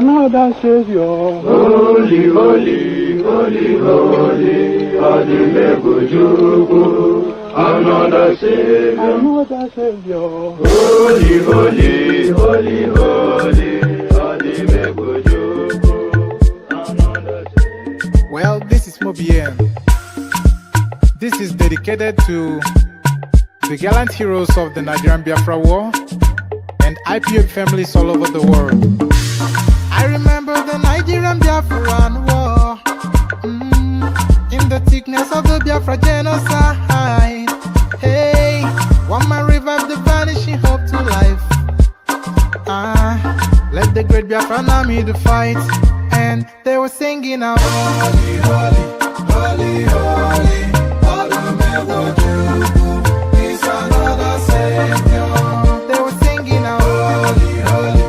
another Savior. Holy, holy, holy, holy, Adimebujuku, another Savior. Another Savior. Holy, holy, holy, holy, Adimebujuku, another Savior. Well, this is Mobian. This is dedicated to the gallant heroes of the Nigerian Biafra War and IPOB families all over the world. I remember the Nigerian Biafran War, in the thickness of the Biafra genocide. Hey, one man revived the vanishing hope to life. Let the great Biafran army to fight, and they were singing out, holy, holy, holy, holy, Adimebujuku, he's another Savior. They were singing out, holy, holy,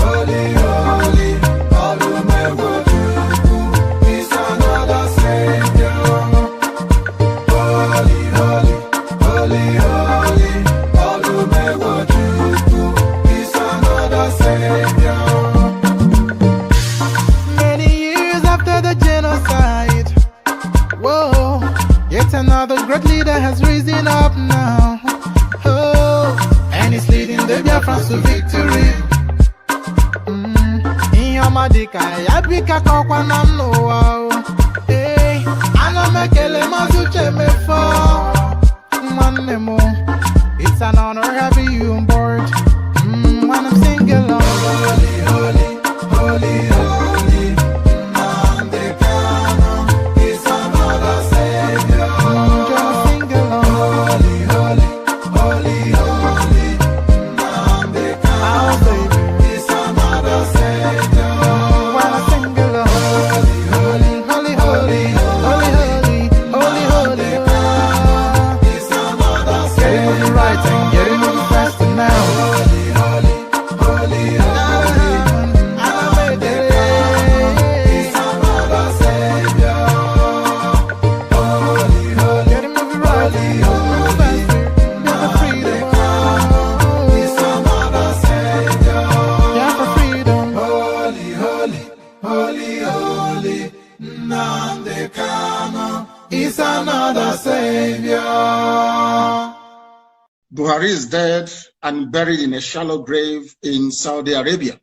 holy, holy, Adimebujuku, he's another Savior. Holy, holy, holy, holy, Adimebujuku, he's another Savior. Many years after the genocide, whoa, yet another great leader has risen up now. Oh, and he's leading the Biafrans to victory. Inyamadika yabika kwa namno wao. Hey, anamekele mazuche mefo. Manemo, it's an honor having you on board. When I'm singing along, holy, holy, holy, holy, Nandekano, he's another Savior. Just sing along, holy, holy, holy, holy, Nandekano, our Savior, he's another Savior. When I sing along, holy, holy, holy, holy, holy, holy, holy, holy, he's another Savior. Getting moving right and getting moving faster now. Holy, holy, holy, holy, he's another Savior. Holy, holy, getting moving right, moving faster, get the freedom. He's another Savior. Yeah, for freedom. Holy, holy, holy, holy, Nandekano, he's another Savior. Buhari is dead and buried in a shallow grave in Saudi Arabia.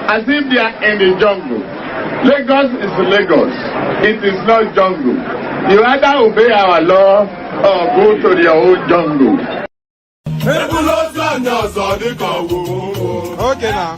as if they are in the jungle. Lagos is Lagos. It is not jungle. You either obey our law or go to your own jungle. Okay now.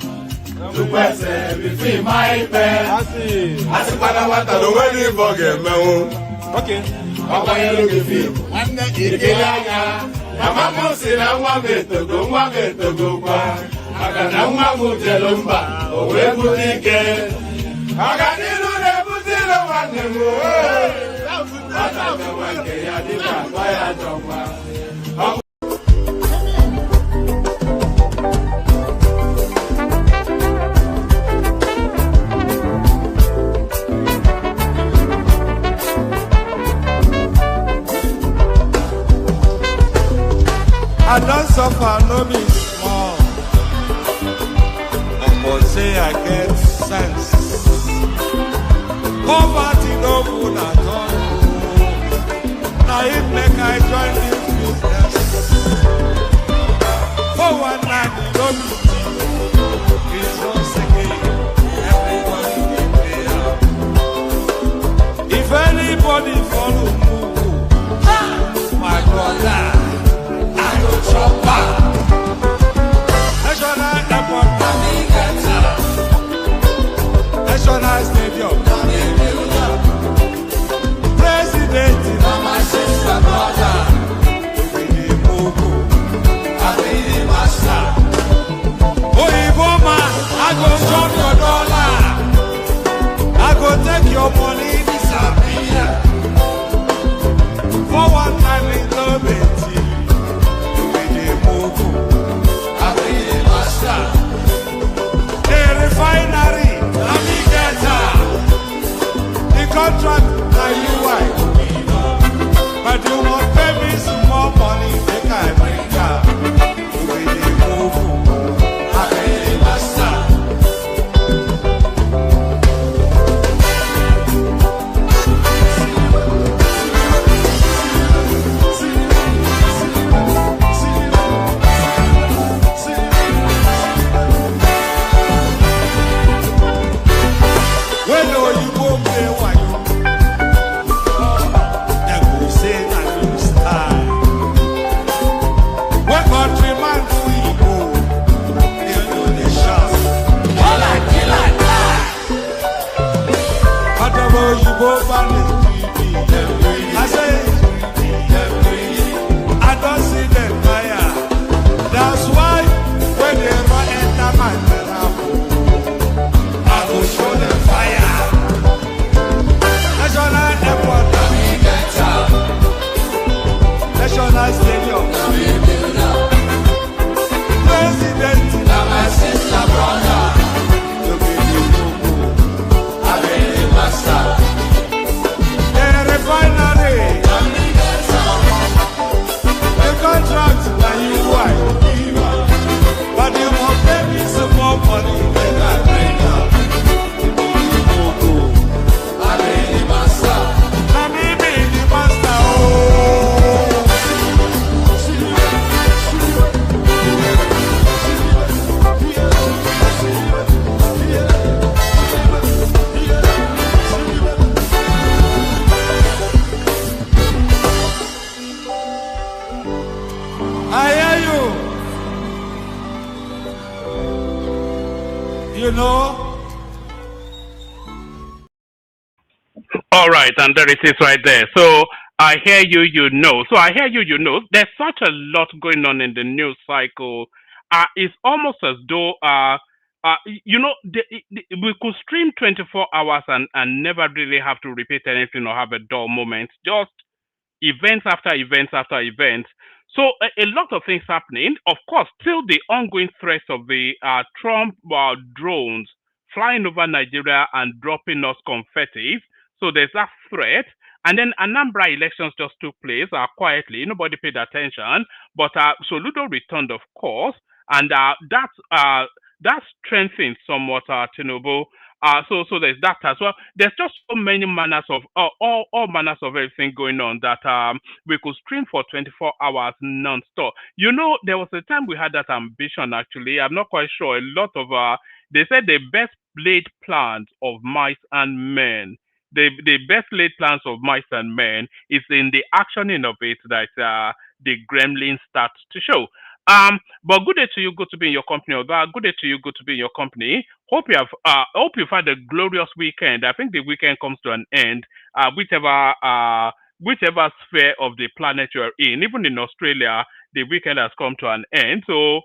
Okay. I don't suffer, no be small. But say I get sense. Poverty no good at all. Now it make I join this business. For one night, no be cheap. It's once again, everybody can pay up. If anybody follow move, my brother. National Airport, National Stadium, President, my sister, brother, I go shop your dollar, I go take your money, disappear. For one time in the bed. Refinery, let me get her. The contract, now you wife. But you won't pay me some more money, make I bring her. We the move, I pay the master. I don't see them fire. That's why when they ever enter my mouth, I will show them fire. National Airport, National Stadium, President, my sister, brother, to be the master. Refinery, the contract that you wife, but you won't pay me some more money than I bring up. I be the master. Let me be the master. You know? All right, and there it is right there. So I hear you, you know. So I hear you, you know. There's such a lot going on in the news cycle. It's almost as though, we could stream 24 hours and never really have to repeat anything or have a dull moment. Just events after events after events. So a lot of things happening. Of course, still the ongoing threats of the Trump drones flying over Nigeria and dropping us confetti. So there's that threat. And then Anambra elections just took place quietly. Nobody paid attention. But Soludo returned, of course. And that strengthened somewhat Tinubu. So there's that as well. There's just so many manners of all manners of everything going on that we could stream for 24 hours non-stop. You know, there was a time we had that ambition. Actually, I'm not quite sure. A lot of They said the best laid plans of mice and men. The best laid plans of mice and men is in the actioning of it that the gremlins start to show. But good day to you. Good to be in your company. Although good day to you. Good to be in your company. Hope you've had a glorious weekend. I think the weekend comes to an end. Whichever sphere of the planet you're in, even in Australia, the weekend has come to an end. So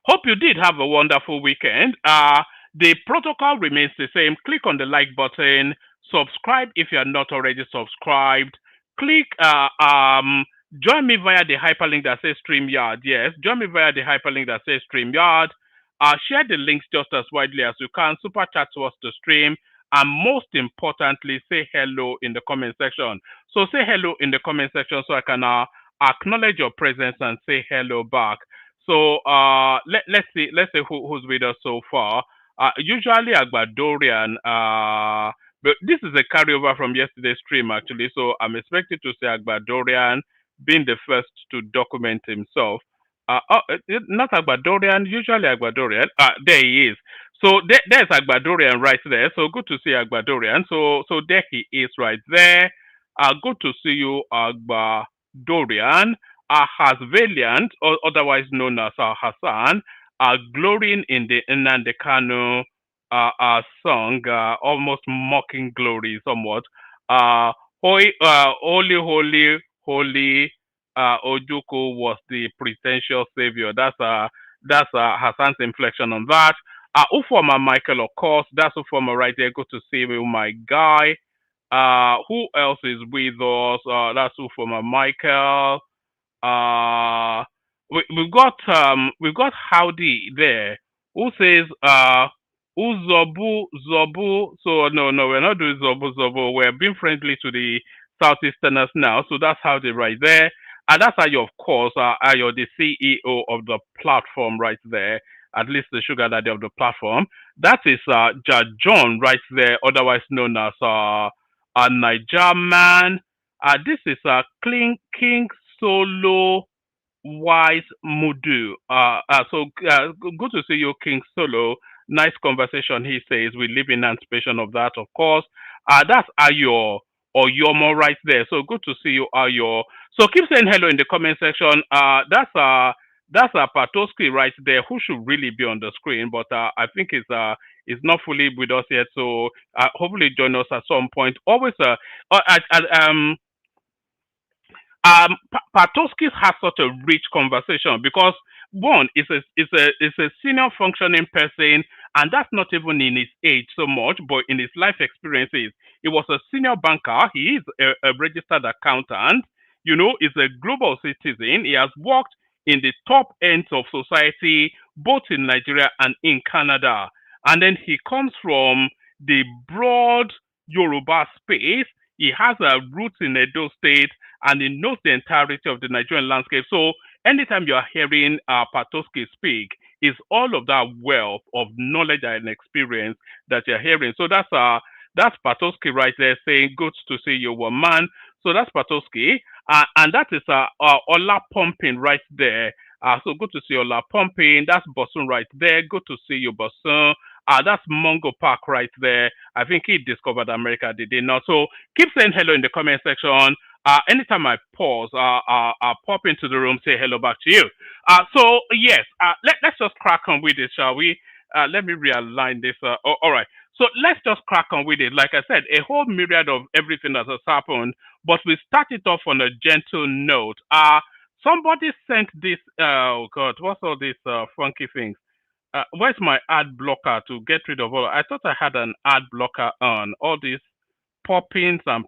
hope you did have a wonderful weekend. The protocol remains the same. Click on the like button. Subscribe if you are not already subscribed. Click join me via the hyperlink that says StreamYard. Yes, join me via the hyperlink that says StreamYard. Share the links just as widely as you can. Super chat to us to stream. And most importantly, say hello in the comment section. So say hello in the comment section so I can acknowledge your presence and say hello back. So let's see who's with us so far. Usually Agbadorian, but this is a carryover from yesterday's stream actually. So I'm expected to say Agbadorian being the first to document himself. Not Agbadorian, usually Agbadorian. There he is. So there's Agbadorian right there. So good to see Agbadorian. So there he is right there. Good to see you, Agbadorian. Has Valiant, or otherwise known as Hassan, glorying in the Nnamdi Kanu song, almost mocking glory somewhat. Holy, holy, Ojuku was the pretentious savior. That's Hassan's inflection on that. Ufoma Michael, of course, that's Ufoma right there. Good to see you, my guy. Who else is with us? That's Ufoma Michael. We've got Howdy there who says Uzobu Zobu. So no, we're not doing Zobu Zobu. We're being friendly to the Southeasterners now. So that's Howdy right there. And that's Ayo, of course. Ayo, the CEO of the platform right there. At least the sugar daddy of the platform. That is John right there, otherwise known as a Niger man. This is King Solo Wise Mudu. Good to see you, King Solo. Nice conversation, he says. We live in anticipation of that, of course. That's Ayo or Yomo right there. So good to see you, Ayo. So keep saying hello in the comment section. That's Patoski right there, who should really be on the screen, but I think is not fully with us yet. So hopefully join us at some point. Always Patoskis has such a rich conversation because one is a senior functioning person, and that's not even in his age so much, but in his life experiences. He was a senior banker. He is a registered accountant. You know, he's a global citizen. He has worked in the top ends of society, both in Nigeria and in Canada. And then he comes from the broad Yoruba space. He has a roots in Edo State, and he knows the entirety of the Nigerian landscape. So anytime you are hearing Patoski speak, is all of that wealth of knowledge and experience that you're hearing. So that's Patoski right there saying, "Good to see you, man." So that's Patoski, and that is Ola Pumping right there. So good to see Ola Pumping. That's Bosun right there. Good to see you, Bosun. That's Mongo Park right there. I think he discovered America, did he not? So keep saying hello in the comment section. Anytime I pause, I'll pop into the room, say hello back to you. So yes, let's just crack on with it, shall we? Let me realign this. All right. So let's just crack on with it. Like I said, a whole myriad of everything that has happened, but we started off on a gentle note. Somebody sent this. Oh God, what's all these funky things? Where's my ad blocker to get rid of all? I thought I had an ad blocker on. All these poppings and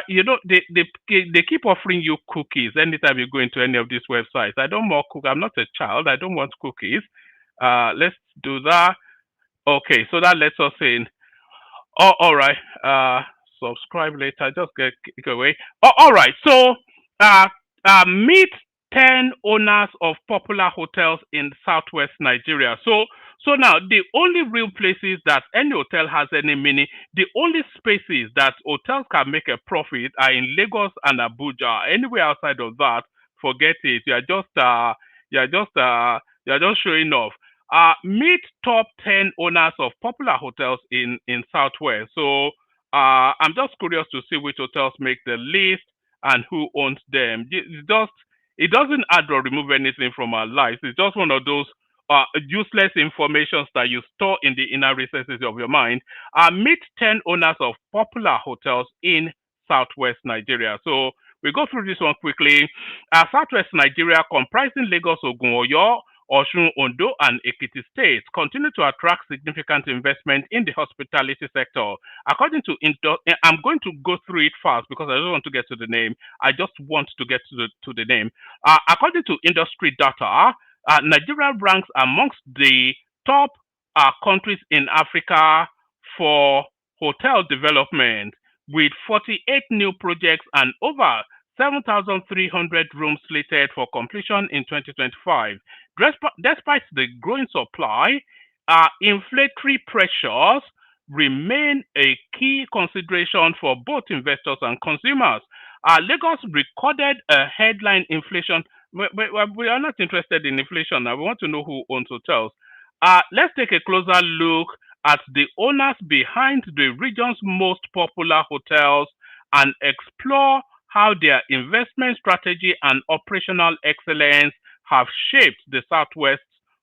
you know they keep offering you cookies anytime you go into any of these websites. I don't want cookies. I'm not a child. I don't want cookies. Let's do that. Okay, so that lets us in. Oh, all right. Subscribe later. Just get away. Oh, all right. So, meet 10 owners of popular hotels in Southwest Nigeria. So now the only real places that any hotel has any meaning, the only spaces that hotels can make a profit are in Lagos and Abuja. Anywhere outside of that, forget it. you're just showing off. Meet top 10 owners of popular hotels in Southwest. So I'm just curious to see which hotels make the list and who owns them. It doesn't add or remove anything from our lives. It's just one of those useless informations that you store in the inner recesses of your mind. Meet 10 owners of popular hotels in Southwest Nigeria. So we go through this one quickly. Southwest Nigeria, comprising Lagos, Ogun, Oyo, Osun, Ondo, and Ekiti states, continue to attract significant investment in the hospitality sector. According to I'm going to go through it fast because I don't want to get to the name. I just want to get to the name. According to industry data, Nigeria ranks amongst the top countries in Africa for hotel development, with 48 new projects and over 7,300 rooms slated for completion in 2025. Despite the growing supply, inflationary pressures remain a key consideration for both investors and consumers. Lagos recorded a headline inflation. We are not interested in inflation now. We want to know who owns hotels. Let's take a closer look at the owners behind the region's most popular hotels and explore how their investment strategy and operational excellence have shaped the Southwest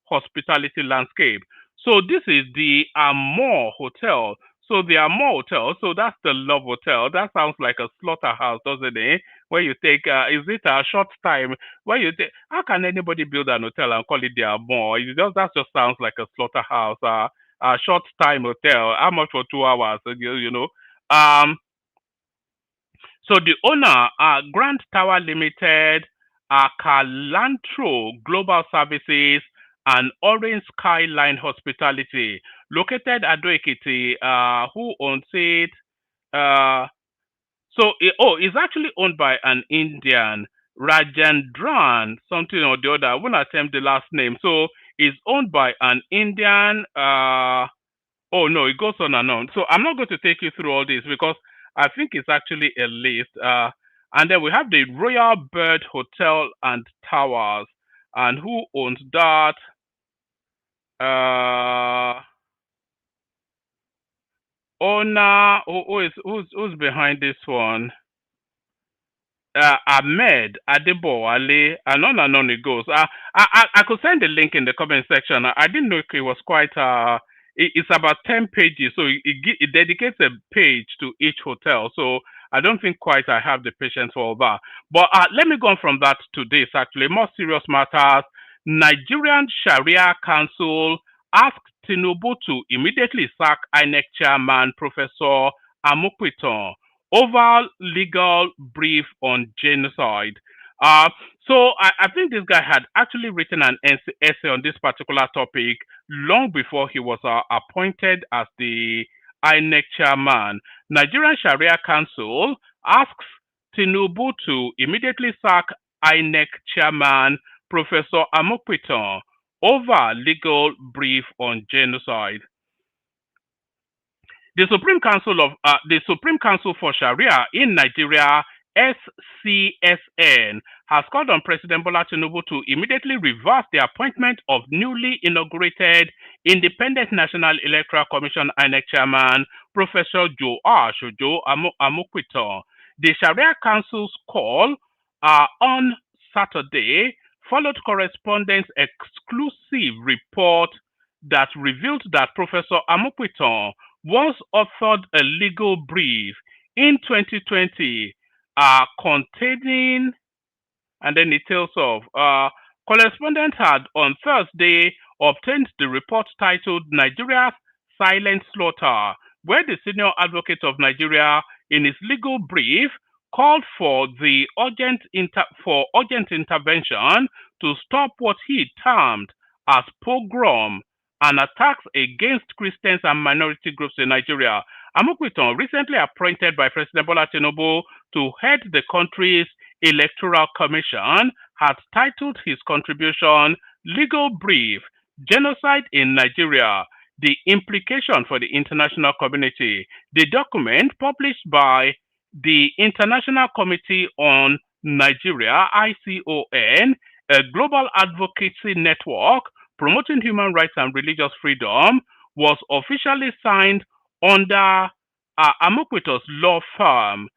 hospitality landscape. So this is the Amor Hotel. So the Amor Hotel, so that's the Love Hotel. That sounds like a slaughterhouse, doesn't it? Where you take, is it a short time? Where you take, how can anybody build an hotel and call it the Amor? That just sounds like a slaughterhouse. A short time hotel. How much for 2 hours? You know. So the owner, Grand Tower Limited, Calantro Global Services, and Orange Skyline Hospitality, located at Ado Ekiti. Who owns it? It's actually owned by an Indian, Rajendran, something or the other. I won't attempt the last name. So it's owned by an Indian. Oh no, it goes on and on. So I'm not going to take you through all this because I think it's actually a list. And then we have the Royal Bird Hotel and Towers. And who owns that? Owner, who's behind this one? Ahmed Adebowale, and on it goes. I could send the link in the comment section. I didn't know it was quite it's about 10 pages, so it dedicates a page to each hotel. So I don't think quite I have the patience for all that. But let me go on from that to this, actually. More serious matters. Nigerian Sharia Council asked Tinubu to immediately sack INEC chairman Professor AMUPITAN over legal brief on genocide. So I think this guy had actually written an essay on this particular topic long before he was appointed as the INEC chairman. Nigerian Sharia Council asks Tinubu to immediately sack INEC chairman Professor AMUPITAN over legal brief on genocide. The Supreme Council for Sharia in Nigeria, SCSN, has called on President Bola Tinubu to immediately reverse the appointment of newly inaugurated Independent National Electoral Commission INEC chairman Professor Joash AMUPITAN. The Sharia Council's call on Saturday followed correspondence exclusive report that revealed that Professor AMUPITAN once authored a legal brief in 2020 containing, and then it tells of, correspondent had on Thursday obtained the report titled Nigeria's Silent Slaughter, where the senior advocate of Nigeria in his legal brief called for the urgent intervention to stop what he termed as pogrom and attacks against Christians and minority groups in Nigeria. AMUPITAN, recently appointed by President Bola Tinubu to head the country's electoral commission, has titled his contribution Legal Brief, Genocide in Nigeria, the Implication for the International Community. The document, published by the International Committee on Nigeria, ICON, a global advocacy network promoting human rights and religious freedom, was officially signed under AMUPITAN's law firm.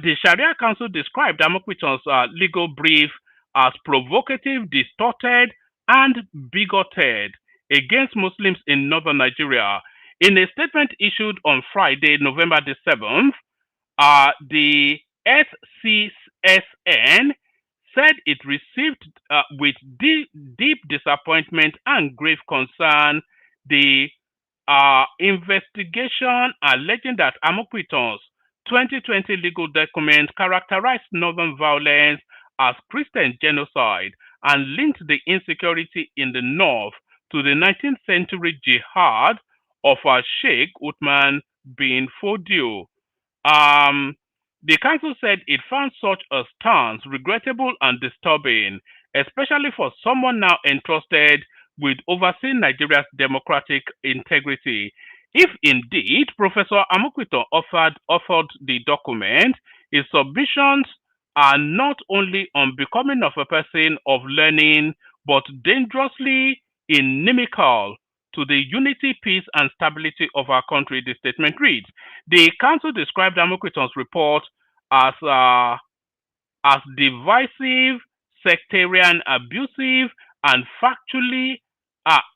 The Sharia Council described AMUPITAN's legal brief as provocative, distorted, and bigoted against Muslims in northern Nigeria. In a statement issued on Friday, November the 7th, the SCSN said it received with deep disappointment and grave concern the investigation alleging that AMUPITAN's 2020 legal document characterized northern violence as Christian genocide and linked the insecurity in the north to the 19th century jihad of Sheikh Uthman bin Fodio. Um, the council said it found such a stance regrettable and disturbing, especially for someone now entrusted with overseeing Nigeria's democratic integrity. If indeed Professor Amokwito authored the document, his submissions are not only unbecoming of a person of learning, but dangerously inimical to the unity, peace, and stability of our country, the statement reads. The council described Amokwito's report as divisive, sectarian, abusive, and factually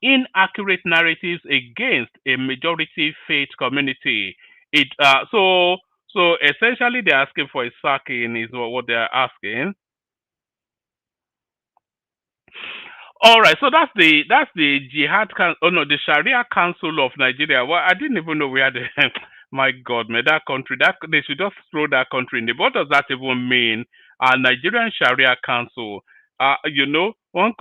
inaccurate narratives against a majority faith community. It so essentially they're asking for a sacking is what they're asking. All right, so that's the the Sharia Council of Nigeria. Well, I didn't even know we had a, my God, man, that country that they should just throw that country in the. What does that even mean? Nigerian Sharia Council. What's what's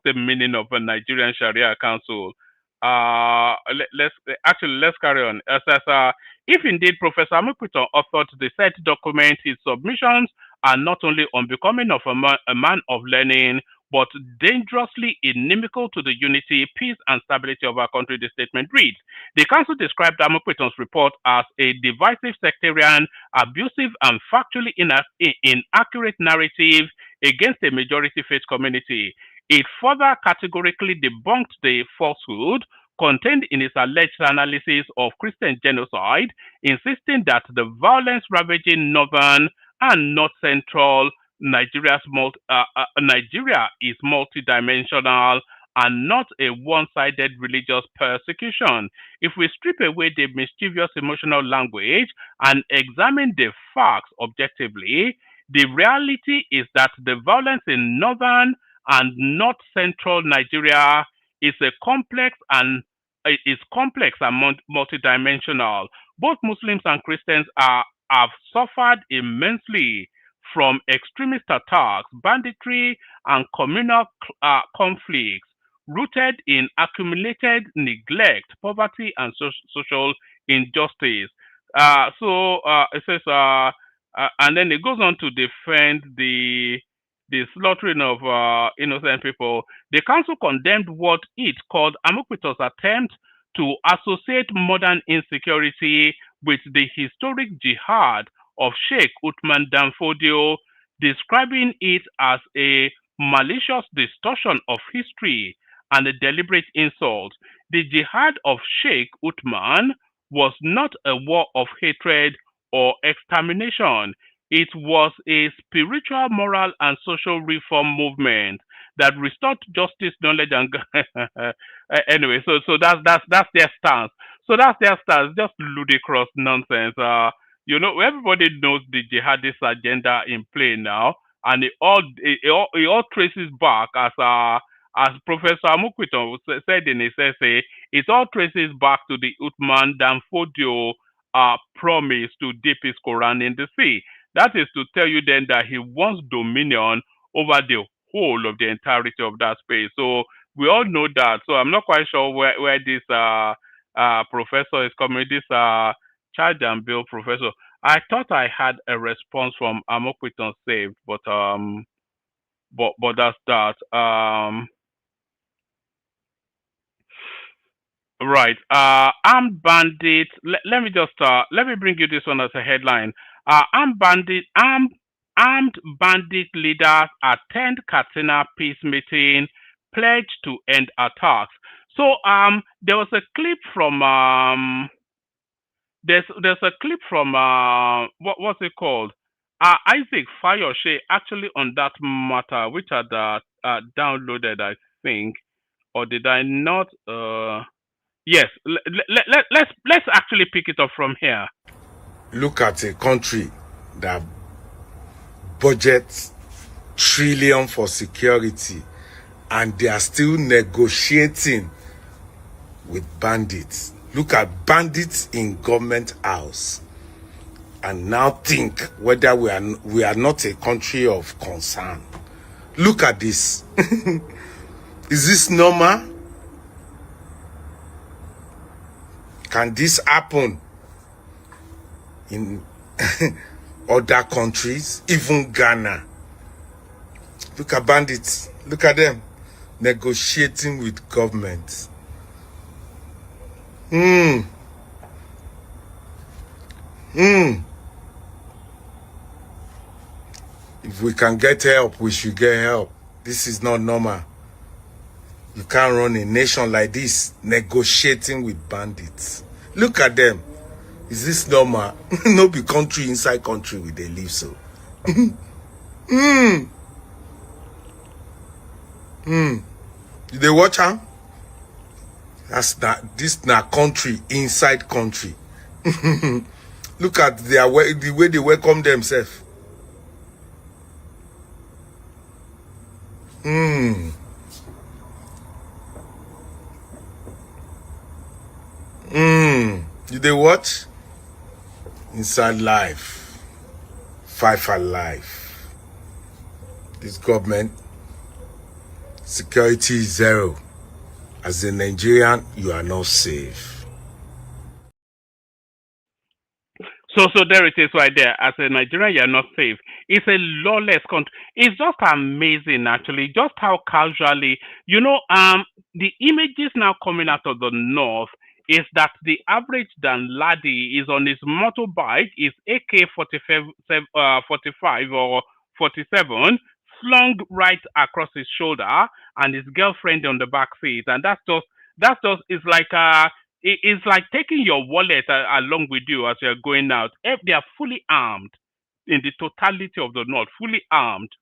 the meaning of a Nigerian Sharia Council? Let's carry on. If indeed Professor Amupiton authored the said document, his submissions are not only unbecoming of a man of learning, but dangerously inimical to the unity, peace, and stability of our country, the statement reads. The council described Amopiton's report as a divisive, sectarian, abusive, and factually inaccurate narrative against a majority faith community. It further categorically debunked the falsehood contained in its alleged analysis of Christian genocide, insisting that the violence ravaging northern and north central Nigeria is multidimensional and not a one-sided religious persecution. If we strip away the mischievous emotional language and examine the facts objectively, the reality is that the violence in northern and north central Nigeria is complex and multidimensional. Both Muslims and Christians have suffered immensely from extremist attacks, banditry, and communal conflicts rooted in accumulated neglect, poverty, and social injustice. It says, and then it goes on to defend the slaughtering of innocent people. The council condemned what it called Amokwito's attempt to associate modern insecurity with the historic jihad of Sheikh Uthman Danfodio, describing it as a malicious distortion of history and a deliberate insult. The jihad of Sheikh Uthman was not a war of hatred or extermination. It was a spiritual, moral, and social reform movement that restored justice, knowledge, and anyway. So that's their stance. So that's their stance. Just ludicrous nonsense. Everybody knows the jihadist agenda in play now, and it all traces back as Professor Amukwito said in his essay. It all traces back to the Uthman Danfodio promise to dip his Quran in the sea. That is to tell you then that he wants dominion over the whole of the entirety of that space. So we all know that. So I'm not quite sure where this professor is coming, this charge and bill professor. I thought I had a response from Amokwiton saved, but that's that. Right. Armed bandits. Let me bring you this one as a headline. Armed armed bandit leaders attend Katsina peace meeting, pledge to end attacks. So there was a clip from there's a clip from what's it called? Isaac Fayoshe actually on that matter, which had downloaded, I think, or did I not? Yes, let's actually pick it up from here. Look at a country that budgets trillion for security, and they are still negotiating with bandits. Look at bandits in government house, and now think whether we are not a country of concern. Look at this. Is this normal? Can this happen in other countries, even Ghana? Look at bandits. Look at them negotiating with government. If we can get help, we should get help. This is not normal. You can't run a nation like this, negotiating with bandits. Look at them. Is this normal? No be country inside country with they live so. Did they watch her? That's not this na country inside country. Look at the way they welcome themselves. Did they watch? Inside life. Fight for life. This government, security is zero. As a Nigerian, you are not safe. So there it is right there. As a Nigerian, you're not safe. It's a lawless country. It's just amazing, actually, just how casually, the images now coming out of the north is that the average Danladi is on his motorbike, is AK-45 or 47, slung right across his shoulder, and his girlfriend on the back seat, and that's just it's like it's like taking your wallet along with you as you're going out. They are fully armed in the totality of the north, fully armed.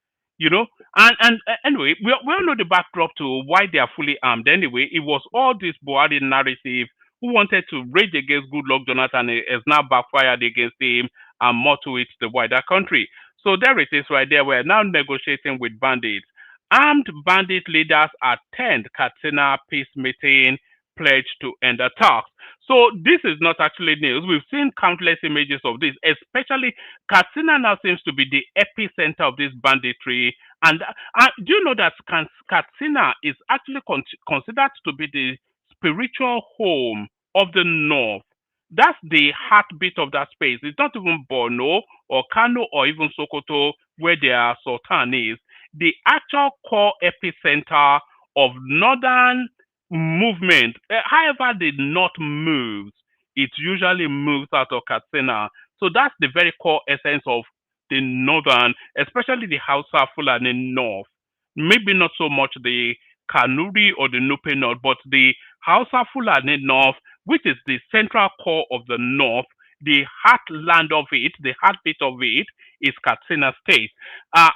Anyway, we all know the backdrop to why they are fully armed. Anyway, it was all this Buhari narrative who wanted to rage against Goodluck Jonathan has now backfired against him, and more to it, the wider country. So there it is right there. We're now negotiating with bandits. Armed bandit leaders attend Katsina peace meeting, pledge to end attacks. So this is not actually news. We've seen countless images of this, especially Katsina now seems to be the epicenter of this banditry. And do you know that Katsina is actually considered to be the spiritual home of the north? That's the heartbeat of that space. It's not even Borno or Kano or even Sokoto where their sultan is. The actual core epicenter of northern movement. However, the north moves, it usually moves out of Katsina. So that's the very core essence of the northern, especially the Hausa Fulani north. Maybe not so much the Kanuri or the Nupe north, but the Hausa Fulani north, which is the central core of the north, the heartland of it, the heartbeat of it, is Katsina State,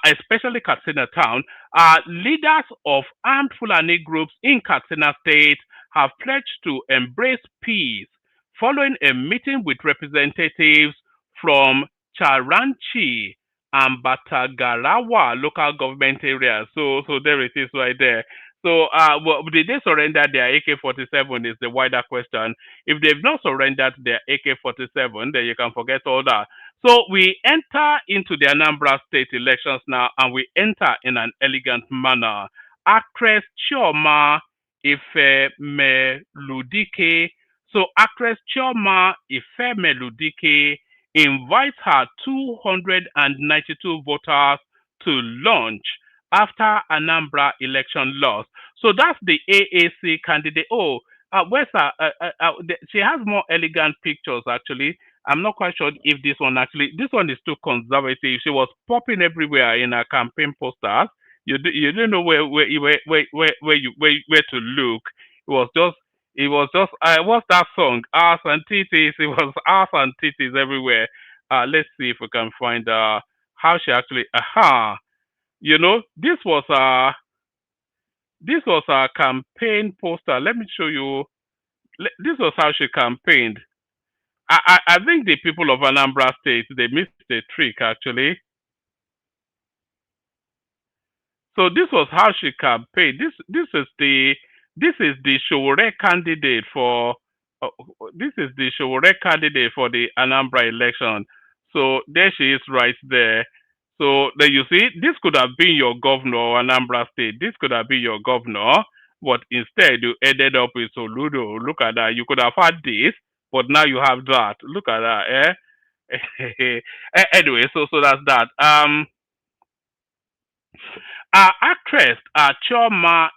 especially Katsina Town. Leaders of armed Fulani groups in Katsina State have pledged to embrace peace following a meeting with representatives from Charanchi and Batagarawa local government areas. So there it is right there. So, did they surrender their AK-47 is the wider question. If they've not surrendered their AK-47, then you can forget all that. So, we enter into the Anambra state elections now, and we enter in an elegant manner. Actress Chioma Ifemeludike. So, actress Chioma Ifemeludike invites her 292 voters to lunch after Anambra election loss. So that's the AAC candidate. Oh, where's her? She has more elegant pictures actually. I'm not quite sure if this one actually, this one is too conservative. She was popping everywhere in her campaign posters. You don't know where to look. It was just what's that song? Ass and titties. It was ass and titties everywhere. Let's see if we can find how she actually. Aha. You know, this was a campaign poster. Let me show you. This was how she campaigned. I think the people of Anambra State they missed a trick actually. So this was how she campaigned. This is the Showore candidate for uh, this is the Showore candidate for the Anambra election. So there she is right there. So there you see, this could have been your governor of Anambra State. This could have been your governor, but instead you ended up with Soludo. Look at that. You could have had this, but now you have that. Look at that, eh? Anyway, so that's that. Actress Chioma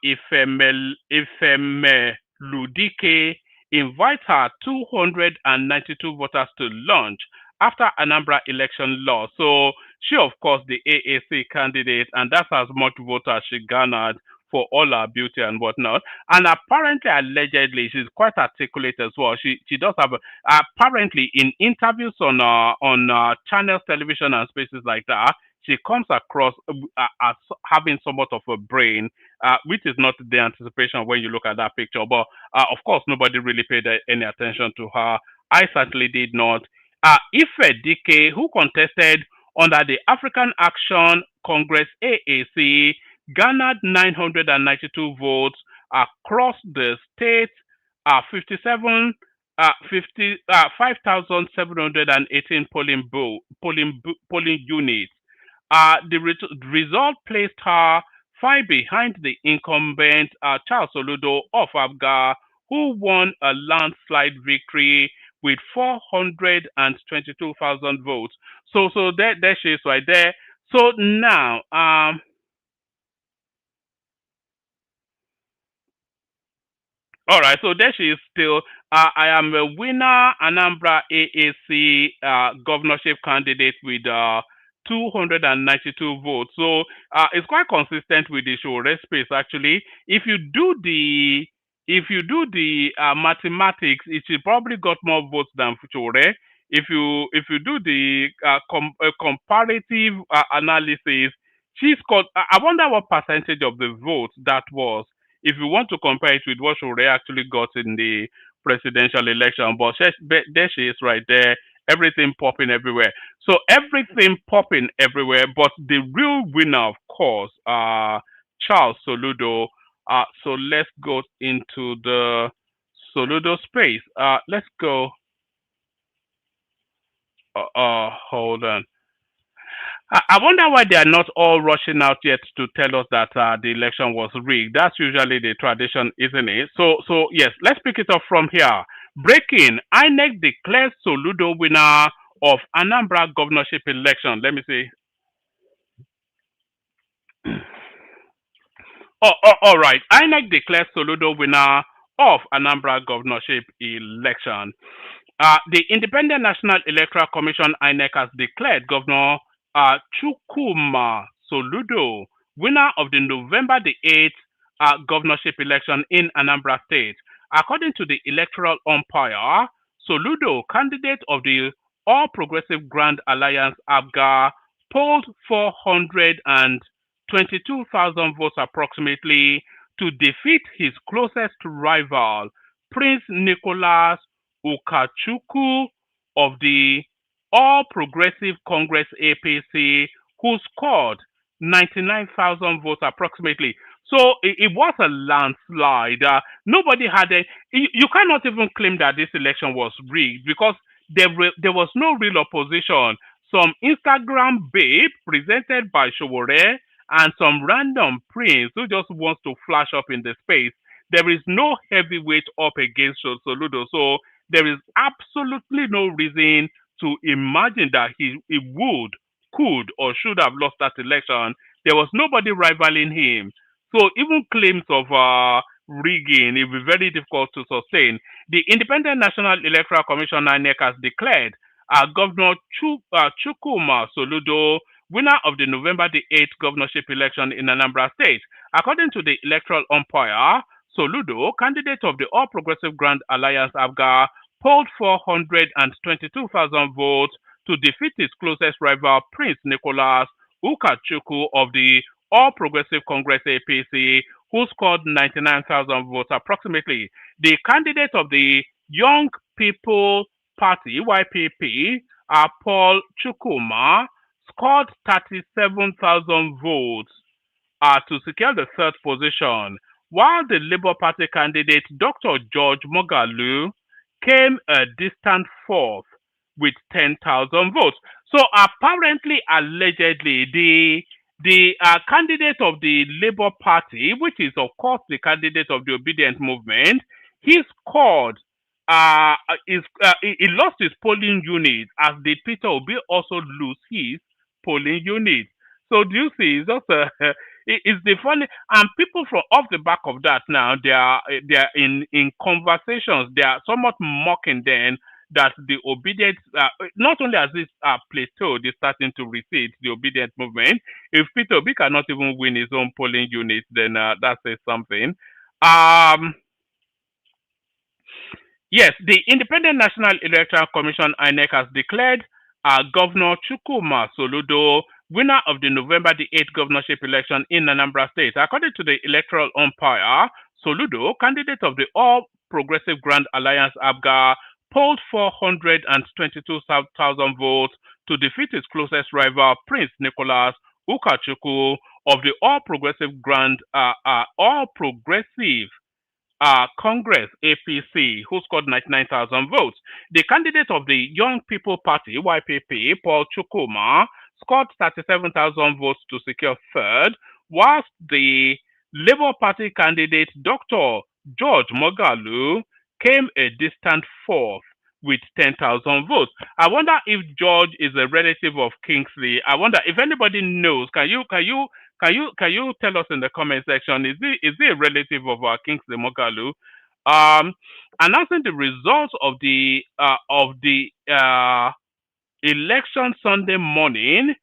Ifemeludike invites her 292 voters to lunch after Anambra election loss. So she, of course, the AAC candidate, and that's as much vote as she garnered for all her beauty and whatnot. And apparently, allegedly, she's quite articulate as well. She does have apparently in interviews on channels, television, and spaces like that she comes across as having somewhat of a brain, which is not the anticipation when you look at that picture. But of course, nobody really paid any attention to her. I certainly did not. Ife Dike, who contested under the African Action Congress AAC, garnered 992 votes across the state, 5,718 polling units. The result placed her far behind the incumbent Charles Soludo of Abga, who won a landslide victory with 422,000 votes. So there she is right there. So now, all right, so there she is still. I am a winner, Anambra AAC governorship candidate with 292 votes. So it's quite consistent with the Showore space actually. If you do the mathematics, it should probably got more votes than Showore. If you do the comparative analysis, she's got. I wonder what percentage of the votes that was. If you want to compare it with what Showore actually got in the presidential election, but there she is right there. Everything popping everywhere. So everything popping everywhere, but the real winner, of course, Charles Soludo. So let's go into the Soludo space. Let's go. Hold on. I wonder why they are not all rushing out yet to tell us that the election was rigged. That's usually the tradition, isn't it? So yes, let's pick it up from here. Breaking: INEC declares Soludo winner of Anambra governorship election. Let me see. All right. INEC declares Soludo winner of Anambra governorship election. The Independent National Electoral Commission INEC has declared Governor Chukuma Soludo winner of the November the 8th governorship election in Anambra State. According to the electoral umpire, Soludo, candidate of the All Progressive Grand Alliance ABGA, polled 422,000 votes approximately to defeat his closest rival, Prince Nicholas Ukachukwu of the All Progressive Congress APC, who scored 99,000 votes approximately. So it was a landslide. Nobody had a. You cannot even claim that this election was rigged because there was no real opposition. Some Instagram babe presented by Showore and some random prince who just wants to flash up in the space. There is no heavyweight up against Soludo. So there is absolutely no reason to imagine that he would, could, or should have lost that election. There was nobody rivaling him. So even claims of rigging, it will be very difficult to sustain. The Independent National Electoral Commission INEC has declared Governor Chukwuma Soludo, winner of the November the 8th governorship election in Anambra State. According to the electoral umpire, Soludo, candidate of the All Progressive Grand Alliance ABGA, polled 422,000 votes to defeat his closest rival, Prince Nicholas Ukachukwu of the All Progressive Congress APC, who scored 99,000 votes approximately. The candidate of the Young People Party, YPP, Paul Chukwuma, scored 37,000 votes to secure the third position, while the Labour Party candidate, Dr. George Mogalu, came a distant fourth with 10,000 votes. So apparently, allegedly, the candidate of the Labour Party, which is of course the candidate of the Obedient Movement, he scored. He lost his polling unit, as did Peter Obi also lose his polling unit. So do you see? It's just it's the funny, and people from off the back of that now they are in conversations. They are somewhat mocking them that the obedient, not only has this plateaued, is starting to recede, the Obedient Movement. If Peter Obi cannot even win his own polling unit, then that says something. Yes, the Independent National Electoral Commission INEC has declared Governor Chukwuma Soludo winner of the November the 8th governorship election in Anambra State. According to the electoral umpire, Soludo, candidate of the All Progressive Grand Alliance ABGA, polled 422,000 votes to defeat his closest rival, Prince Nicholas Ukachukwu of the All Progressive Congress APC, who scored 99,000 votes. The candidate of the Young People Party YPP, Paul Chukwuma, scored 37,000 votes to secure third, whilst the Labour Party candidate Dr. George Mogalu came a distant fourth with 10,000 votes. I wonder if George is a relative of Kingsley. I wonder if anybody knows. Can you tell us in the comment section? Is he a relative of Kingsley Mogalu? Announcing the results of the election Sunday morning,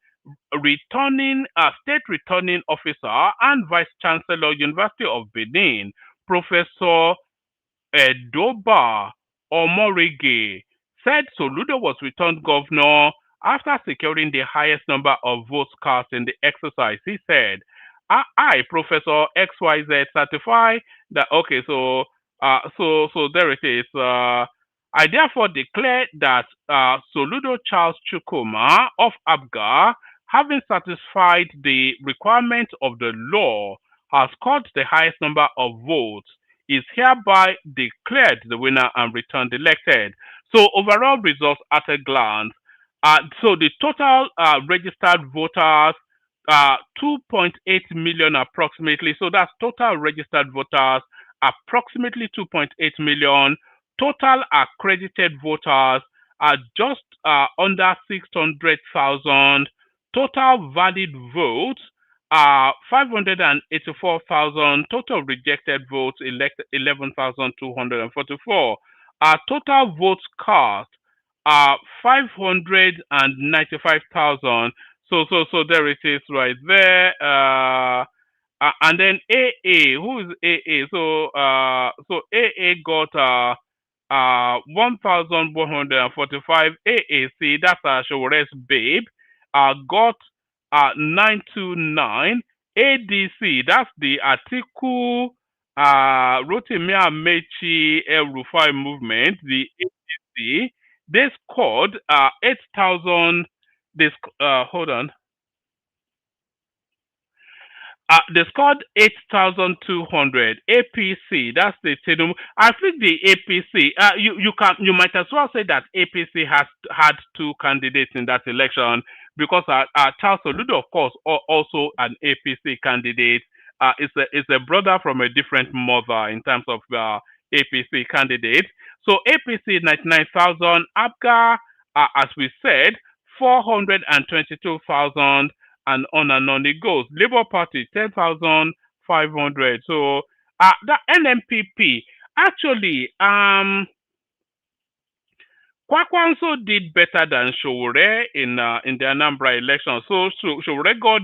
state returning officer and vice chancellor, University of Benin, Professor Edoba Omorige, said Soludo was returned governor after securing the highest number of votes cast in the exercise. He said, I, Professor XYZ, certify that, okay, so there it is. I therefore declare that Soludo Charles Chukwuma of ABGA, having satisfied the requirements of the law, has scored the highest number of votes, is hereby declared the winner and returned elected. So overall results at a glance. So the total registered voters, 2.8 million approximately. So that's total registered voters, approximately 2.8 million. Total accredited voters are just under 600,000. Total valid votes are 584,000. Total rejected votes, 11,244. Total votes cast are 595,000. So there it is right there. And then AA, who is AA? So AA got 1,145. AAC, that's Showore's babe, got 929. ADC, that's the Atiku Rotimi Amechi El Rufai movement, the ADC. They scored 8,000. Hold on. They scored 8,200. APC, that's the Tinubu. I think the APC. You might as well say that APC has had two candidates in that election, because Charles Soludo, of course, also an APC candidate. Is a brother from a different mother in terms of APC candidate. So APC 99,000. ABGA, as we said, 422,000. And on it goes. Labour Party 10,500. So the NMPP, actually, Kwakwanso did better than Showore in the Anambra election. So Showore got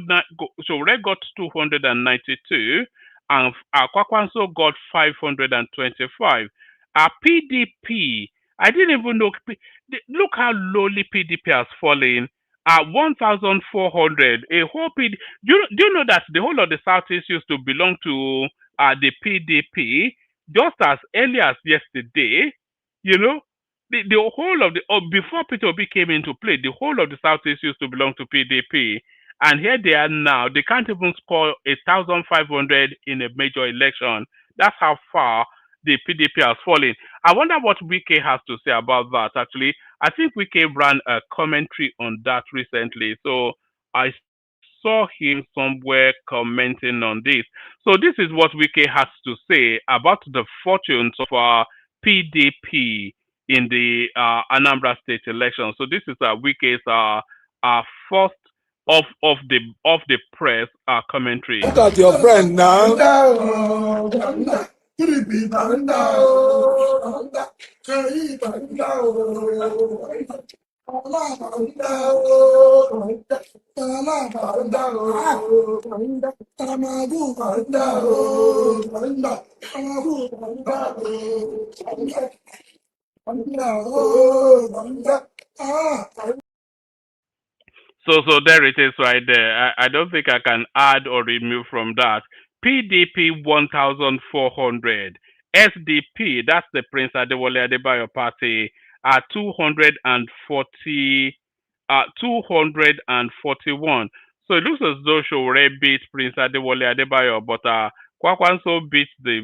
292 and Kwakwanso got 525. PDP, I didn't even know. Look how lowly PDP has fallen. 1,400. A whole PD. Do you know that the whole of the Southeast used to belong to the PDP just as early as yesterday? You know, the whole of the before Peter Obi came into play, the whole of the Southeast used to belong to PDP, and here they are now. They can't even score 1,500 in a major election. That's how far the PDP has fallen. I wonder what Wike has to say about that. Actually, I think Wike ran a commentary on that recently, so I saw him somewhere commenting on this. So this is what Wike has to say about the fortunes of PDP in the Anambra State election. So this is Wike's first of the press commentary. Look at your friend now. So there it is right there. I don't think I can add or remove from that. PDP 1,400. SDP, that's the Prince Adewale Adebayo party, 241. So it looks as though Showore beat Prince Adewale Adebayo, but Kwakwanso beat the.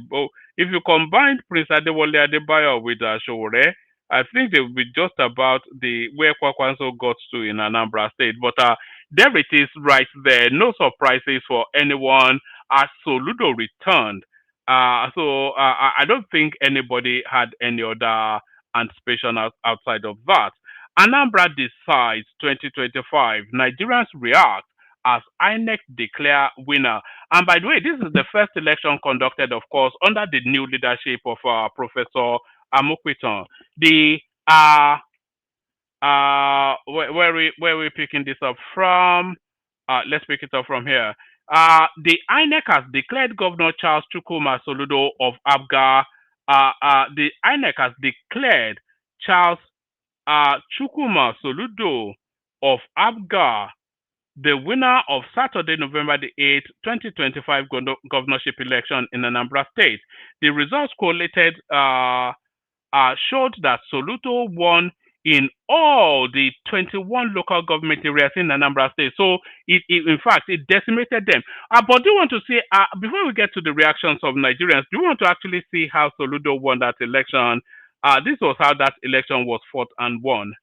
If you combine Prince Adewale Adebayo with Showore, I think they will be just about where Kwakwanso got to in Anambra State. But there it is right there. No surprises for anyone as Soludo returned. So I don't think anybody had any other anticipation outside of that. Anambra decides 2025. Nigerians react as INEC declare winner. And by the way, this is the first election conducted, of course, under the new leadership of Professor AMUPITAN. Where we picking this up from? Let's pick it up from here. The INEC has declared Governor Charles Chukwuma Soludo of Abga. The INEC has declared Charles Chukwuma Soludo of Abga the winner of Saturday, November the 8th, 2025 governorship election in Anambra State. The results collated showed that Soludo won in all the 21 local government areas in Anambra State. So, in fact, it decimated them. But do you want to see, before we get to the reactions of Nigerians, do you want to actually see how Soludo won that election? This was how that election was fought and won.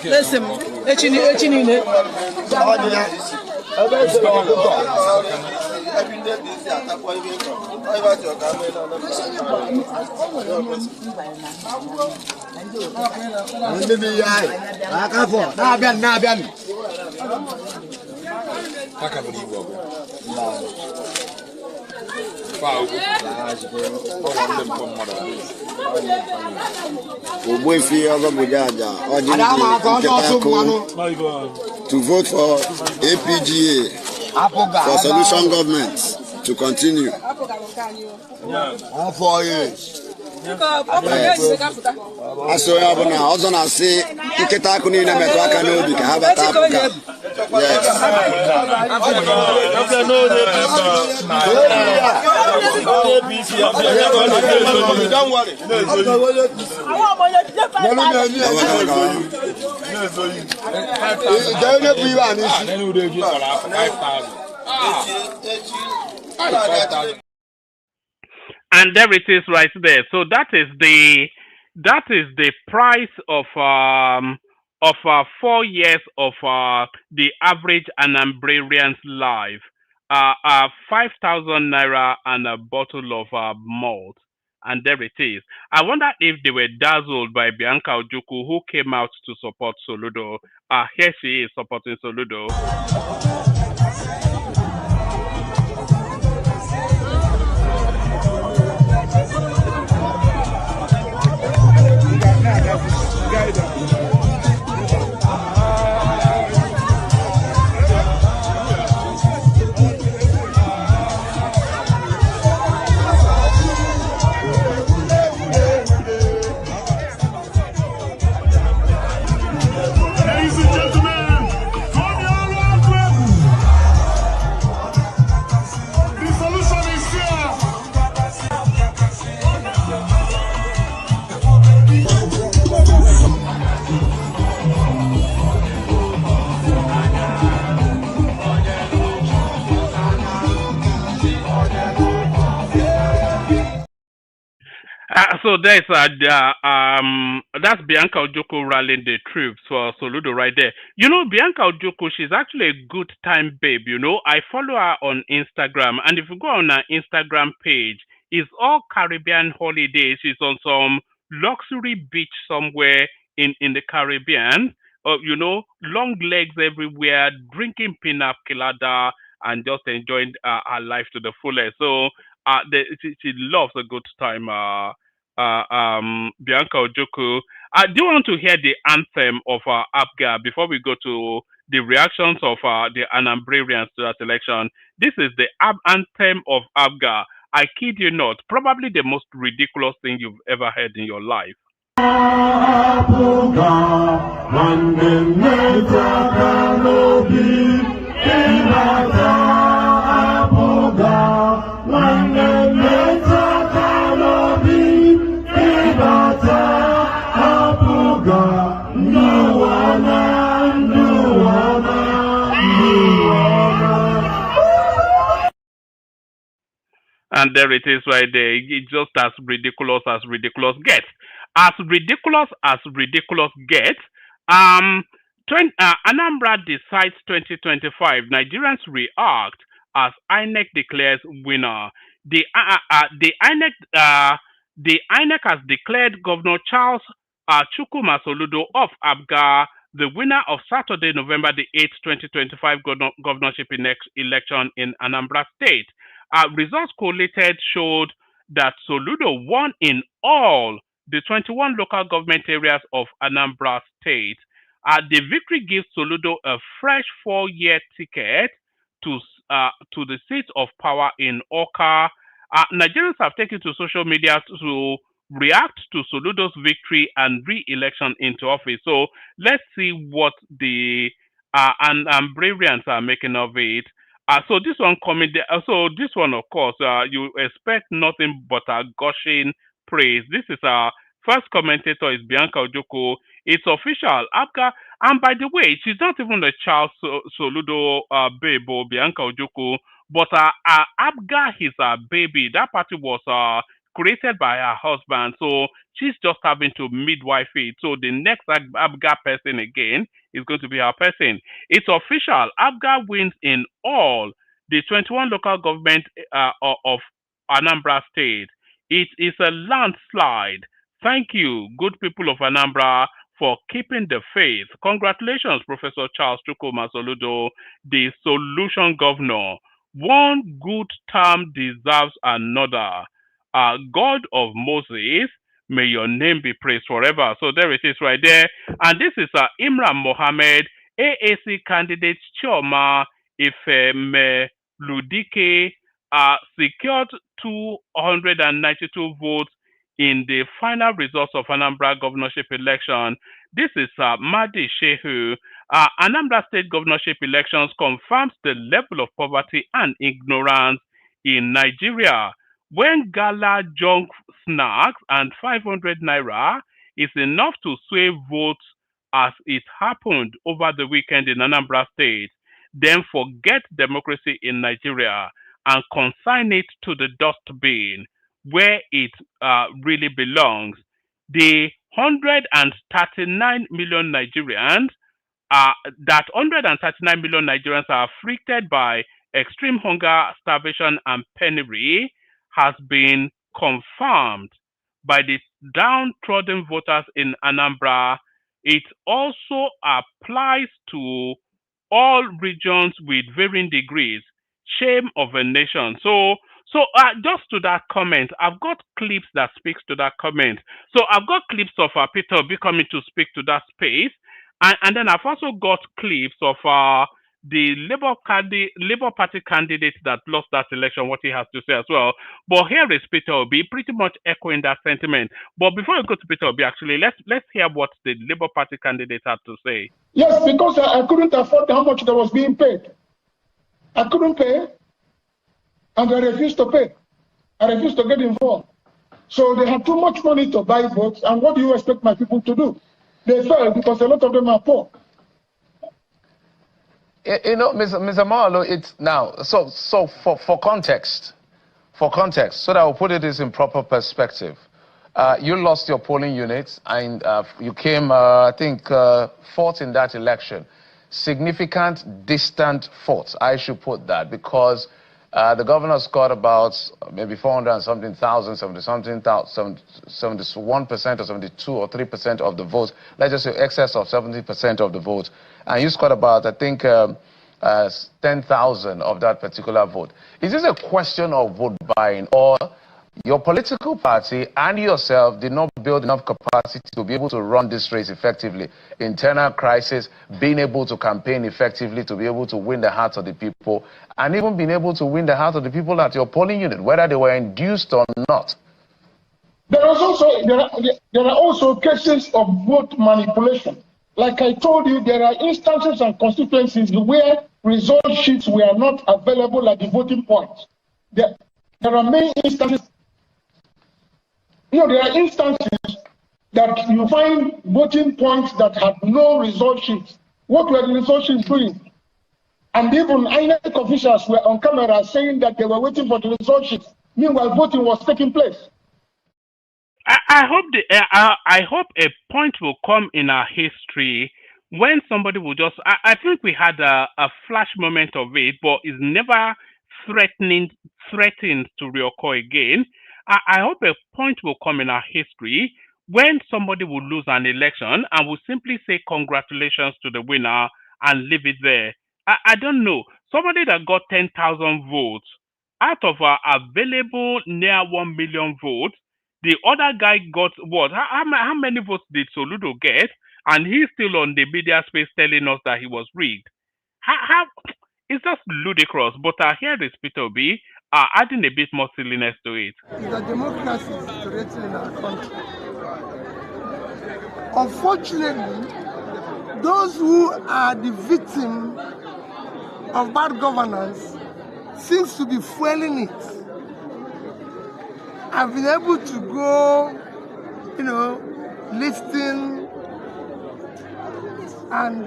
Listen, to vote for APGA for solution government. to continue. 4 years. Aso ya bụ na ọzọ na-asị nkịta akụ niile metụ aka n'obi ka ha bata Afrịka. And there it is right there. So that is the price of 4 years of the average Anambrarian's life. 5,000 naira and a bottle of malt. And there it is. I wonder if they were dazzled by Bianca Ojukwu, who came out to support Soludo. Here she is supporting Soludo. So there's that's Bianca Ojukwu rallying the troops for Soludo right there. You know, Bianca Ojukwu, she's actually a good time babe. You know, I follow her on Instagram, and if you go on her Instagram page, it's all Caribbean holidays. She's on some luxury beach somewhere in the Caribbean. You know, long legs everywhere, drinking pina colada, and just enjoying her life to the fullest. So she loves a good time. Bianca Ojukwu. Do you want to hear the anthem of APGA before we go to the reactions of the Anambrarians to that election? This is the anthem of APGA. I kid you not, probably the most ridiculous thing you've ever heard in your life. And there it is right there. It's just as ridiculous gets. As ridiculous gets. Anambra decides 2025. Nigerians react as INEC declares winner. The INEC has declared Governor Charles Chukwuma Soludo of APGA the winner of Saturday, November the 8th, 2025 governorship election in Anambra State. Results collated showed that Soludo won in all the 21 local government areas of Anambra State. The victory gives Soludo a fresh 4-year ticket to the seat of power in Awka. Nigerians have taken to social media to react to Soludo's victory and re-election into office. So let's see what the Anambrarians are making of it. So this one coming there. So this one, of course, you expect nothing but a gushing praise. This is our first commentator is Bianca Ojukwu. It's official. APGA, and by the way, she's not even a Charles Soludo babe or Bianca Ojukwu, but APGA is a baby. That party was created by her husband, so she's just having to midwife it. So the next APGA person again is going to be her person. It's official. APGA wins in all the 21 local government of Anambra State. It is a landslide. Thank you, good people of Anambra, for keeping the faith. Congratulations, Professor Charles Chukwuma Soludo, the solution governor. One good term deserves another. God of Moses, may your name be praised forever. So there it is right there. And this is Imran Mohammed, AAC candidate Chioma Ifemeludike, secured 292 votes in the final results of Anambra governorship election. This is Madi Shehu. Anambra state governorship elections confirms the level of poverty and ignorance in Nigeria. When gala junk snacks and 500 naira is enough to sway votes as it happened over the weekend in Anambra state, then forget democracy in Nigeria and consign it to the dustbin where it really belongs. The 139 million Nigerians, that 139 million Nigerians are afflicted by extreme hunger, starvation, and penury has been confirmed by the downtrodden voters in Anambra. It also applies to all regions with varying degrees. Shame of a nation. So just to that comment, I've got clips that speaks to that comment. So I've got clips of Peter Obi coming to speak to that space, and then I've also got clips of the Labour Party candidate that lost that election, what he has to say as well. But here is Peter Obi, pretty much echoing that sentiment. But before we go to Peter Obi, actually, let's hear what the Labour Party candidate had to say. Yes, because I couldn't afford how much that was being paid. I couldn't pay, and I refused to pay. I refused to get involved. So they had too much money to buy votes, and what do you expect my people to do? They failed because a lot of them are poor. You know, Mr. Marlo, it's now, so for context, so that I'll put it in proper perspective. You lost your polling units, and you came, I think, fourth in that election. Significant, distant fourth, I should put that, because the governor scored about maybe 400 and something thousand, 71% or 72 or 3% of the votes. Let's just say excess of 70% of the votes. And you scored about, I think, 10,000 of that particular vote. Is this a question of vote buying, or your political party and yourself did not build enough capacity to be able to run this race effectively? Internal crisis, being able to campaign effectively, to be able to win the hearts of the people, and even being able to win the hearts of the people at your polling unit, whether they were induced or not. There are also cases of vote manipulation. Like I told you, there are instances and constituencies where result sheets were not available at the voting points. There are many instances. There are instances that you find voting points that had no result sheets. What were the result sheets doing? And even INEC officials were on camera saying that they were waiting for the result sheets. Meanwhile, voting was taking place. I hope a point will come in our history when somebody will just. I think we had a flash moment of it, but it's never threatened to reoccur again. I hope a point will come in our history when somebody will lose an election and will simply say congratulations to the winner and leave it there. I don't know. Somebody that got 10,000 votes out of available near 1 million votes, the other guy got what? How many votes did Soludo get? And he's still on the media space telling us that he was rigged. It's just ludicrous. But here is Peter Obi adding a bit more silliness to it. The democracy is threatened in our country. Unfortunately, those who are the victim of bad governance seems to be fueling it. I've been able to go, listing and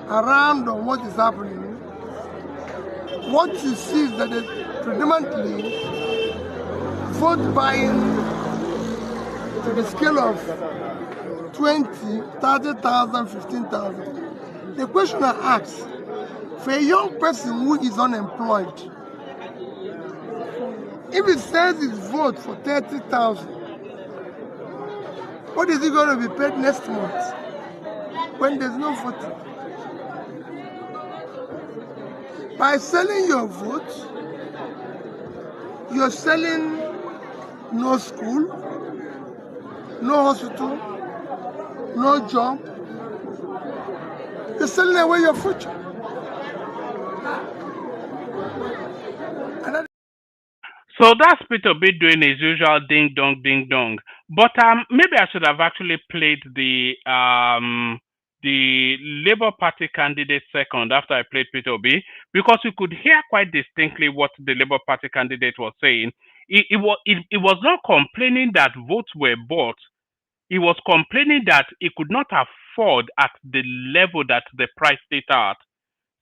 around on what is happening. What you see is that predominantly vote buying to the scale of 20, 30,000, 15,000. The question I ask, for a young person who is unemployed, if he says his vote for 30,000, what is he going to be paid next month when there's no voting? By selling your vote, you're selling no school, no hospital, no job. You're selling away your future. So that's Peter B doing his usual ding dong ding dong. But maybe I should have actually played the Labour Party candidate second after I played Peter B, because you could hear quite distinctly what the Labour Party candidate was saying. It was not complaining that votes were bought. He was complaining that he could not afford at the level that the price it at.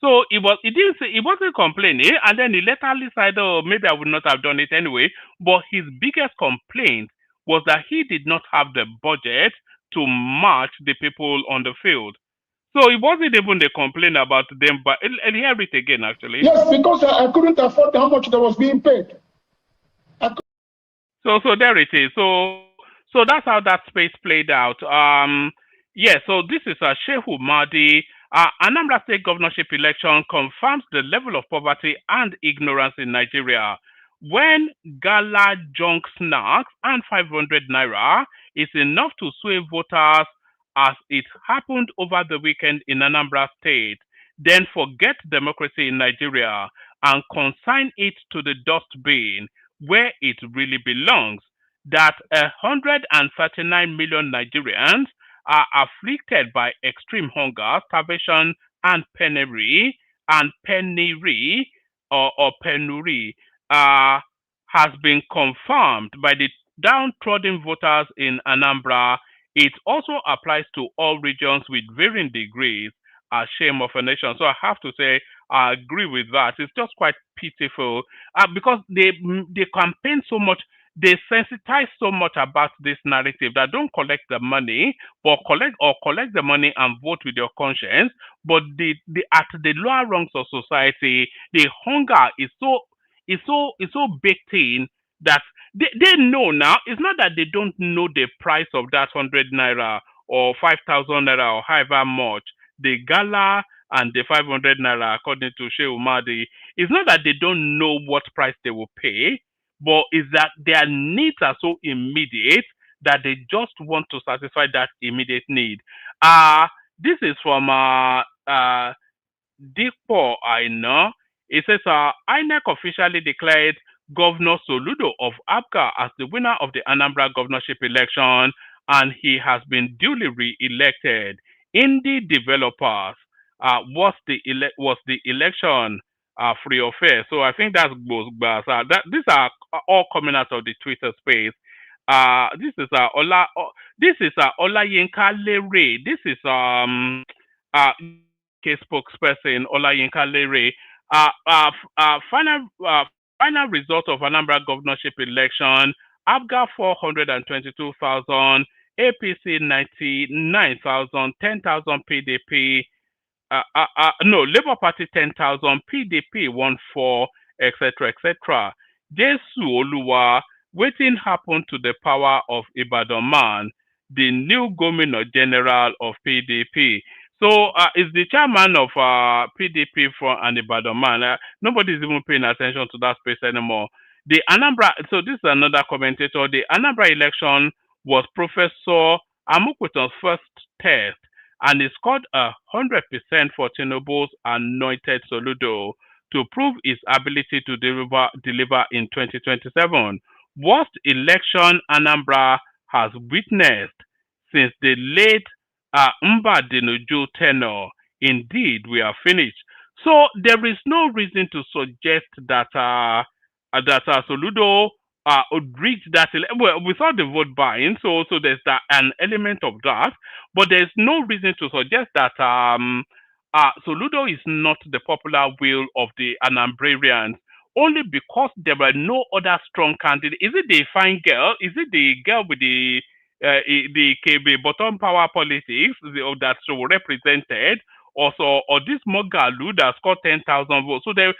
So he didn't say, he wasn't complaining, and then he later said, "Oh, maybe I would not have done it anyway." But his biggest complaint was that he did not have the budget to match the people on the field. So it wasn't even a complaint about them, but I'll hear it again actually. Yes, because I couldn't afford how much that was being paid. So there it is. So that's how that space played out. Yeah, so this is Shehu Mahdi. Anambra State governorship election confirms the level of poverty and ignorance in Nigeria. When gala junk snacks and 500 naira is enough to sway voters as it happened over the weekend in Anambra State, then forget democracy in Nigeria and consign it to the dustbin where it really belongs. That 139 million Nigerians are afflicted by extreme hunger, starvation, and penury or penury has been confirmed by the downtrodden voters in Anambra. It also applies to all regions with varying degrees. A shame of a nation. So I have to say I agree with that. It's just quite pitiful because they campaign so much, they sensitize so much about this narrative that don't collect the money, but collect the money and vote with your conscience. But the at the lower rungs of society, the hunger is so baked in that they know now. It's not that they don't know the price of that 100 naira or 5,000 naira or however much. The gala and the 500 naira, according to Shehu Mahdi, it's not that they don't know what price they will pay, but it's that their needs are so immediate that they just want to satisfy that immediate need. This is from Dikpo Aina. It says INEC officially declared Governor Soludo of Abga as the winner of the Anambra governorship election, and he has been duly re-elected. Indie developers was the election free or fair? So I think that's both. These are all coming out of the Twitter space. This is Olayinka Lere. This is spokesperson Olayinka Lere. Final result of Anambra governorship election: ABGA 422,000, APC 99,000, 10,000 PDP. No, Labour Party 10,000, PDP 1,4, etc., etc. Jesu Oluwa, wetin happen to the power of Ibadan man, the new Governor General of PDP? So is the chairman of PDP for an Ibadan man? Nobody's even paying attention to that space anymore. The Anambra, so this is another commentator. The Anambra election was Professor AMUPITAN's first test, and he scored 100% for Tinubu'S anointed Soludo to prove his ability to deliver in 2027. Worst election Anambra has witnessed since the late Mba Dinuju tenure. Indeed, we are finished. So there is no reason to suggest that Soludo would reach that. Well, we saw the vote buying, so there's an element of that, but there's no reason to suggest that Soludo is not the popular will of the Anambrarians, only because there were no other strong candidates. Is it the fine girl? Is it the girl with the KB bottom power politics that's so represented? Also, or this Mogalu that scored 10,000 votes. So that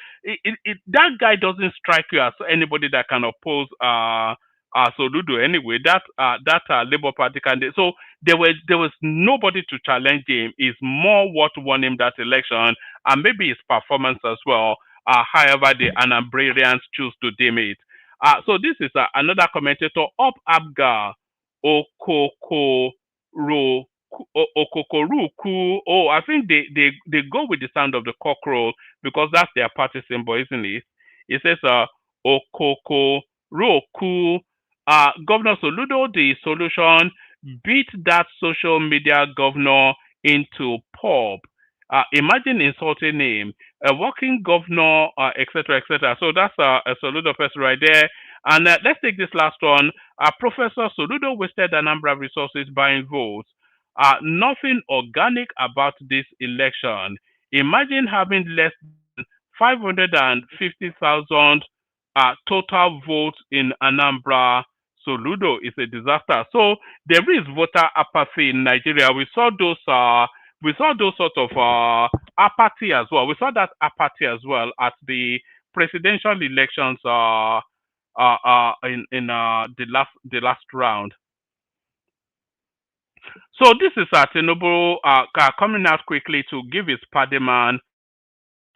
guy doesn't strike you as anybody that can oppose Soludo anyway. That Labour Party candidate. So there was nobody to challenge him. It's more what won him that election, and maybe his performance as well. However, the Anambrarians choose to deem it. So this is another commentator up Abga Okokoruku. Oh, I think they go with the sound of the cockerel because that's their party symbol, isn't it? It says Okoko Roku. Governor Soludo, the solution, beat that social media governor into pulp. Imagine insulting him, a working governor, etc., etc. So that's a Soludo person right there. And let's take this last one. Professor Soludo wasted Anambra resources buying votes. Nothing organic about this election. Imagine having less than 550,000 total votes in Anambra. Soludo is a disaster. So there is voter apathy in Nigeria. We saw those sort of apathy as well. We saw that apathy as well at the presidential elections in the last round. So this is Tinubu coming out quickly to give his party man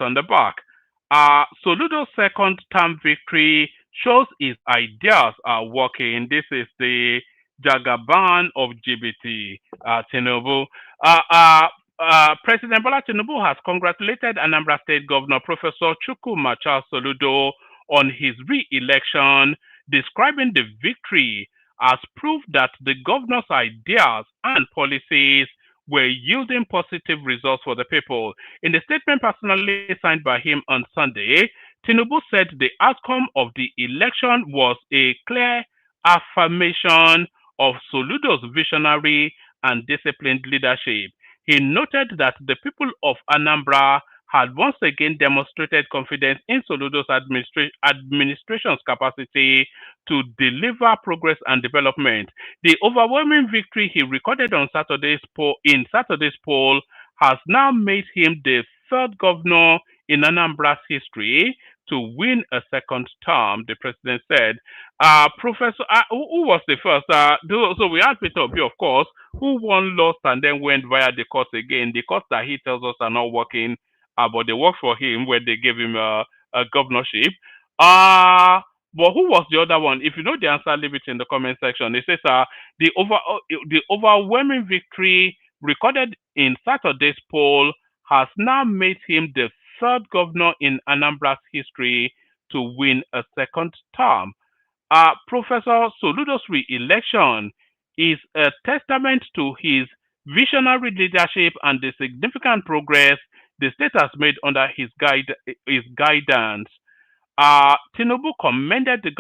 on the back. Soludo's second term victory shows his ideas are working. This is the Jagaban of GBT, Tinubu. President Bola Tinubu has congratulated Anambra State Governor Professor Chukwumacha Soludo on his re-election, describing the victory as proof that the governor's ideas and policies were yielding positive results for the people. In the statement personally signed by him on Sunday, Tinubu said the outcome of the election was a clear affirmation of Soludo's visionary and disciplined leadership. He noted that the people of Anambra had once again demonstrated confidence in Soludo's administration's capacity to deliver progress and development. The overwhelming victory he recorded on Saturday's poll has now made him the third governor in Anambra's history to win a second term, the president said. Professor, who was the first? So we had Peter Obi, of course, who won, lost, and then went via the courts again. The courts that he tells us are not working, but they worked for him when they gave him a governorship. But who was the other one? If you know the answer, leave it in the comment section. It says the overwhelming victory recorded in Saturday's poll has now made him the third governor in Anambra's history to win a second term. Professor Soludo's re-election is a testament to his visionary leadership and the significant progress the state has made under his guidance. Tinubu commended the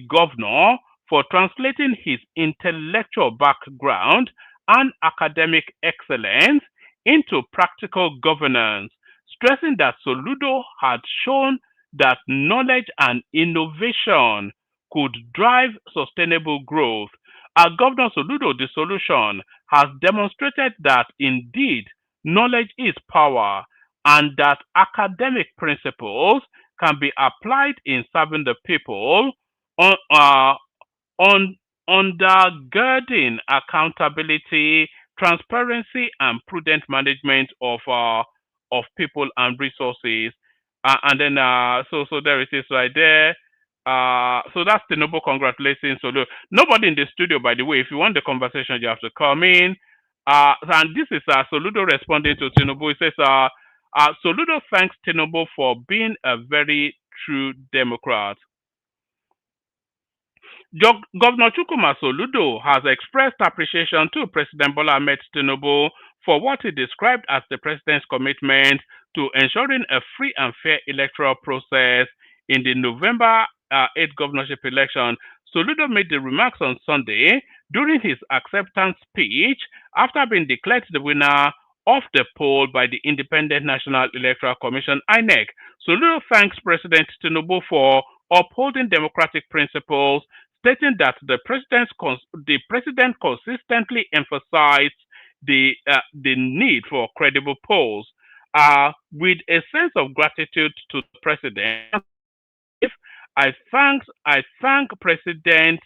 governor for translating his intellectual background and academic excellence into practical governance, stressing that Soludo had shown that knowledge and innovation could drive sustainable growth. Governor Soludo, the solution, has demonstrated that indeed knowledge is power and that academic principles can be applied in serving the people undergirding accountability, transparency, and prudent management of people and resources. And then so there it is right there. So that's the noble congratulations. So nobody in the studio, by the way. If you want the conversation, you have to come in. And this is Soludo responding to Tinubu. He says, Soludo thanks Tinubu for being a very true Democrat. Governor Chukwuma Soludo has expressed appreciation to President Bola Ahmed Tinubu for what he described as the president's commitment to ensuring a free and fair electoral process in the November 8th governorship election. Soludo made the remarks on Sunday during his acceptance speech after being declared the winner of the poll by the Independent National Electoral Commission, INEC. Soludo thanks President Tinubu for upholding democratic principles, stating that the president consistently emphasized the need for credible polls. With a sense of gratitude to the president, I thank President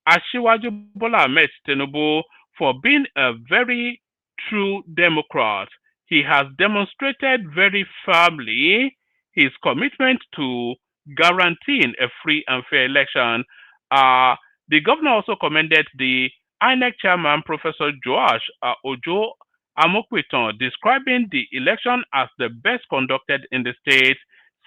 Asiwaju Bola Ahmed Tinubu for being a very true Democrat. He has demonstrated very firmly his commitment to guaranteeing a free and fair election. The governor also commended the INEC chairman, Professor Joash Ojo AMUPITAN, describing the election as the best conducted in the state,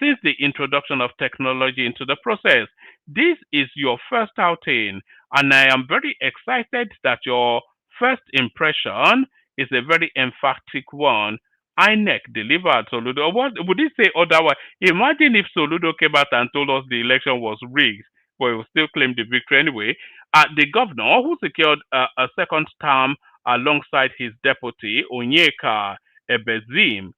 since the introduction of technology into the process. This is your first outing, and I am very excited that your first impression is a very emphatic one. INEC delivered, Soludo. What would he say otherwise? Imagine if Soludo came out and told us the election was rigged, but he will still claim the victory anyway. The governor, who secured a second term alongside his deputy, Onyeka Ebezim,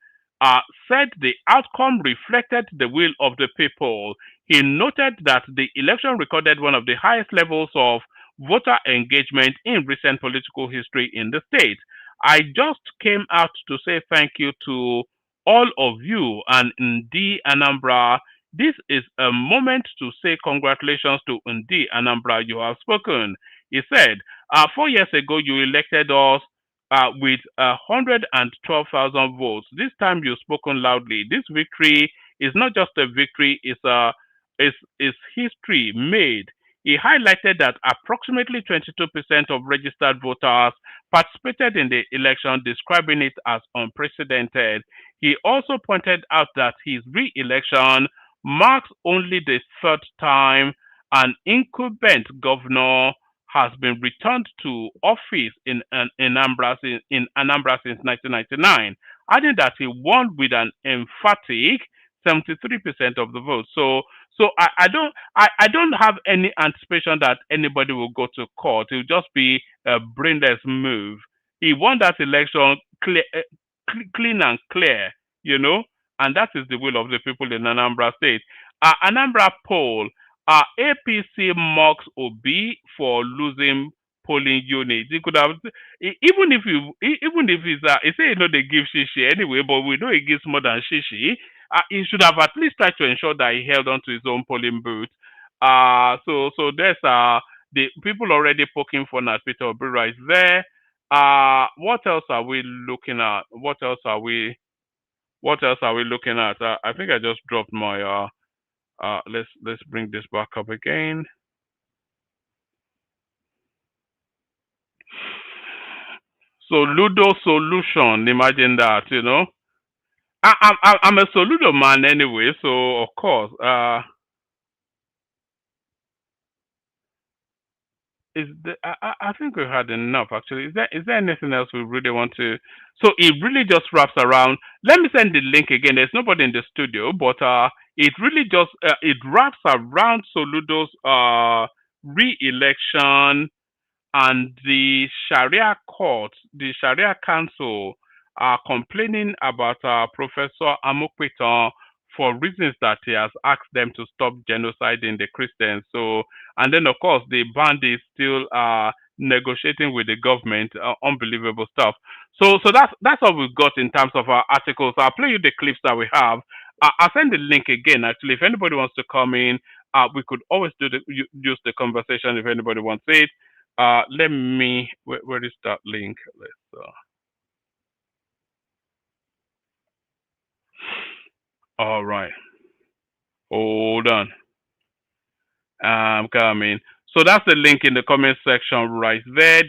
said the outcome reflected the will of the people. He noted that the election recorded one of the highest levels of voter engagement in recent political history in the state. I just came out to say thank you to all of you, and Ndi Anambra. This is a moment to say congratulations to Ndi Anambra. You have spoken. He said, 4 years ago you elected us with 112,000 votes. This time you've spoken loudly. This victory is not just a victory; it's history made. He highlighted that approximately 22% of registered voters participated in the election, describing it as unprecedented. He also pointed out that his re-election marks only the third time an incumbent governor has been returned to office in Anambra since 1999, adding that he won with an emphatic 73% of the vote. So I don't have any anticipation that anybody will go to court. It will just be a brainless move. He won that election clean and clear, and that is the will of the people in Anambra State. Anambra poll. APC mocks Obi for losing polling units. He could have, even if he's, he say they give shishi anyway, but we know he gives more than shishi. He should have at least tried to ensure that he held on to his own polling booth. So there's the people already poking fun at Peter Obi right there. What else are we looking at? What else are we looking at? I think I just dropped my let's bring this back up again. So Ludo solution, imagine that, I'm a Soludo man anyway, so of course, I think we've had enough actually. Is there anything else we really want to? So it really just wraps around. Let me send the link again. There's nobody in the studio, but it really just it wraps around Soludo's re-election and the Sharia court, the Sharia council are complaining about Professor AMUPITAN for reasons that he has asked them to stop genociding the Christians. So, and then of course the band is still negotiating with the government. Unbelievable stuff. So that's all we've got in terms of our articles. I'll play you the clips that we have. I'll send the link again. Actually, if anybody wants to come in, we could always use the conversation if anybody wants it. Let me. Where is that link? Let's. All right. Hold on. I'm coming. So that's the link in the comment section right there.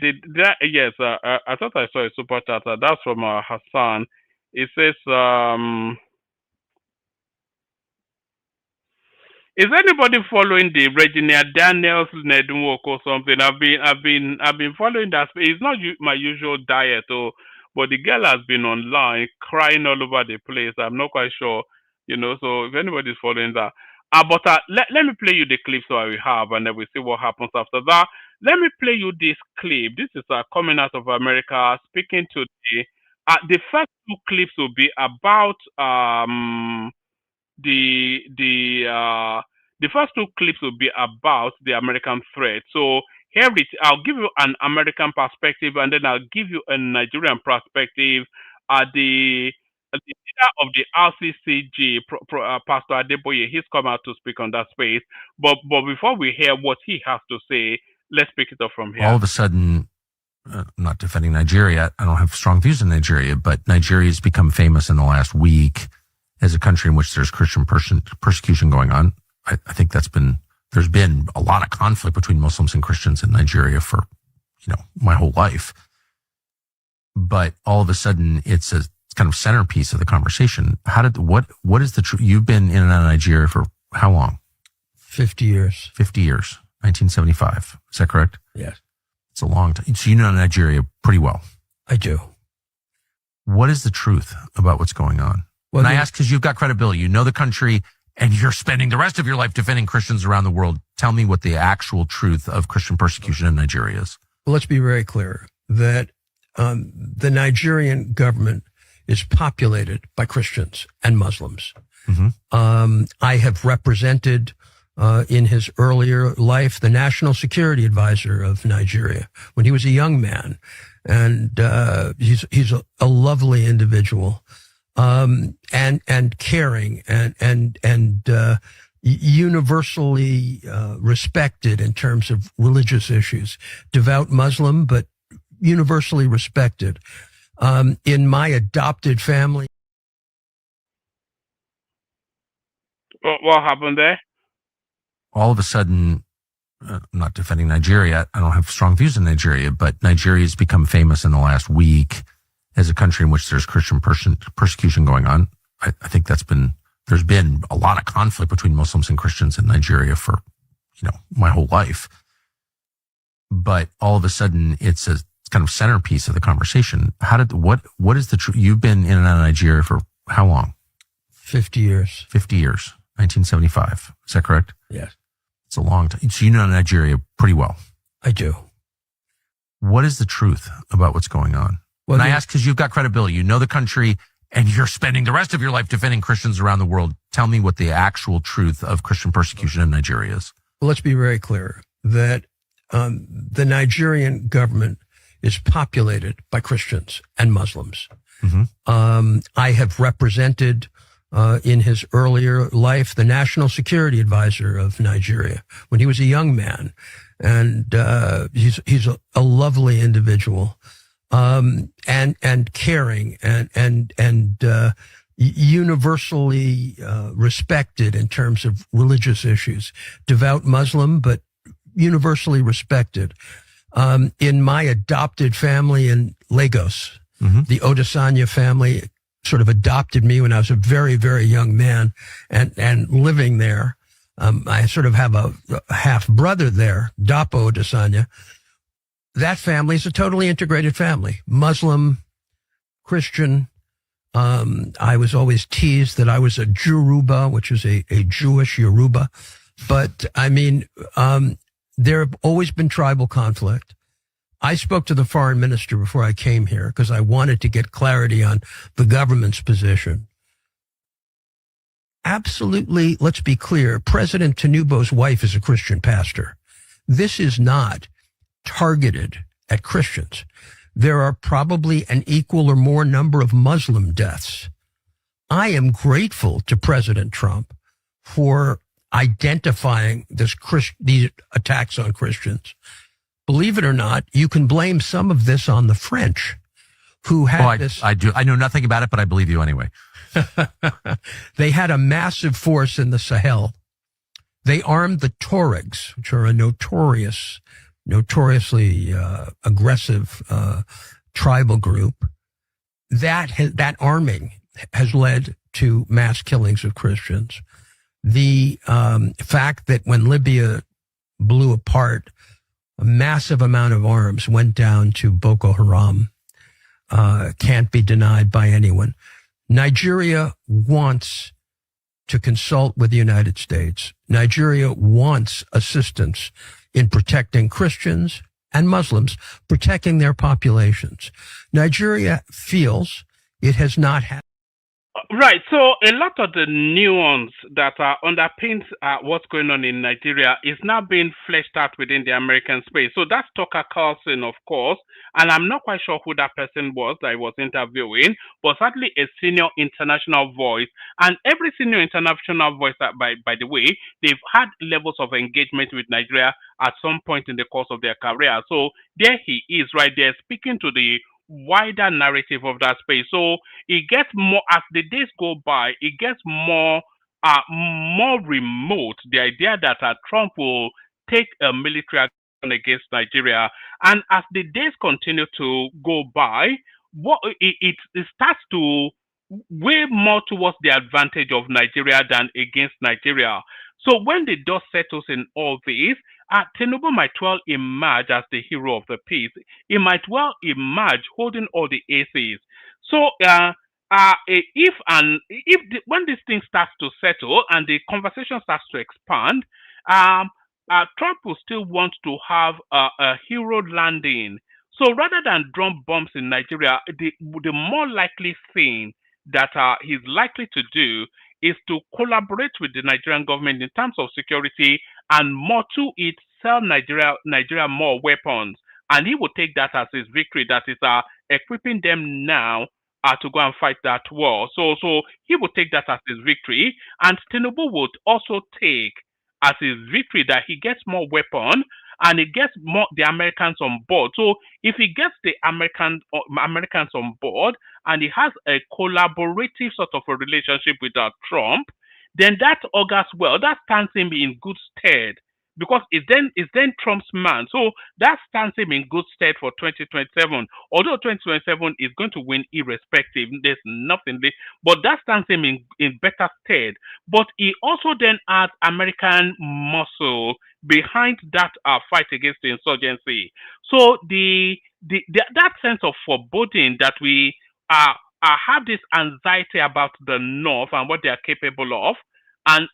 Yes, I thought I saw a super chat. That's from Hassan. It says, is anybody following the Regina Daniels network or something? I've been following that. It's not my usual diet, but the girl has been online crying all over the place. I'm not quite sure, So if anybody's following that, but let me play you the clips that we have, and then we'll see what happens after that. Let me play you this clip. This is coming out of America, speaking to the first two clips will be about the first two clips will be about the American threat. So here I'll give you an American perspective, and then I'll give you a Nigerian perspective. The leader of the RCCG, Pastor Adeboye, he's come out to speak on that space. But before we hear what he has to say, let's pick it up from here. All of a sudden, I'm not defending Nigeria. I don't have strong views in Nigeria, but Nigeria has become famous in the last week as a country in which there's Christian persecution going on. I think there's been a lot of conflict between Muslims and Christians in Nigeria for, my whole life. But all of a sudden it's a kind of centerpiece of the conversation. What is the truth? You've been in and out of Nigeria for how long? 50 years. 50 years. 1975. Is that correct? Yes. It's a long time. So you know Nigeria pretty well. I do. What is the truth about what's going on? Well, and I ask because you've got credibility. You know the country, and you're spending the rest of your life defending Christians around the world. Tell me what the actual truth of Christian persecution in Nigeria is. Well, let's be very clear that the Nigerian government is populated by Christians and Muslims. Mm-hmm. I have represented in his earlier life the national security advisor of Nigeria when he was a young man, and he's a lovely individual, and caring and universally respected in terms of religious issues. Devout Muslim, but universally respected. In my adopted family. What happened there? All of a sudden, I'm not defending Nigeria. I don't have strong views in Nigeria, but Nigeria has become famous in the last week as a country in which there's Christian persecution going on. I think there's been a lot of conflict between Muslims and Christians in Nigeria for, my whole life. But all of a sudden, it's a kind of centerpiece of the conversation. What is the truth? You've been in and out of Nigeria for how long? 50 years. 50 years. 1975. Is that correct? Yes. It's a long time. So you know Nigeria pretty well. I do. What is the truth about what's going on? Well, and I ask because you've got credibility. You know the country, and you're spending the rest of your life defending Christians around the world. Tell me what the actual truth of Christian persecution in Nigeria is. Well, let's be very clear that the Nigerian government is populated by Christians and Muslims. Mm-hmm. I have represented in his earlier life the national security advisor of Nigeria when he was a young man, and he's a lovely individual, and caring and universally respected in terms of religious issues. Devout Muslim, but universally respected. In my adopted family in Lagos, mm-hmm. the Odesanya family sort of adopted me when I was a very, very young man, and living there. I sort of have a half brother there, Dapo Odesanya. That family is a totally integrated family, Muslim, Christian. I was always teased that I was a Yoruba, which is a Jewish Yoruba. But I mean, there have always been tribal conflict. I spoke to the foreign minister before I came here because I wanted to get clarity on the government's position. Absolutely, let's be clear, President Tinubu'S wife is a Christian pastor. This is not targeted at Christians. There are probably an equal or more number of Muslim deaths. I am grateful to President Trump for identifying these attacks on Christians. Believe it or not, you can blame some of this on the French, who had this. I know nothing about it, but I believe you anyway. They had a massive force in the Sahel. They armed the Tuaregs, which are a notoriously aggressive tribal group. That arming has led to mass killings of Christians. The fact that when Libya blew apart, a massive amount of arms went down to Boko Haram can't be denied by anyone. Nigeria wants to consult with the United States. Nigeria wants assistance in protecting Christians and Muslims, protecting their populations. Nigeria feels it has not had. Right. So a lot of the nuance that underpins what's going on in Nigeria is now being fleshed out within the American space. So that's Tucker Carlson, of course, and I'm not quite sure who that person was that I was interviewing, but certainly a senior international voice. And every senior international voice, by the way, they've had levels of engagement with Nigeria at some point in the course of their career. So there he is right there speaking to the wider narrative of that space. So it gets more, as the days go by, it gets more remote, the idea that Trump will take a military action against Nigeria. And as the days continue to go by, it starts to way more towards the advantage of Nigeria than against Nigeria. So when the dust settles in all this, Tinubu might well emerge as the hero of the peace. He might well emerge holding all the aces. So when this thing starts to settle and the conversation starts to expand, um, Trump will still want to have a hero landing. So rather than drum bombs in Nigeria, the more likely thing that he's likely to do is to collaborate with the Nigerian government in terms of security, and more to it, sell Nigeria more weapons. And he will take that as his victory, that is equipping them now to go and fight that war. So he will take that as his victory, and Tinubu would also take as his victory that he gets more weapon and he gets more the Americans on board. So if he gets the Americans on board and he has a collaborative sort of a relationship with Trump, then that augurs well. That stands him in good stead because it's then Trump's man. So that stands him in good stead for 2027. Although 2027 is going to win irrespective, there's nothing there, but that stands him in better stead. But he also then adds American muscle behind that fight against the insurgency. So that sense of foreboding that we have this anxiety about the North and what they are capable of, and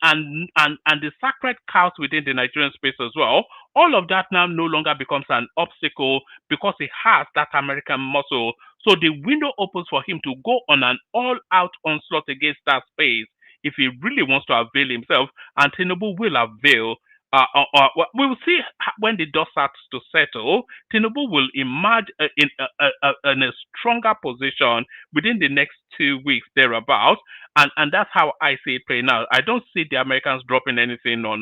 the sacred cows within the Nigerian space as well. All of that now no longer becomes an obstacle because he has that American muscle. So the window opens for him to go on an all-out onslaught against that space if he really wants to avail himself, and Tinubu will avail. We will see when the dust starts to settle. Tinubu will emerge in a stronger position within the next 2 weeks thereabouts, and that's how I see it playing out. I don't see the Americans dropping anything on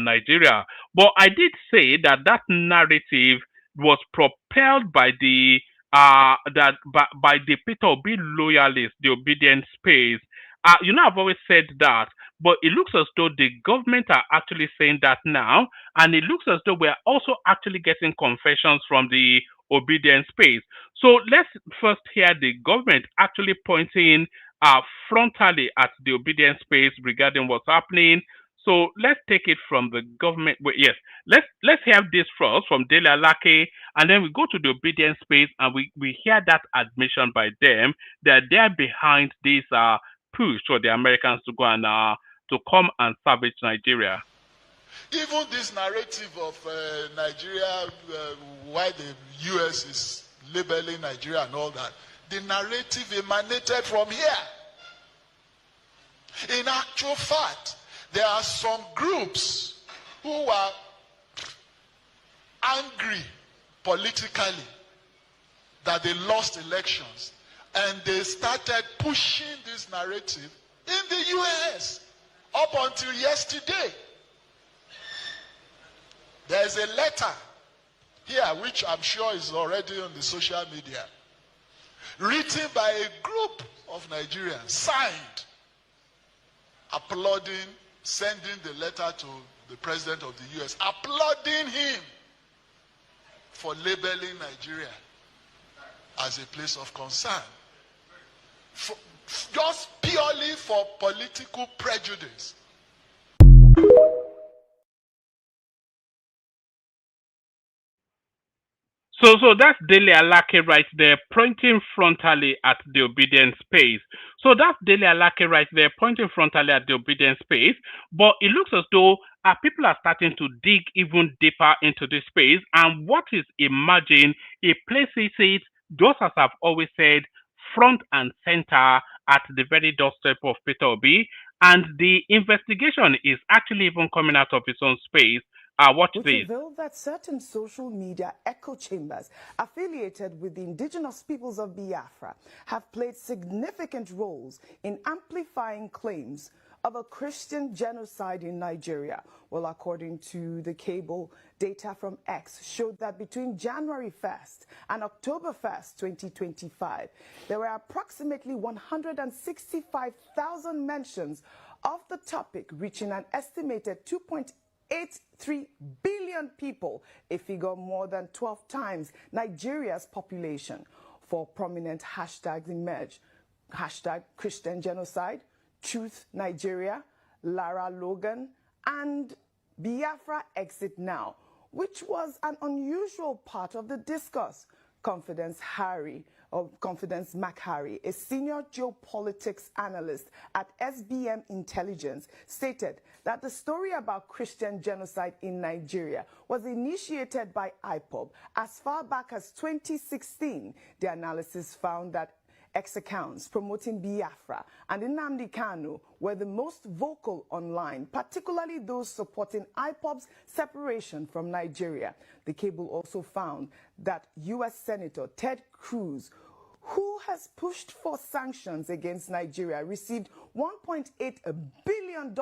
Nigeria, but I did say that narrative was propelled by the by the Peter Obi loyalists, the obedient space. I've always said that, but it looks as though the government are actually saying that now, and it looks as though we're also actually getting confessions from the obedient space. So let's first hear the government actually pointing frontally at the obedient space regarding what's happening. So let's take it from the government. Well, yes, let's hear this first from Dele Alake, and then we go to the obedient space and we hear that admission by them that they're behind this push for the Americans to go and to come and salvage Nigeria. Even this narrative of Nigeria, why the U.S. is labeling Nigeria and all that, the narrative emanated from here. In actual fact, there are some groups who are angry politically that they lost elections, and they started pushing this narrative in the U.S. up until yesterday. There's a letter here, which I'm sure is already on the social media, written by a group of Nigerians, signed, applauding, sending the letter to the president of the U.S., applauding him for labeling Nigeria as a place of concern. Just purely for political prejudice. So that's Dele Alake right there, pointing frontally at the obedient space. So that's Dele Alake right there, pointing frontally at the obedient space. But it looks as though people are starting to dig even deeper into this space. And what is emerging, it places it, just as I've always said, front and center at the very doorstep of Peter Obi. And the investigation is actually even coming out of its own space. Watch this. Which revealed that certain social media echo chambers affiliated with the indigenous peoples of Biafra have played significant roles in amplifying claims of a Christian genocide in Nigeria. Well, according to the cable, data from X showed that between January 1st and October 1st, 2025, there were approximately 165,000 mentions of the topic, reaching an estimated 2.8 1.83 billion people, a figure more than 12 times Nigeria's population. 4 prominent hashtags emerge. Hashtag Christian Genocide, Truth Nigeria, Lara Logan, and Biafra Exit Now, which was an unusual part of the discourse. Confidence McHarry, a senior geopolitics analyst at SBM Intelligence, stated that the story about Christian genocide in Nigeria was initiated by IPOB as far back as 2016. The analysis found that X accounts promoting Biafra and Nnamdi Kanu were the most vocal online, particularly those supporting IPOB's separation from Nigeria. The cable also found that U.S. Senator Ted Cruz, who has pushed for sanctions against Nigeria, received $1.8 billion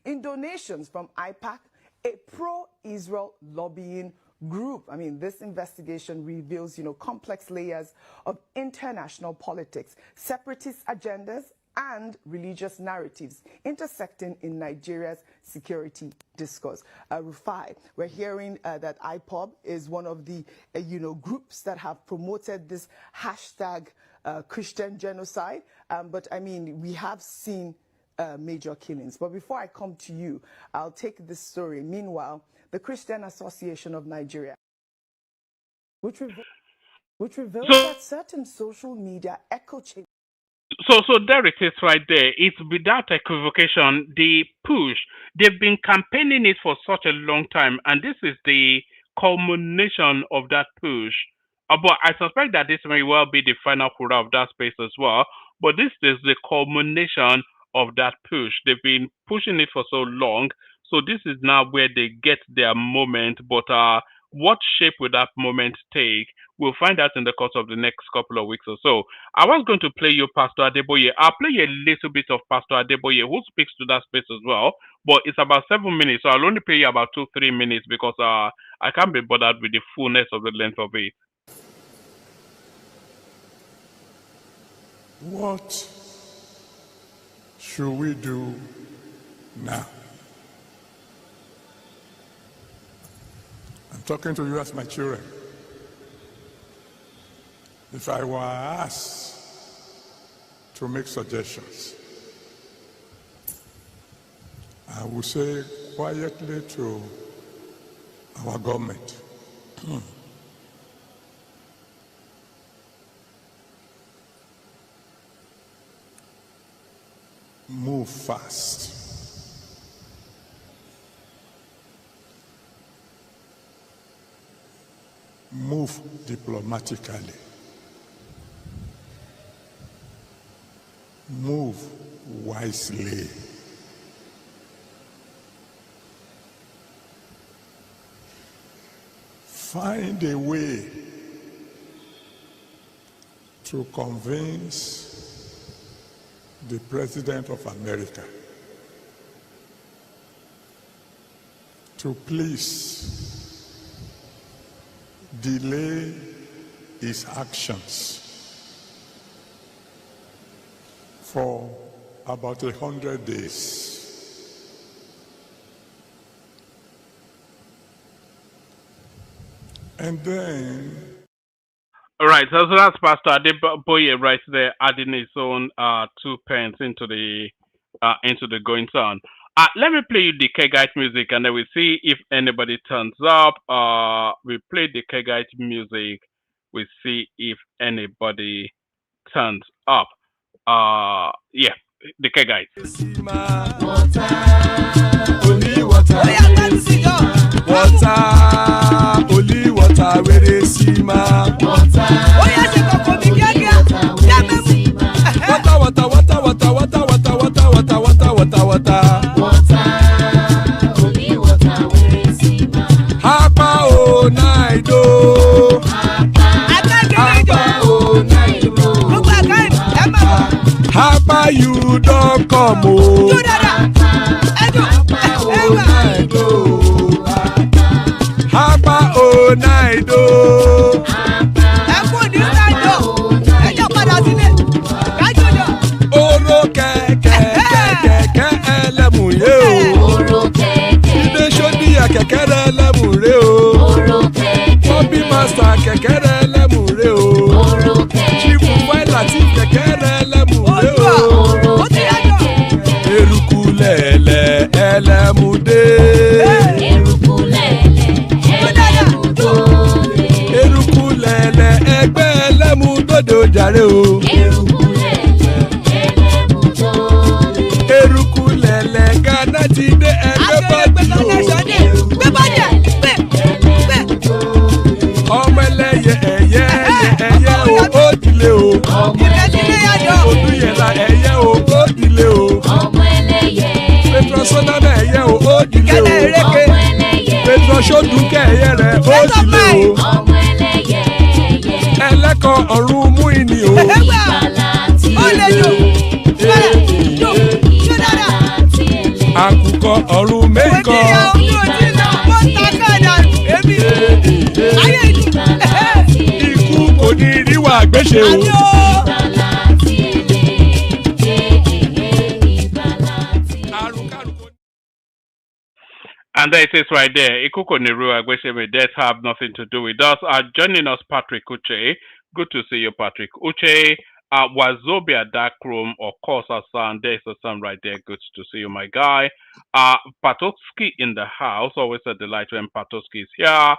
in donations from IPAC, a pro-Israel lobbying group. I mean, this investigation reveals, complex layers of international politics, separatist agendas, and religious narratives intersecting in Nigeria's security discourse. Rufai, we're hearing that IPOB is one of the, groups that have promoted this hashtag Christian genocide. But I mean, we have seen major killings. But before I come to you, I'll take this story. Meanwhile, the Christian Association of Nigeria, which reveals that certain social media echo chambers. So there it is right there. It's without equivocation, the push. They've been campaigning it for such a long time, and this is the culmination of that push. But I suspect that this may well be the final hurrah of that space as well. But this is the culmination of that push. They've been pushing it for so long. So this is now where they get their moment. But what shape will that moment take? We'll find out in the course of the next couple of weeks or so. I was going to play you Pastor Adeboye. I'll play you a little bit of Pastor Adeboye, who speaks to that space as well. But it's about 7 minutes, so I'll only play you about 2-3 minutes because I can't be bothered with the fullness of the length of it. What should we do now? I'm talking to you as my children. If I were asked to make suggestions, I would say quietly to our government, move fast. Move diplomatically. Move wisely. Find a way to convince the President of America to please delay his actions for about 100 days. And then... All right, so that's Pastor Adeboye right there, adding his own 2 pence into the goings on. Let me play you the Kegite music, and then we see if anybody turns up. We play the Kegite music. We see if anybody turns up. Yeah, the Kegite. Water, only water, where they see ma. Water, oh yes, you go big water, water, water, water, water, water, water, water, water, water, water, only water, where they see ma. Hapa oh night oh, hapa oh night oh, hapa you don't come oh, hapa oh night oh. Hapa oh night oh. Oro keke elemu ye o. Oro keke. Soludo jàre o. Eruku lẹ̀lẹ̀ Ghana ti dé ẹgbẹ́ bọ́dì o. Ọmọ ẹlẹ́yẹ ẹ̀yẹ o ó dìle o. Olúyẹ̀lá ẹ̀yẹ o ó dìle o. Petrosonana ẹ̀yẹ o ó dìle o. Petrosodunke ẹ̀yẹ rẹ̀ ó dìle o. Ẹlẹ́kọ̀ ọ̀run mú ìní o. Àkùkọ ọ̀run méjìkọ. Ikú kò ní ríwà gbéṣe o. And there it is right there. Ikuko Niru Agwesheme, death have nothing to do with us. Joining us, Patrick Uche. Good to see you, Patrick. Uche, Wazobia Dark Room, of course, our son. There's a son right there. Good to see you, my guy. Patoski in the house. Always a delight when Patoski is here.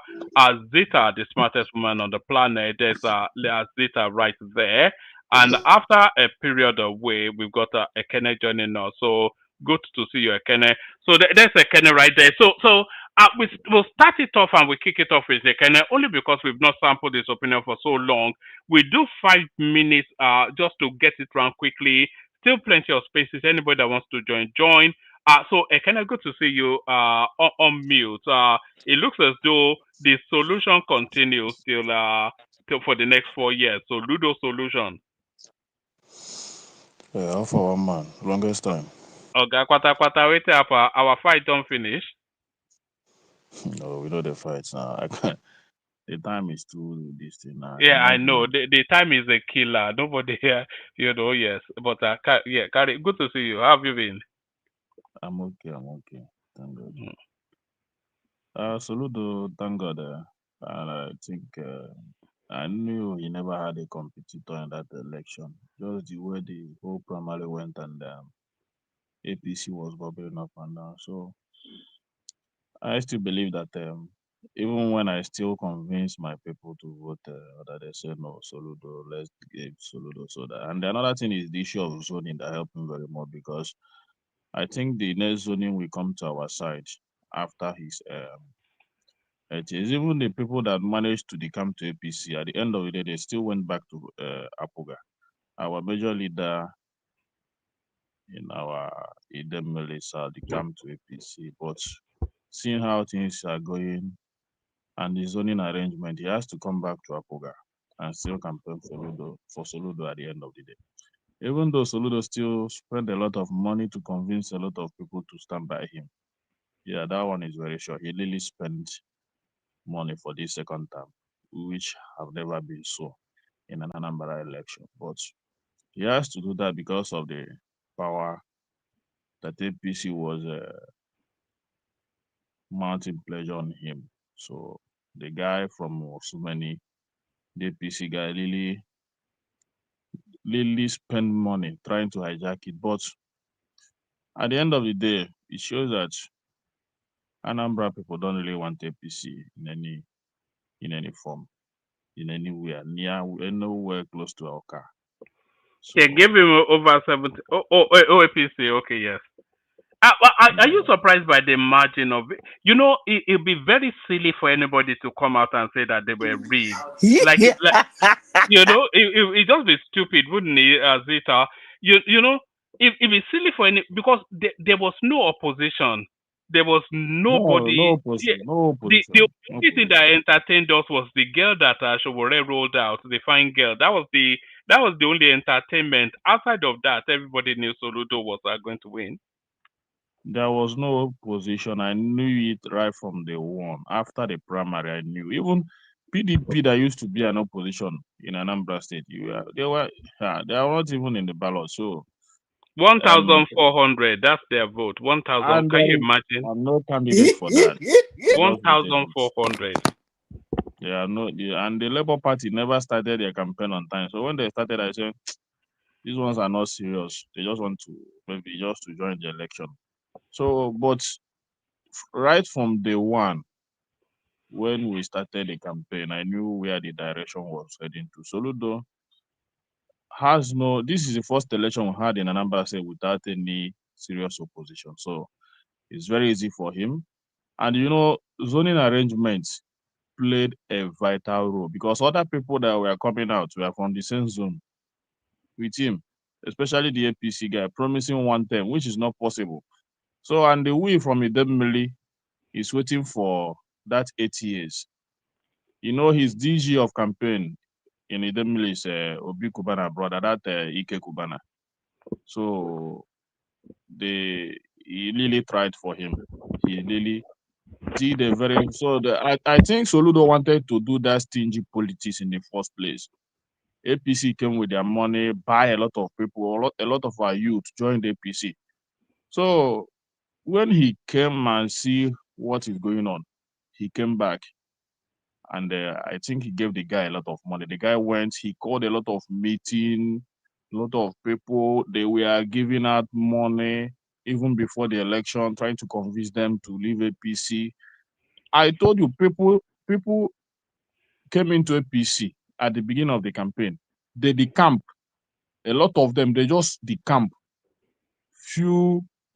Zita, the smartest woman on the planet. There's Zita right there. And after a period away, we've got Ekene joining us. So good to see you, Ekene. So there's Ekene right there. So we'll start it off and we kick it off with Ekene only because we've not sampled this opinion for so long. We do 5 minutes just to get it around quickly. Still plenty of spaces. Anybody that wants to join. So Ekene, good to see you on mute. It looks as though the solution continues till for the next 4 years. So Ludo solution. Yeah, for 1 man, longest time. Okay, kwata wait up. Our fight don't finish. No, we know the fights now. I can't. The time is too distant now. Yeah, I know. The time is a killer. Nobody here, yes. But yeah, Kari, good to see you. How have you been? I'm okay. Thank God. Soludo, thank God. And I think I knew he never had a competitor in that election. Just the way the whole primary went and APC was bubbling up and down. So I still believe that even when I still convince my people to vote, that they say no, Soludo, let's give Soludo so that. And another thing is the issue of zoning that helped me very much because I think the next zoning will come to our side after his. It is even the people that managed to decamp to APC. At the end of the day, they still went back to Apuga. Our major leader in our Idemilisa decamped to APC, but seeing how things are going and the zoning arrangement, he has to come back to Apuga and still campaign for Soludo at the end of the day. Even though Soludo still spent a lot of money to convince a lot of people to stand by him. Yeah, that one is very sure. He really spent money for this second term, which have never been so in an Anambra election. But he has to do that because of the power that APC was mounting pleasure on him. So the guy from Osumeni, the APC guy, really spend money trying to hijack it. But at the end of the day, it shows that Anambra people don't really want APC in any form, in anywhere nowhere close to our car. So, yeah, give him over 70. APC. Okay, yes. Are you surprised by the margin of it? It'd be very silly for anybody to come out and say that they were rigged. It just be stupid, wouldn't it, Zita? It'd be silly for because there was no opposition. There was nobody. No opposition. The only thing that entertained us was the girl that Showore rolled out, the fine girl. That was the only entertainment. Outside of that, everybody knew Soludo was going to win. There was no opposition. I knew it right from day one. After the primary, I knew. Even PDP that used to be an opposition in Anambra State, they are not even in the ballot. So 1,400. That's their vote. 1,000. Can you imagine? I'm no candidate for that. 1,400. Yeah, no. And the Labour Party never started their campaign on time. So when they started, I said, these ones are not serious. They just want to maybe just to join the election. So, but right from day one, when we started the campaign, I knew where the direction was heading to. Soludo has no. This is the first election we had in Anambra State without any serious opposition. So it's very easy for him. And zoning arrangements played a vital role because other people that were coming out were from the same zone with him, especially the APC guy promising one term, which is not possible. So, and the we from Idemili is waiting for that 8 years. His DG of campaign in Idemili is Obi Kubana brother, that Ike Kubana. So, he really tried for him. He really did a very I think Soludo wanted to do that stingy politics in the first place. APC came with their money, buy a lot of people, a lot of our youth joined APC. So when he came and see what is going on, he came back and I think he gave the guy a lot of money. The guy went, he called a lot of meeting, a lot of people. They were giving out money even before the election, trying to convince them to leave APC. I told you, people came into APC at the beginning of the campaign. They decamp. A lot of them, they just decamp.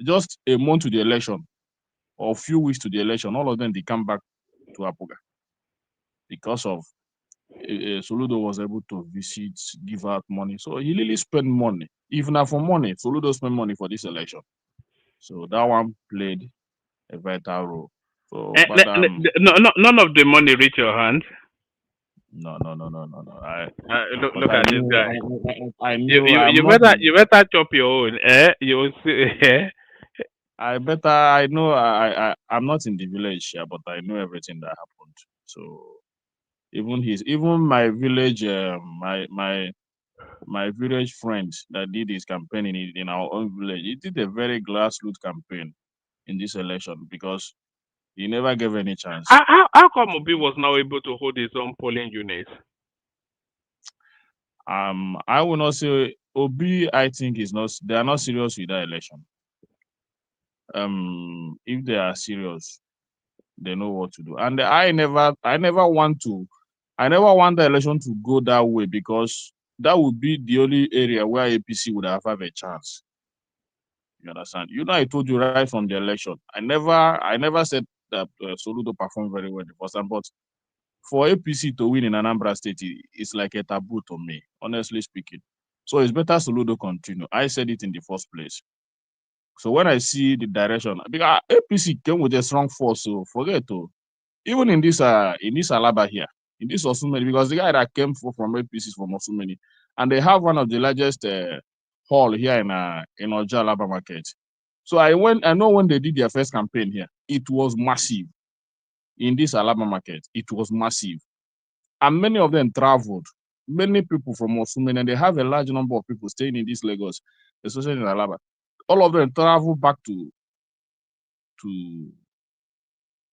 Just a month to the election or a few weeks to the election, all of them, they come back to Apuga because of Soludo was able to visit, give out money. So he really spent money. If not for money, Soludo spent money for this election. So that one played a vital role. So, but none of the money reach your hand. No. Look at this guy. I knew. You better chop your own. You will see. I know. I'm not in the village here, but I know everything that happened. So even my village, my village friend that did his campaign in our own village, he did a very grassroots campaign in this election because he never gave any chance. How come Obi was now able to hold his own polling units? I will not say Obi. I think they are not serious with that election. If they are serious, they know what to do. And I never want the election to go that way because that would be the only area where APC would have a chance. You understand? I told you right from the election. I never said that Soludo performed very well the first time, but for APC to win in Anambra State, it's like a taboo to me, honestly speaking. So it's better Soludo continue. I said it in the first place. So when I see the direction, because APC came with a strong force, so forget to even in this Alaba here, in this Osumeni, because the guy that came from APC is from Osumeni, and they have one of the largest hall here in Oja Alaba market. So I know when they did their first campaign here, it was massive. In this Alaba market, it was massive. And many of them traveled. Many people from Osumeni, and they have a large number of people staying in this Lagos, especially in Alaba. All of them travel back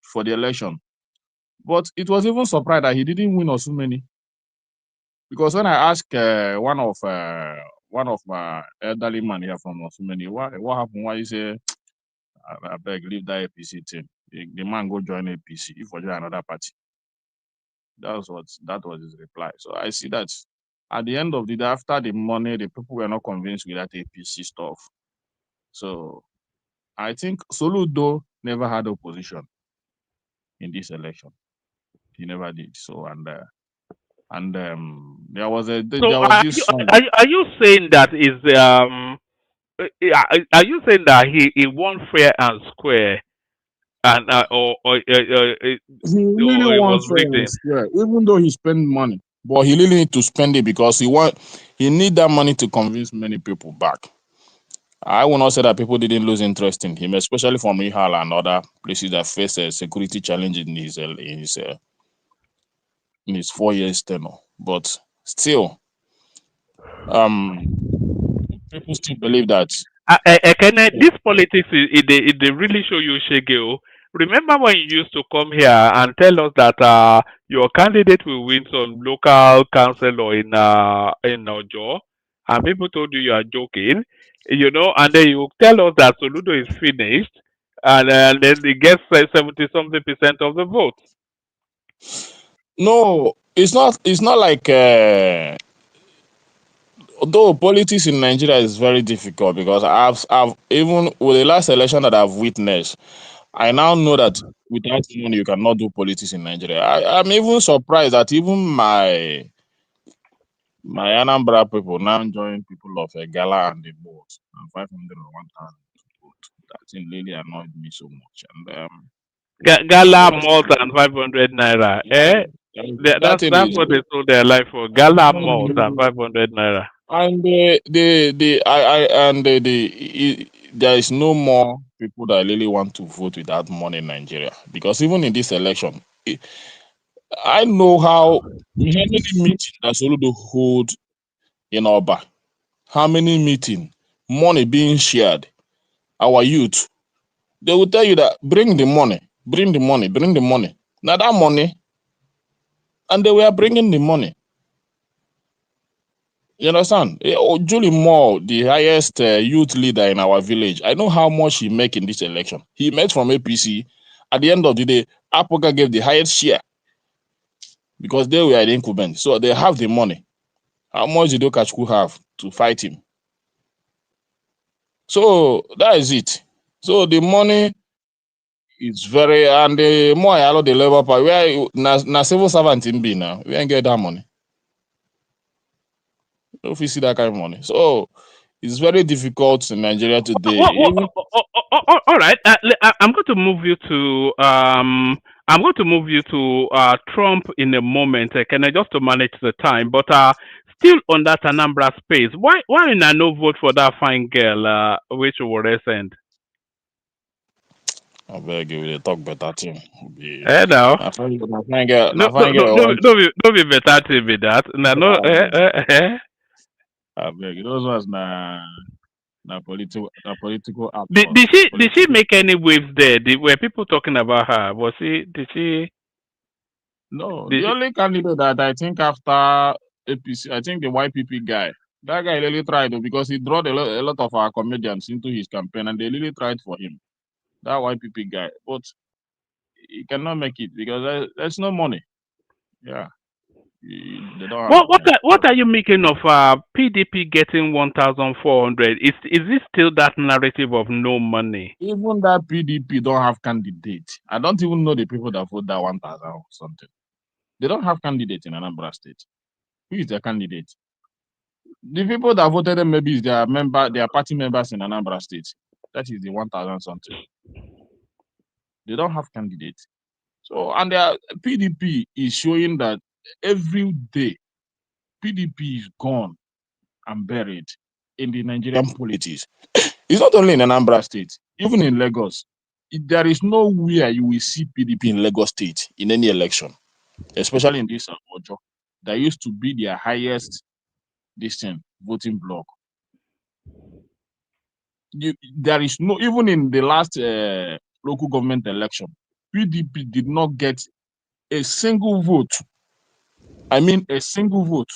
for the election. But it was even surprised that he didn't win Osumeni. Because when I asked one of my elderly man here from Osumeni, what happened? Why he say, I beg, leave that APC thing. The man go join APC if I join another party. That was his reply. So I see that at the end of the day, after the money, the people were not convinced with that APC stuff. So I think Soludo never had opposition in this election. He never did. So there was this song. Are you saying that are you saying that he won fair and square, and He really it wants was fair and written? square, even though he spent money, but he really need to spend it because he need that money to convince many people back. I will not say that people didn't lose interest in him, especially from Ihal and other places that face a security challenge in his 4 years tenure. But still, people still believe that. This politics they really show you Shege. Remember when you used to come here and tell us that your candidate will win some local councillor in Ojo, and people told you are joking, and then you tell us that Soludo is finished, and then he gets 70-something% of the vote. No, it's not like Though politics in Nigeria is very difficult because I've even with the last election that I've witnessed, I now know that without money you cannot do politics in Nigeria. I'm even surprised that even my Anambra people now join people of a gala and the boat and 500 or 1,000 to vote. That thing really annoyed me so much. And I'm Gala just malt and 500 naira. yeah, that thing That's is what they sold their life for. Gala malt and 500 naira. and the I and there is no more people that really want to vote without money in Nigeria because even in this election, I know how many meetings that Soludo hold in Oba, how many meetings, money being shared, our youth, they will tell you that bring the money, bring the money, bring the money. Now that money, and they were bringing the money. You understand? Julie Moore, the highest youth leader in our village, I know how much he make in this election. He made from APC. At the end of the day, Apoga gave the highest share because they were the incumbent. So they have the money. How much did Okachukwu have to fight him? So that is it. So the money is very, and the more I allow the Labour Party, where na civil servant in be now, we ain't get that money. If you see that kind of money. So it's very difficult in Nigeria today. Even All right. I'm going to move you to Trump in a moment. Can I just to manage the time? But still on that Anambra space, why you no vote for that fine girl which will send? I beg you, they talk better thing. Now. Na fine girl, No, no, no, no, want. no, be better to be that. No, no, I beg you, those ones na political Did, actors. did she make any waves there? Were people talking about her? Did she? No, Did the she only candidate that I think after APC, I think the YPP guy. That guy really tried though, because he brought a lot of our comedians into his campaign, and they really tried for him. That YPP guy, but he cannot make it because there's no money. Yeah, they don't have money. what are you making of PDP getting 1,400? Is this still that narrative of no money? Even that PDP don't have candidate. I don't even know the people that vote that 1,000 or something. They don't have candidate in Anambra State. Who is their candidate? The people that voted them maybe is their party members in Anambra State. That is the 1,000 something. They don't have candidate. So and their PDP is showing that every day PDP is gone and buried in the Nigerian politics. It's not only in Anambra State, even in Lagos. There is nowhere you will see PDP in Lagos State in any election, especially in this Ojo. That used to be their highest voting bloc. There is no, even in the last local government election, PDP did not get a single vote. I mean, a single vote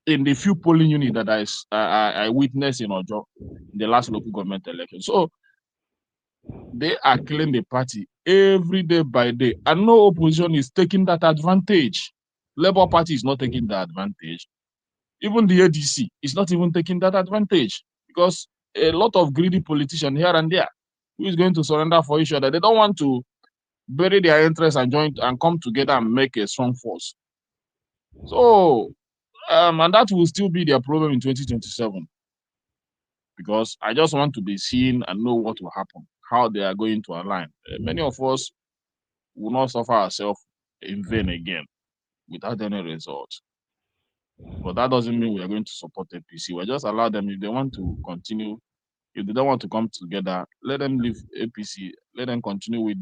in the few polling units that I witnessed in Ojo in the last local government election. So they are killing the party every day by day, and no opposition is taking that advantage. Labour Party is not taking that advantage. Even the ADC is not even taking that advantage because a lot of greedy politicians here and there who is going to surrender for each other. They don't want to bury their interests and join and come together and make a strong force. So, and that will still be their problem in 2027 because I just want to be seen and know what will happen, how they are going to align. Many of us will not suffer ourselves in vain again without any result. But that doesn't mean we are going to support APC. We just allow them if they want to continue. If they don't want to come together, let them leave APC. Let them continue with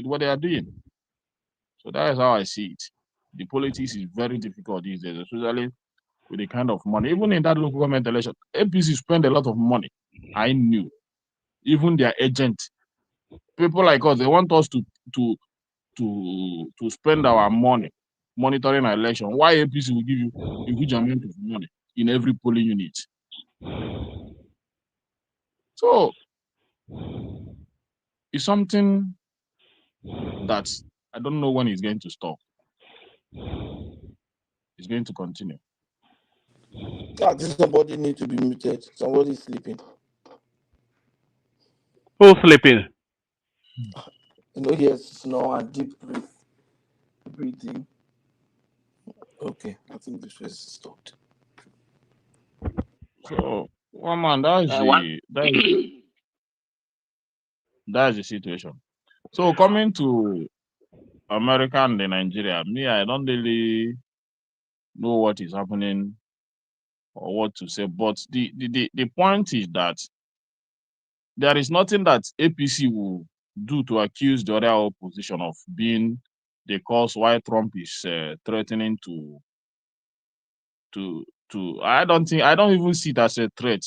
what they are doing. So that is how I see it. The politics is very difficult these days, especially with the kind of money. Even in that local government election, APC spend a lot of money. I knew. Even their agent, people like us, they want us to spend our money monitoring an election. Why APC will give you a huge amount of money in every polling unit? So it's something that I don't know when it's going to stop. It's going to continue. Ah, this somebody need to be muted. Somebody is sleeping. Who's sleeping? You know, yes, snore and deep breathing. Okay, I think this was stopped. So, one man, that's the situation. So coming to America and Nigeria, me, I don't really know what is happening or what to say. But the point is that there is nothing that APC will do to accuse the other opposition of being the cause why Trump is threatening to. I don't even see it as a threat,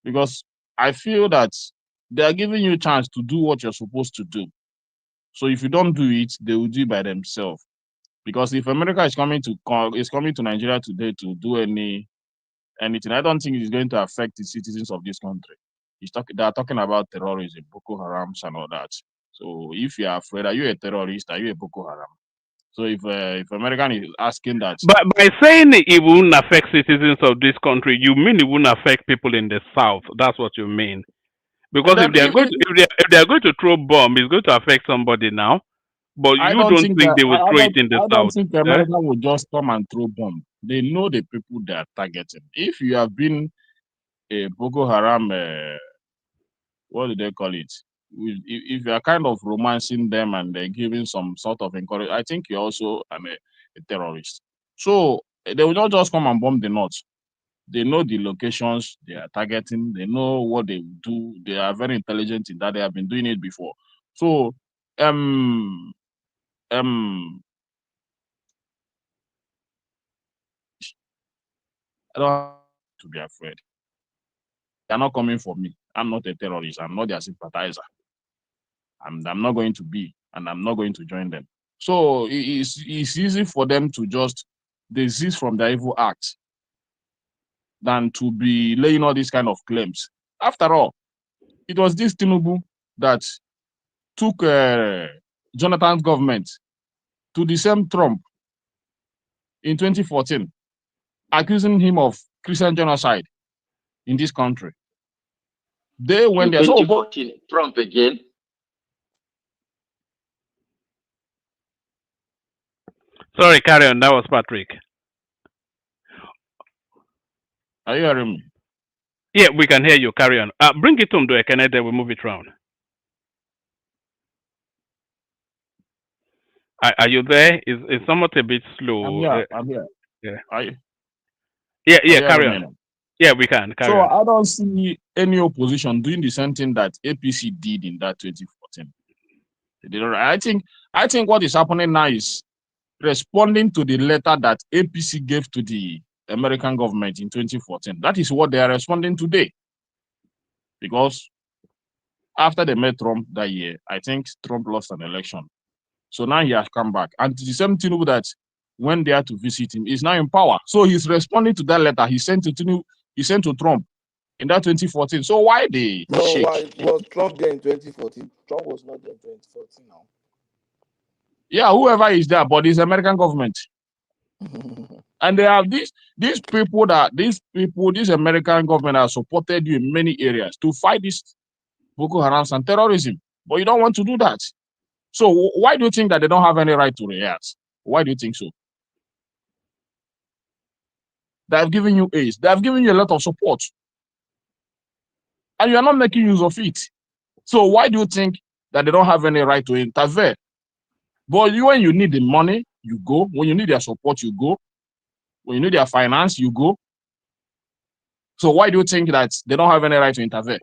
because I feel that they are giving you a chance to do what you're supposed to do. So if you don't do it, they will do it by themselves. Because if America is coming to Nigeria today to do anything, I don't think it's going to affect the citizens of this country. They are talking about terrorism, Boko Haram, and all that. So if you are afraid, are you a terrorist? Are you a Boko Haram? So if American is asking that, But by saying it won't affect citizens of this country, you mean it won't affect people in the south? That's what you mean. Because if they are going to, if they are going to throw bomb, it's going to affect somebody now. But I you don't don't think think that they will throw it in the I don't south? think Eh? America will just come and throw bomb. They know the people they are targeting. If you have been a Boko Haram, what do they call it? If you are kind of romancing them and giving some sort of encouragement, I think you're also a terrorist. So they will not just come and bomb the north. They know the locations they are targeting. They know what they do. They are very intelligent in that. They have been doing it before. So um I don't have to be afraid. They are not coming for me. I'm not a terrorist. I'm not their sympathizer. I'm not going to be, and I'm not going to join them. So it's easy for them to just desist from their evil acts than to be laying all these kind of claims. After all, it was this Tinubu that took Jonathan's government to the same Trump in 2014, accusing him of Christian genocide in this country. They went there. 2014, Trump again. Sorry, carry on. That was Patrick. Are you hearing me? Yeah, we can hear you. Carry on. Bring it home to Ekene, then we move it round. Are you there? Is somewhat a bit slow. I'm here. Yeah. Are you? Yeah. Are you Carry hearing on. me? Yeah, we can. Carry So on. I don't see any opposition doing the same thing that APC did in that 2014. I think what is happening now is responding to the letter that APC gave to the American government in 2014. That is what they are responding today. Because after they met Trump that year, I think Trump lost an election. So now he has come back. And the same Tinubu that went there to visit him is now in power. So he's responding to that letter he sent to Tinubu, he sent to Trump in that 2014. So why they shake? Why was Trump there in 2014? Trump was not there in 2014 now. Yeah, whoever is there, but it's American government. And they have these American government has supported you in many areas to fight this Boko Haram and terrorism. But you don't want to do that. So why do you think that they don't have any right to react? Why do you think so? They have given you aid. They have given you a lot of support. And you are not making use of it. So why do you think that they don't have any right to intervene? But when you need the money, you go. When you need their support, you go. When you need their finance, you go. So why do you think that they don't have any right to intervene?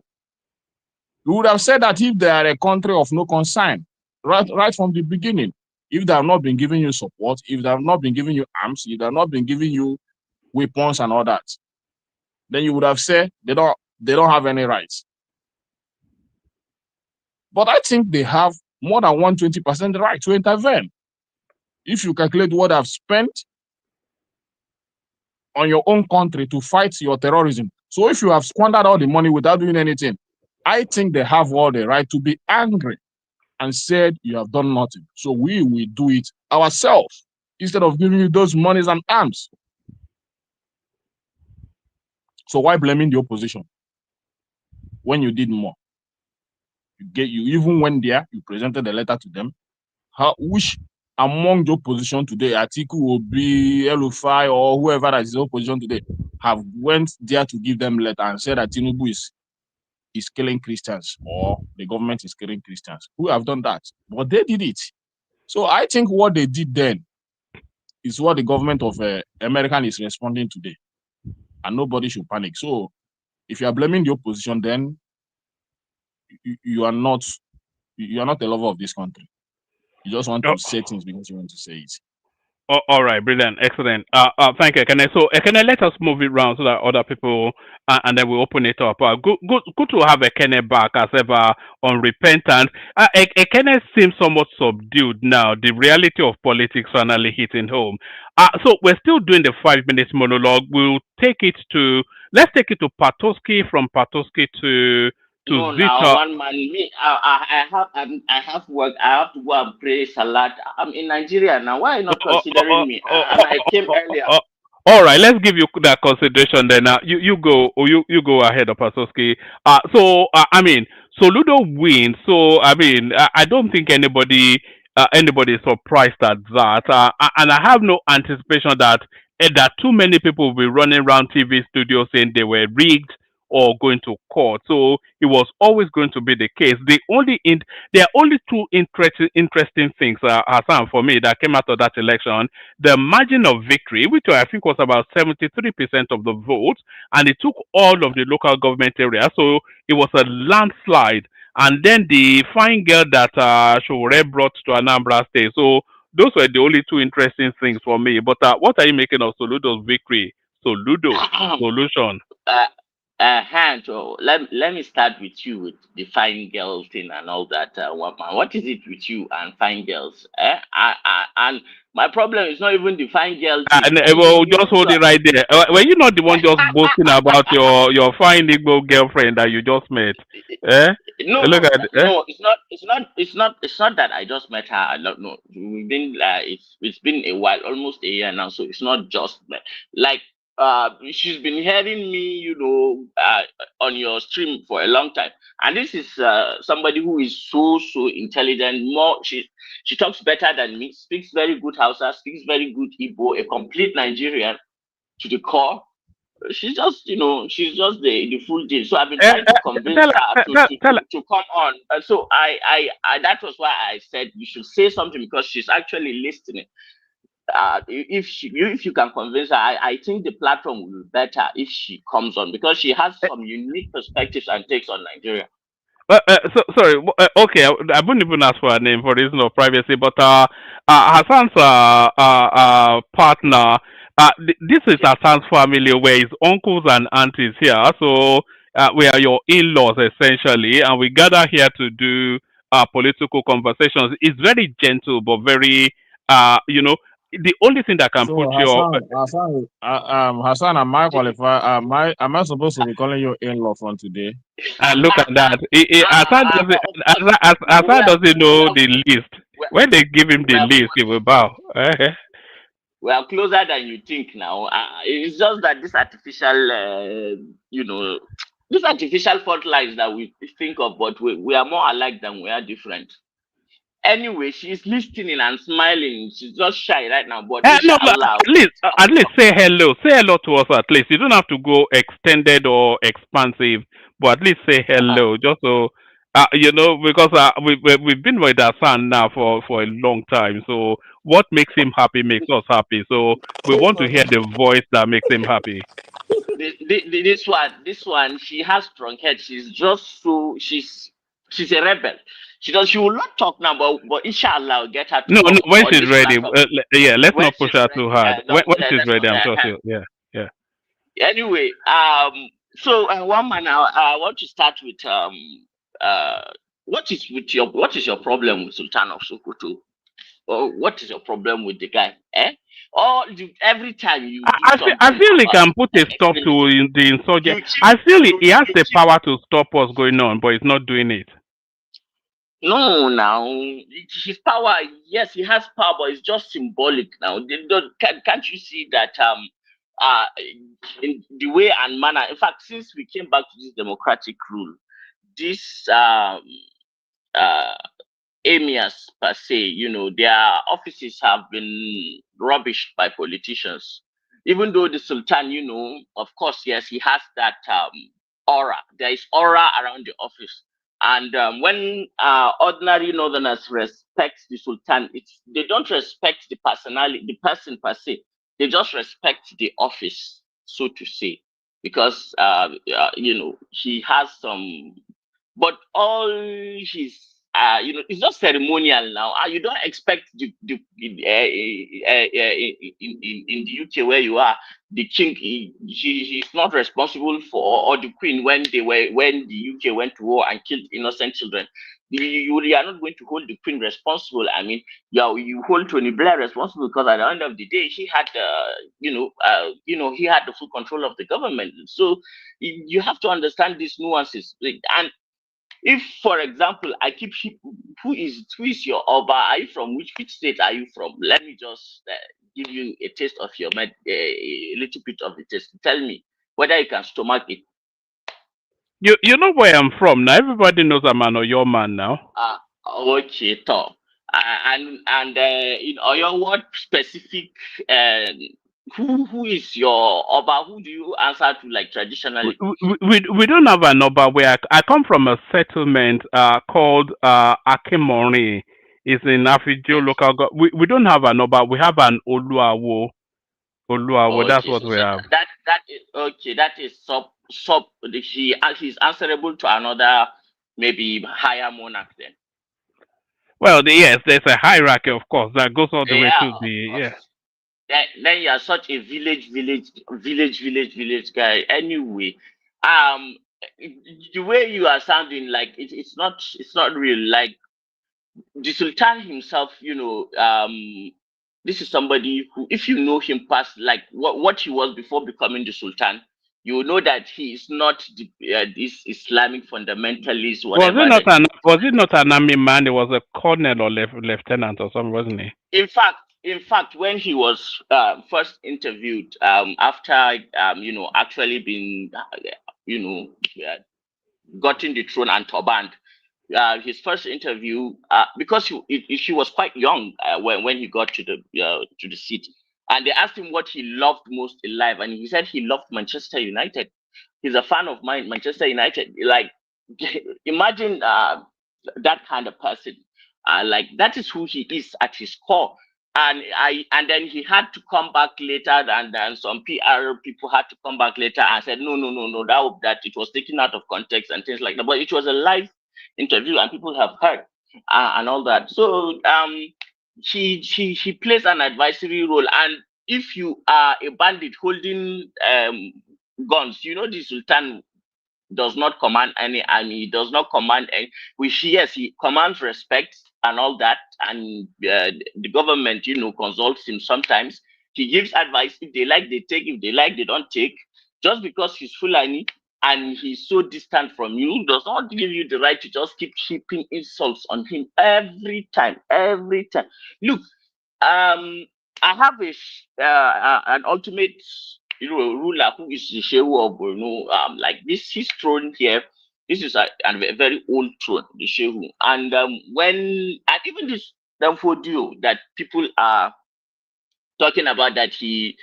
You would have said that if they are a country of no concern, right from the beginning, if they have not been giving you support, if they have not been giving you arms, if they have not been giving you weapons and all that, then you would have said they don't have any rights. But I think they have more than 120% right to intervene. If you calculate what I've spent on your own country to fight your terrorism. So if you have squandered all the money without doing anything, I think they have all the right to be angry and said you have done nothing. So we will do it ourselves instead of giving you those monies and arms. So why blaming the opposition when you did more? You even went there, you presented a letter to them. Which among the opposition today, Atiku, Obi, El-Rufai, or whoever that is opposition today, have went there to give them letter and said that Tinubu is killing Christians, or the government is killing Christians? Who have done that? But they did it. So I think what they did then is what the government of America is responding today, and nobody should panic. So if you are blaming the opposition, then you are not a lover of this country. You just want to say things because you want to say it. All right, brilliant, excellent. Thank you, Ekene. So, Ekene, let us move it round so that other people, and then we open it up. Good to have Ekene back as ever on repentance. Ekene seems somewhat subdued now. The reality of politics finally hitting home. So we're still doing the 5 minutes monologue. Let's take it to Patoski, from Patoski to No, Zita. now one man. Me, I have work. I have to go and pray salat. I'm in Nigeria now. Why are you not considering me? And I came earlier. All right, let's give you that consideration then. You go, or you go ahead of Patoski. I mean, Soludo wins. So I mean, I don't think anybody is surprised at that. And I have no anticipation that too many people will be running around TV studios saying they were rigged or going to court. So it was always going to be the case. There are only two interesting things, Hassan, for me, that came out of that election. The margin of victory, which I think was about 73% of the vote, and it took all of the local government areas. So it was a landslide. And then the fine girl that Shore brought to Anambra State. So those were the only two interesting things for me. But what are you making of Soludo's victory? Soludo solution. So let me start with you with the fine girl thing and all that. What is it with you and fine girls? And my problem is not even the fine girl thing. Well, just hold it right there. Were you not the one just boasting about your fine Igbo girlfriend that you just met? No, Look at no, it's not that I just met her. I don't know. We've been it's been a while, almost a year now. So it's not just like she's been hearing me, on your stream for a long time. And this is somebody who is so intelligent. She talks better than me, speaks very good Hausa, speaks very good Igbo, a complete Nigerian to the core. She's just, she's just the full deal. So I've been trying to convince her to come on. So I that was why I said you should say something, because she's actually listening. If you can convince her, I think the platform will be better if she comes on, because she has some unique perspectives and takes on Nigeria. Sorry. Okay, I wouldn't even ask for her name for reason of privacy. But Hassan's partner. This is Hassan's family, where his uncles and aunties here. So we are your in-laws essentially, and we gather here to do political conversations. It's very gentle, but very the only thing that can put Hassan, am I qualified? Am I supposed to be calling you in-law from today? Look at that. Hassan doesn't know the list. When they give him the list, he will bow. We are closer than you think now. It's just that this artificial fault lines that we think of, but we are more alike than we are different. Anyway, she's listening and smiling. She's just shy right now, but at least say hello. Say hello to us at least. You don't have to go extended or expansive, but at least say hello, just so because we've been with our son now for a long time. So what makes him happy makes us happy. So we want to hear the voice that makes him happy. This one, she has strong head. She's just she's a rebel. She will not talk now, but inshallah, I'll get her to No, when she's ready. Let's not push her too hard. When she's ready, I'm sure yeah. Anyway, so one man, I want to start with what is your problem with Sultan of Sokoto? Or what is your problem with the guy? Every time you I feel he can put a stop to the insurgent. I feel he has the power to stop what's going on, but he's not doing it. No, now his power, yes, he has power, but it's just symbolic now. Can't you see that in the way and manner. In fact, since we came back to this democratic rule, this emirs per se, their offices have been rubbished by politicians. Even though the Sultan, of course, yes, he has that aura. There is aura around the office. And when ordinary Northerners respect the Sultan, they don't respect the personality, the person per se. They just respect the office, so to say, because he has some. But all his, it's just ceremonial now. You don't expect in the UK where you are, the king, he's not responsible for, or the queen when the UK went to war and killed innocent children. You are not going to hold the queen responsible. I mean, you hold Tony Blair responsible because at the end of the day, he had, he had the full control of the government. So you have to understand these nuances. And if, for example, I keep who is your Oba? Are you from which state are you from? Let me just give you a taste of a little bit of the taste. Tell me whether you can stomach it. You know where I'm from now. Everybody knows I'm an Oyo man now. Okay, top. And in Oyo, what specific who is your Oba? Who do you answer to, like, traditionally? We don't have an Oba where I come from a settlement called Akimori. It's in Afijo local government. We don't have an Oba. We have an Oluawo. Oluawo. That's what we have. That is okay. That is he's answerable to another maybe higher monarch then. Well, yes, there's a hierarchy, of course, that goes all the way to the Then you are such a village guy. Anyway, the way you are sounding, like it's not real. Like the Sultan himself, this is somebody who, if you know him past, like what he was before becoming the Sultan, you know that he is not this Islamic fundamentalist. Whatever. Was it not an army man? He was a colonel or lieutenant or something, wasn't he? In fact, when he was first interviewed, after actually being gotten the throne and turbaned, his first interview, because he was quite young when he got to the seat, and they asked him what he loved most in life, and he said he loved Manchester United. He's a fan of Manchester United. Like, imagine that kind of person. Like, that is who he is at his core. And then he had to come back later, and then some PR people had to come back later and said no, that it was taken out of context and things like that. But it was a live interview and people have heard and all that. So she plays an advisory role. And if you are a bandit holding guns, the Sultan does not command any army. He does not command any. He commands respect and all that. And the government, consults him sometimes. He gives advice. If they like, they take. If they like, they don't take. Just because he's Fulani and he's so distant from you does not give you the right to just keep heaping insults on him every time. Look, I have an ultimate ruler who is the Shehu of Borno. Like this, his throne here. This is a very old throne, the Shehu. And even this Danfodio that people are talking about, that it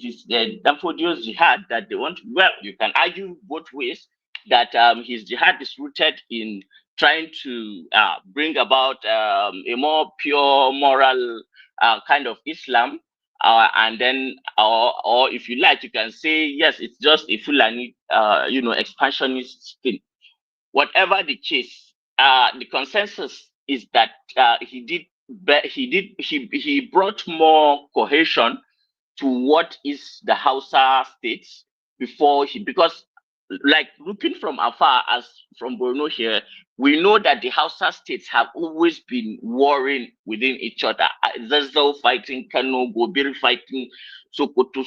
is the Danfodio's jihad that they want. Well, you can argue both ways that his jihad is rooted in trying to bring about a more pure moral kind of Islam. And then, or if you like, you can say, yes, it's just a Fulani, expansionist thing. Whatever the case, the consensus is that he brought more cohesion to what is the Hausa states because like looking from afar, as from Borno here, we know that the Hausa states have always been warring within each other. Zazzau fighting, Kano, Gobir fighting, Sokoto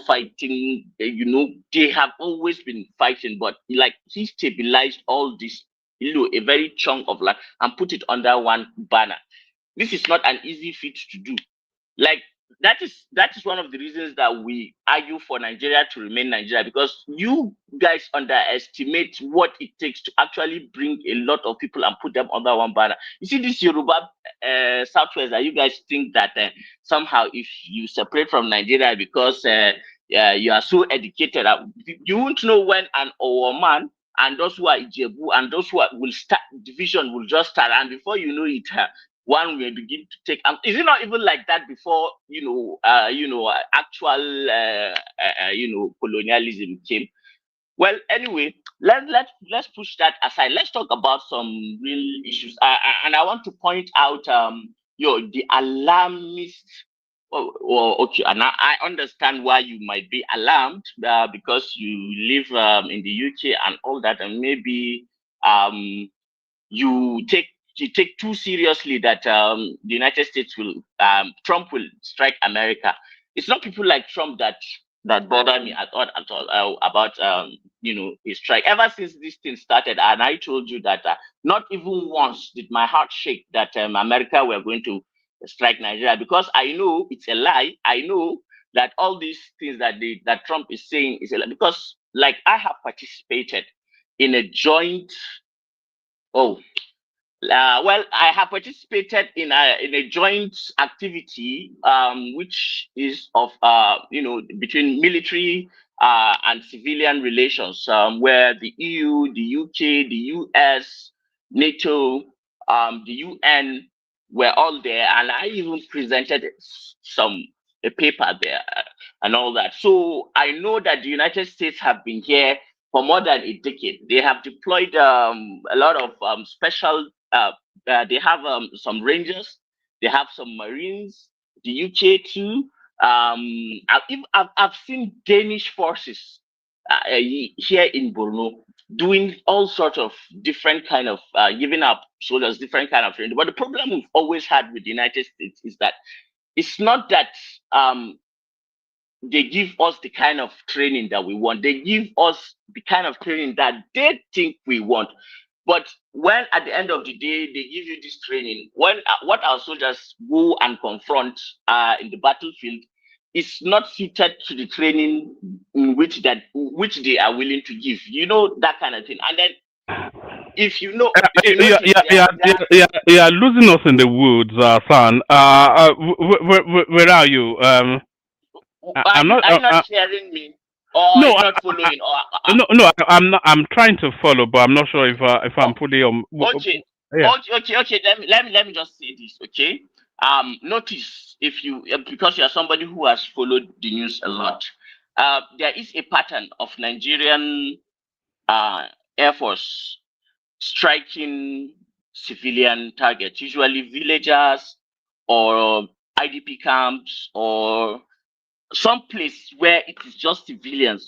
fighting, they have always been fighting, but like he stabilized all this, a very chunk of land and put it under one banner. This is not an easy feat to do. Like, that is one of the reasons that we argue for Nigeria to remain Nigeria, because you guys underestimate what it takes to actually bring a lot of people and put them under one banner. You see, this Yoruba Southwest, that you guys think that somehow if you separate from Nigeria because you are so educated, you won't know when an Owo man and those who are Ijebu and those who will start division will just start, and before you know it, one will begin to take. Is it not even like that before actual colonialism came? Well, anyway, let's push that aside. Let's talk about some real issues. And I want to point out the alarmist. Okay, and I understand why you might be alarmed because you live in the UK and all that, and maybe you take too seriously that the United States will Trump will strike America. It's not people like Trump that bother me at all about his strike. Ever since this thing started, and I told you that not even once did my heart shake that America were going to strike Nigeria, because I know it's a lie. I know that all these things that Trump is saying is a lie, because like I have participated in a joint. I have participated in a joint activity, which is of between military and civilian relations, where the EU, the UK, the US, NATO, the UN were all there, and I even presented a paper there and all that. So I know that the United States have been here for more than a decade. They have deployed a lot of special. They have some Rangers. They have some Marines. The UK too. I've seen Danish forces here in Borno doing all sorts of different kind of giving up soldiers different kind of training. But the problem we've always had with the United States is that it's not that they give us the kind of training that we want. They give us the kind of training that they think we want. But when at the end of the day, they give you this training, when what our soldiers go and confront in the battlefield is not suited to the training in which they are willing to give. You know, that kind of thing. And then if you know, losing us in the woods, son. Where are you? Are you not hearing me? Or No, not following? no. I'm not. I'm trying to follow, but I'm not sure if I'm fully on. Okay. Yeah. Okay. Let me just say this. Okay. Notice if you because you are somebody who has followed the news a lot. There is a pattern of Nigerian Air Force striking civilian targets, usually villagers or IDP camps or some place where it is just civilians,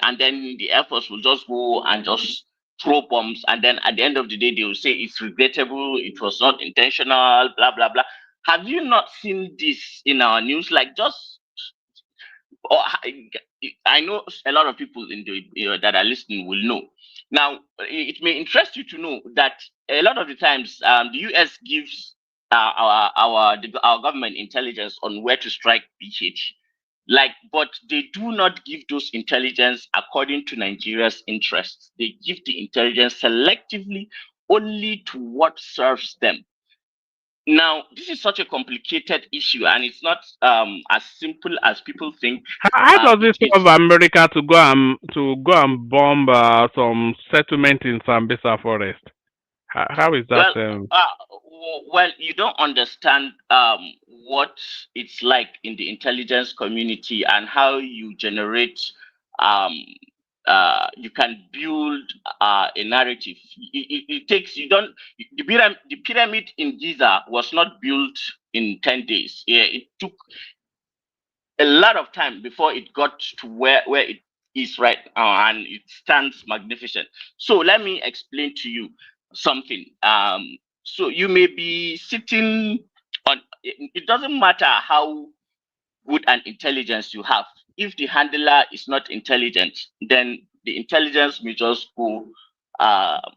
and then the Air Force will just go and just throw bombs, and then at the end of the day, they will say it's regrettable, it was not intentional, blah blah blah. Have you not seen this in our news? Like just, or I know a lot of people in the that are listening will know. Now, it may interest you to know that a lot of the times the US gives our government intelligence on where to strike BH. But they do not give those intelligence according to Nigeria's interests. They give the intelligence selectively only to what serves them. Now, this is such a complicated issue, and it's not as simple as people think. How does it serve America to go and bomb some settlement in Sambisa forest? How is that? Well, you don't understand what it's like in the intelligence community and how you generate. You can build a narrative. It takes you don't the pyramid in Giza was not built in 10 days. Yeah, it took a lot of time before it got to where it is right now, and it stands magnificent. So let me explain to you something. So you may be sitting on. It doesn't matter how good an intelligence you have. If the handler is not intelligent, then the intelligence may just go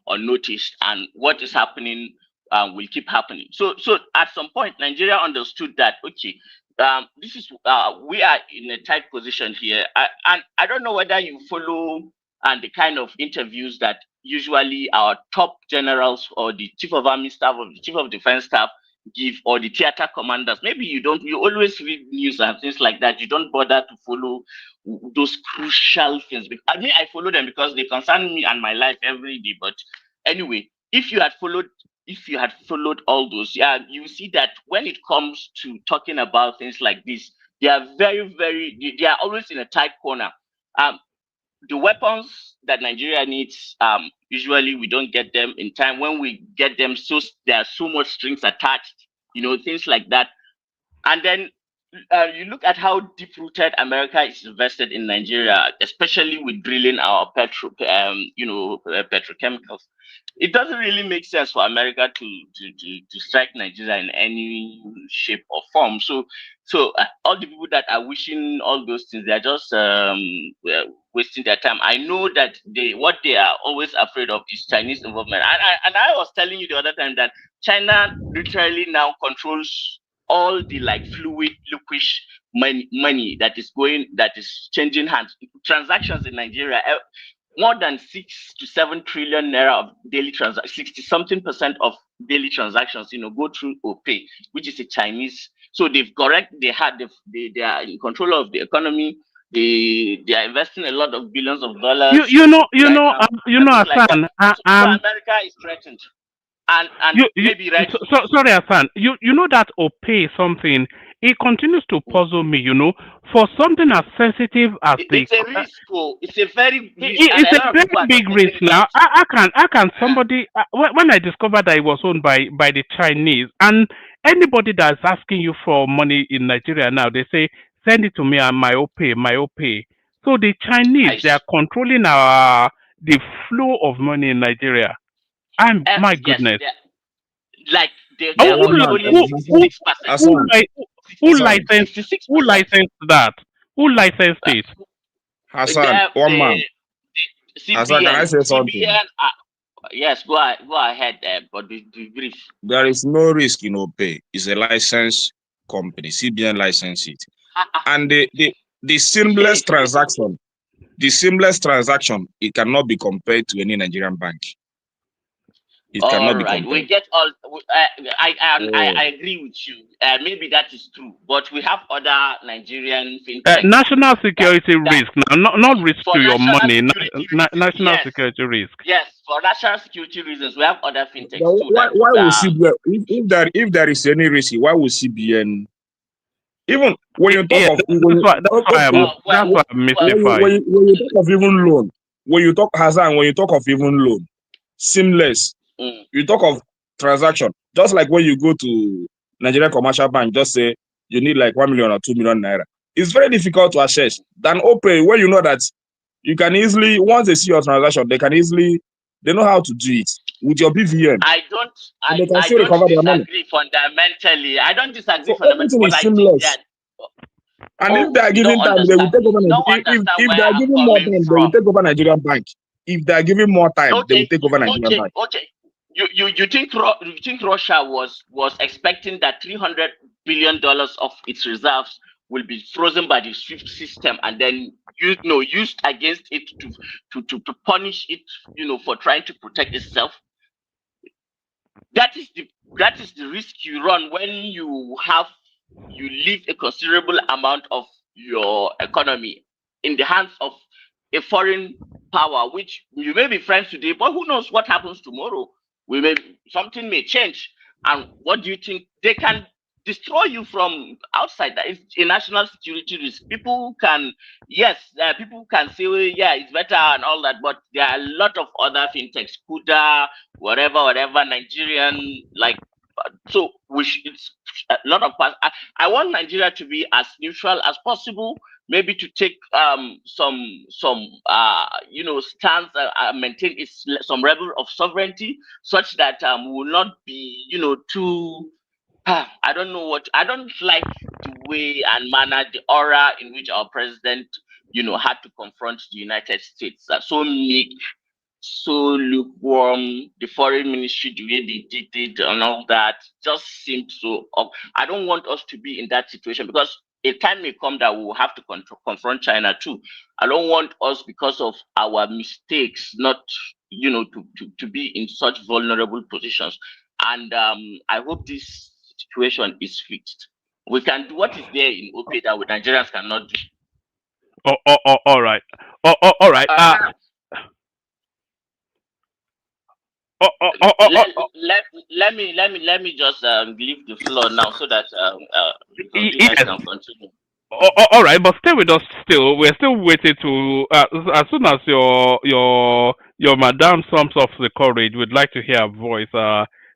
unnoticed, and what is happening will keep happening. So at some point, Nigeria understood that, okay, this is we are in a tight position here, and I don't know whether you follow and the kind of interviews that usually our top generals or the chief of army staff or the chief of defense staff give, or the theater commanders. Maybe you don't. You always read news and things like that. You don't bother to follow those crucial things. I mean, I follow them because they concern me and my life every day. But anyway, if you had followed all those, yeah, you see that when it comes to talking about things like this, they are they are always in a tight corner. The weapons that Nigeria needs, usually we don't get them in time. When we get them, so there are so much strings attached, things like that. And then you look at how deep-rooted America is invested in Nigeria, especially with drilling our petrochemicals. It doesn't really make sense for America to strike Nigeria in any shape or form. So all the people that are wishing all those things, they're just wasting their time. I know that what they are always afraid of is Chinese involvement. And I was telling you the other time that China literally now controls all the fluid, liquish money that is changing hands. Transactions in Nigeria, more than 6 to 7 trillion naira of daily transactions, 60-something% of daily transactions, go through OPay, which is a Chinese. So they are in control of the economy. They are investing a lot of billions of dollars. Hassan. America is threatened. And maybe right. Sorry, Hassan. You know that OPay something. It continues to puzzle me. For something as sensitive as it's a risk. It's a very it's a very big risk now. I can somebody when I discovered that it was owned by the Chinese, and anybody that's asking you for money in Nigeria now, they say send it to me and my OPay. So the Chinese, they are controlling the flow of money in Nigeria. My goodness. Yes, they're only 6%. Who licensed that? Who licensed it? Hassan, one man. Hassan, can I say something? Yes, go ahead, but be brief. There is no risk in OPay. It's a licensed company. CBN licensed it. And the seamless transaction, it cannot be compared to any Nigerian bank. It cannot be compared. We get all. I agree with you. Maybe that is true, but we have other Nigerian fintechs. National security risk, not risk to your money. National security risk. Yes, for national security reasons, we have other fintechs too. Why would CBN, if there is any risk, why would CBN? Even when you talk that's why I'm mystified. When you talk of even loan, when you talk of even loan, seamless. You talk of transaction, just like when you go to Nigerian commercial bank, just say you need 1 million or 2 million naira. It's very difficult to assess. Than OPay, where you know that you can easily, once they see your transaction, they know how to do it with your BVN. I don't disagree fundamentally. I don't disagree fundamentally. But I think that. And if they are giving time, they will take over. If they are giving more time, they will take over Nigerian bank. If they are giving more time, they will take over Nigerian bank. Okay. You think Russia was expecting that $300 billion of its reserves will be frozen by the SWIFT system and then used against it to punish it, for trying to protect itself? That is the risk you run when you leave a considerable amount of your economy in the hands of a foreign power, which you may be friends today, but who knows what happens tomorrow? Something may change. And what do you think? They can destroy you from outside. That is a national security risk. People can say, well, yeah, it's better and all that, but there are a lot of other fintechs, Kuda, whatever, Nigerian, so it's a lot of parts. I want Nigeria to be as neutral as possible, maybe to take some stance, maintain some level of sovereignty, such that we will not be too. I don't like the way and manner, the aura in which our president had to confront the United States. So meek, so lukewarm. The foreign ministry, the way they did it and all that, just seemed so. I don't want us to be in that situation, because a time may come that we will have to confront China too. I don't want us, because of our mistakes, not to be in such vulnerable positions. And I hope this situation is fixed. We can do what is there in OP that we Nigerians cannot do. All right. All right. Let me just leave the floor now, so that you guys Yes. can continue. All right, but stay with us still. We're still waiting to as soon as your madam sums up the courage, we'd like to hear a voice,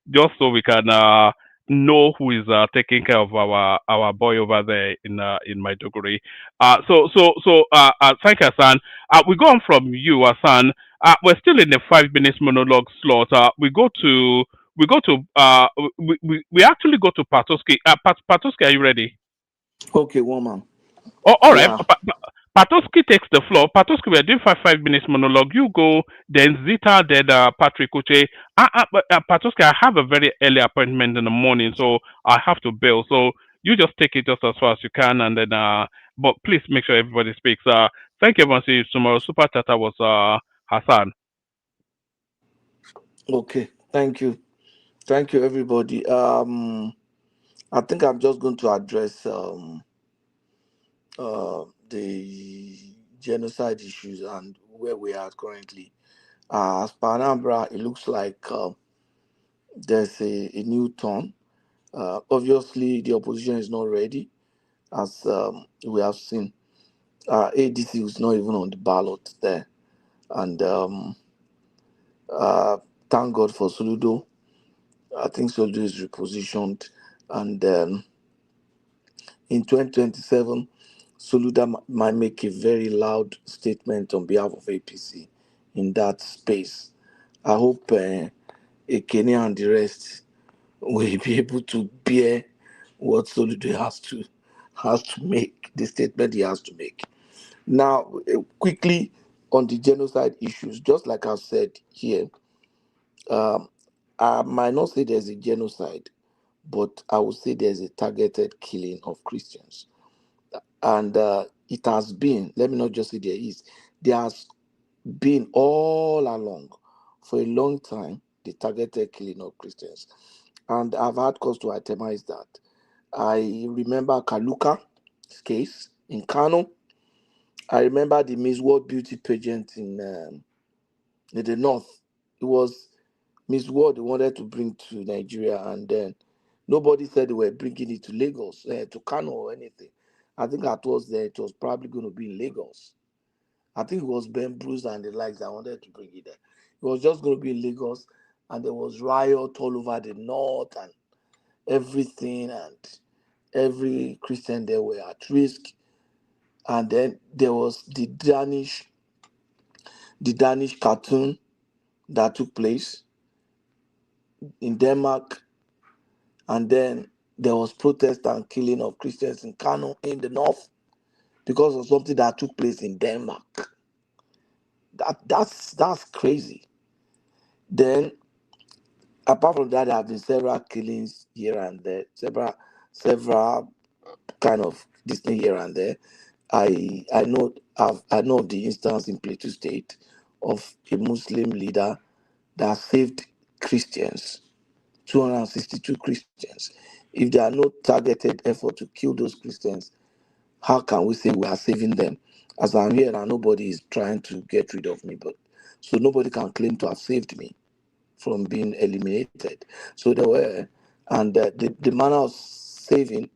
just so we can know who is taking care of our boy over there in Maiduguri. Thank you, Hassan. We go on from you, Hassan. We're still in the 5 minutes monologue slot. We actually go to Patoski. Patoski, are you ready? Okay, woman. Oh, all right. Yeah. Patoski takes the floor. Patoski, we're doing 5 minutes monologue. You go, then Zita, then Patrick Uche. Patoski, I have a very early appointment in the morning, so I have to bail. So you just take it just as far as you can, and then but please make sure everybody speaks. Thank you, everyone. See you tomorrow. Super Tata was Hassan. Okay. Thank you. Thank you, everybody. I think I'm just going to address the genocide issues and where we are currently. As per Anambra, it looks like there's a new turn. Obviously, the opposition is not ready, as we have seen. ADC was not even on the ballot there. And thank God for Soludo. I think Soludo is repositioned. And in 2027, Soludo might make a very loud statement on behalf of APC in that space. I hope Ekene and the rest will be able to bear what Soludo has to make, the statement he has to make. Now, quickly on the genocide issues, just like I've said here, I might not say there's a genocide, but I would say there's a targeted killing of Christians. And it has been, let me not just say there has been all along for a long time the targeted killing of Christians. And I've had cause to itemize that. I remember Kaluka's case in Kano. I remember the Miss World Beauty pageant in the north. It was Miss World they wanted to bring to Nigeria, and then nobody said they were bringing it to Lagos, to Kano or anything. I think that was there. It was probably going to be in Lagos. I think it was Ben Bruce and the likes that wanted to bring it there. It was just going to be in Lagos, and there was riot all over the north and everything, and every Christian there were at risk. And then there was the Danish cartoon that took place in Denmark, and then there was protest and killing of Christians in Kano in the north because of something that took place in Denmark. That's crazy. Then apart from that, there have been several killings here and there, several kind of this thing here and there. I know of the instance in Plateau State of a Muslim leader that saved Christians, 262 Christians. If there are no targeted effort to kill those Christians, how can we say we are saving them? As I'm here and nobody is trying to get rid of me, but so nobody can claim to have saved me from being eliminated. So there were, and the manner of saving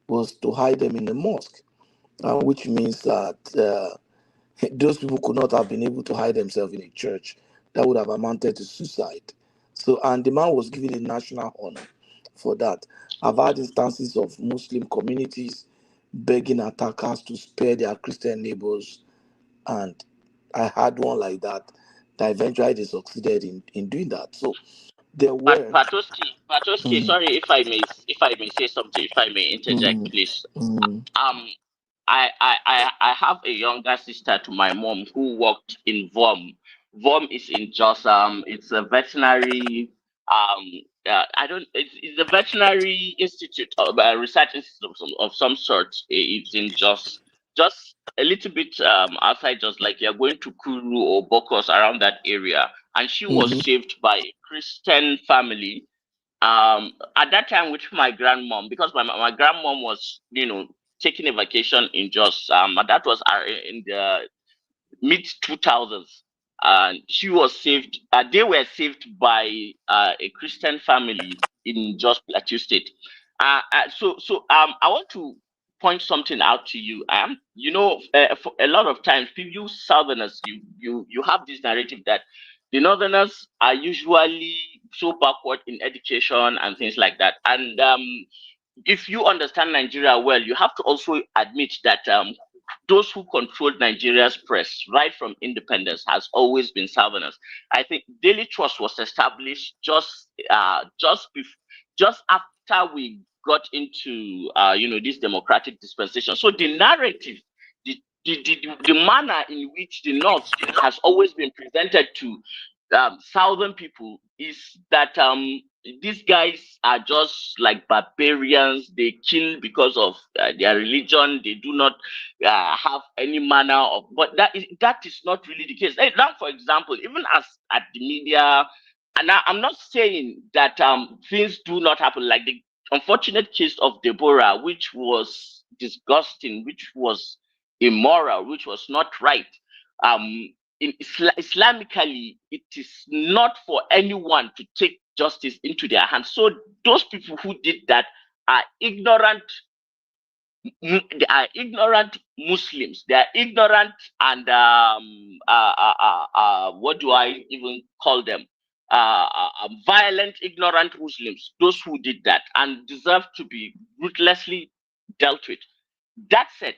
was to hide them in the mosque, which means that those people could not have been able to hide themselves in a church. That would have amounted to suicide. So, and the man was given a national honor for that. I've had instances of Muslim communities begging attackers to spare their Christian neighbors, and I had one like that eventually they succeeded in doing that. So there were Patoski, sorry if I may say something, if I may interject, please. I have a younger sister to my mom who worked in VOM VOM is in Jos. It's a veterinary. It's a veterinary institute, research institute of some sort. It's in Jos, just a little bit outside, just like you're going to Kuru or Bokos, around that area. And she was saved by a Christian family. At that time with my grandmom, because my grandmom was, taking a vacation in Jos. That was in the mid 2000s, and she was saved. They were saved by a Christian family in Jos Plateau State. I want to point something out to you. For a lot of times, you Southerners, you have this narrative that the Northerners are usually so backward in education and things like that. And if you understand Nigeria well, you have to also admit that those who controlled Nigeria's press right from independence has always been Southerners. I think Daily Trust was established just after we got into this democratic dispensation. So the narrative, the manner in which the North has always been presented to Southern people is that these guys are just like barbarians. They kill because of their religion. They do not have any manner of. But that is not really the case. Now, for example, even as at the media, and I'm not saying that things do not happen. Like the unfortunate case of Deborah, which was disgusting, which was immoral, which was not right. Islamically, it is not for anyone to take justice into their hands. So those people who did that are ignorant. They are ignorant Muslims. They are ignorant and what do I even call them? Violent, ignorant Muslims. Those who did that and deserve to be ruthlessly dealt with. That said,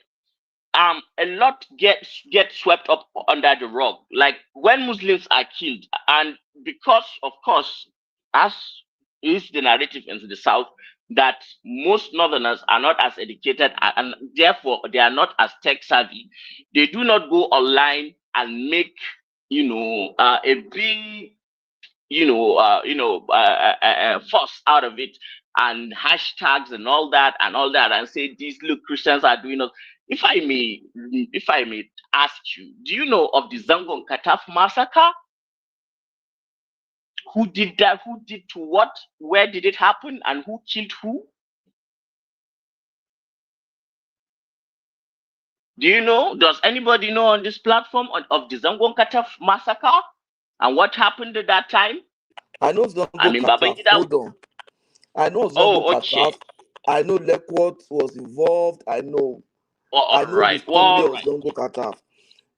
a lot get swept up under the rug. Like when Muslims are killed, and because of course, as is the narrative in the South, that most Northerners are not as educated and therefore they are not as tech savvy. They do not go online and make a big fuss out of it and hashtags and all that and say these look Christians are doing us. If I may ask you, do you know of the Zangon Kataf massacre? Who did that? Who did to what? Where did it happen? And who killed who? Do you know? Does anybody know on this platform of the Zangon Kataf massacre and what happened at that time? I know Zongo Kataf. Hold on. I know Zongo Kataf. I know Lekwot was involved. I know the story of Zongo Kataf.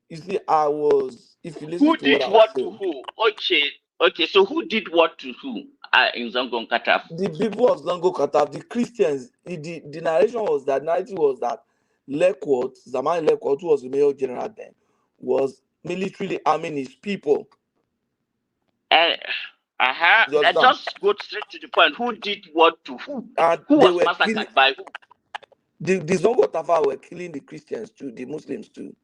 You see, if you listen to what I was saying. Who? Okay. So who did what to who in Zongo Kataf? The people of Zongo Kataf, the Christians. The narration was that Lekwot, Zaman Lekwot, who was the mayor general then, was militarily arming his people. Just go straight to the point. Who did what to who? Who was massacred by who? The Zongo Kataf were killing the Christians too, the Muslims too.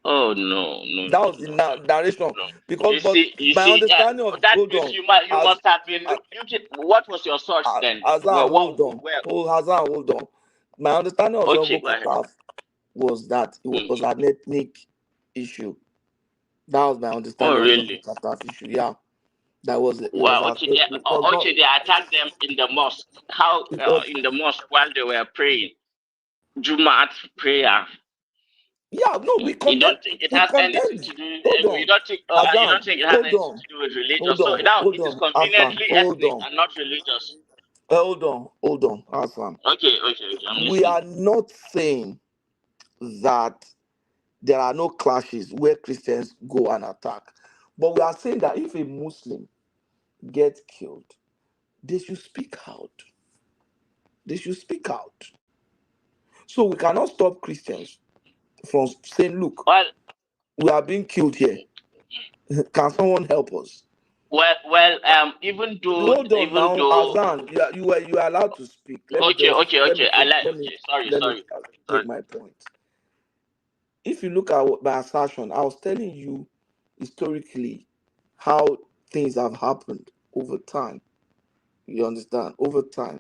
Oh no! That was the narration. Because my understanding of that is, you must have been. What was your source then? Hazan, hold on. My understanding of Zongo Kataf was that it was an ethnic issue. That was my understanding of the Kataf issue. Yeah, that was it. They attacked them in the mosque. How in the mosque while they were praying, Jumat prayer. Yeah, no, we condemn. You don't think it has anything to do? You don't think it has anything to do with religion? So now it is conveniently ethnic and not religious. Hold on, Hassan. Okay. We are not saying that there are no clashes where Christians go and attack, but we are saying that if a Muslim gets killed, they should speak out. So we cannot stop Christians from saying, look, we are being killed here. Can someone help us? Even though Azan, you are allowed to speak. Sorry. Take my point. If you look at my assertion, I was telling you historically how things have happened over time. You understand? Over time.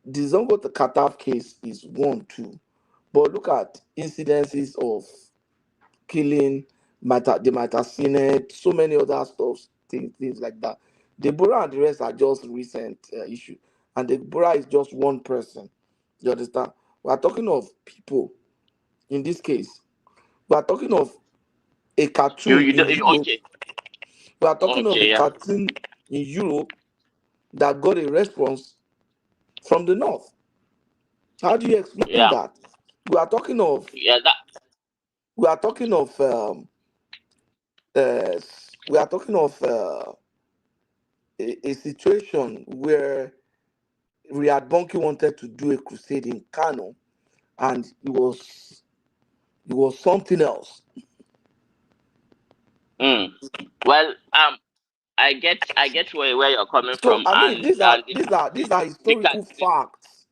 The Zongo Kataf case is one, too. But look at incidences of killing, they might have seen it, so many other stuff, things like that. Deborah and the rest are just recent issue. And Deborah is just one person. You understand? We are talking of people in this case. We are talking of a cartoon in Europe. Okay. We are talking of a yeah. cartoon in Europe that got a response from the North. How do you explain that? We are talking of we are talking of a situation where Riyad Bonki wanted to do a crusade in Kano, and it was something else. Well, I get where you're coming So from. I mean, And these are historical facts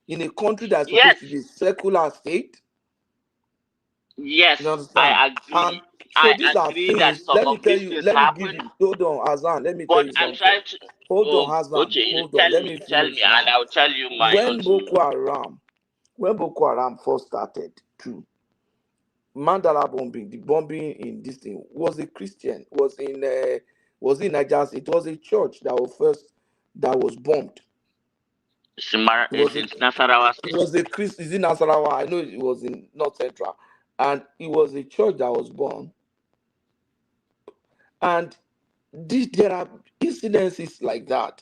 in a country that's supposed to be a secular state. Yes, You understand? I agree. So these are agree that things. some Let me of tell these you. things Let me give happen, you. Hold on, Hassan. Let me tell but you I'm something. trying to. Hold on, Hassan. Okay, Hold on. Let me tell finish me, now. and I'll tell you my own. When Boko Haram first started, too, Mandala bombing, the bombing in this thing was a Christian. Was in Niger. It was a church that was bombed. It's in Nasarawa State. It was a Christ. It's in Nasarawa. I know it was in North Central, and it was a church that was bombed. And there are incidences like that.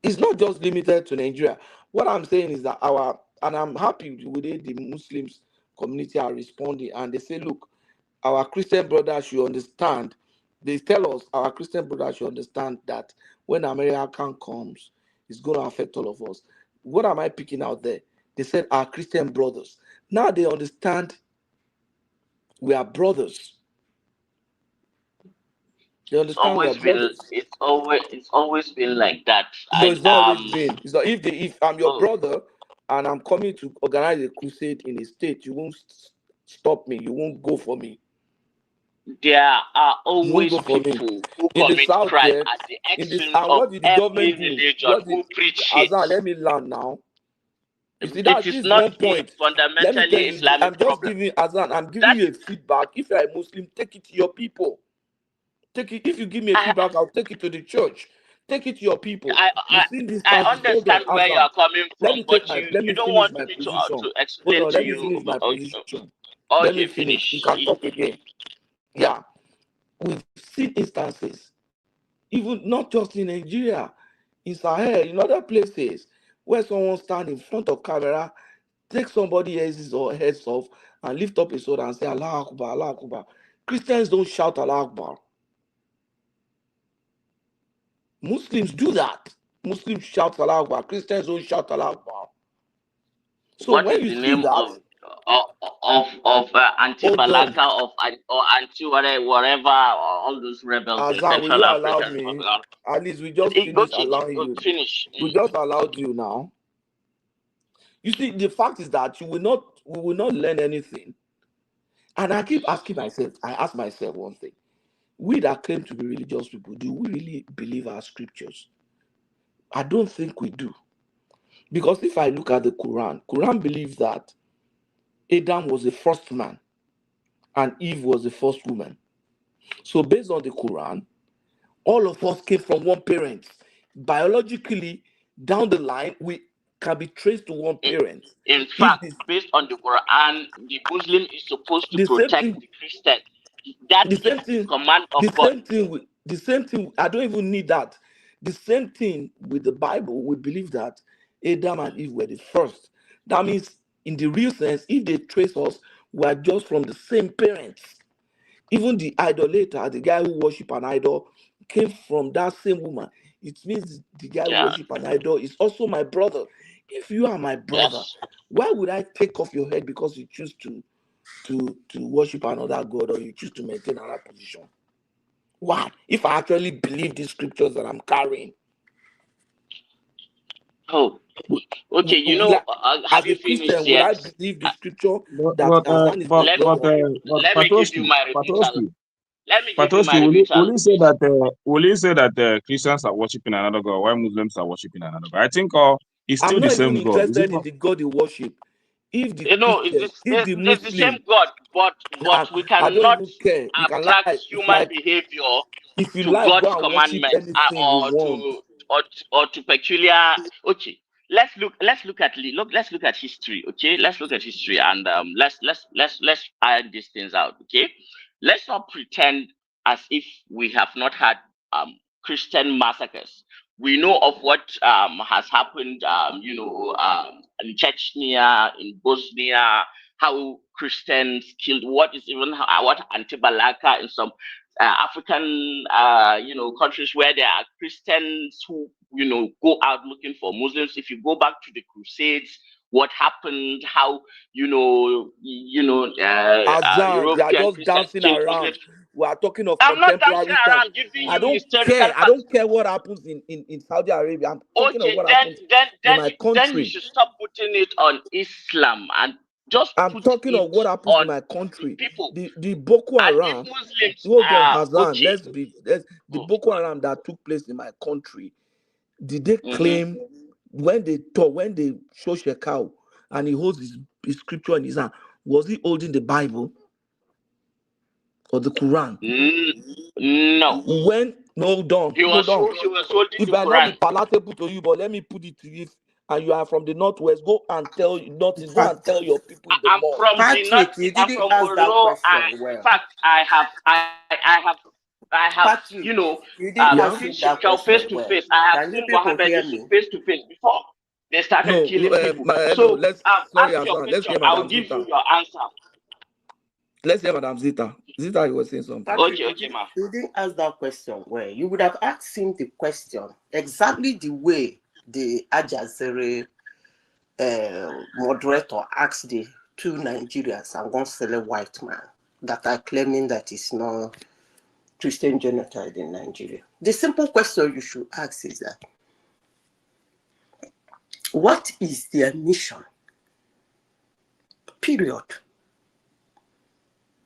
It's not just limited to Nigeria. What I'm saying is that and I'm happy with the Muslims community are responding, and they say, look, our Christian brothers should understand. They tell us our Christian brothers should understand that when American comes, it's going to affect all of us. What am I picking out there? They said our Christian brothers. Now they understand we are brothers. They understand we are brothers. It's always been like that. No, it's not always been. It's not, if I'm your brother and I'm coming to organize a crusade in a state, you won't stop me. You won't go for me. There are always people who in the commit south crime here, at the in this, extent and of what did the every government do? religion who preach it. Azan, let me learn now. You see, It is not a Let me tell fundamentally you, Islamic I'm just problem. giving Azan, I'm giving you a feedback. If you're a Muslim, take it to your people. Take it. If you give me a feedback, I'll take it to the church. Take it to your people. I understand where you are coming from, but you don't finish want my me position. to explain Hold on, to let me you. finish my Okay, position. Let me finish. You can talk again. Yeah. We've seen instances, even not just in Nigeria, in Sahel, in other places, where someone stand in front of camera, take somebody else's or heads off, and lift up his sword and say, Allah Akbar, Allah Akbar. Christians don't shout Allah Akbar. Muslims do that. Muslims shout Allah Akbar. Christians don't shout Allah Akbar. So what when is you the see name that, of anti-Balaka, or anti-whatever, all those rebels in Azan, will Central you allow African me? Republic? At least we just finished allowing you. Finish. We just allowed you now. You see, the fact is that we will not learn anything. And I keep asking myself, I ask myself one thing. We that claim to be religious people, do we really believe our scriptures? I don't think we do. Because if I look at the Quran believes that Adam was the first man and Eve was the first woman. So based on the Quran, all of us came from one parent. Biologically, down the line, we can be traced to one parent. In fact, based on the Quran, the Muslim is supposed to protect the Christian. That is the command of God. The same thing, I don't even need that. The same thing with the Bible, we believe that Adam and Eve were the first. That means, in the real sense, if they trace us, we are just from the same parents. Even the idolater, the guy who worship an idol, came from that same woman. It means the guy who worship an idol is also my brother. If you are my brother, why would I take off your head because you choose to worship another god, or you choose to maintain another position? Why? If I actually believe these scriptures that I'm carrying. Oh, okay. Have you finished Christian, would I yet? believe the scripture Let that Azan is my brother? Let me give you my rebuttal. Let me give you my Patoski, rebuttal. will he say that Christians are worshiping another God while Muslims are worshiping another God? I think it's I'm still the not even same God. Is it interested in not? the God you worship. If the You know, Christian, if the it's the same Muslim, God, but we I don't cannot even care. You can abstract lie. It's human like, behavior if you to like, go God's and worship commandments anything you want. or to peculiar. Okay, let's look at history. Okay, let's look at history and let's iron these things out. Okay, let's not pretend as if we have not had Christian massacres. We know of what has happened, in Chechnya, in Bosnia, how Christians killed. What is even what Antibalaka in some African, countries where there are Christians who, go out looking for Muslims. If you go back to the Crusades, what happened? How Azan, they are European just Christians dancing killed around. Muslims. We are talking of I'm not dancing contemporary time. around giving I you don't historical care. I facts. don't care what happens in Saudi Arabia. I'm talking of Okay, what happens in my then you country. should stop putting it on Islam and just I'm put talking it of what happens in on my country. people. The Boko And if Haram. Muslims Hold on, are Hazan. okay, The Boko Haram that took place in my country. Did they mm-hmm. claim when they show Shekau and he holds his scripture in his hand? Was he holding the Bible or the Quran? No. Hold on. He was holding It the might not be Quran. palatable to you, but let me put it to you. And you are from the northwest, go and tell your people in the I'm mosque. from the northeast. I'm from Borno. In fact, I have, Patrick, you didn't ask seen him that Shekau face question to well. face. I have Can you seen people Mohammed hear Yusuf me? face to face before they started killing people. So, Sorry, ask your Hassan. Let's question. hear I'll Madam give Zita. you your answer. Let's hear Madam Zita. Zita, you were saying something. Patrick, Okay, ma. you didn't ask that question well. You would have asked him the question exactly the way the Al Jazeera moderator asked the two Nigerians and one select white man that are claiming that it's not Christian genocide in Nigeria. The simple question you should ask is that, what is their mission? Period.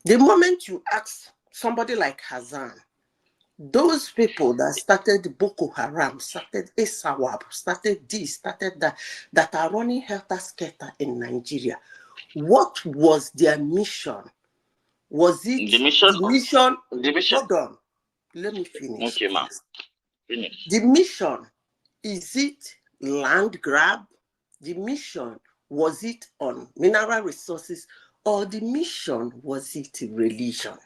The moment you ask somebody like Hazan, those people that started Boko Haram, started Isawab, started this, started that, that are running helter-skelter in Nigeria, what was their mission? Was it the mission? Hold on, let me finish. Okay, ma'am. Finish. The mission, is it land grab? The mission, was it on mineral resources? Or the mission, was it religion?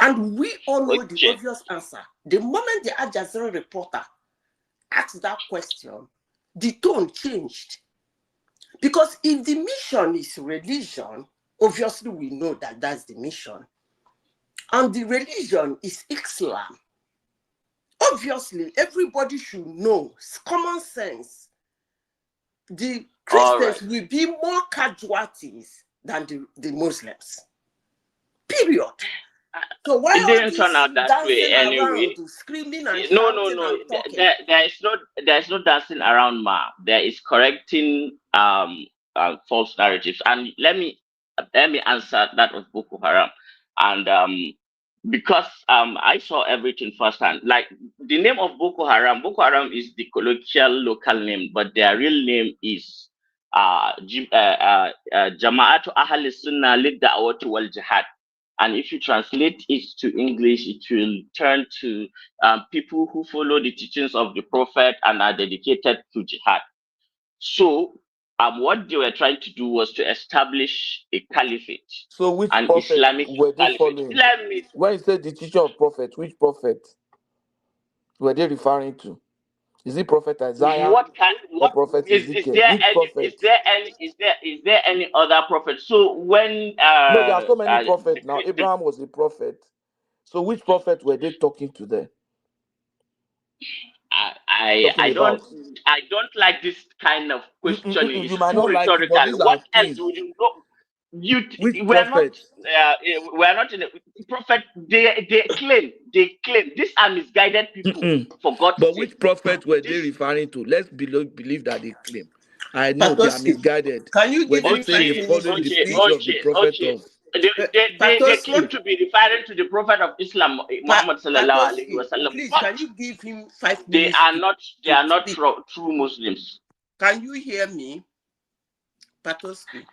And we all know the obvious answer. The moment the Al Jazeera reporter asked that question, the tone changed. Because if the mission is religion, obviously we know that that's the mission. And the religion is Islam. Obviously, everybody should know, it's common sense. The Christians will be more casualties than the Muslims. Period. So why it didn't turn out that way anyway. Screaming and No. and talking? There is no dancing around, ma. There is correcting false narratives. And let me answer that of Boko Haram. And because I saw everything firsthand. Like the name of Boko Haram is the colloquial local name, but their real name is Jama'atu Ahli Sunnah Lid-Da'wati wal Jihad. And if you translate it to English, it will turn to people who follow the teachings of the Prophet and are dedicated to jihad. So, what they were trying to do was to establish a caliphate. So, which an prophet Islamic were they caliphate. following? When you say the teacher of prophet, which prophet were they referring to? Is it Prophet Isaiah or Prophet Ezekiel? Which prophet? Is there any other prophet? So when no, there are so many prophets now. Abraham was a prophet. So which prophet were they talking to there? I don't like this kind of questioning. You might not like it, but these what are else would you know? Which prophet? We're not in a prophet. They claim these are misguided people. For God's sake. But which prophet were they referring to? Let's believe that they claim. I know they are misguided. Can you give me they following the speech of the prophet of? They claim to be referring to the Prophet of Islam, Muhammad sallallahu alaihi wasallam. Please, But can you give him 5 they minutes? are not. They are not true Muslims. Can you hear me, Patoski?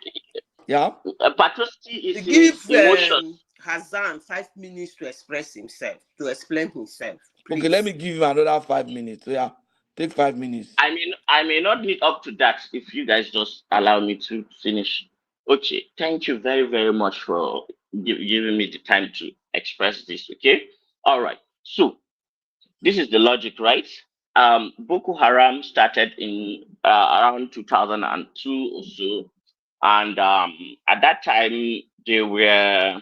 Yeah. Patoski is Give emotions. Hassan 5 minutes to express himself, to explain himself. Please. Okay, let me give him another 5 minutes. So yeah, take 5 minutes. I may not need up to that if you guys just allow me to finish. Okay, thank you very, very much for giving me the time to express this. Okay, all right. So this is the logic, right? Boko Haram started in around 2002 or so, and at that time they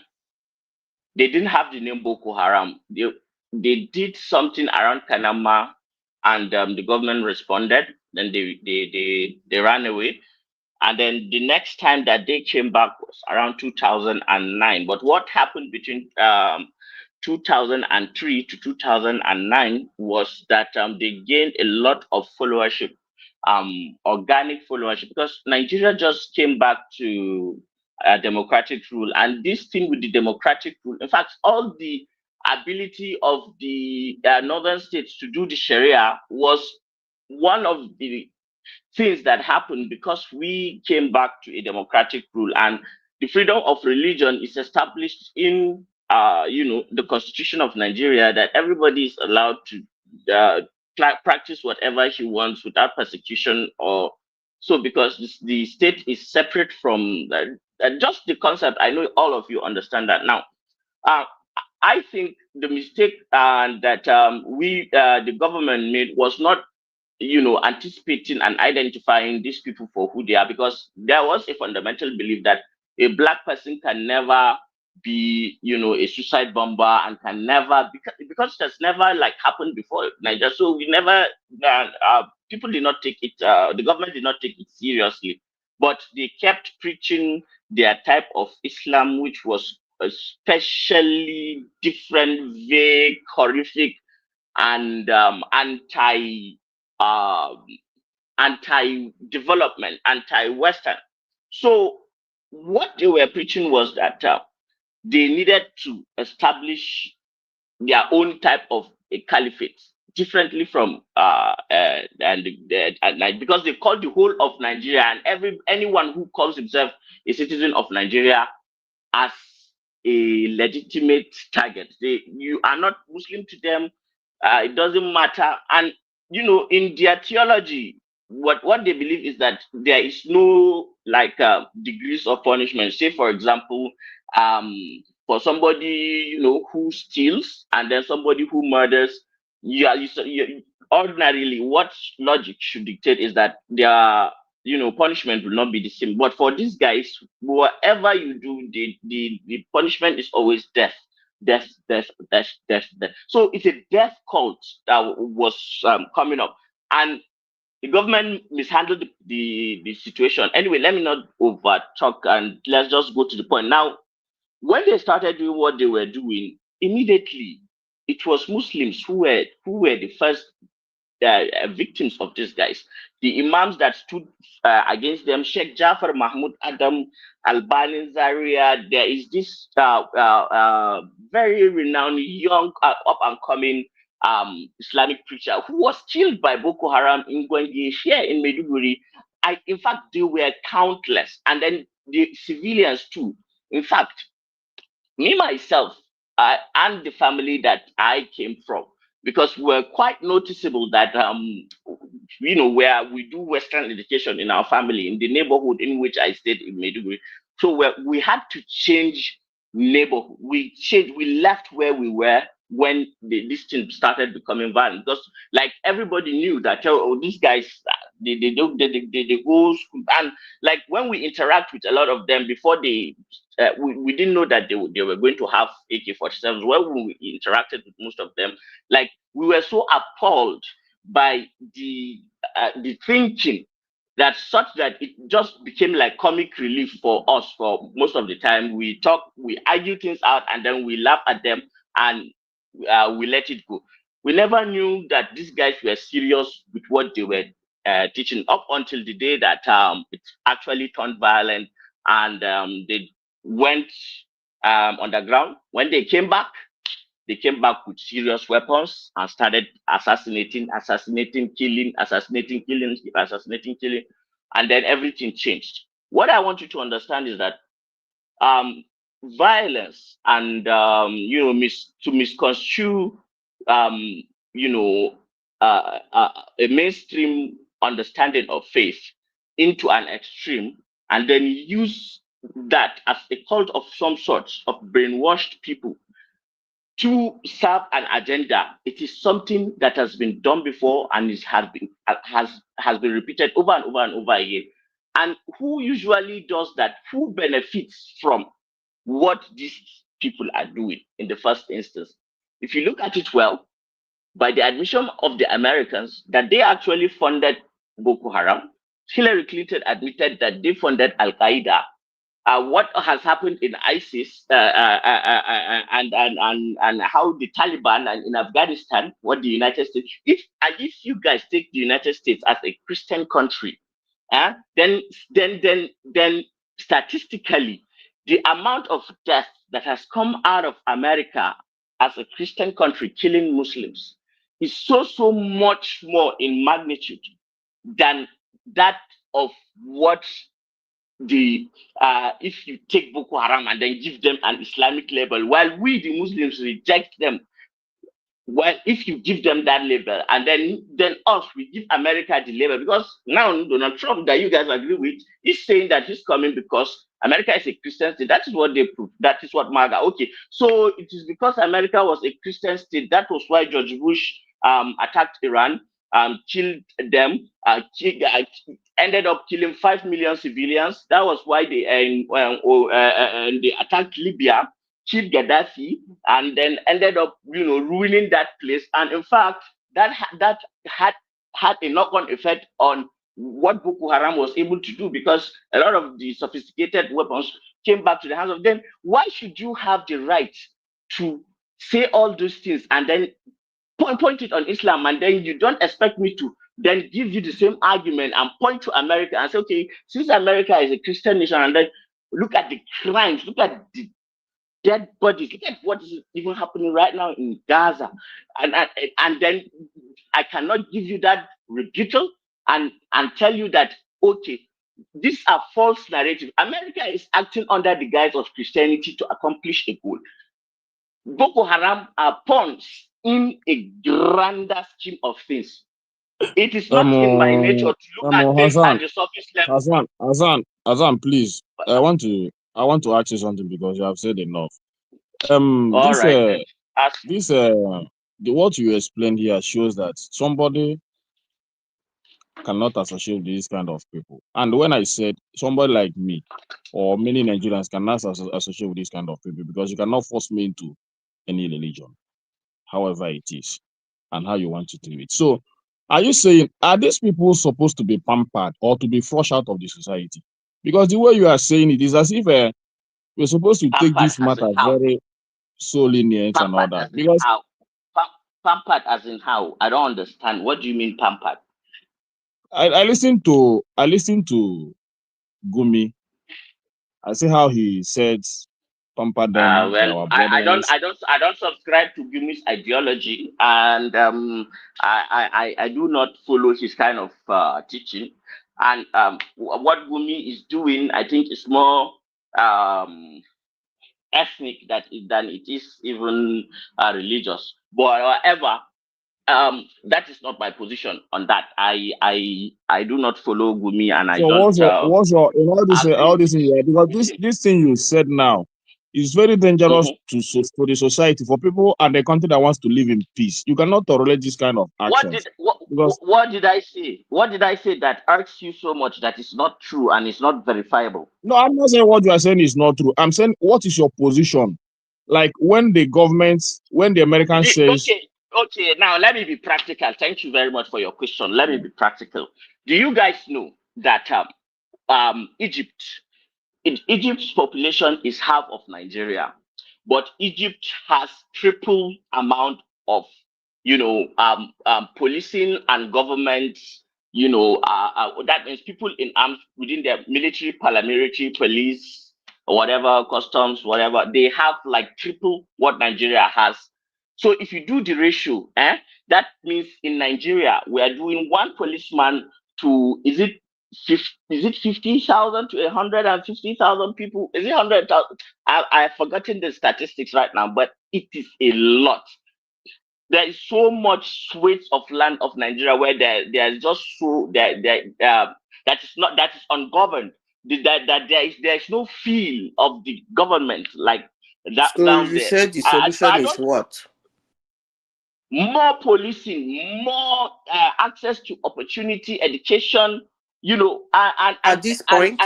didn't have the name Boko Haram. They did something around Kanama, and the government responded. Then they ran away, and then the next time that they came back was around 2009. But what happened between 2003 to 2009 was that they gained a lot of followership, organic followership, because Nigeria just came back to democratic rule. And this thing with the democratic rule, in fact, all the ability of the northern states to do the Sharia was one of the things that happened because we came back to a democratic rule, and the freedom of religion is established in the Constitution of Nigeria, that everybody is allowed to practice whatever he wants without persecution or so, because the state is separate from just the concept. I know all of you understand that now. I think the mistake that the government made was not anticipating and identifying these people for who they are, because there was a fundamental belief that a black person can never be, a suicide bomber, and can never, because that's never happened before Nigeria. So we never, people did not take it, the government did not take it seriously, but they kept preaching their type of Islam, which was especially different, vague, horrific, and anti-development, anti-Western. So what they were preaching was that they needed to establish their own type of a caliphate, differently from because they call the whole of Nigeria and anyone who calls himself a citizen of Nigeria as a legitimate target. You are not Muslim to them. It doesn't matter. And in their theology, what they believe is that there is no degrees of punishment. Say, for example, for somebody who steals, and then somebody who murders. Ordinarily, what logic should dictate is that their punishment will not be the same. But for these guys, whatever you do, the punishment is always death. Death. So it's a death cult that was coming up, and the government mishandled the situation. Anyway, let me not over talk, and let's just go to the point. Now, when they started doing what they were doing, immediately it was Muslims who were the first victims of these guys. The imams that stood against them, Sheikh Jafar Mahmoud Adam, Albani Zaria. There is this very renowned young up and coming Islamic preacher who was killed by Boko Haram in Gwengi here in Maiduguri. In fact, they were countless, and then the civilians too. In fact, me myself and the family that I came from, because we're quite noticeable that where we do Western education in our family, in the neighborhood in which I stayed in Maiduguri. So we had to change neighborhood. We left where we were when this thing started becoming violent, because everybody knew that these guys they go school, and when we interact with a lot of them before we didn't know that they were going to have AK-47s. When we interacted with most of them, we were so appalled by the thinking that such that it just became like comic relief for us. For most of the time, we talk, we argue things out, and then we laugh at them, and we let it go. We never knew that these guys were serious with what they were teaching, up until the day that it actually turned violent, and they went underground. When they came back with serious weapons and started assassinating, killing, and then everything changed. What I want you to understand is that violence and to misconstrue a mainstream understanding of faith into an extreme and then use that as a cult of some sort of brainwashed people to serve an agenda. It is something that has been done before and has been repeated over and over and over again. And who usually does that? Who benefits from what these people are doing in the first instance? If you look at it well, by the admission of the Americans that they actually funded Boko Haram, Hillary Clinton admitted that they funded Al Qaeda. What has happened in ISIS and how the Taliban and in Afghanistan, what the United States, if you guys take the United States as a Christian country, then statistically, the amount of death that has come out of America as a Christian country killing Muslims is so much more in magnitude than that of what if you take Boko Haram and then give them an Islamic label, while we the Muslims reject them. Well, if you give them that label and then us, we give America the label, because now Donald Trump that you guys agree with is saying that he's coming because America is a Christian state. That is what they prove. That is what MAGA. Okay, so it is because America was a Christian state. That was why George Bush attacked Iran, killed them, ended up killing 5 million civilians. That was why they attacked Libya, killed Gaddafi, and then ended up, ruining that place. And in fact, that had a knock-on effect on what Boko Haram was able to do, because a lot of the sophisticated weapons came back to the hands of them. Why should you have the right to say all those things and then point it on Islam, and then you don't expect me to then give you the same argument and point to America and say, okay, since America is a Christian nation, and then look at the crimes, look at the dead bodies, look at what is even happening right now in Gaza, and then I cannot give you that rebuttal and tell you that, okay, these are false narratives. America is acting under the guise of Christianity to accomplish a goal. Boko Haram are pawns in a grander scheme of things. It is not in my nature to look at things at the surface level. Hassan, please. I want to ask you something, because you have said enough. What you explained here shows that somebody cannot associate with these kind of people. And when I said somebody like me or many Nigerians cannot associate with these kind of people, because you cannot force me into any religion, however it is, and how you want to do it. So, are you saying, are these people supposed to be pampered or to be flushed out of the society? Because the way you are saying it is as if we're supposed to take this matter very so lenient and all that. Because pampered as in how? I don't understand. What do you mean pampered? I listened to Gumi. I see how he said pamper them. Well, I don't subscribe to Gumi's ideology, and I do not follow his kind of teaching. And what Gumi is doing, I think, is more ethnic than it is even religious. But however, that is not my position on that. I do not follow Gumi, and I don't. What's your in all this thing, because this thing you said now is very dangerous to the society, for people and the country that wants to live in peace. You cannot tolerate this kind of actions. What did I say? What did I say that irks you so much that is not true and is not verifiable? No, I'm not saying what you are saying is not true. I'm saying, what is your position? Like when the American says. Okay, now let me be practical. Thank you very much for your question. Let me be practical. Do you guys know that Egypt's population is half of Nigeria, but Egypt has triple amount of policing and government. That means people in arms within their military, paramilitary, police, whatever customs, whatever. They have like triple what Nigeria has. So if you do the ratio, that means in Nigeria we are doing one policeman to is it 50,000 to 150,000 people? Is it 100,000? I've forgotten the statistics right now, but it is a lot. There is so much swathes of land of Nigeria where there's just so that is ungoverned. That there is no feel of the government like that So down you there. said the solution is what? More policing, more access to opportunity, education. At this point.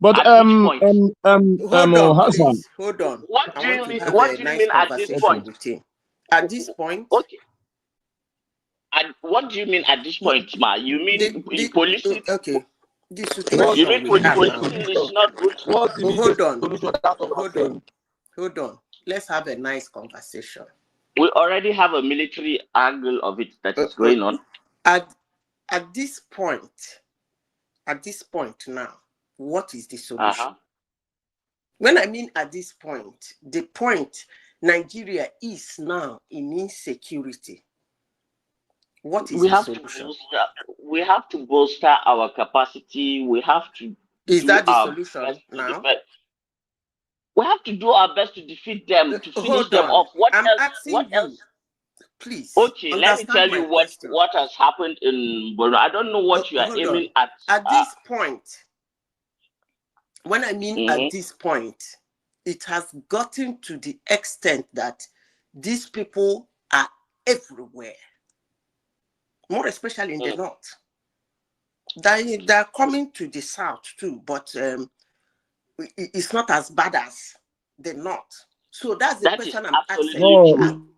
But at which point? Hold on, Hassan. please. Hold on. What do I you want mean? to have What a do you nice mean at this conversation point? with him. At this point. Okay. And what do you mean at this point, Ma? You mean policing? Okay. The situation You mean we have now. policing is not good? Hold on. Let's have a nice conversation. We already have a military angle of it that is going on. At this point now, what is the solution? When I mean at this point, the point Nigeria is now in insecurity. What is the solution? We have to bolster our capacity. We have to. Is that the solution now? We have to do our best to defeat them, to finish them off. What else? Please. Okay, let me tell you what has happened in Borno. I don't know what you are aiming at. At this point, when I mean at this point, it has gotten to the extent that these people are everywhere, more especially in the north. They're coming to the south too, but it's not as bad as the north. So that's the question I'm asking.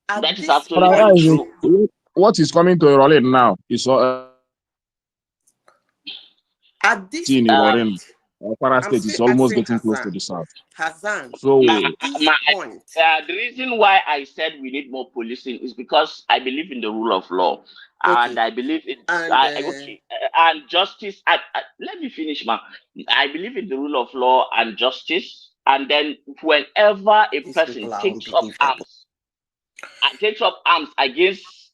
That is absolutely true. What is coming to Irorin now is at this point, Kwara State is almost getting close to the south. Hassan, so the reason why I said we need more policing is because I believe in the rule of law, and I believe in and justice. Let me finish, ma. I believe in the rule of law and justice, and then whenever a person takes up arms against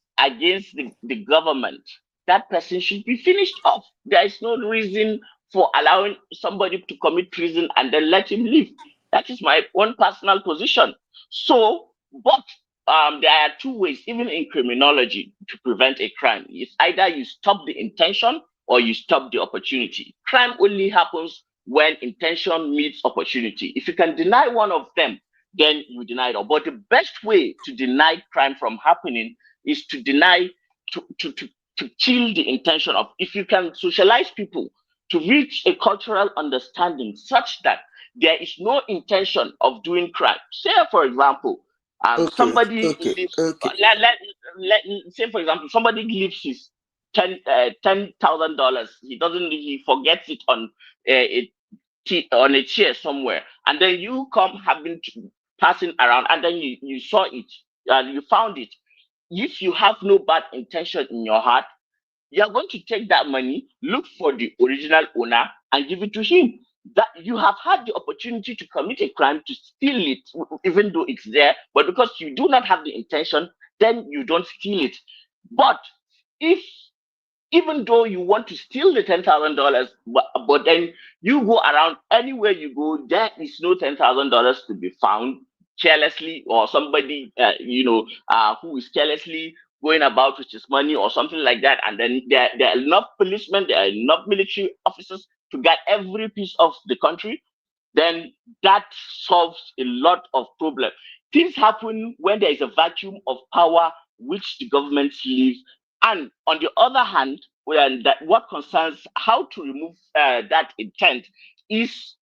the government, that person should be finished off. There is no reason for allowing somebody to commit treason and then let him leave. That is my own personal position. So, but there are two ways, even in criminology, to prevent a crime. It's either you stop the intention or you stop the opportunity. Crime only happens when intention meets opportunity. If you can deny one of them, then you deny it all. But the best way to deny crime from happening is to deny, to kill the intention of. If you can socialize people to reach a cultural understanding such that there is no intention of doing crime. Say, for example, somebody leaves, say, for example, somebody leaves his $10,000. He forgets it on a chair somewhere, and then you come passing around, and then you saw it, and you found it. If you have no bad intention in your heart, you are going to take that money, look for the original owner, and give it to him. That you have had the opportunity to commit a crime, to steal it, even though it's there, but because you do not have the intention, then you don't steal it. But even though you want to steal the $10,000, but then you go around, anywhere you go, there is no $10,000 to be found carelessly, or somebody who is carelessly going about with his money or something like that, and then there are enough policemen, there are enough military officers to guard every piece of the country, then that solves a lot of problems. Things happen when there is a vacuum of power which the government leaves. And on the other hand, what concerns how to remove that intent is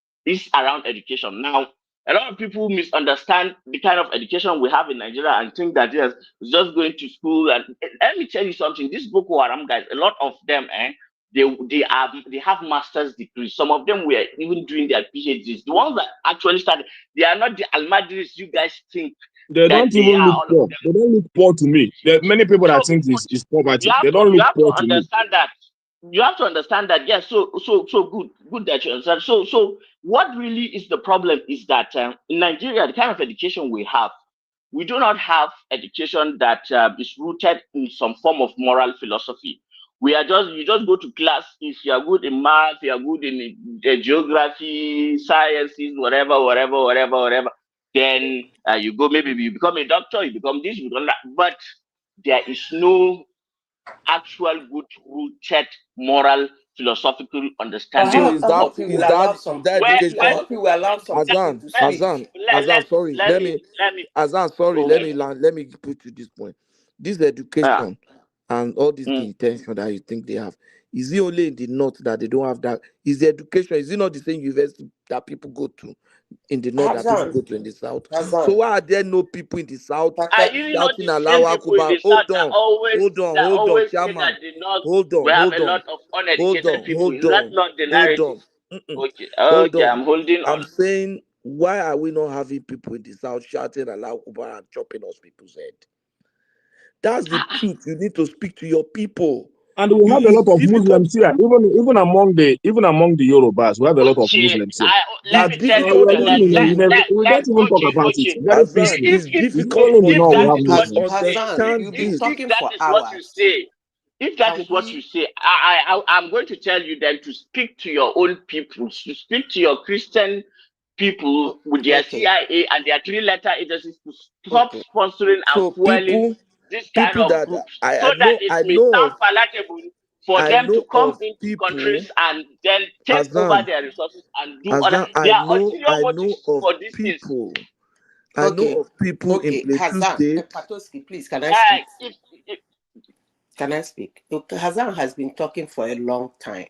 around education. Now, a lot of people misunderstand the kind of education we have in Nigeria and think that yes, it's just going to school. And let me tell you something: these Boko Haram guys, a lot of them, they have master's degrees. Some of them were even doing their PhDs. The ones that actually started, they are not the Almadris you guys think. They don't even look poor. They don't look poor to me. There are many people that think it's poverty. They don't look poor to me. You have to understand that you have to understand that, yes, so good that you understand. So what really is the problem is that in Nigeria, the kind of education we have, we do not have education that is rooted in some form of moral philosophy. You just go to class. If you are good in math, you are good in geography, sciences, whatever. Then you go, maybe you become a doctor, you become this, you become that. But there is no actual good rooted moral philosophical understanding. So is of that where education? We allow some people to speak. Azan, sorry. let me Azan, sorry. okay. Let me put to this point. This education and all this intention that you think they have, is it only in the north that they don't have that? Is the education, is it not the same university that people go to in the north that people go to in the south? So why are there no people in the south Are you not shouting the same Allahu people in Akbar? the south that Hold on, say that chairman. the north Hold we have a on, lot of uneducated people? Is that not the hold narrative? on. Mm-mm. Okay, Hold okay, on. I'm holding I'm on. saying, why are we not having people in the south shouting Allahu Akbar and chopping us people's head? That's the truth. You need to speak to your people. And we have a lot of Muslims here, even among the Yorubas, we have a lot of Muslims here. Let me tell you, We don't even talk about it. Very peaceful. It's only in the north we have Muslims. You've been talking for What you hours. say, if that is what you say, I'm going to tell you then to speak to your own people, to speak to your Christian people with their CIA and their three-letter agencies to stop sponsoring and So fueling this kind people of that groups, I so that know, it I may know sound of, palatable for I them to know come of into people, countries and then take over Azan, their resources and do other. There I are know ulterior motives of for these things. people. I know of people in Plateau Hazan, State. Patoski, please, can I speak? If Can I speak? Look, Hazan has been talking for a long time.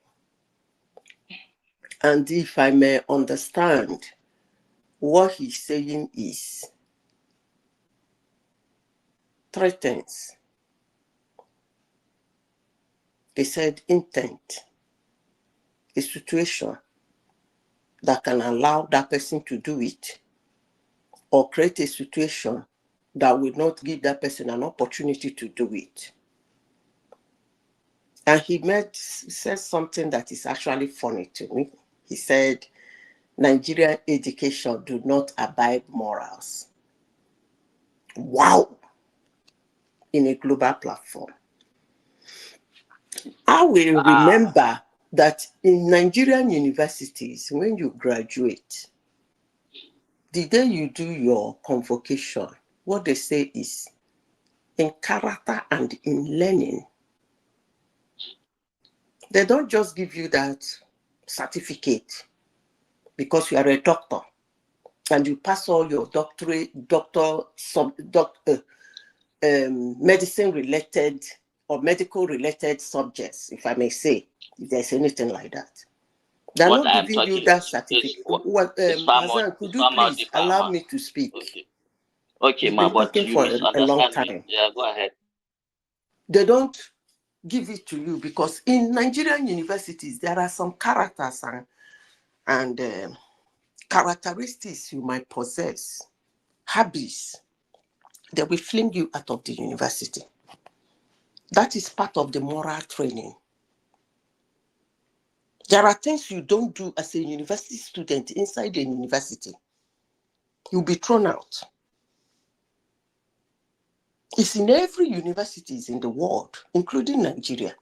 And if I may understand, what he's saying is three things. He said intent, a situation that can allow that person to do it, or create a situation that will not give that person an opportunity to do it. And he said something that is actually funny to me. He said, Nigerian education do not abide morals. Wow! In a global platform. I will remember that in Nigerian universities, when you graduate, the day you do your convocation, what they say is, in character and in learning, they don't just give you that certificate because you are a doctor and you pass all your medicine related or medical related subjects, if I may say, if there's anything like that. They're what not I'm giving you talking that certificate. Hassan, could you please allow me to speak? Okay, You've ma, been but talking you for a long misunderstand me. time. Yeah, go ahead. They don't give it to you because in Nigerian universities, there are some characters and characteristics you might possess, habits, that will fling you out of the university. That is part of the moral training. There are things you don't do as a university student inside the university. You'll be thrown out. It's in every universities in the world, including Nigeria.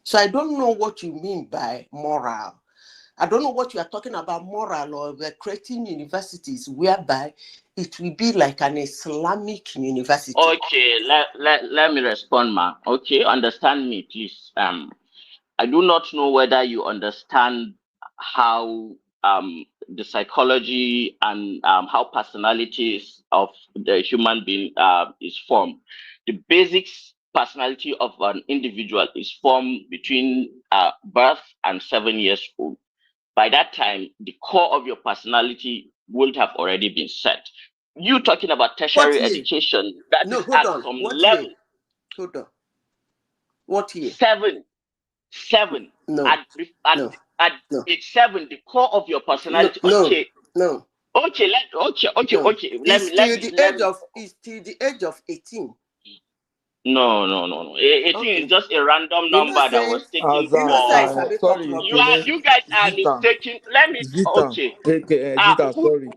So I don't know what you mean by moral. I don't know what you are talking about, moral, or we're creating universities whereby it will be like an Islamic university. Okay, let me respond, ma. Okay, understand me, please. I do not know whether you understand how the psychology and how personalities of the human being is formed. The basic personality of an individual is formed between birth and 7 years old. By that time, the core of your personality would have already been set. You talking about tertiary education, that is at some level. Hold on. What year? Seven. No. At age 7, the core of your personality. No. Okay. Okay. It's till the age of 18. No. A thing is just a random You know, number that say, was taken you know, say I for. sabi talk Sorry, rubbish. You guys are Zita. mistaking. Let me. Zita, Okay. Zita, sorry.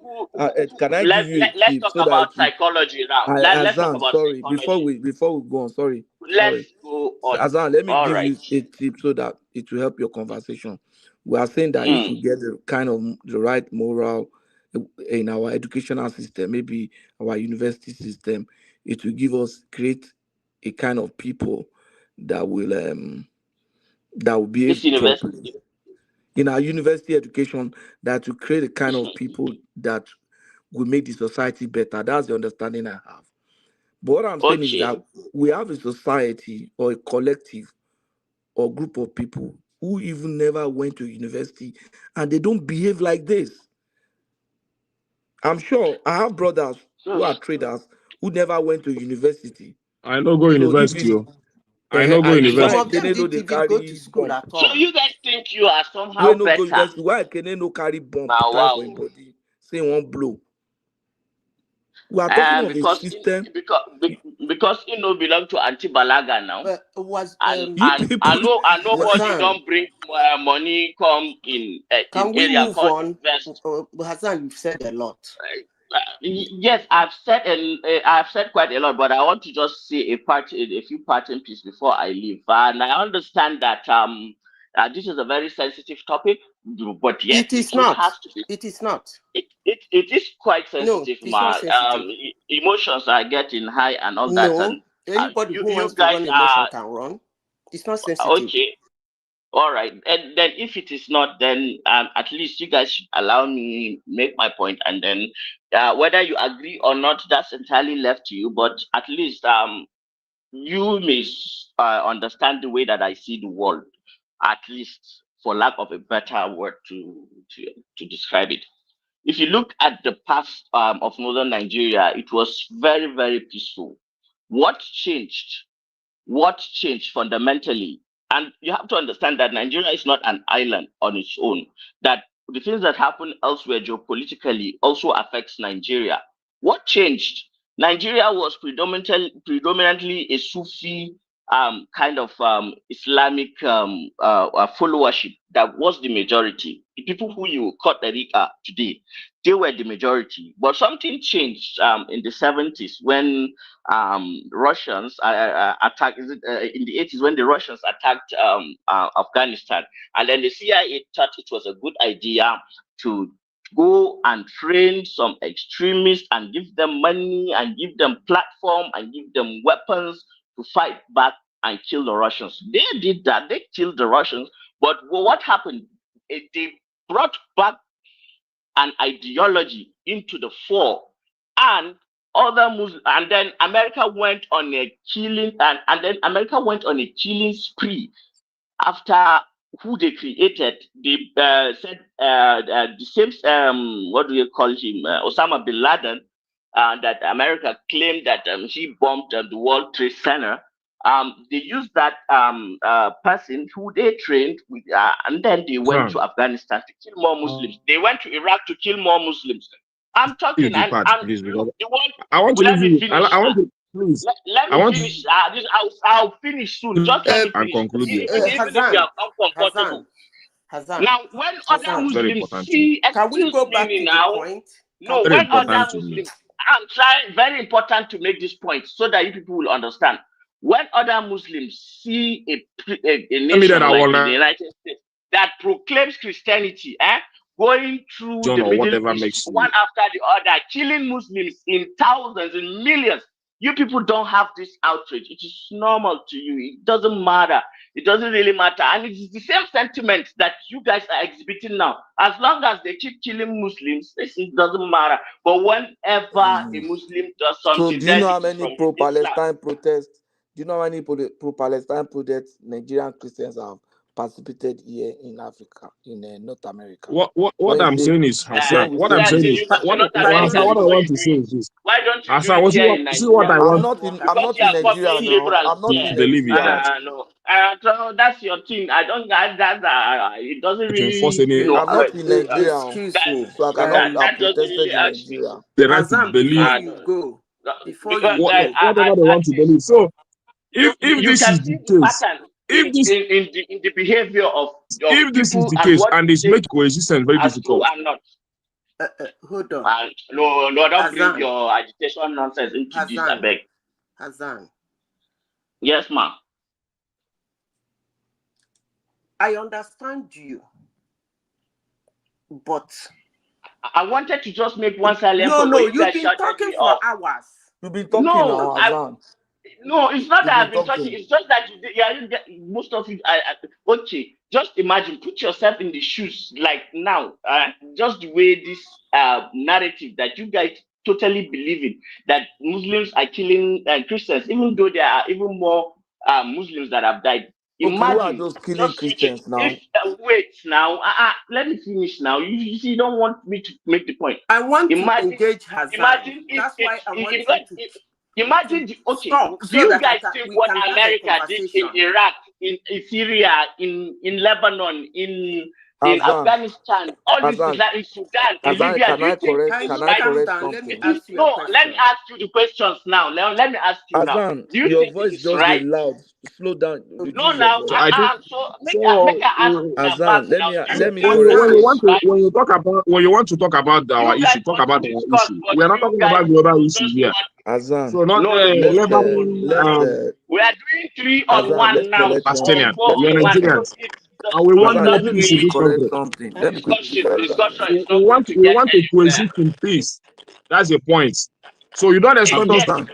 Can I give you a Let's tip talk so that about it will? psychology now. Let's talk Azan, about sorry. psychology. Before we go on, sorry. Let's go on. Azan, let me All give right. you a tip so that it will help your conversation. We are saying that if we get the kind of the right moral in our educational system, maybe our university system, it will create a kind of people that will This behave properly university. in our university education, that will create a kind of people that will make the society better. That's the understanding I have. But what I'm saying is Okay. that we have a society or a collective or group of people who even never went to university and they don't behave like this. I'm sure I have brothers who are traders who never went to university. I no go So if university. it's I no go Some university. of them Kene no didn't they even go to carry school bomb. at So all. you guys think you are We somehow no go better? university. Why Kene no carry bomb Now, tie for wow. him body? Say one blow. We are talking of a system. Because you know belong to anti-balaga now, Was and You and people, nobody Hassan, don't bring money come in can we area move called on? invest. Hassan, you've said a lot. Yes, I've said quite a lot, but I want to just say a few parting pieces before I leave. And I understand that this is a very sensitive topic, but yet It is the truth not. has to be. It is not. It is quite No, sensitive, it's not man. sensitive. Emotions are getting high and all that, No, and anybody who you wants to guys run emotion are can run. It's not sensitive. okay. All right, and then if it is not, then at least you guys should allow me make my point, and then whether you agree or not, that's entirely left to you. But at least you may understand the way that I see the world, at least for lack of a better word to describe it. If you look at the past of northern Nigeria, it was very, very peaceful. What changed? What changed fundamentally? And you have to understand that Nigeria is not an island on its own, that the things that happen elsewhere geopolitically also affects Nigeria. What changed? Nigeria was predominantly a Sufi kind of Islamic followership that was the majority. The people who you call Tariqa today, they were the majority. But something changed in the 70s when Russians attacked in the 80s when the Russians attacked Afghanistan, and then the CIA thought it was a good idea to go and train some extremists and give them money and give them platform and give them weapons to fight back and kill the Russians. They did that. They killed the Russians. But what happened? They brought back an ideology into the fore, and other Muslims, and then America went on a killing, and then America went on a killing spree after who they created. They said the same what do you call him, Osama bin Laden, that America claimed that he bombed the World Trade Center. They used that person who they trained with, and then they went to Afghanistan to kill more Muslims. They went to Iraq to kill more Muslims. I'm talking, The and part, please, because look, the world. I want to Let leave me you. finish. I want to please. Let I me want finish. I'll finish soon. Just let me and finish. conclude here. Even if you Hassan, are uncomfortable. Hassan, Now, when other Very Muslims important to me. see, can we excuse go back me to the now. point? No, Very when important other to me. Muslims, I'm trying, very important to make this point so that you people will understand. When other Muslims see a Tell me that nation I like will the not United States that proclaims Christianity, going through John the or Middle whatever East makes one you. after the other, killing Muslims in thousands and millions, you people don't have this outrage. It is normal to you. It doesn't matter. It doesn't really matter. And it is the same sentiment that you guys are exhibiting now. As long as they keep killing Muslims, it doesn't matter. But whenever a Muslim does So something, do you then know how it is many from Islam. pro-Palestine protests? Do you know how many pro-Palestine protests Nigerian Christians have participated here in Africa, in North America? What I'm saying is, Hassan. When we What say I'm Yeah, saying so we, is you go to North Hassan. America What I before want you to do say it. is this. Why don't you do Hassan, it see here in what Nigeria? I want I'm Because not you in are Nigeria copying now. liberals I'm not here. in to believe is Nigeria. that No. So that's your thing. I don't. It doesn't to enforce really, any I'm not in Nigeria, Excuse that me. so I cannot have that doesn't protested really in hurt me. Nigeria. the right to Hassan, believe before Uh, you go, because whatever they at want to least believe. So if you this can is see the the case, pattern if this in the behavior of if this is people the and case, what and you it's take making coexistence very as true difficult. and not. Hold on. No, don't bring Hassan. your agitation nonsense into this, I beg. Hassan. Yes, ma'am. I understand you, but I wanted to just make one silent point. No, You you've guys been shouted talking me for off. hours. You've been talking No, now, Hassan. no, it's not You've that I've been been talking. talking. It's just that most of you. Okay, just imagine, put yourself in the shoes like now. Just the way this narrative that you guys totally believe in, that Muslims are killing Christians, even though there are even more Muslims that have died. Okay, who are Imagine, those killing Christians now? if wait now, let me finish now. You see, you don't want me to make the point. I want to engage Hassan. Imagine That's why I want you to imagine, stop, do so you that guys think we what can have a America did in conversation. Iraq, in Syria, in Lebanon, in Hassan, Afghanistan, all this Hassan, in Sudan, in Hassan, Libya? can Do you I think correct? this Can is I right? correct Let me something? ask you a No, question. let me ask you the questions now. Let me ask you now. Hassan, Do you your think voice it is just right? be loud. Slow down. No, Reduce your now, voice. So I think so make so. her ask you now Hassan, back let now. me Do let me you When correct think you it you. is right? when you want to talk about our You guys issue, talk want to about our discuss, issue. but We are not you talking guys about the other issue just here. want. Hassan, So not No, Lebanon, we are doing 3 on Hassan, 1 let's now, correct one 4 thing. Palestinian. Let's We are 4 on correct 1. one. So Nigerians, it's and we want Hassan, not let more me peace in quickly this really correct country. something. a Let me quickly discussion. correct something. Discussion is We not going want to get to anywhere. coexist in peace. That's the point. So you don't expect us Yes, Hassan,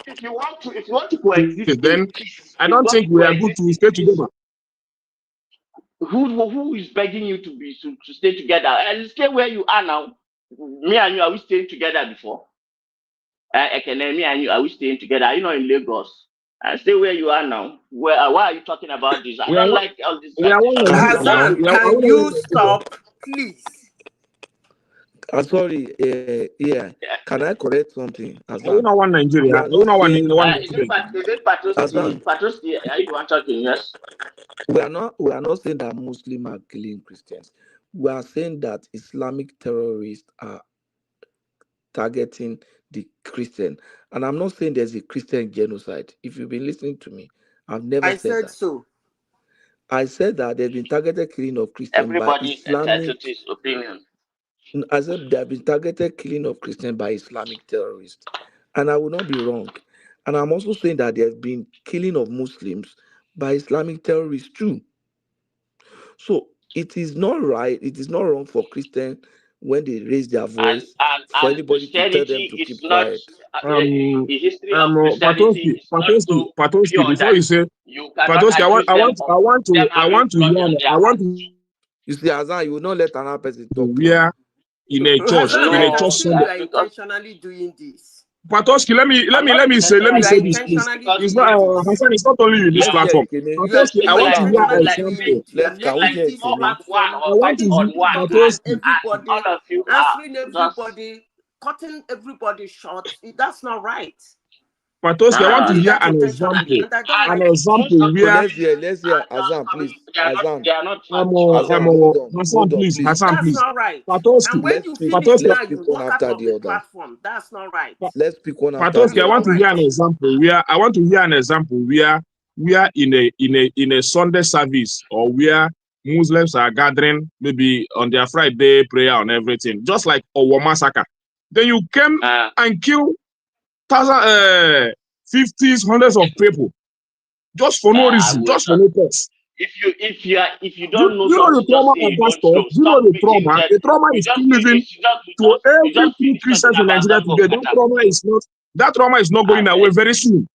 if you want to coexist in then peace, I if you don't want think to we are good coexist to in stay peace, together. who is begging you to stay together? And stay where you are now. Me and you, are we staying together before? Me and you, are we staying together? Are you not in Lagos? Stay where you are now. Why are you talking about this? I We are don't one, like all this we are one agitation Nigeria nonsense. now. Hassan, can you stop, please? I'm sorry. Yeah, can I correct something, Are we Hassan? not one Nigeria? We Are are we not not one saying Nigeria? Is it Patroski? Hassan. Patroski, are you the one talking? Yes. We are not saying that Muslims are killing Christians. We are saying that Islamic terrorists are targeting the Christian. And I'm not saying there's a Christian genocide. If you've been listening to me, I've never I said said that. so. I said that there's been targeted killing of Christians by Everybody is entitled to Islamic. his opinion. I said there have been targeted killing of Christians by Islamic terrorists. And I will not be wrong. And I'm also saying that there's been killing of Muslims by Islamic terrorists too. So it is not right, it is not wrong for Christians when they raise their voice for And anybody to tell them Christianity to is keep not quiet. the history of Christianity is not so Patoski, pure before that you say you cannot Patoski, accuse them of them having blood on their hands. You see, Azan, you will not let another person talk we now. are in a church, Hassan, in I a can church see Sunday. you are intentionally doing this. Patoski, let me say You are this, please. intentionally It's not doing this. Hassan, it's not only you this Let's hear platform. Ekene. Patoski, I You are want to hear an intentionally doing example. it. You are Can we making hear this 4 Ekene? on 1 platform, I or 5 want to putting, hear on 1, talking Patoski. everybody, and all of you are answering just everybody, cutting everybody short. That's not right. Patoski, I You are want to doing hear that an intentionally, example. and I don't An like it. most example of So these where let's hear Azan, please. they are not Azan, Hassan, hold on, please, please. Hassan, That's please. not right. Patoski, And when you finish Patoski, now, Let's you pick one walk out after of the the other. platform. That's not right. Let's pick one after Patoski, the I That's want not to other. hear right. an example where in a Sunday service or where Muslims are gathering maybe on their Friday prayer and everything, just like Owo massacre. Then you came and killed thousands, 50s, hundreds of people just for no I reason, will just for not. no cause. If you You don't know know the something, just trauma say of you that don't stuff. know. You know Stop the beating trauma. dead. The trauma is still living to You every just true finish Christian talking in about Nigeria Zango today. Kata. That trauma is not going away very soon.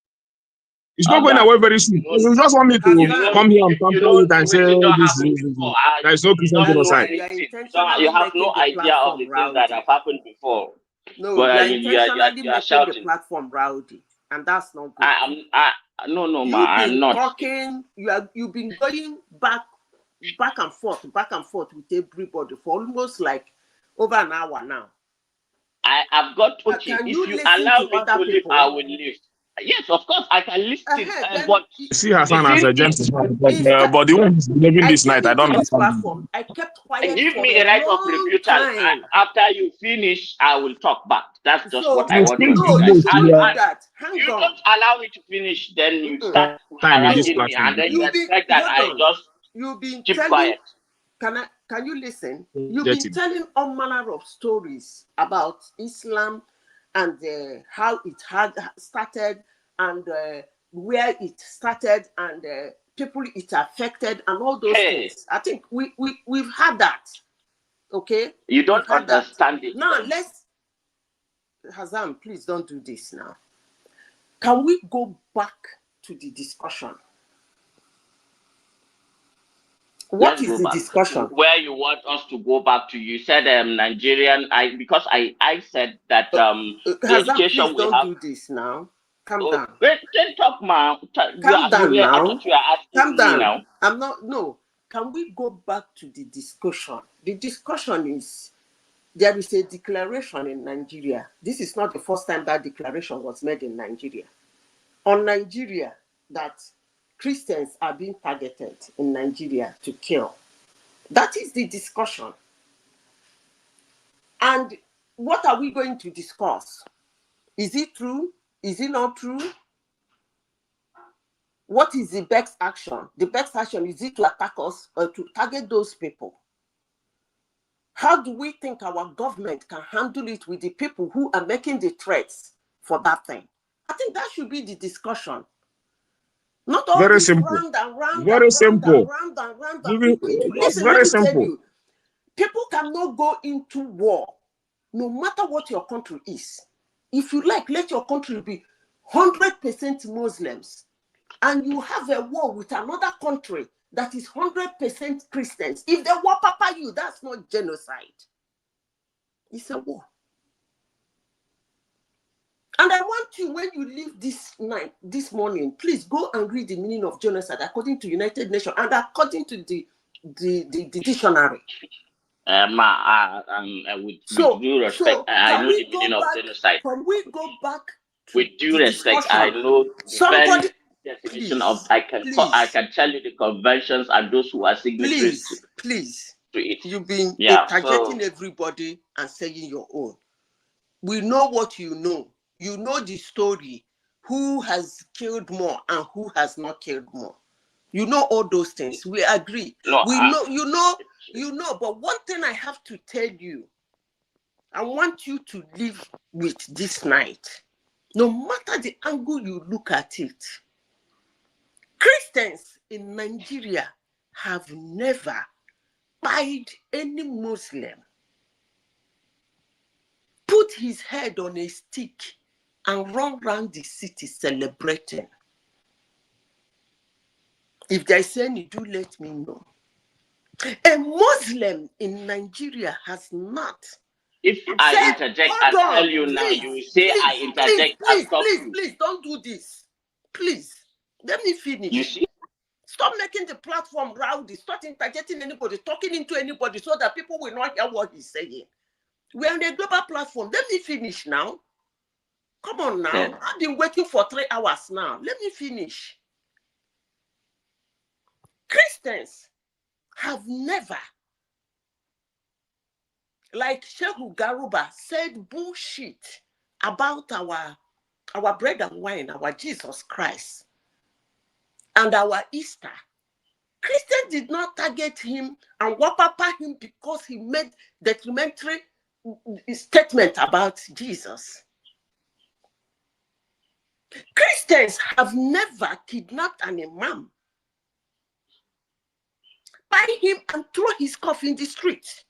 It's not going away very soon. You just want me to come here and pamper it and say this. There is no Christian genocide. You are You intentionally have no making the idea of platform the things that have rowdy. happened before. No, you are But intentionally you are making the shouting. platform rowdy, and that's not good. No, ma, You've I'm been not. talking. You've been going back and forth with everybody for almost like over an hour now. I've got okay. Can If you you listen allow to me other to leave, people? I will leave. Yes, of course, I can listen. But See Hassan as a gentleman, but the one who's living this night, I don't understand. Platform. I kept quiet. Give for me a right of long rebuttal. time. After you finish, I will talk back. That's just So, what I want to no, do. you shouldn't do that. Hang you on. don't allow me to finish, then you start Time in this harassing me, and then you expect that I just keep quiet. Can you listen? You've been telling all manner of stories about Islam and how it had started and where it started and people it affected and all those things. I think we've had that. Okay? You don't understand it. Now let's Hazan, please don't do this now. Can we go back to the discussion? What is the discussion? Where you want us to go back to? You said Nigerian. Because I said that the education please don't do this now. Calm down. Then talk, man. Calm down now. I thought you are asking me now. I'm not. No. Can we go back to the discussion? The discussion is there is a declaration in Nigeria. This is not the first time that declaration was made in Nigeria. On Nigeria, that Christians are being targeted in Nigeria to kill. That is the discussion. And what are we going to discuss? Is it true? Is it not true? What is the best action? The best action, is it to attack us or to target those people? How do we think our government can handle it with the people who are making the threats for that thing? I think that should be the discussion. Not all very this simple. round and round very and simple. round and round. Listen, very simple. Tell you, people cannot go into war, no matter what your country is. If you like, let your country be 100% Muslims, and you have a war with another country that is 100% Christians. If they war papa you, that's not genocide. It's a war. And I want you, when you leave this morning, please go and read the meaning of genocide according to United Nations and according to the dictionary. With due respect, I know the meaning of genocide. Can we go back to with due respect, I know somebody definition of I can tell you the conventions and those who are signatories please to it. You've been interjecting everybody and saying your own. We know what you know. You know the story. Who has killed more and who has not killed more. You know all those things. We agree. No, you know. But one thing I have to tell you, I want you to live with this night. No matter the angle you look at it, Christians in Nigeria have never pied any Muslim, put his head on a stick and run around the city celebrating. If there's any, do let me know. A Muslim in Nigeria has not. If I interject and tell you now, you say I interject and stop you. Please, don't do this. Please, let me finish. You see? Stop making the platform rowdy. Stop interjecting anybody, talking into anybody so that people will not hear what he's saying. We're on a global platform. Let me finish now. Come on now. Yeah. I've been waiting for 3 hours now. Let me finish. Christians have never, like Shehu Garuba said, bullshit about our bread and wine, our Jesus Christ, and our Easter. Christians did not target him and wapapa him because he made documentary statement about Jesus. Christians have never kidnapped an imam, buy him and throw his coffin in the street.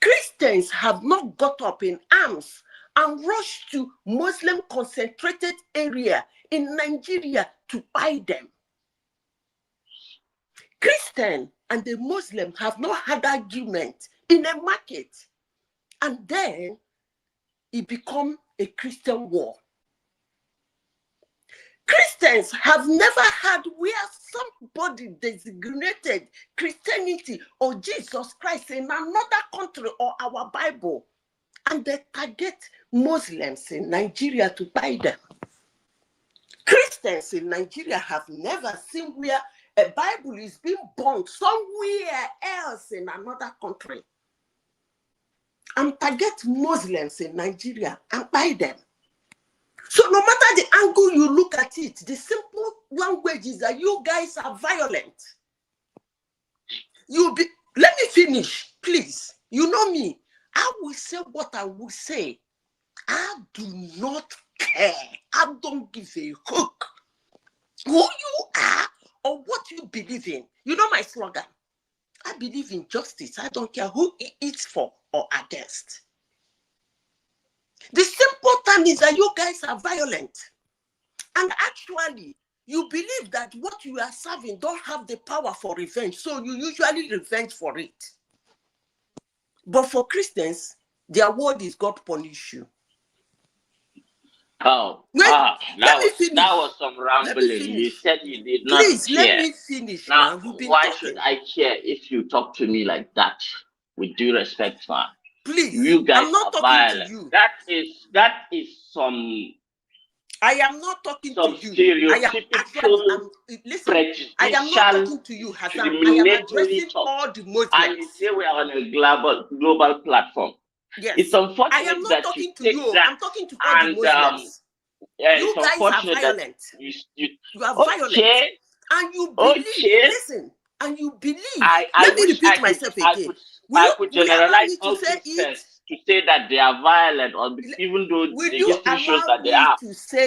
Christians have not got up in arms and rushed to Muslim concentrated area in Nigeria to buy them. Christian and the Muslim have not had argument in a market, and then it become a Christian war. Christians have never had where somebody designated Christianity or Jesus Christ in another country or our Bible And they target Muslims in Nigeria to buy them. Christians in Nigeria have never seen where a Bible is being burned somewhere else in another country. And target Muslims in Nigeria and buy them. So no matter the angle you look at it, the simple language is that you guys are violent. Let me finish, please. You know me. I will say what I will say. I do not care. I don't give a hook who you are or what you believe in. You know my slogan. I believe in justice. I don't care who it's for or against. The simple thing is that you guys are violent. And actually, you believe that what you are serving don't have the power for revenge. So you usually revenge for it. But for Christians, their word is God punish you. Oh, that was some rambling. You said you did not Please, care. let me finish now. Why should I care if you talk to me like that? With due respect, man. Please, you guys I'm not are talking violent. to you. That is some. I am not talking to you. Stereotypical, listen, I am not talking to you, Hassan. I am addressing all the Muslims. And you say we are on a global platform. Yes. It's unfortunate I am not talking to you. That I'm talking to all the Muslims. You guys are violent. You are violent. And you believe, listen, and you believe. Let me repeat myself again. I could generalize all Christians to say that they are violent, or even though the history shows that they are.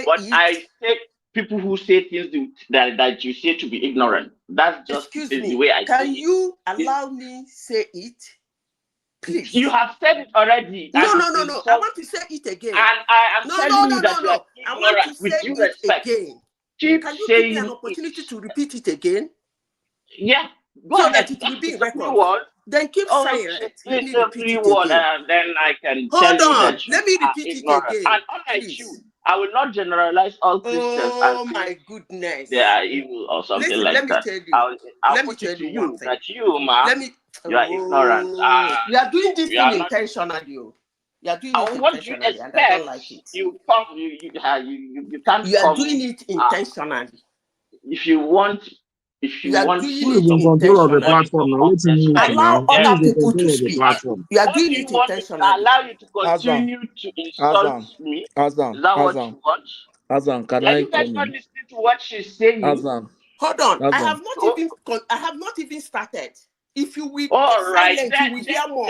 But I take people who say things that you say to be ignorant. That's just the way I see it. Can you allow me say it? Please. You have said it already. No. I want to say it again. And I am telling you that you are ignorant. I want to say it again. Can you give me an opportunity to repeat it again? Yeah. So that it will be in record. Then keep silent. Let me repeat it again. Then I can hold tell on. You that Let me repeat it again. And unlike you, I will not generalize all Christians. Oh my goodness. They are evil or something like that. Let me tell you. I'll put it to you that you, man, you are ignorant. You are doing this thing intentionally. You are doing it intentionally, and I don't like it. You can't. You are doing it intentionally. If you want. You are doing it intentionally. Allow other people to speak. You are doing it intentionally. Allow you to continue to insult me. Is that what you want? Azan, can you guys not listening to what she's saying? Hold on. I have not even started. If you will be silent, you will hear more.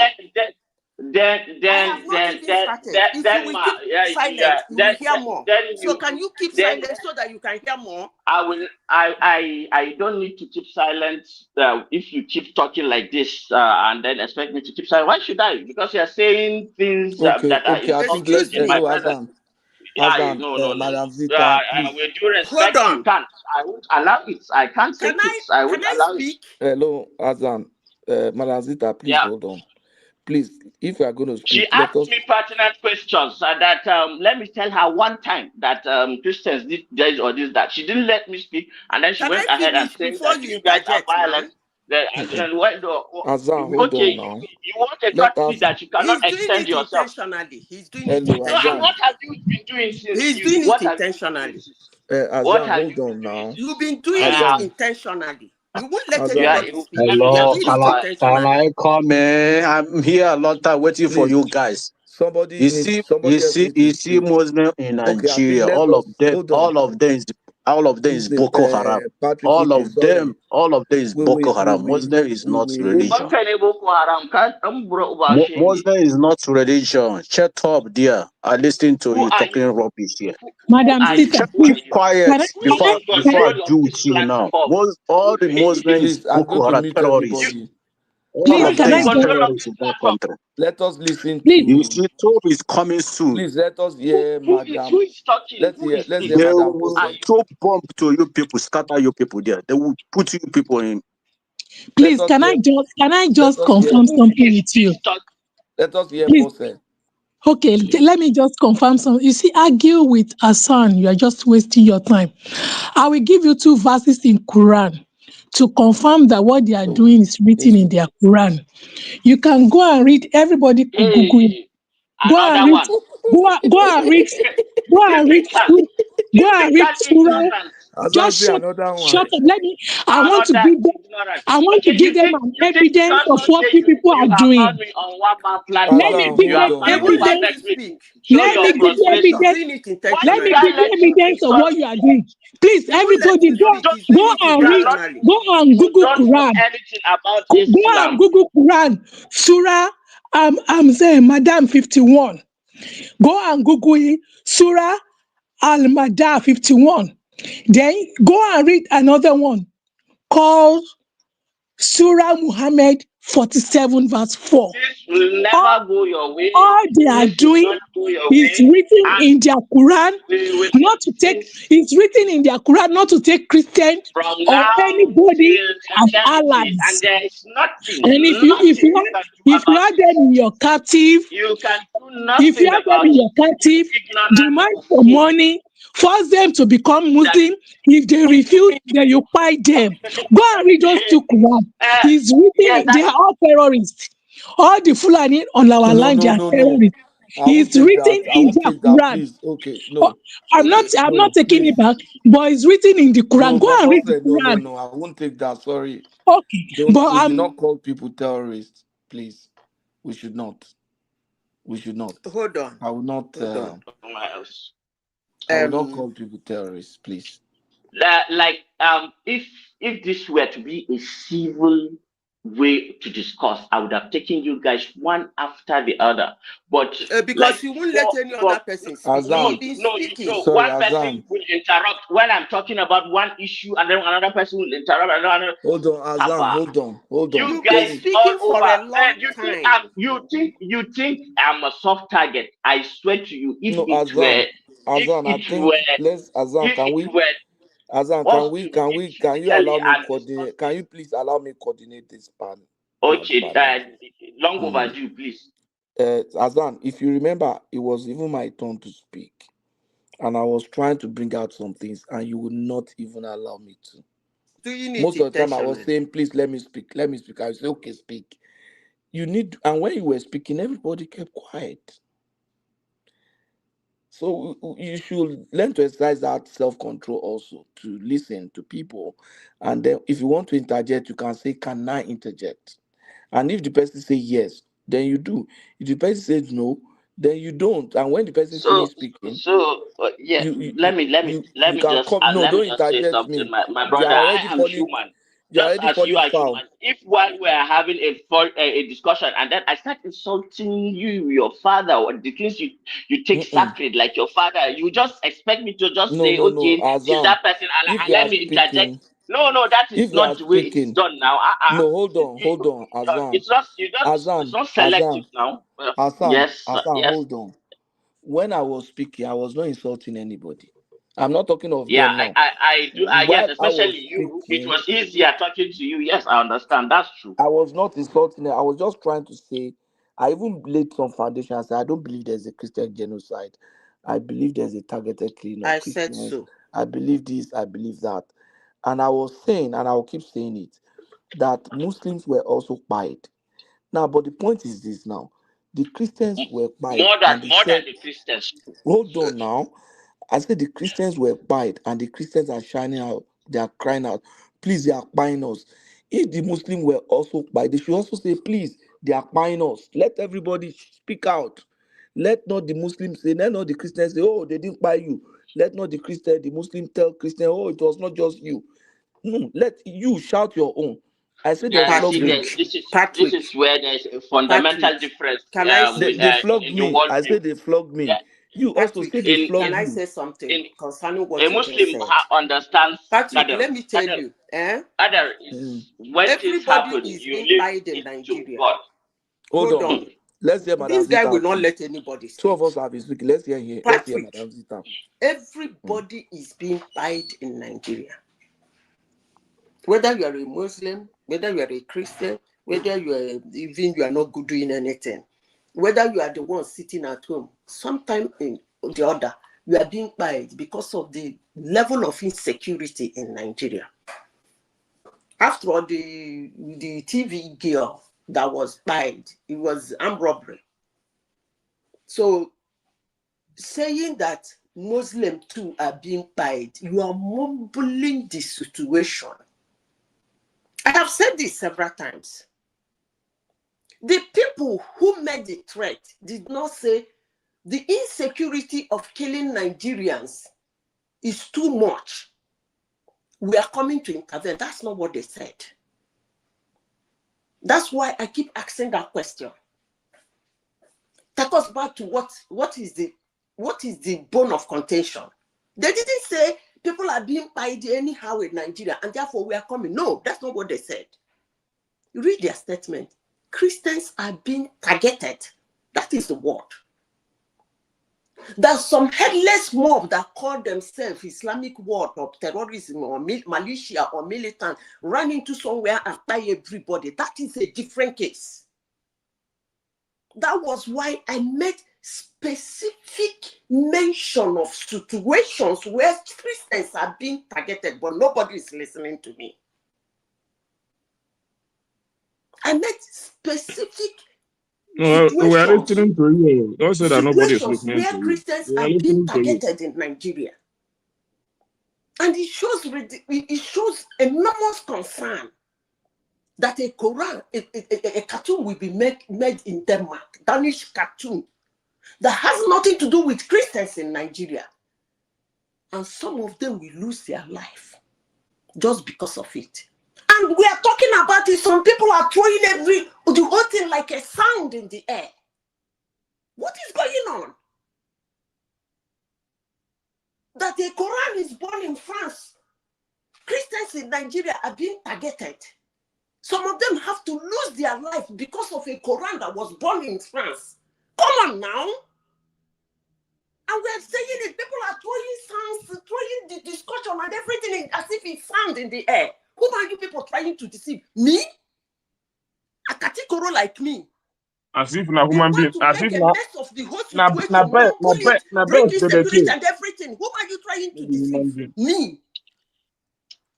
Then so can you keep silent so that you can hear more? I don't need to keep silent if you keep talking like this and then expect me to keep silent. Why should I? Because you're saying things that are excuse in my presence. Madam Zita, with due respect, you can't. I won't allow it. I can't take it. I won't allow it. Hello, Azan. Madam Zita, please hold on. Please, if you are going to speak, she asked me pertinent questions. That let me tell her one time that Christians did this or this that. She didn't let me speak, and then she went ahead and said that you guys are violent. Azan, hold on now. You want a country that you cannot extend yourself. He's doing it intentionally. So what have you been doing since? He's doing it intentionally. Azan, hold on now. You've been doing it intentionally. You won't let anybody speak. Hello, can I come in? I'm here a long time waiting for you guys. Somebody you see Muslim in Nigeria. All of them is Boko Haram. All of them is Boko Haram. Muslim is not religion. Muslim is not religion. Shut up, dear. I listen to you talking rubbish here. Madam Sita, keep quiet before I do with you now. All the Muslims is Boko Haram terrorists. Please, can I let us listen. You see, Tob is coming soon. Please let us hear, madam. Who is talking? Let's hear, they madam. Will throw bomb to you people, scatter you people there. They will put you people in. Please, can I just confirm something with you? Let us hear, Mose. Okay, let me just confirm something. You see, argue with Hassan, you are just wasting your time. I will give you 2 verses in Quran to confirm that what they are doing is written in their Quran. You can go and read, everybody could Google it. Go and Another read. one. Go and read. Go and read. Go and read Typical Surah. ignorance. Just Another shut one. up. Let me. I want to Another give them. ignorance. I want to Okay, give them an you think evidence because of what okay people you are have found doing. me on one man Let me platform, give you them have finally evidence. wanted me to show Let your me give you frustration. evidence. Why Let did me I give you let you evidence of insult what you are me? doing. Please, everybody, go and read. Go and You Google don't know Quran. anything about Go and Islam. Google Quran. Surah. I'm saying, Madam 51. Go and Google it. Surah Al-Madah 51. Then go and read another one called Surah Muhammad 47 verse 4. This will All, never go your way. all they are This will doing not go your is way. written And in their Quran we will not to take, it's written in their Quran not to take Christians from or now anybody till as eternity, and allies. there is nothing, And if you nothing you can do if you about have it. them in your captive, You can do if you nothing have them about in it. your captive, Ignorant demand for fool. money, force them to become Muslim. If they refuse, then you buy them. Go and read those two Quran. It's Yeah, written, they are all terrorists. All the Fulani on our No, land, they no, are no, no. terrorists. I won't It's take that. written I in won't their take that. Quran. Please. Okay. Oh, No. I'm not No, taking it please. back, but it's written in the Quran. No, Go and read the no, no, Quran. no. I won't take that. Sorry. Okay, Don't. but We should not call people terrorists. Please. We should not. We should not. Hold on. I will not. Hold on. I will not call people terrorists. Please. Like if this were to be a civil way to discuss, I would have taken you guys one after the other. But Because like you won't let any other person speak. You've been speaking. One person will interrupt when I'm talking about one issue, and then another person will interrupt. Another. Hold on, Azan. Hold on. You You've been guys all speaking for over. a long time. You think I'm a soft target? I swear to you, No, Azan. Azan. I think let's Azan. if Can it we? were Azan, us can you physically allow me and coordinate? Can you please allow me coordinate this panel? okay, long overdue, please. Azan, if you remember, it was even my turn to speak, and I was trying to bring out some things, and you would not even allow me to. Doing it Most of the time, I was intentionally. saying, "Please let me speak. Let me speak." I would say, "Okay, speak." You need, and when you were speaking, everybody kept quiet. So you should learn to exercise that self-control also to listen to people, and then if you want to interject, you can say, "Can I interject?" And if the person say yes, then you do. If the person says no, then you don't. And when the person So finish speaking, yeah, you you let you, me let me you, let you me can just come. No, let me don't just say interject something, me. my You brother. are I already am falling. human, You are just already as you falling are foul. human. If while we are having a discussion and then I start insulting you, your father, or the things you take sacred, like your father, you just expect me to just No, say, no, no, okay, kill Azan. that person, If and you let are me interject. speaking, No, that is if you are not the way it is speaking, done now. no, hold on, Azan. It's not you don't. It's Azan, not selective Azan, now. Azan, Yes, Azan, yes. hold on. When I was speaking, I was not insulting anybody. I'm not talking of Yeah, them now. I do. Yes, While I was especially you. It speaking, was easier talking to you. Yes, I understand. That's true. I was not insulting them. I was just trying to say, I even laid some foundation. I said, I don't believe there's a Christian genocide. I believe there's a targeted killing of I said Christians. so. I believe this, I believe that. And I was saying, and I will keep saying it, that Muslims were also pied. Now, but the point is this now. The Christians were pied, and they More than said, the Christians. hold on now. I said the Christians were pied, and the Christians are shining out. They are crying out, please, they are buying us. If the Muslims were also pied, they should also say, please, they are buying us. Let everybody speak out. Let not the Muslims say, let not the Christians say, oh, they didn't buy you. Let not the Muslim tell Christian, oh, it was not just you. No, let you shout your own. I said they Yeah, you flogged see, me. this is where there's a fundamental difference Can I with They flogged in the me. I worldview. said they flogged Yeah, me. You also Patrick, say they can flogged I you. say something in concerning a what you just Muslim said? understands Patrick, Qadar. let me tell you, Qadar is when things everybody happen, is you being leave pied in it to Nigeria. God. Hold Hold on. on. Let's hear Madam This guy Zita will not speak. let anybody Two speak. of us have been speaking. Let's hear here. Let's hear Patrick, Madam Zita. everybody is being pied in Nigeria. Whether you are a Muslim, whether you are a Christian, whether you are not good doing anything, whether you are the one sitting at home, sometime in the other, you are being pied because of the level of insecurity in Nigeria. After all, the TV girl that was pied, it was armed robbery. So saying that Muslims too are being paid, you are mumbling the situation. I have said this several times. The people who made the threat did not say the insecurity of killing Nigerians is too much. We are coming to intervene. That's not what they said. That's why I keep asking that question. Take us back to what is the bone of contention. They didn't say people are being paid anyhow in Nigeria and therefore we are coming. No, that's not what they said. You read their statement. Christians are being targeted. That is the word. There's some headless mob that call themselves Islamic world or terrorism or militia or militant run into somewhere and tie everybody. That is a different case. That was why I made specific mention of situations where Christians are being targeted, but nobody is listening to me. I made specific No, we are situations, listening to you. Don't say that nobody is situations listening where to you. Christians We are are being listening to you. targeted in Nigeria. And it shows enormous concern that a Quran, a cartoon will be made in Denmark, Danish cartoon, that has nothing to do with Christians in Nigeria. And some of them will lose their life just because of it. And we are talking about it. Some people are throwing the whole thing like a sound in the air. What is going on? That a Quran is born in France. Christians in Nigeria are being targeted. Some of them have to lose their life because of a Quran that was born in France. Come on now. And we're saying it. People are throwing sounds, throwing the discussion and everything as if it's sound in the air. Who are you people trying to deceive? Me? A category like me? As if na human being, as if make a na mess of the whole situation, bring insecurity and everything. Who are you trying to deceive? Me?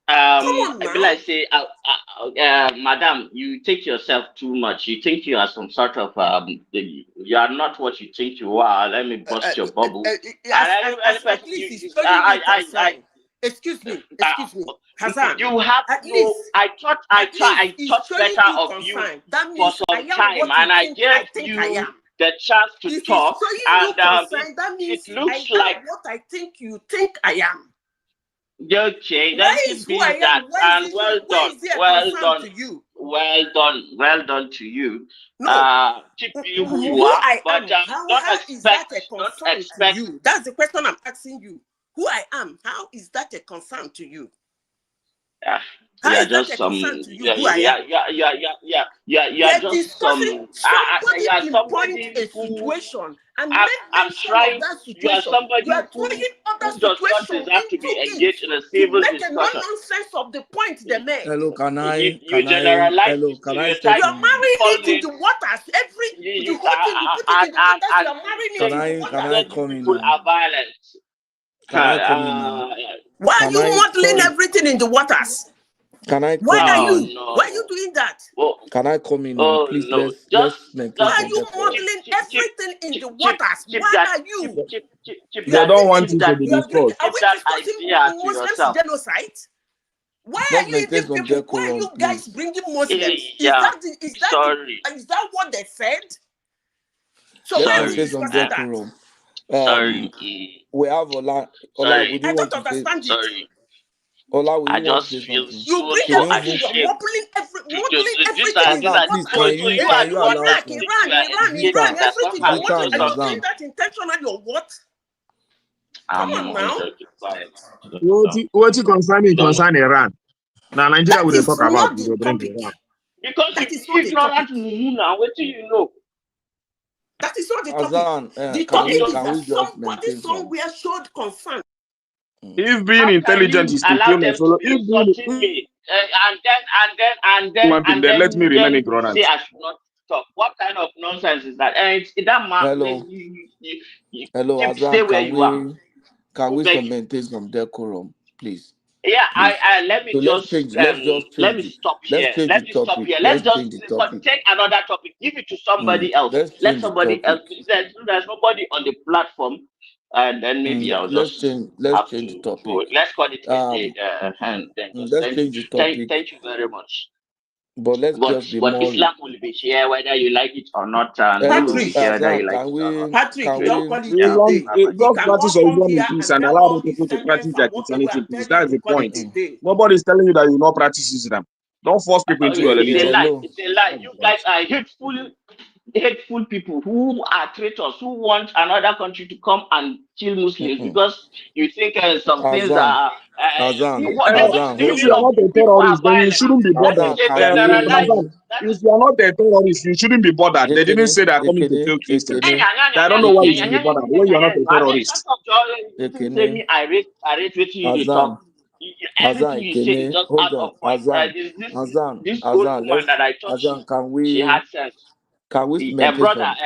Come on now. I feel like say, madam, you take yourself too much. You think you are some sort of you are not what you think you are. Let me bust your bubble. At least it's showing me concern. Excuse me, Hassan. You have no. I thought better of you that for some time, and I gave you the chance to talk. And it looks like what I think you think I am. Okay, let it be that, and well done to you. Well done to you. No, Keep you who you are, but how is that a concern to you? That's the question I'm asking you. Who I am? How is that a concern to you? You're just some. You're just some. Somebody pinpoint a situation and I'm trying. You are somebody who does not deserve to be engaged in a civil discussion. Make a nonsense of the point they made. Hello, can I step in? You're marrying it in the waters. The whole thing you put it in the waters. You're marrying it in the waters. Can I come in people are violent. Can I come in now? Why are you modeling everything in the waters? Can I? Why are you doing that? Can I come in now? Please, let's maintain. Why are you modeling everything in the waters? Why are you? They don't want you to be discussed. Are we discussing Muslims genocide? Why are you even people? Why are you guys bringing Muslims? Is that what they said? So why are we discussing that? We have Ola. I don't understand it. Ola, I just feel you bring everything, you're modeling everything. Can you allow Iran, everything. Are you doing that intentionally or what? Come on now. What you concern Iran? Now Nigeria will talk about Iran. Because if not now, what do you know? That is not the topic. The topic is that somebody somewhere showed concern. If being intelligent is to kill us, and then let me remain ignorant. Say I should not talk. What kind of nonsense is that? And it's that man. Hello, Azan, can we maintain some decorum, please? Yeah, please. let me So just let's just let change me the stop here. Let me stop topic. here. Let's Let's just change the topic. take another topic. Give it to somebody else. Let's Let change the somebody else. topic. There's nobody on the platform, and then maybe I'll Let's just change have the to topic. go. Let's call it a day. And then just Let's change the topic. thank you very much. But let's just be But more. Islam will be here whether you like it or not, and we will be here whether you like it or not. Patrick, don't call it a Yeah. day. He Just practice cannot your come Islam in here peace and and tell allow the all his people to practice tenants their and whatever Christianity and in peace. tell you That's to the call it point. a day. Nobody's telling you that you not practice Islam. Don't force people into your It's a religion. lie. It's a lie. You guys are hateful people who are traitors who want another country to come and kill Muslims because you think some things are. The If meaning you are of not a people are terrorist, then you violent. shouldn't be That is bothered. a generalized. If you are not a terrorist, you shouldn't be bothered. They didn't say they are coming to kill Christians. I don't know why you should be bothered when you are not a terrorist. Say me, I rate what you talk. Everything you say is just out of point. This old woman that I thought she had sense. Can we maintain Brother,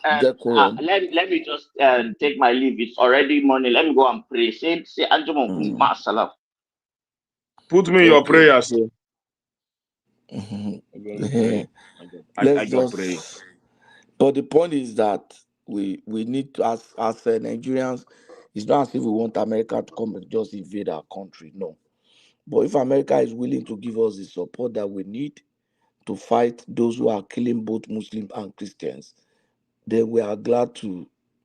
some decorum? let me just take my leave. It's already morning. Let me go and pray. Say Anjumo Masalam. Put me in your prayers, sir. Let's just. But the point is that we need to, as Nigerians, it's not as if we want America to come and just invade our country. No. But if America is willing to give us the support that we need to fight those who are killing both Muslims and Christians, then we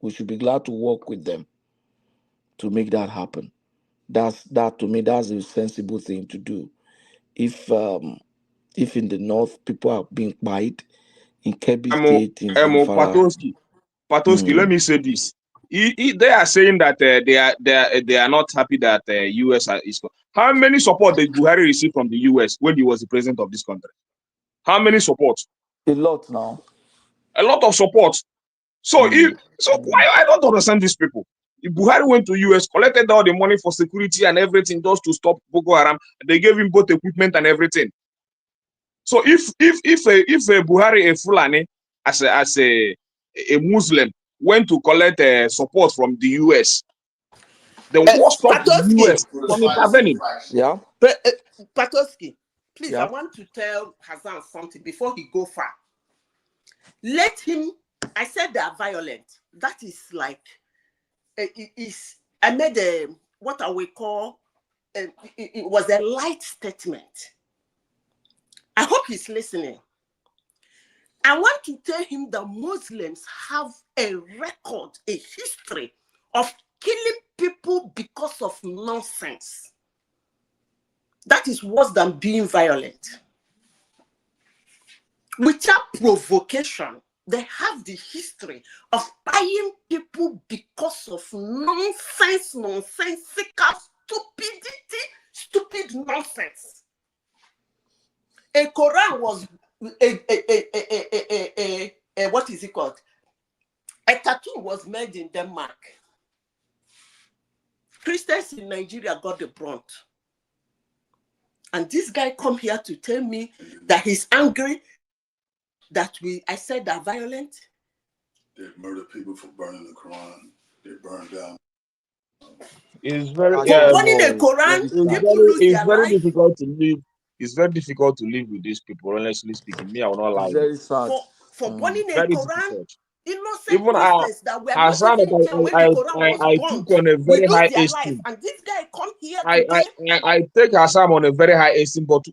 should be glad to work with them to make that happen. That to me, that's a sensible thing to do. If in the north people are being quiet, in Kebbi State, in Zamfara. Patoski, let me say this. They are saying that they are not happy that US is. How many support did Buhari receive from the US when he was the president of this country? How many support? A lot now. A lot of support. So why I don't understand these people. If Buhari went to US, collected all the money for security and everything just to stop Boko Haram, they gave him both equipment and everything. So if a Buhari, a Fulani, as a Muslim, went to collect support from the US, then what stopped the US from intervening? Yeah. Patoski, please, Yeah. I want to tell Hassan something before he go far. Let him. I said they are violent. That is like I made what I will call it was a light statement. I hope he's listening. I want to tell him that Muslims have a record, a history of killing people because of nonsense. That is worse than being violent. Without provocation, they have the history of buying people because of nonsensical, stupid nonsense. A Quran was what is it called? A tattoo was made in Denmark. Christians in Nigeria got the brunt. And this guy come here to tell me that he's angry that I said they're violent. They murder people for burning the Quran. They burn down. It's very burning the Quran, people lose their life. Difficult to live. It's very difficult to live with these people, honestly speaking. Me, I will not lie. Very sad. For burning a Very Quran, difficult. innocent Even Christians that were not Hassan, even there when the Quran I was took burnt, on a we very lose high their life. esteem. And this guy come here today. I take Hassan on a very high esteem, but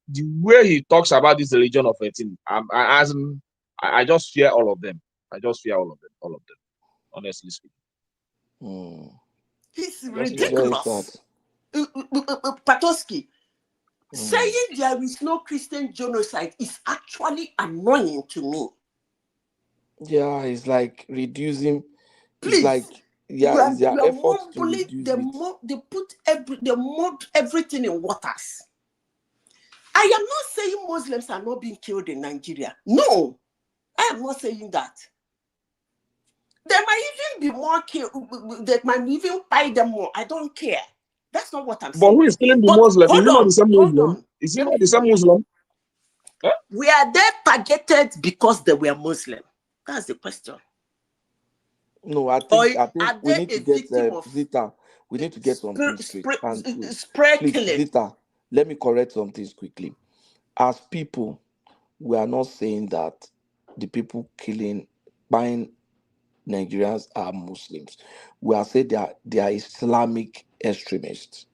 the way he talks about this religion of 18, I just fear all of them. I just fear all of them, honestly speaking. It's ridiculous. Patoski, saying there is no Christian genocide is actually annoying to me. Yeah, it's like reducing. Please, it's like it's their efforts to reduce they put everything in waters. I am not saying Muslims are not being killed in Nigeria. No, I am not saying that. There might even be more killed. They might even buy them more. I don't care. That's not what I'm saying. But who is killing the Muslim? Is he not the same Muslim? Is he not the same Muslim? Huh? Were they targeted because they were Muslim? That's the question. No, I think we need to get Zita. We need to get something straight. And spray please, killing. Zita, let me correct some things quickly. As people, we are not saying that the people buying Nigerians are Muslims. We are saying they are Islamic extremists.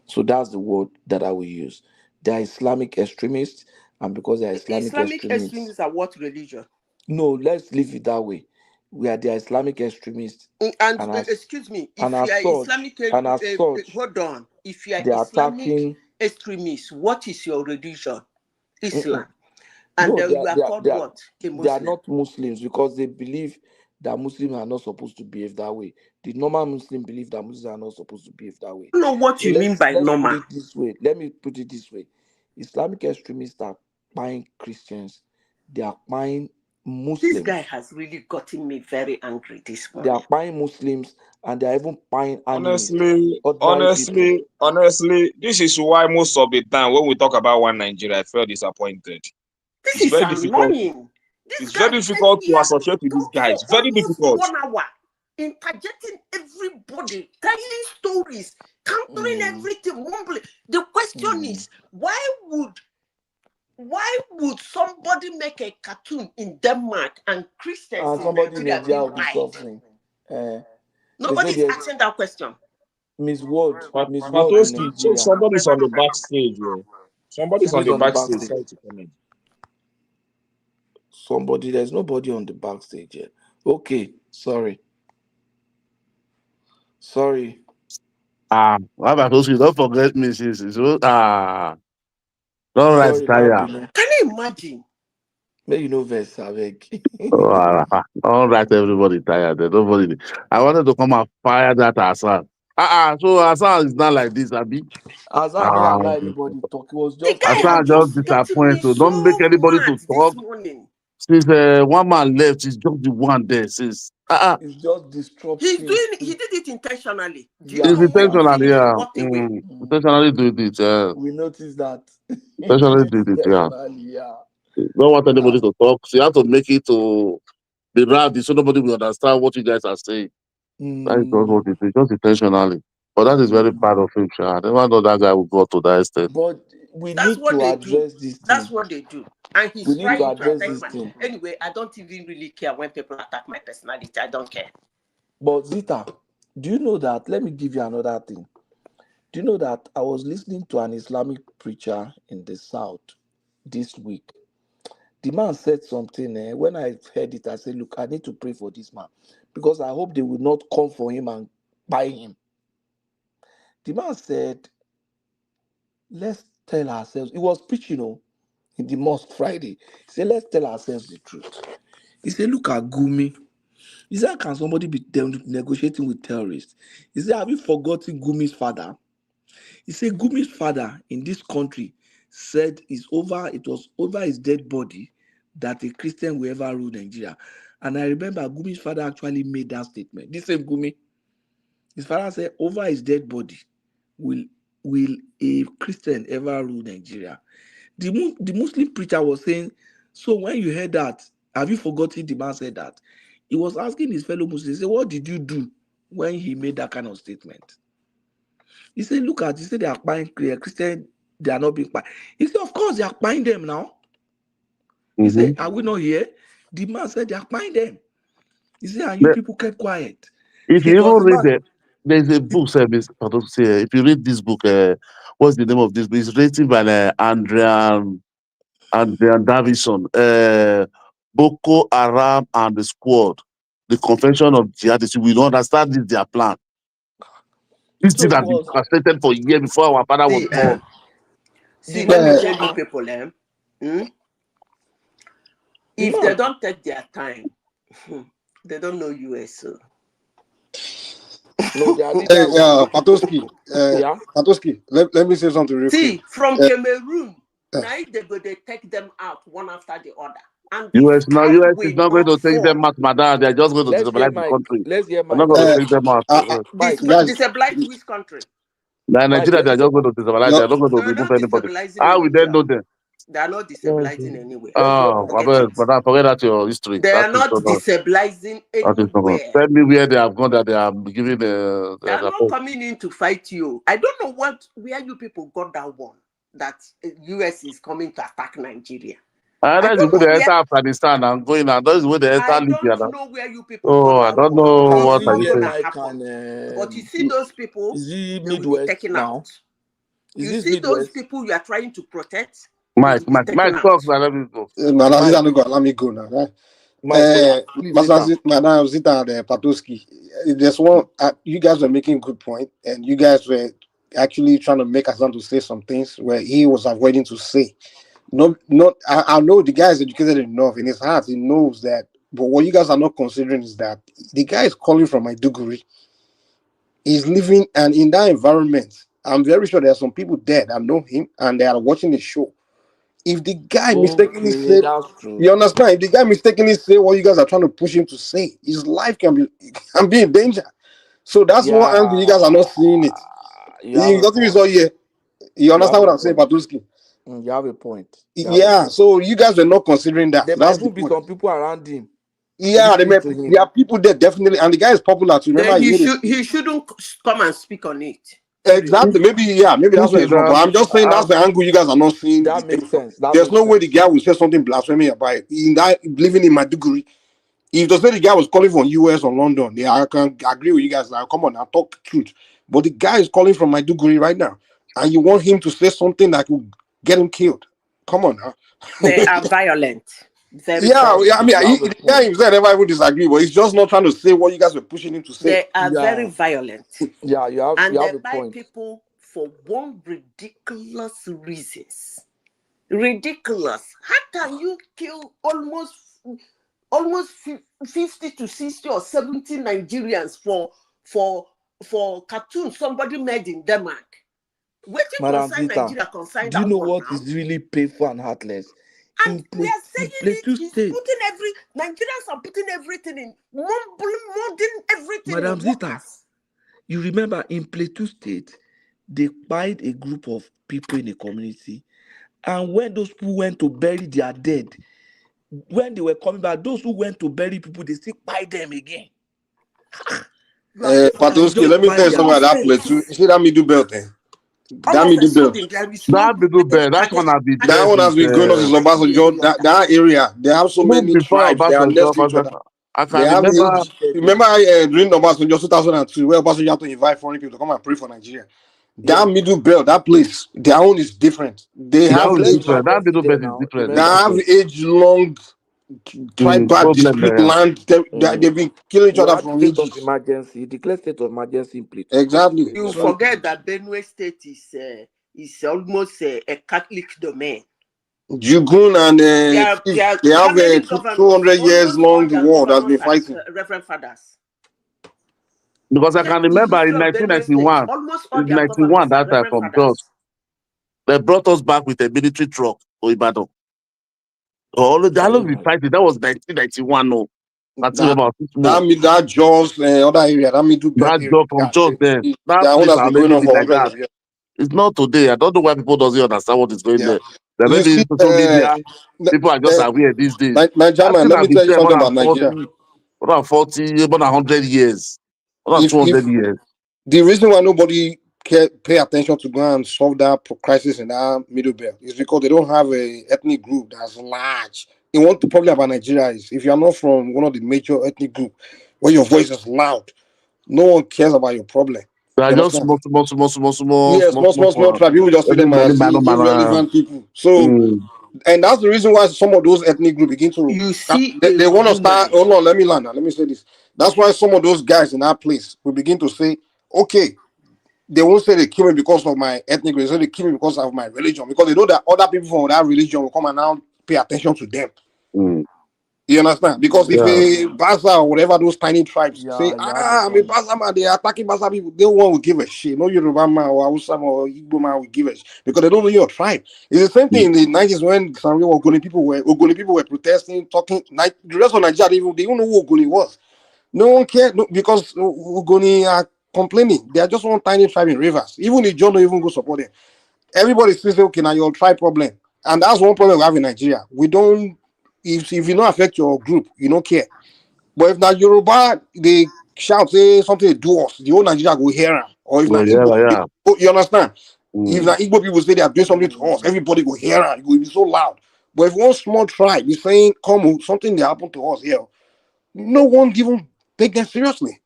So that's the word that I will use. They are Islamic extremists, and because they are Islamic extremists are what religion? No, let's leave it that way. We are the Islamic extremists. And excuse me, if you are Islamic, hold on. If you are Islamic extremists, what is your religion? Islam. And no, you are called what? A Muslim. They are not Muslims because they believe that Muslims are not supposed to behave that way. The normal Muslim believe that Muslims are not supposed to behave that way. I don't know what you mean by normal. Put it this way. Let me put it this way. Islamic extremists are buying Christians. They are buying Muslims. This guy has really gotten me very angry this morning. They are buying Muslims and they are even buying animals. Honestly, this is why most of the time when we talk about one Nigeria, I feel disappointed. This is very annoying. It's very difficult to associate with these guys. Very difficult. 1 hour, interjecting everybody, telling stories, countering everything, mumbling. The question is, why would somebody make a cartoon in Denmark and Christians in somebody in Nigeria will be right? suffering? Nobody's asking that question. Miss Ward, somebody's on the backstage. Somebody's on the backstage. Somebody, there's nobody on the backstage yet. Okay, sorry. Babatoski, don't forget me, sis. Don't write tire. Can you imagine? May you know verse, Avek. Don't write everybody tired. Nobody. I wanted to come and fire that Hassan. So Hassan is not like this, Abi. Hassan not allow anybody talk. It was just Hassan just disappointed. Don't make anybody to talk. Since one man left, it's just the one there. Since it's just disrupting. He did it intentionally. It's intentionally, yeah. Intentionally did it, yeah. We noticed that. Intentionally did it, yeah. Don't want anybody to talk. So you have to make it to be rowdy so nobody will understand what you guys are saying. That is not what it is, just intentionally. But that is very bad of him, Sha. I never know that guy will go to that extent. But we need to address this thing. That's what they do. And he's trying to address this thing. Anyway, I don't even really care when people attack my personality. I don't care. But Zita, do you know that? Let me give you another thing. Do you know that I was listening to an Islamic preacher in the South this week? The man said something. When I heard it, I said, look, I need to pray for this man because I hope they will not come for him and buy him. The man said, let's tell ourselves. He was preaching, in the mosque Friday. He said, let's tell ourselves the truth. He said, look at Gumi. He said, can somebody be negotiating with terrorists? He said, have you forgotten Gumi's father? He said, Gumi's father in this country said it was over his dead body that a Christian will ever rule Nigeria. And I remember Gumi's father actually made that statement. This same Gumi, his father said, over his dead body will a Christian ever rule Nigeria? The Muslim preacher was saying, so when you heard that, have you forgotten the man said that? He was asking his fellow Muslims, he said, what did you do when he made that kind of statement? He said, he said they are buying Christian, they are not being buying. He said, of course, they are buying them now. He said, are we not here? The man said, they are buying them. He said, and you people kept quiet. If you even read it, there's a book, if you read this book, what's the name of this book? It's written by Andrea Davison, Boko Haram and the Squad, the Convention of Jihadists. We don't understand this, their plan. This thing has been translated for years before our father was born. See, let me tell you people, if they don't take their time, they don't know US. So. No, Patoski, Patoski, let me say something real quick. See, from Cameroon, now they take them out one after the other. And US is not going to take them out, madam. They're just going to destabilize the country. Let's hear They're not going to take them out. Destabilize which country? Nigeria, they're just going to destabilize. They're not going to remove anybody. How we then know them? They are not destabilizing anywhere. Oh, but I forget that your history. They That are is not not. destabilizing That is not. anywhere. Tell me where they have gone that they are giving They are not coming in to fight you. I don't know where you people got that one, that US is coming to attack Nigeria. That's the way they enter Afghanistan and going, and that's the way they enter I Libya. don't know where you people Oh, got I that don't one. know what It's are not you gonna saying. happen. But you see those people, is he they will be Midwest taken now? out. Is You this see those Midwest? people you are trying to protect, Mike, they will be taken out. talk, man, let me go. Madam Zita, no go allow me go now. Right? Madam Zita and Patoski, there's one. You guys were making good point, and you guys were actually trying to make Hassan to say some things where he was avoiding to say. I know the guy is educated enough in his heart. He knows that. But what you guys are not considering is that the guy is calling from Maiduguri. He's living, and in that environment, I'm very sure there are some people there that know him and they are watching the show. If the guy mistakenly said, that's true. you understand? If the guy mistakenly say what you guys are trying to push him to say, his life can be in danger. So that's one angle you guys are not seeing it. You got to be so here. You understand what I'm saying, Patuski? You have a point. Yeah. So you guys were not considering that. There That's might even be some people around him. Yeah, there are people there definitely, and the guy is popular too. Remember, Then he shouldn't come and speak on it. Exactly. Maybe that's what it's wrong. But I'm just saying that's the angle you guys are not seeing. That makes sense. There's no way the guy will say something blasphemy about it. In that living in Maiduguri, if they say the guy was calling from US or London, yeah, I can agree with you guys. Like, come on, I talk truth. But the guy is calling from Maiduguri right now, and you want him to say something that will get him killed. Come on now. They are violent. Yeah, I mean, the guy himself never even disagree, but he's just not trying to say what you guys were pushing him to say. They are very violent. Yeah, you have and a they buy point. people for one ridiculous reasons. Ridiculous. How can you kill almost 50 to 60 or 70 Nigerians for cartoons somebody made in Denmark? Madam Concern Zita, Nigeria, concern do you that know one what now? is really painful and heartless? And we are saying Nigerians are putting everything in, molding everything Madam in Zita, workers. you remember in Plateau State, they pied a group of people in a community, and when those people went to bury their dead, when they were coming back, those who went to bury people, they still pied them again. Patuski, let me tell you something about that place too. You see that middle belt thing? That middle belt. That one has been That one has been going on since Obasanjo. That area, they have so many tribes. They are next to each other. I can remember. Remember during Obasanjo 2002, where Obasanjo had to invite foreign people to come and pray for Nigeria. That middle belt, that place, their own is different. They have that middle belt is different. They have age-long tribal dispute land. They've been killing each other from state ages. of emergency, declare state of emergency in Plateau. Exactly. You forget that Benue State is almost a Catholic domain. Jugun and they have a 200 years long war that's been fighting. Reverend Fathers. Because I can remember in 1991, that time from George, they brought us back with a military truck to Ibadan. They always been fighting. That was 1991. No, that Jaws, other area, that middle belt area. That from Jaws there. That one has been going on for like that. It's not today. I don't know why people doesn't understand what is going there. There may be social media. People are just aware these days. German, let me tell you something about Nigeria. More than 40, more than 100 years. More than 200 years. The reason why nobody pay attention to go and solve that crisis in that middle belt is because they don't have a ethnic group that's large. And what the problem about Nigeria is, if you are not from one of the major ethnic groups where your voice is loud, no one cares about your problem. They are just small tribe. People just see them as irrelevant people. So, and that's the reason why some of those ethnic groups begin to. You see, they want to start. Hold on, let me land. Let me say this. That's why some of those guys in that place will begin to say, okay, they won't say they kill me because of my ethnic religion. They kill me because of my religion, because they know that other people from that religion will come and now pay attention to them. You understand? Because if a Basa or whatever those tiny tribes say, I'm a Basa man, they are attacking Basa people, no one will give a shit. No Yoruba man or Hausa or Igbo man will give a shit because they don't know your tribe. It's the same thing in the 90s when some Ogoni people were protesting, talking. The rest of Nigeria, they don't know who Ogoni was. No one cared because Ogoni are complaining. They are just one tiny tribe in Rivers. Even if John don't even go support them. Everybody still say, okay, now your tribe problem. And that's one problem we have in Nigeria. We don't, if you don't affect your group, you don't care. But if not Yoruba, they shout, say something they do us, the whole Nigeria go hear them. Or if not Igbo, you understand? If not Igbo people say they are doing something to us, everybody go hear them. It will be so loud. But if one small tribe is saying, come, something that happened to us here, no one even take them seriously.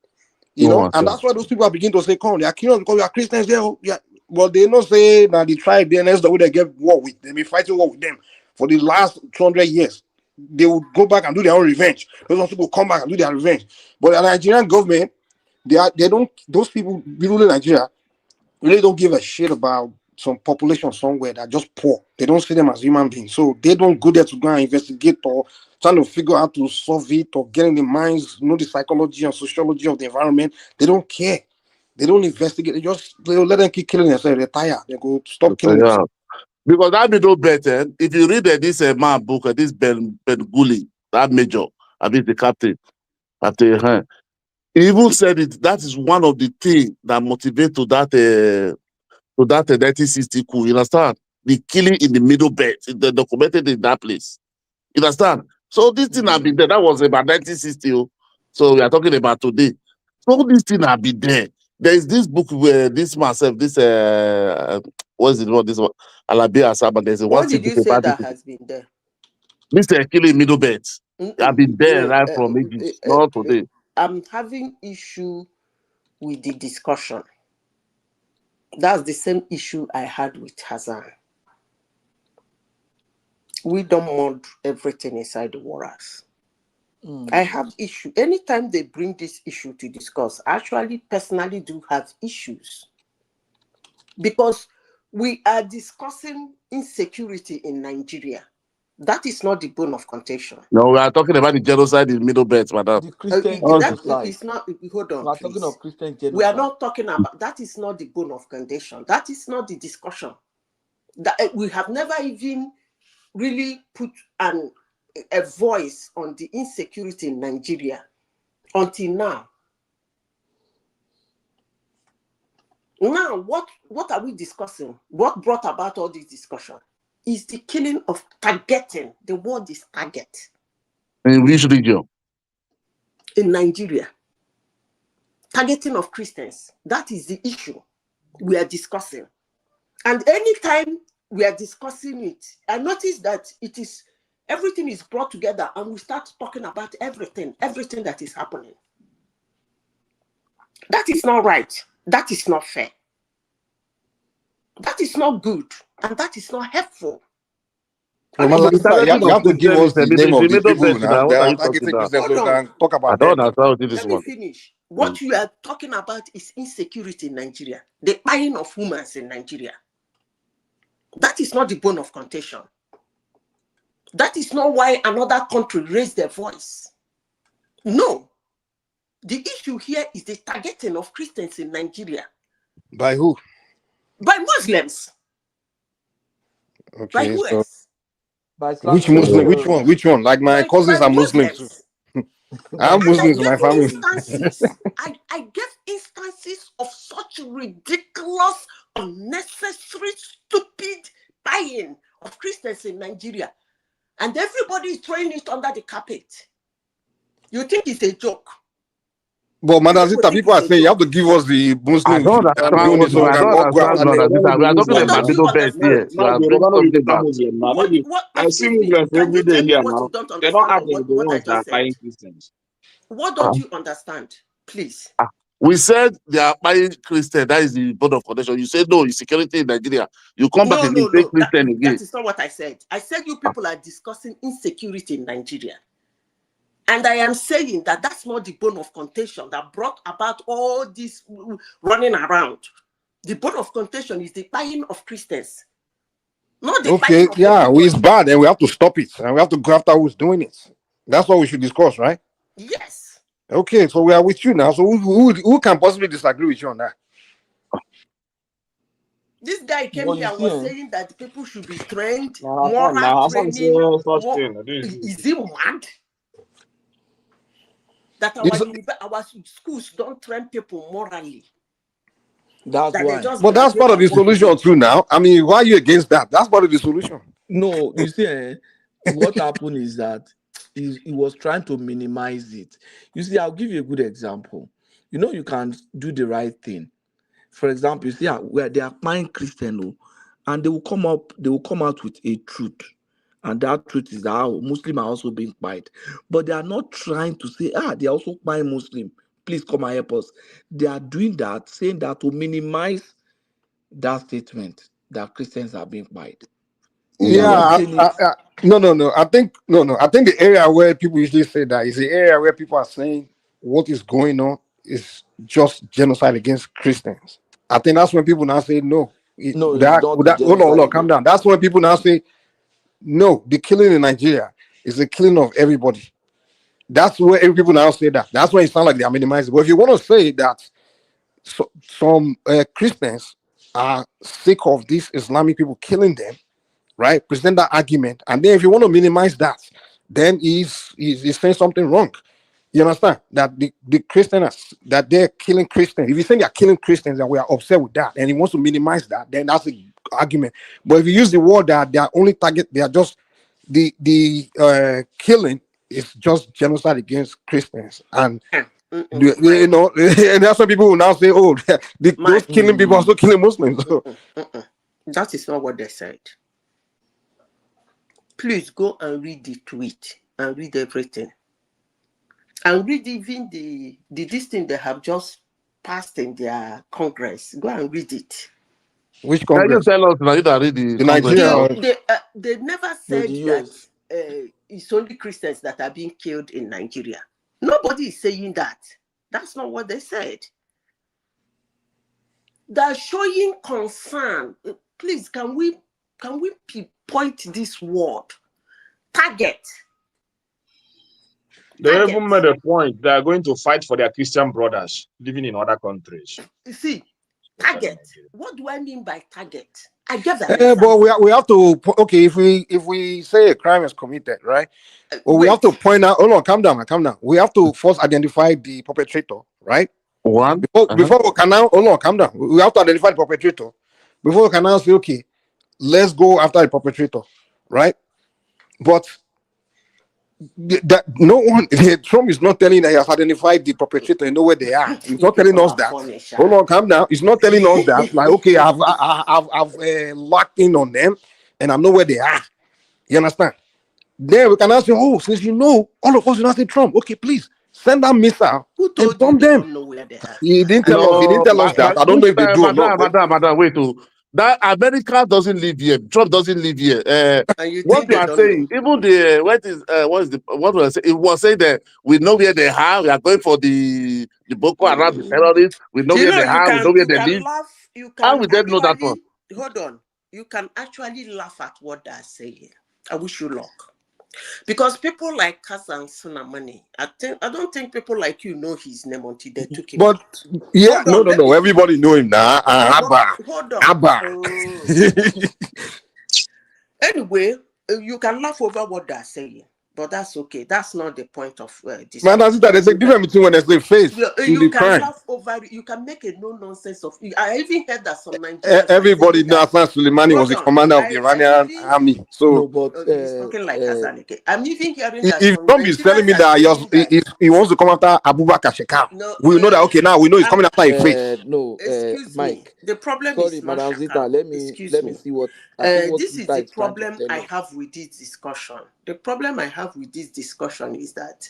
You know, and that's why those people are beginning to say, come, they are killing us because we are Christians there. Yeah. Well, they don't say that the tribe there, that's the way they get war with. They've been fighting war with them for the last 200 years. They will go back and do their own revenge. Those people come back and do their revenge. But the Nigerian government, those people in Nigeria really don't give a shit about some population somewhere that are just poor. They don't see them as human beings. So they don't go there to go and investigate or trying to figure out how to solve it or get in the minds, know the psychology and sociology of the environment. They don't care. They don't investigate. They let them keep killing themselves. They're tired. They go stop killing themselves. Because that be no better. If you read this man book, this Ben Gully, that major, I mean the captain, he even said it. That is one of the things that motivate to that 1960 coup. You understand? The killing in the Middle Belt, they documented in that place. You understand? So this thing have been there. That was about 1960. So we are talking about today. So this thing have been there. There is this book where this myself, this what is it? What this one? Alabia Asaba. There's a what did you say that has been there? Mr. Killing Middle Belt. I've been there right from ages, not today. I'm having issue with the discussion. That's the same issue I had with Hassan. We don't want everything inside the waters. I have issue. Anytime they bring this issue to discuss, I actually personally do have issues. Because we are discussing insecurity in Nigeria. That is not the bone of contention. No, we are talking about the genocide in Middle Belt, madam. The Christian that is not, hold on, we are please. talking of Christian genocide. We are not talking about, that is not the bone of contention. That is not the discussion. That we have never even really put a voice on the insecurity in Nigeria until now. Now, what are we discussing? What brought about all this discussion is the killing of targeting. The word is target. In which region? In Nigeria. Targeting of Christians. That is the issue we are discussing. And anytime we are discussing it, I notice that everything is brought together and we start talking about everything that is happening. That is not right. That is not fair. That is not good. And that is not helpful. You have to give us the name of the people now. They are targeting Christians so we can talk about them. Let me finish. What you are talking about is insecurity in Nigeria. The buying of women in Nigeria. That is not the bone of contention. That is not why another country raised their voice. No. The issue here is the targeting of Christians in Nigeria. By who? By Muslims. Okay, by who else? Which Muslim? Which one? Like my cousins are Muslims too. I'm Muslims in my family. I gave instances of such ridiculous, unnecessary, stupid buying of Christians in Nigeria. And everybody is throwing it under the carpet. You think it's a joke? But Madam Zita, people are saying you have to give us the Muslims. I don't understand. We are talking about Middle Belt here. I see Muslims every day here now. They don't have the ones that are buying Christians. What don't you understand? Please. We said they are buying Christian. That is the board of contention. You said no, it's security in Nigeria. You come back and you say Christian again. That is not what I said. I said you people are discussing insecurity in Nigeria. And I am saying that that's not the bone of contention that brought about all this running around. The bone of contention is the buying of Christians. Not the okay, yeah, it's bad and we have to stop it. And we have to go after who's doing it. That's what we should discuss, right? Yes. Okay, so we are with you now. So who can possibly disagree with you on that? This guy came here and was saying that people should be trained, moral training. Is he mad? That our schools don't train people morally. That's why. But that's part of the solution too now. I mean, why are you against that? That's part of the solution. No, you see, what happened is that he was trying to minimize it. You see, I'll give you a good example. You know, you can do the right thing. For example, you see where they are applying Christian, and they will come out with a truth. And that truth is how Muslims are also being quiet. But they are not trying to say, they are also buying Muslim. Please come and help us. They are doing that, saying that to minimize that statement that Christians are being quiet. Yeah, no. I think the area where people usually say that is the area where people are saying what is going on is just genocide against Christians. I think that's when people now say no. No, it's not Hold on, calm down. That's when people now say no. The killing in Nigeria is the killing of everybody. That's where every people now say that. That's why it sounds like they are minimizing. But if you want to say that some Christians are sick of these Islamic people killing them, right? Present that argument, and then if you want to minimize that, then he's saying something wrong. You understand that the Christians that they're killing Christians. If you say they're killing Christians and we are upset with that, and he wants to minimize that, then that's the argument. But if you use the word that they are only target, they are just the killing is just genocide against Christians, and you know, and that's why people will now say, oh, those killing people are also killing Muslims. That is not what they said. Please go and read the tweet and read everything. And read even the this thing they have just passed in their Congress. Go and read it. Which Congress? Can you tell us now? You don't read the Nigeria. They never said that it's only Christians that are being killed in Nigeria. Nobody is saying that. That's not what they said. They're showing concern. Please, can we point this word? Target. They even made a point. They are going to fight for their Christian brothers living in other countries. You see, target. What do I mean by target? I get that. But we have to, okay, if we say a crime is committed, right? Well, we have to point out. Hold on, calm down. We have to first identify the perpetrator, right? One. Before we can now, hold on, calm down. We have to identify the perpetrator before we can now say, okay, let's go after the perpetrator, right? But that no one, Trump is not telling that he has identified the perpetrator. You know where they are. He's not telling us that. Hold on, calm down. He's not telling us that. Like, okay, I've locked in on them, and I know where they are. You understand? Then we can ask you, oh, since you know, all of us will not say Trump. Okay, please send that missile and bomb them. He didn't tell us. He didn't tell us that. I don't know if they do or not. Madam, wait. That America doesn't live here. Trump doesn't live here. What you are saying, even the what was it? It was saying that we know where they are. We are going for the Boko Haram, the terrorists. We know where they are. We know where they live. How we don't know that one? Hold on. You can actually laugh at what they're saying. I wish you luck. Because people like Kazan Sunamani, I don't think people like you know his name until they took him. But yeah, no. Everybody know him now. Hold on. Abba. Anyway, you can laugh over what they're saying, but that's okay. That's not the point of this. Man, that's it. There's a difference between when they say face you the can crime. laugh over it. You can make a no nonsense of it. I even heard that some Nigerians. Everybody knows Hassan Soleimani was the commander of the Iranian army. So, he's talking like Hassan. I'm even hearing that. If Trump is telling me that he wants to come after Abubakar Shekau, we know that. Okay, now we know he's coming after a face. Excuse Mike. me. The problem Sorry, is not Madam Zita. Let me see what. This is the problem I have with this discussion. The problem I have with this discussion is that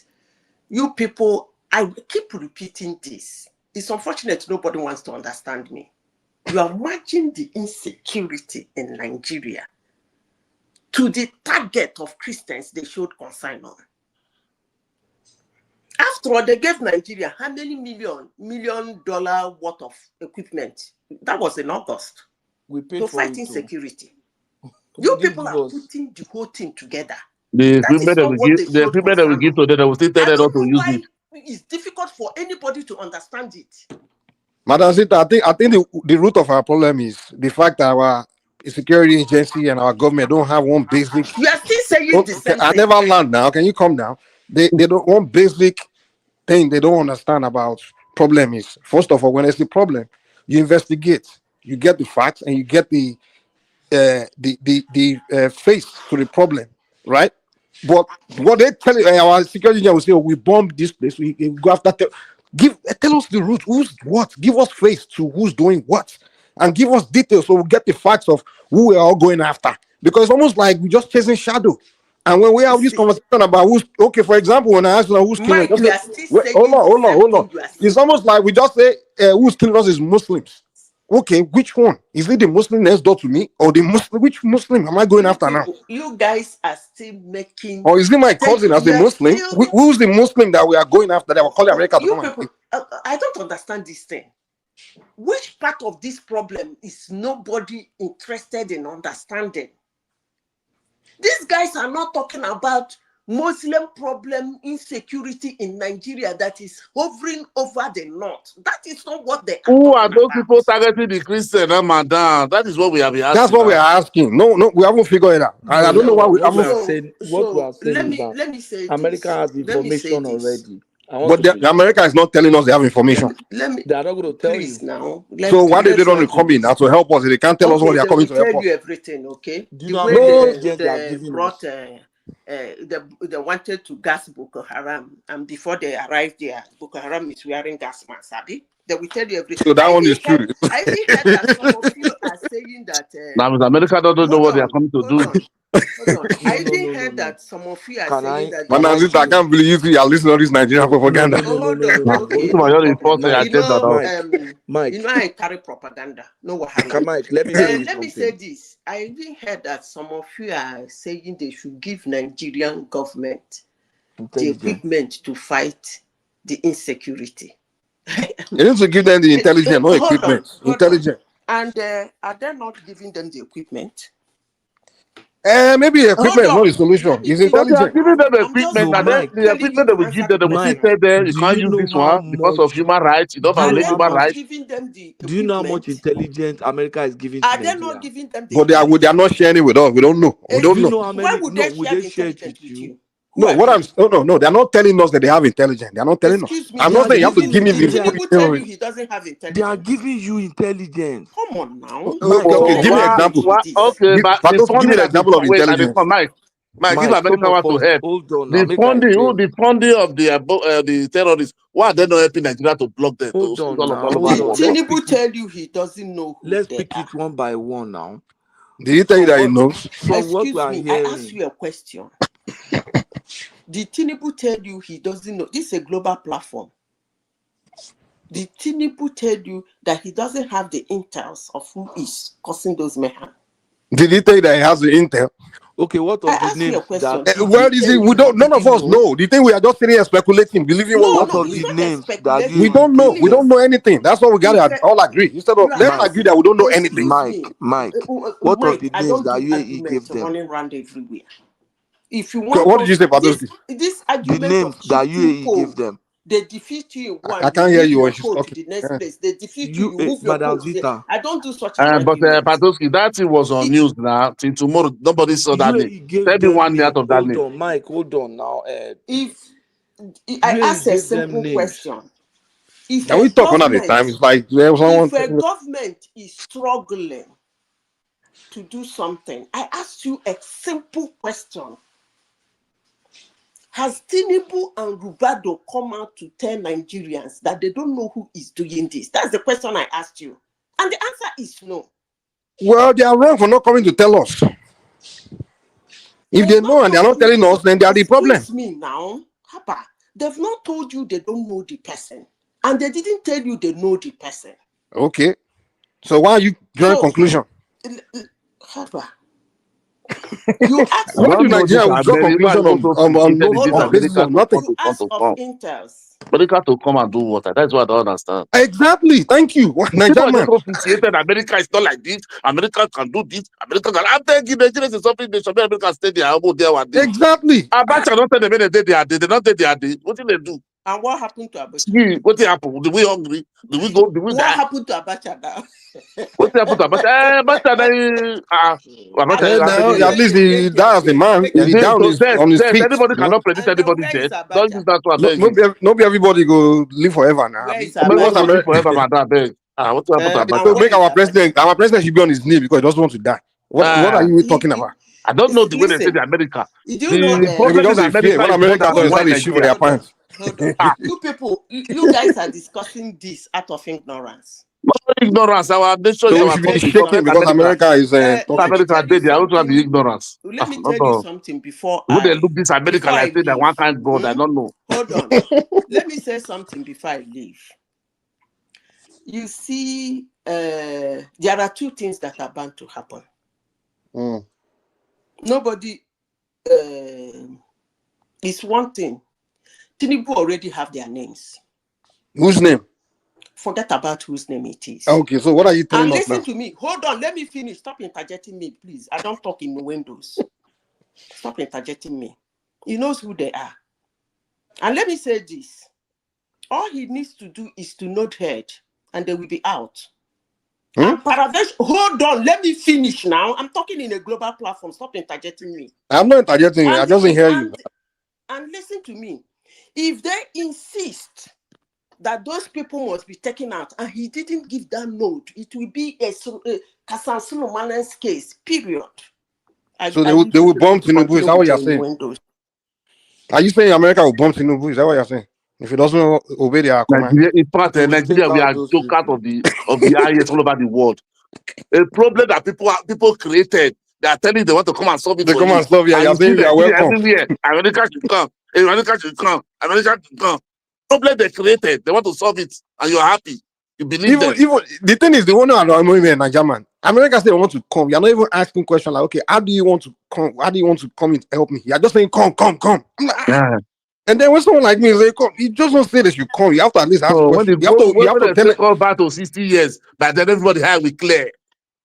you people, I keep repeating this. It's unfortunate nobody wants to understand me. You are matching the insecurity in Nigeria to the target of Christians they showed concern on. After all, they gave Nigeria how many million dollar worth of equipment? That was in August. We paid to for fight insecurity. You people are putting the whole thing together. The equipment that we give to them, they will still tell them not to use it. It's difficult for anybody to understand it. Madam Zita, I think the root of our problem is the fact that our security agency and our government don't have one basic. You are still saying the same thing. I never learned now. Can you come down? They don't one basic thing they don't understand about problem is, first of all, when there's a problem, you investigate, you get the facts, and you get the face to the problem, right? But what they tell our security engineer will say, oh, we bombed this place. We go after. Tell us the route. Who's what? Give us face to who's doing what, and give us details so we'll get the facts of who we're all going after. Because it's almost like we're just chasing shadow. And when we have this conversation about who's okay, for example, when I ask them who's killing, Mike, you are still saying hold on. you are saying. It's almost like we just say who's killing us is Muslims. Okay, which one? Is it the Muslim next door to me, or the Muslim? Which Muslim am I going after now? You guys are still making. Or is it my cousin as a Muslim? Who's the Muslim that we are going after that will call America to come and people, I don't understand this thing. Which part of this problem is nobody interested in understanding? These guys are not talking about Muslim problem, insecurity in Nigeria that is hovering over the north. That is not what they are. Who are those people targeting the Christian, madam? That is what we have been asking. That's what we are asking. No, we haven't figured it out. I don't know why we haven't. What we are saying is let me say America has information already. But America is not telling us they have information. They are not going to tell you now. So why did they don't come in now to help us? They can't tell us what they are coming to help us. Tell you everything, okay? Do you know they brought they wanted to gas Boko Haram, and before they arrived there, Boko Haram is wearing gas masks, Abi. They will tell you everything. So that one is true. I think that some of you are saying that. Now, America don't know what they are coming to do. I didn't hear that some of you are saying that. I can't believe you are listening to this Nigerian propaganda. Mike, you know I carry propaganda. No, what Mike, let me say this. I even heard that some of you are saying they should give Nigerian government the equipment to fight the insecurity. You need to give them the intelligence, not equipment. Intelligence. And are they not giving them the equipment? Maybe equipment is not the solution. It's intelligent. They are giving them equipment, and then the equipment they will give them, they will still tell them you can't use this one because of human rights. You don't violate human rights. Do you know how much intelligence America is giving to Nigeria? They not giving them the but they are not sharing it with us. We don't know. We don't know. Why would they share it with you? No, no, they're not telling us that they have intelligence. They're not telling us. I'm not saying you have to give me the tell you he doesn't have intelligence. They are giving you intelligence. Come on now. Okay, give me an example. Okay, but give me an example of intelligence. Mike, give America one to help. Hold on. The funding of the terrorists. Why are they not helping Nigeria to block them? Hold on. Tinubu tell you he doesn't know. Let's pick it one by one now. Did he tell you that he knows? Excuse me, I asked you a question. Did Tinubu tell you he doesn't know? This is a global platform. Did Tinubu tell you that he doesn't have the intels of who is causing those mayhem? Did he tell you that he has the intel? Okay, what of the name? Where is it? We don't. None of us know. The thing we are just sitting here speculating, believing what of the names we don't know. We don't know anything. That's what we gotta all agree. Instead of let's agree that we don't know anything. Mike, what of the names that UAE gave them? Running around everywhere. If you want, what did you say, Padoski? This argument the names that UAE gave them. They defeat you in one. I can't hear you when she's talking. The next place. They defeat you. You move your coach. I don't do such. But Padoski, that thing was on news now. Till tomorrow, nobody saw that name. Tell me 1 minute of that name. Hold on, Mike. Hold on now. If I ask a simple question, can we talk one at a time? It's like if a government is struggling to do something, I ask you a simple question. Has Tinubu and Rubado come out to tell Nigerians that they don't know who is doing this? That's the question I asked you. And the answer is no. Well, they are wrong for not coming to tell us. If they know and they are not telling us, then they are the problem. Excuse me now, Papa. They've not told you they don't know the person. And they didn't tell you they know the person. Okay. So why are you drawing conclusion? Papa. You ask why do Nigeria draw conclusion on basis of nothing? You ask of intels. America to come and do what? That's what I don't understand. Exactly. Thank you. Nigeria America is not like this. America can do this. America can. I'm telling you, Nigeria is something. They should be America stay there. Exactly. Abacha don't tell them they are. They not take their day. What did they do? And what happened to Abacha? What happened? Did we hungry? Did we go? Did we what die? happened to Abacha now? What happened to Abacha? Abacha, at least he died as a man. He died on his feet. Anybody cannot predict anybody's death. Don't use that one. Not everybody go live forever now. Forever, madam. What happened to Abacha? So make our president should be on his knee because he doesn't want to die. What are you talking about? I don't know the way they say Listen, the America. do you know? The problem in America when is more America than does the one that, in they shoot for their Nigeria. pants. Hold on. You people, you guys are discussing this out of ignorance. No ignorance. Our nation, So we our should be country, shaking forget because America is let me America, tell they you they also have the something. ignorance. Let me tell you something before Would they I look this America like say that leave. one kind God? I don't know. Hold on. Let me say something before I leave. You see, there are two things that are bound to happen. Nobody is one thing. Tinubu already have their names. Whose name? Forget about whose name it is. Okay, so what are you telling And us listen now? to me. Hold on, let me finish. Stop interjecting me, please. I don't talk in the windows. Stop interjecting me. He knows who they are. And let me say this. All he needs to do is to nod head, and they will be out. And Paradesh, hold on, let me finish now. I'm talking in a global platform. Stop interjecting me. I'm not interjecting you. I just didn't hear you. And listen to me. If they insist that those people must be taken out, and he didn't give that note, it will be a Kasan Solomon's case, period. So they will bomb Tinubu. Is that what you're saying? Are you saying America will bomb Tinubu? Is that what you're saying? If it doesn't obey their command? Nigeria, in fact, Nigeria, we are jokers of the IS all over the world. A problem that people created. They are telling they want to come and solve it. They come and solve it. You're saying you're welcome. Everywhere. America should come. America should come. America should come. Problem they created. They want to solve it, and you're happy. You believe them. Even the thing is, the one in German. America say they want to come. You're not even asking questions like, okay, how do you want to come? How do you want to come and help me? You're just saying, come. I'm like, And then when someone like me say, come, you just don't say that you come. You have to at least ask questions. You have to tell come back to 60 years, but then everybody have we clear.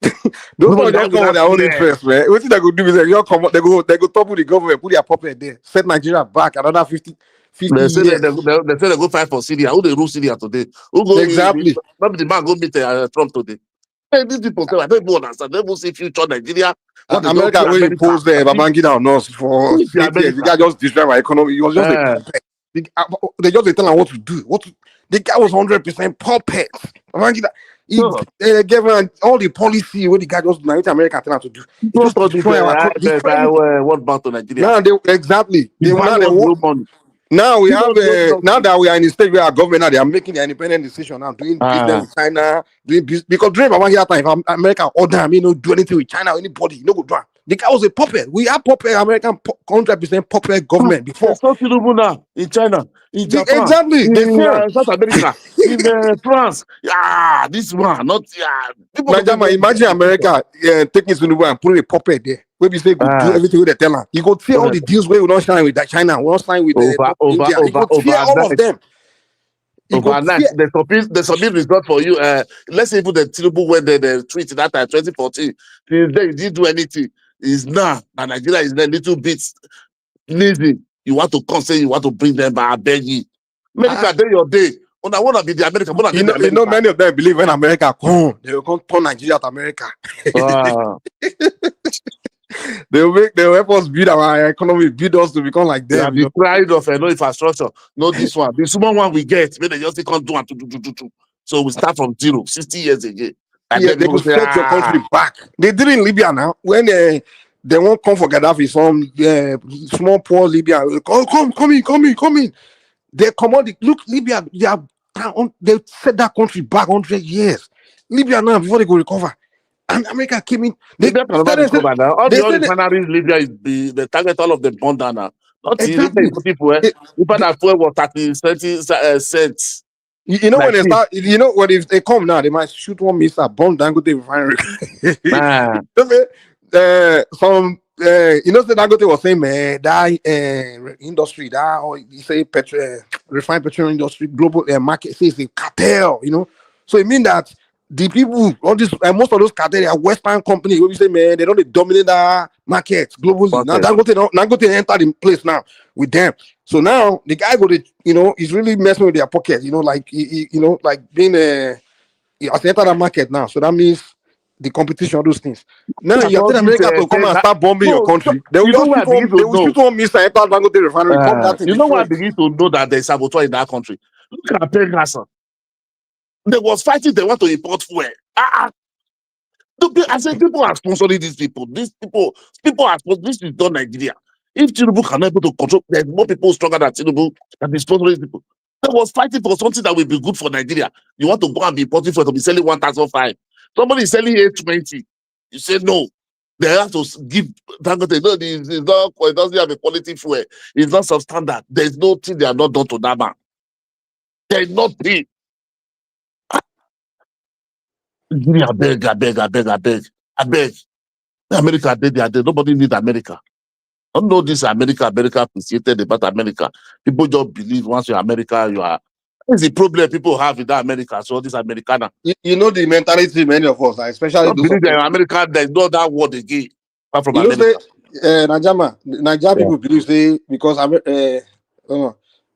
Those people just come with their own interest, man. What they go do is you come, they go topple the government, put their puppet there, set Nigeria back another 50 they say years. they say they go fight for Syria. Who they rule Syria today? Who go exactly? Maybe the man go meet Trump today. Hey, these people say I don't even understand. They will see future Nigeria. America will impose the Babangida on us for 8 years. The guy just destroyed my economy. He was just a puppet. They just tell him what to do. The guy was 100% puppet. Babangida. He gave all the policy what the guy just now America tell him to do. He just destroy our what about to Nigeria? Now now we have now that we are in a stage where our government now they are making their independent decision now, doing business with China, doing business because during Babangida time, if America order him, do anything with China or anybody, no go do it. The guy was a puppet. We have puppet American 100% puppet government before. So Tinubu now in China, in Japan, exactly, in South America, in France. This one, not imagine America taking Tinubu and putting a puppet there. Where we say go do everything with the teller. You go tear all the deals where we don't sign with that China, we don't sign with India. You go tear all of them. Overnight, the submit result for you. Let's say even the Tinubu when they tweet that time 2014, they didn't do anything. Is now and Nigeria is a little bit lazy. You want to come say you want to bring them back, I beg you. America, day your day. I want to be the American. You know, many of them believe when America come, they will come turn Nigeria to America. They will help us build our economy, build us to become like them. The pride of no infrastructure, not this one. The small one we get, maybe they just can't do and do. So we start from 0, 60 years again. And they will set your country back. They did in Libya now. When they won't come for Gaddafi, some small poor Libya, come in. They come on, look, Libya, they set that country back 100 years. Libya now, before they go recover. And America came in. All the refineries Libya is the target, all of them burn down now. Not exactly. People that fuel was 30 cents. You know, like when they start, you know, when if they come now, they might shoot one missile, bomb Dangote refinery. Some you know, the Dangote was saying, man, that industry, that or you say refined petroleum industry, global market says a cartel, you know. So it means that the people, all this, most of those cartels are Western companies. We say, man, they don't dominate that market globally. Okay. Now Dangote entered in place now with them. So now the guy go to, you know, he's really messing with their pockets. You know, like you know, like being as they enter the market now. So that means the competition, all those things. Now you tell America to come and start bombing your country. They will shoot one missile, enter Dangote refinery, bomb that thing. You know what I begin to know that there's saboteur in that country. Look at Pegasus. They was fighting, they want to import fuel. I said people are sponsoring these people. These people are sponsoring. This is not Nigeria. If Tinubu cannot able to control, there's more people stronger than Tinubu that be sponsoring people. That was fighting for something that will be good for Nigeria. You want to go and be importing for it to be selling 1,005. Somebody is selling 820. You say no. They have to give Dangote. No, it doesn't have a quality fuel. It's not substandard. There's no thing they are not done to that man. There's nothing. I beg. America, they are there. Nobody needs America. I don't know this America appreciated about America. People just believe once you're America, you are. That's the problem people have with that America. So this Americana. You know the mentality many of us, especially Don't those believe of that us. in America, there's no that word again. Apart from You know, America. say Nigeria people believe say because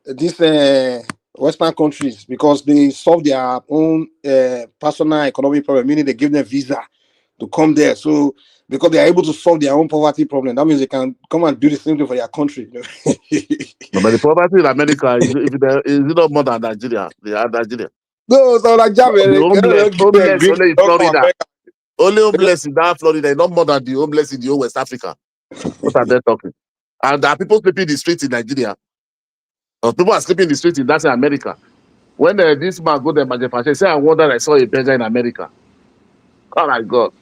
these Western countries, because they solve their own personal economic problem, meaning they give them visa to come there. So because they are able to solve their own poverty problem, that means they can come and do the same thing for their country. No, but the poverty in America is not more than Nigeria. They are Nigeria. No, so Nigeria, The homeless only in Florida. Only homeless in that Florida, not more than the homeless in the whole West Africa. What are they talking? And there are people sleeping in the streets in Nigeria. Or people are sleeping in the streets in that's in America. When this man go there, he say, I wonder I saw a beggar in America. Oh my God.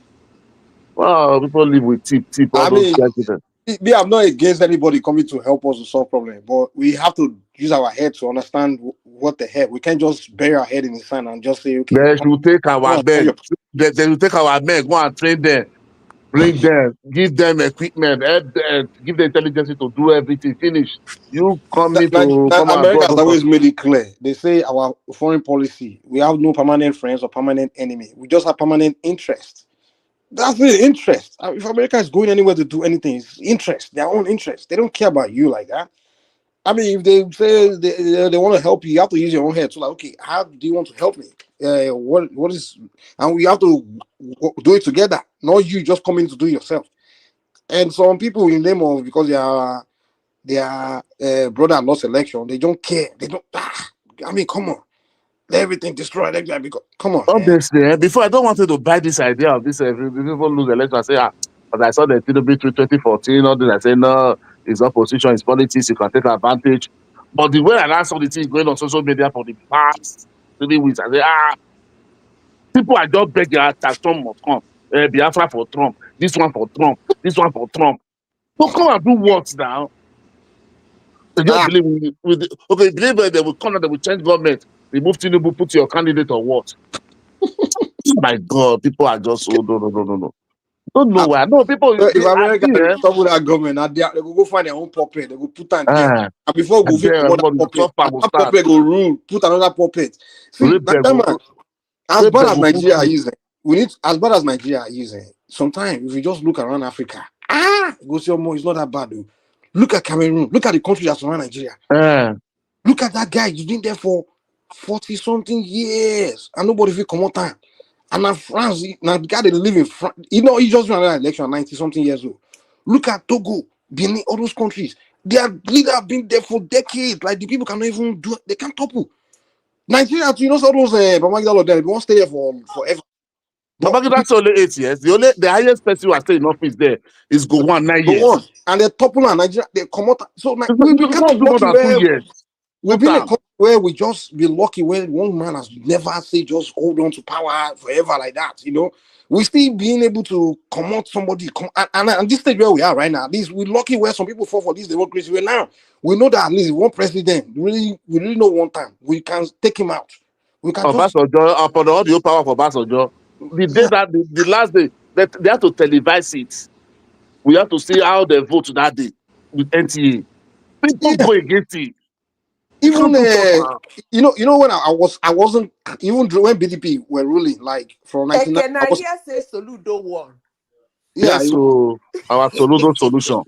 Wow, people live with tip, all I those mean, I'm not against anybody coming to help us to solve problems, but we have to use our head to understand what the heck. We can't just bury our head in the sand and just say, okay. They should take our men. They will take our men, go and train them, bring them, give them equipment, help them, give them intelligence to do everything. Finish. You coming to come and America has do always made it clear. They say our foreign policy, we have no permanent friends or permanent enemy. We just have permanent interest. That's the interest. If America is going anywhere to do anything, it's interest, their own interest. They don't care about you like that. I mean, if they say they want to help you, you have to use your own head. So, like, okay, how do you want to help me? What is, and we have to do it together, not you just coming to do it yourself. And some people, in name of because their brother lost election, they don't care. They don't. I mean, come on, everything destroyed. Because, come on, obviously, before I don't want to buy this idea of this. People lose the election. I say, but I saw the Tinubu through 2014. All this, I say, no, it's opposition, it's politics. You can take advantage. But the way I saw the thing going on social media for the past 3 weeks, I say, people are just begging that Trump must come. Biafra for Trump. This one for Trump. This one for Trump. So come and do what now? They just believe okay, believe that they will come and they will change government, remove Tinubu, put your candidate or what? Oh my God, people are just no. Don't know why. No, people. If America trouble that government, they will go find their own puppet. They will put on there. And before we go that puppet go rule, put another puppet. See, as bad as Nigeria is, we need as bad as Nigeria is. Sometimes if you just look around Africa, go see more. It's not that bad though. Look at Cameroon. Look at the country that's around Nigeria. Look at that guy. He's been there for 40-something years, and nobody will come on time. And now France, now the guy that live in France, he just ran an election 90-something years old. Look at Togo, Benin, all those countries. Their leaders have been there for decades. Like the people cannot even do it. They can't topple. Nigeria, all those Babangida, they won't stay there forever. Babangida only 8 years. The highest person who has stayed in office there is Gowon 9 years. And they topple and Nigeria, they come out. So we can't do more than 2 years. We've been a country where we just be lucky when one man has never say just hold on to power forever like that, We still being able to come out somebody and this stage where we are right now, at least we're lucky where some people fall for this democracy. Where now we know that at least one president, we really know one time we can take him out. We can Obasanjo, upon all the power for Obasanjo, the day that the last day that they have to televise it, we have to see how they vote that day with NTA. People go against it. Even when I wasn't even when BDP were ruling like from 1999. I hear say Soludo won. Yeah, so our Soludo solution.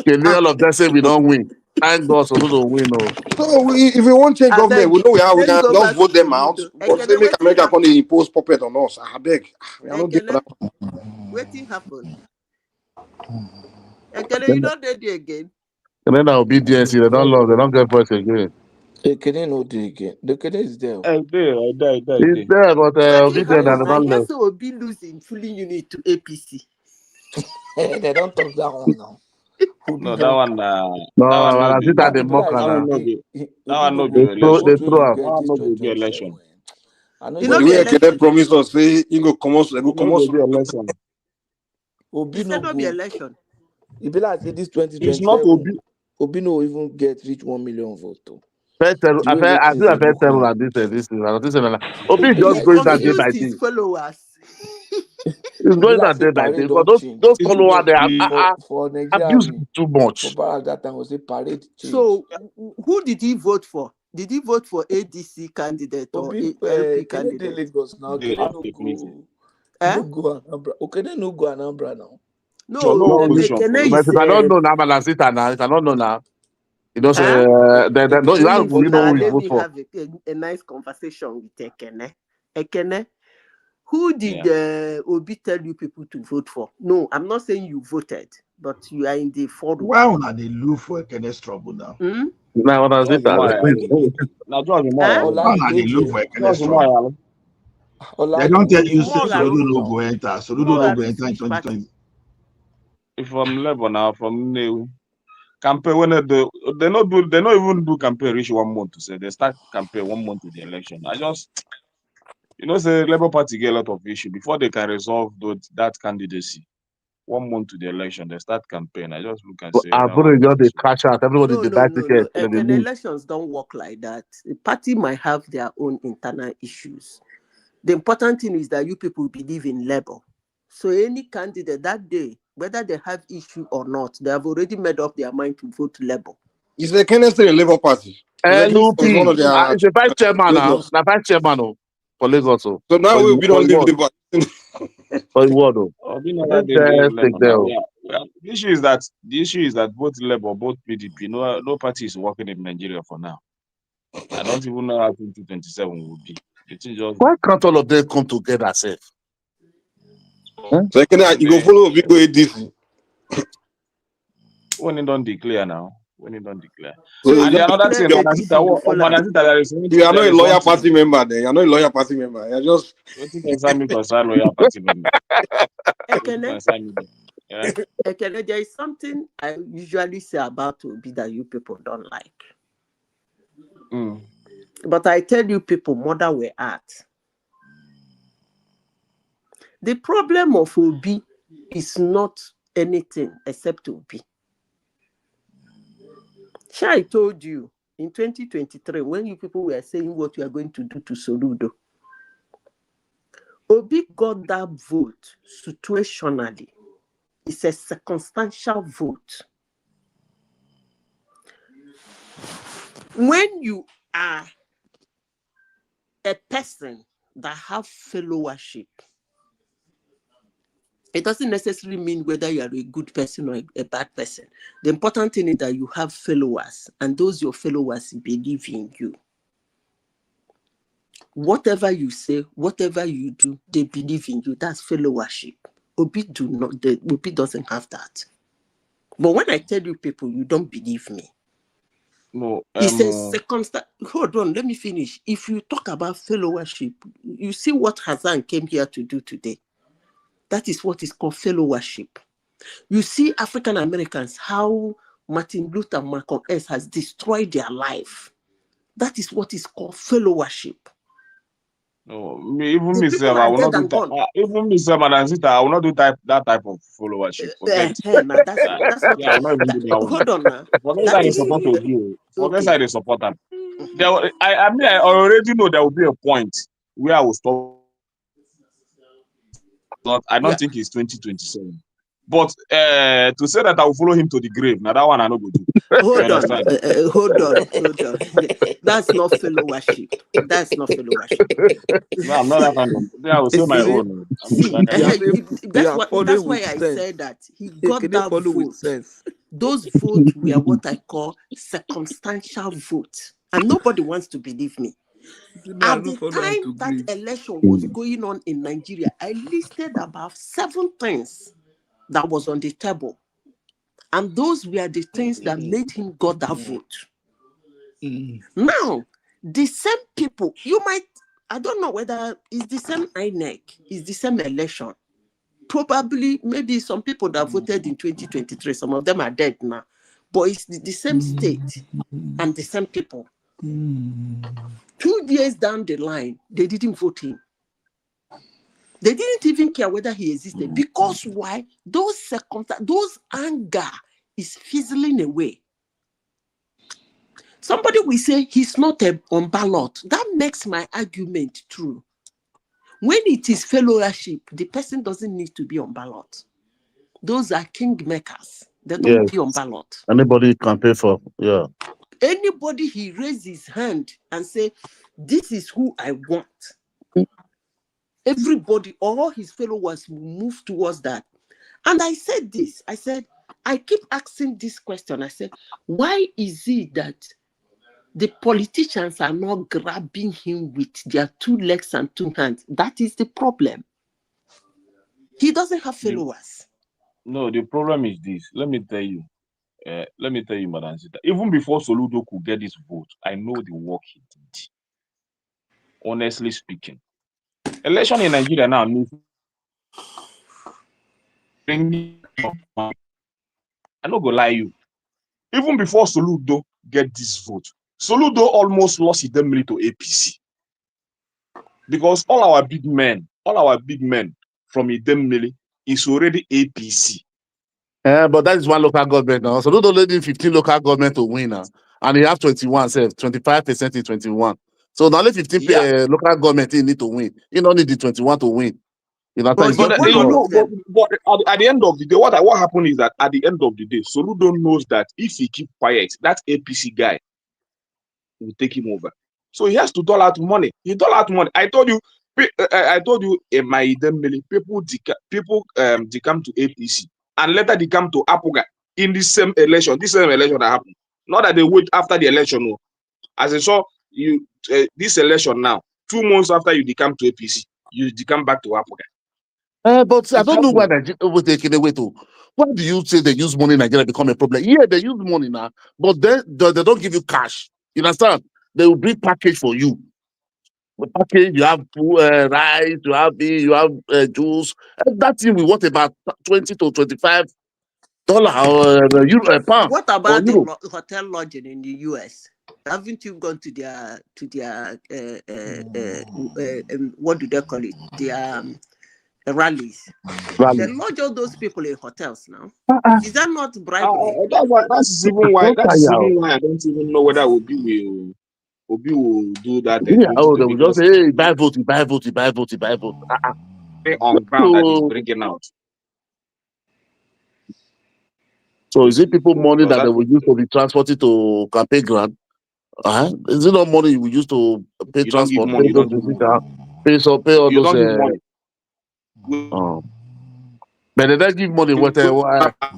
All of them say we don't win. Thank God Soludo win. So if we want change government, we know we can just vote them out. But they make America come to impose puppet on us. I beg. We are not doing that. Wetin happen? You don't do it again. And then obedience, they don't love, they don't get voice again. Ekene no dey again. The Ekene is there. There. He's there, but Wetin we there happen? and I don't hear left. say Obi losing fully unit to APC. They don't talk that one now. Obi No, that don't. one, No, no I be. think that they It be mock like That one now. no say be. That Obi one no no be go They election. vote wey throw you am. That get one this no go be 2027. election. I know You you no But the be way go. Ekene election. promise us, say he go come out, go It come no out. go be election. Obi You no said no be go. election. It be like say this It's not 2027. Obi. Obi no even get reach 1 million vote. Oh. First, The way I voters think I they first look tell now. that this is Obi It is be just He like going that day say by confused his day. followers. He's it be going like that say day by day. parade For don't those change. You followers, know, they for Nigeria abuse army, too for much. Baragata was a parade change. So who did he vote for? Did he vote for ADC candidate or Obi LP Kene dey candidate? Lagos now. They Kene have no take meeting. go. Eh? No go Anambra. Okene no go Anambra now. So No, no No, opposition for Ekene him. but is if I don't know now, Malasita now, if I don't know now, you know, huh? no, you Ekene no have we vote know Now who you let vote me for. have a nice conversation with Ekene. Ekene, who did Yeah. Obi tell you people to vote for? No, I'm not saying you voted, but you are in the forum. Why would they look for Ekene's trouble now? Hmm? Now, Just the more Now just the more Huh? Why would they look Oladimeji. for Ekene's Just the trouble? more They don't tell you Oladimeji Soludo trouble no go now. enter. Soludo no More go enter in which party? 2020. from Lebanon now, from New campaign when they not even do campaign reach 1 month to say they start campaign 1 month to the election. I just say Labour Party get a lot of issue before they can resolve that candidacy. 1 month to the election, they start campaign. I just look and say I that put one. it just they cash out. Everybody No, they no, buy no, no. tickets, then they Ekene leave. elections don't work like that. The party might have their own internal issues. The important thing is that you people believe in Labour. So any candidate that day, whether they have issue or not, they have already made up their mind to vote Labour. Is Ekene still a Labour Party? He's Was one still of in their It's a vice chairman now. Lagos. The vice chairman for Lagos. So now For we for don't the leave world. Labour. For the world. Obi never Let's did leave take Labour now. them. The issue is that both Labour, both PDP, no party is working in Nigeria for now. I don't even know how 2027 will be. The thing just Why can't all of them come together, safe? So Ekene, you go follow Obi go ADC. when it don't declare now. When it don't declare. So So And if the he another declare thing, ADC, you follow. you are not there a is one lawyer thing. party member then. You're not a lawyer party member. You're just What you concern me concern lawyer party member. What you Ekene, concern me there? Yeah. Ekene, there is something I usually say about Obi that you people don't like. But I tell you people, mother were at. The problem of Obi is not anything except Obi. I told you in 2023, when you people were saying what you are going to do to Soludo, Obi got that vote situationally. It's a circumstantial vote. When you are a person that have followership, it doesn't necessarily mean whether you are a good person or a bad person. The important thing is that you have followers, and those your followers believe in you. Whatever you say, whatever you do, they believe in you. That's followership. Obi doesn't have that. But when I tell you people, you don't believe me. No, It's a circumstance. Hold on, let me finish. If you talk about followership, you see what Hassan came here to do today. That is what is called followership. You see African Americans, how Martin Luther, Malcolm X has destroyed their life. That is what is called followership. No, even The myself, people I are will dead not do and gone. even myself, Madam Sister, I will not do that type of followership. Forget Now that's not. yeah, I will not even do that one. Hold on now. Forget That that they is support to do. Forget okay. that they support them. I mean, I already know there will be a point where I will stop. But I don't think it's 2027. But to say that I will follow him to the grave, now that one I know go do. Hold on. Hold on. That's not followership. That's not followership. No, I'm not that kind of. I will say my own. I'm See, not that kind of. that's why I said that he got that vote. Those votes were what I call circumstantial votes, and nobody wants to believe me. At the time that election was going on in Nigeria, I listed about 7 things that was on the table, and those were the things that made him got that vote. Now, the same people, you might, I don't know whether it's the same INEC, it's the same election. Probably, maybe some people that voted in 2023, some of them are dead now. But it's the same state and the same people. 2 years down the line, they didn't vote him. They didn't even care whether he existed. Because why? Those circumstances, those anger is fizzling away. Somebody will say he's not on ballot. That makes my argument true. When it is fellowship, the person doesn't need to be on ballot. Those are king makers. They don't be on ballot. Anybody can pay for, Anybody he raise his hand and say, this is who I want. Everybody, all his followers will move towards that. And I said this, I keep asking this question. I said, why is it that the politicians are not grabbing him with their 2 legs and 2 hands? That is the problem. He doesn't have followers. No, the problem is this. Let me tell you, Madam Zita. Even before Soludo could get this vote, I know the work he did. Honestly speaking. Election in Nigeria now means I'm not gonna lie you. Even before Soludo get this vote, Soludo almost lost his family to APC. Because all our big men from Idemili is already APC. But that is one local government now. So don't let 15 local government to win now. And he have 21, 25% in 21. So now only 15 local government he need to win. He don't need the 21 to win. You know, but at the end of the day, what happened is that at the end of the day, Soludo knows that if he keep quiet, that APC guy will take him over. So he has to dollar out money. He dollar out money. I told you in my Idemili, people come to APC and later they come to Apuga in this same election that happened. Not that they wait after the election. No. As I saw you this election now, 2 months after you come to APC, you come back to Apuga. But I don't know why Nigeria will take it away to. Why do you say they use money in Nigeria become a problem? Yeah, they use money now, but then they don't give you cash. You understand? They will bring package for you. The package, you have rice, you have juice. That thing we want about $20 to $25 pound. What about the hotel lodging in the US? Haven't you gone to their what do they call it? Their rallies. They lodge all those people in hotels now. Is that not bribery? That's even why I don't even know whether Obi will do that. They will just say, hey, buy vote. On ground that is bringing out. So is it people money that they will use to be transported to campaign ground? Is it not money we use to pay transport, pay all those? But they don't give money.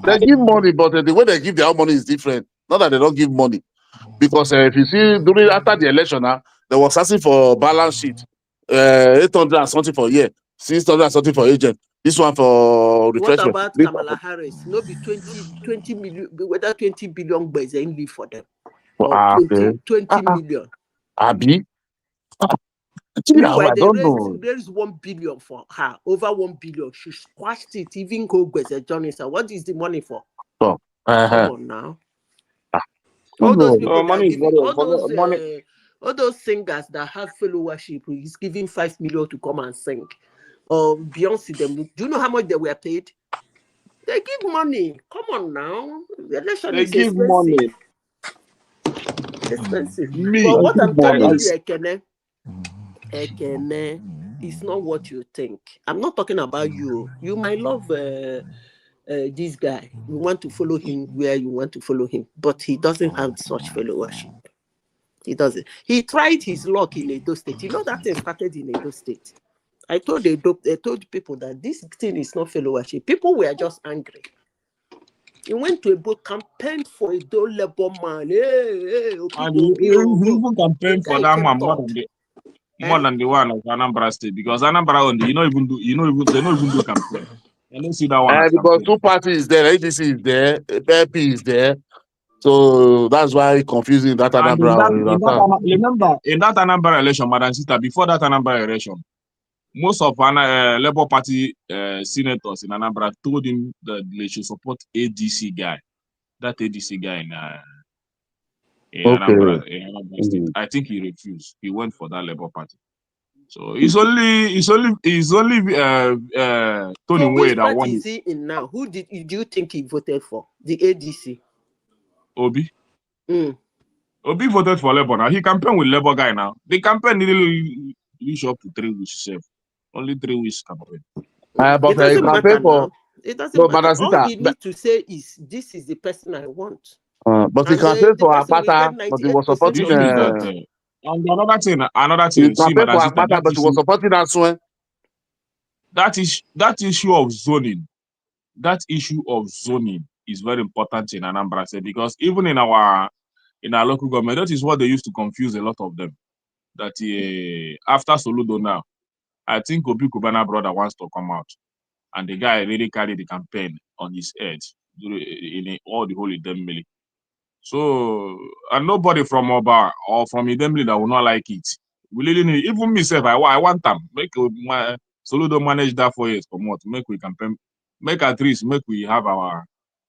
They give money, but the way they give their money is different. Not that they don't give money, because if you see after the election, they was asking for balance sheet, 800 and something for a year, 600 and something for agent. This one for refreshment. What about Kamala Harris? No, be 20 million. Whether 20 billion boys ain't leave for them. Or 20 million. Abi. Meanwhile, they raised 1 billion for her, over 1 billion. She squashed it, even go with Johnny said, what is the money for? Come on now. All those people all those singers that have followership is giving 5 million to come and sing. Beyonce, them. Do you know how much they were paid? They give money. Come on now. The election is give expensive. Money. Expensive. But what I'm telling you, Ekene, it's not what you think. I'm not talking about you. You might love this guy. You want to follow him where you want to follow him, but he doesn't have such followership. He doesn't. He tried his luck in Edo State. You know that thing started in Edo State. I told people that this thing is not followership. People were just angry. He went to a book, campaigned for Edo Labour man. And he even campaigned for that man more than the one of Anambra State, because Anambra only they don't even do campaign. I don't see that one. Because 2 parties is there, ADC is there, PLP is there. So that's why confusing that And Anambra. You understand? remember, in that Anambra election, Madam Sita, before that Anambra election, most of Labour Party senators in Anambra told him that they should support ADC guy, that ADC guy in Anambra State. I think he refused. He went for that Labour Party. So it's only Tony So Way which that party won is he in now? Who do you think he voted for? The ADC. Obi. Mm. Obi voted for Labour now. He campaigned with Labour guy now. The campaign didn't reach up to 3 weeks. Only 3 weeks campaign. It doesn't matter now. It doesn't matter. All he needs to say is, "This is the person I want." But he And campaigned the for person will Akpata, get but he was 98% supporting. of the vote. And another He thing. See, campaigned Madam for Sita, Akpata, but he was supporting Aswen. that issue of zoning. That issue of zoning is very important in Anambra State, because even in our local government, that is what they used to confuse a lot of them. That after Soludo now, I think Obi Kubana brother wants to come out, and the guy really carried the campaign on his head in all the whole Idemili. So, and nobody from Oba or from Idemili that will not like it. We really need, even myself, I want them. Make my Soludo manage that 4 years, promote, make we campaign, make at least, make we have our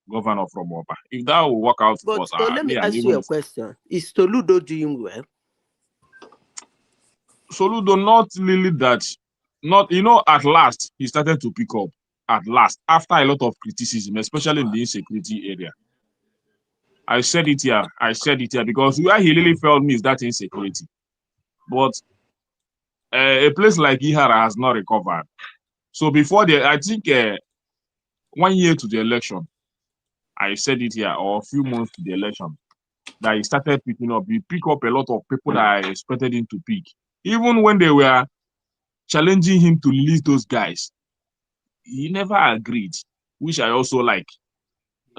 governor from Oba. If that will work out for But us, let me ask you a question. Is Soludo doing well? Soludo, not really that. Not, at last, he started to pick up. At last, after a lot of criticism, especially in the insecurity area. I said it here because where he really felt me is that insecurity. But a place like Ihara has not recovered. So before I think 1 year to the election, I said it here, or a few months to the election, that he started picking up. He picked up a lot of people that I expected him to pick. Even when they were challenging him to release those guys, he never agreed, which I also like.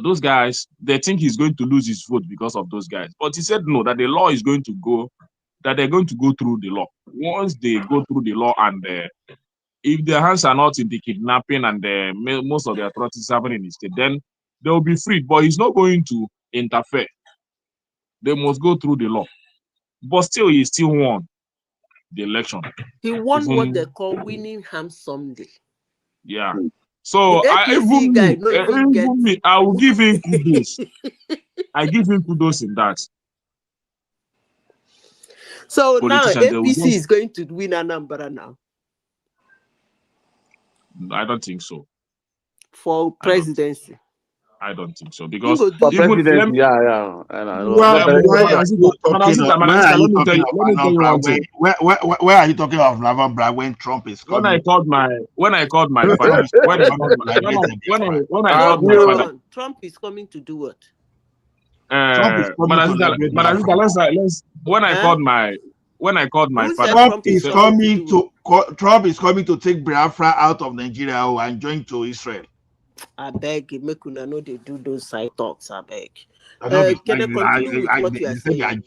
Those guys, they think he's going to lose his vote because of those guys. But he said no, that the law is going to go, that they're going to go through the law. Once they go through the law, and if their hands are not in the kidnapping and most of the atrocities happening in the state, then they will be freed. But he's not going to interfere. They must go through the law. But still, he still won the election. He won what they call winning handsomely. Yeah. So I will give him kudos. I give him kudos in that. So now APC is going to win Anambra now. I don't think so. For presidency. I don't think so, because for presidency, Why are you talking of Anambra when Trump is coming? When I called my father, Trump is coming to do what? When I called my father, Trump is coming to take Biafra out of Nigeria and join to Israel. I beg, make una know they do those side talks. I beg. They Can I continue with what you are saying?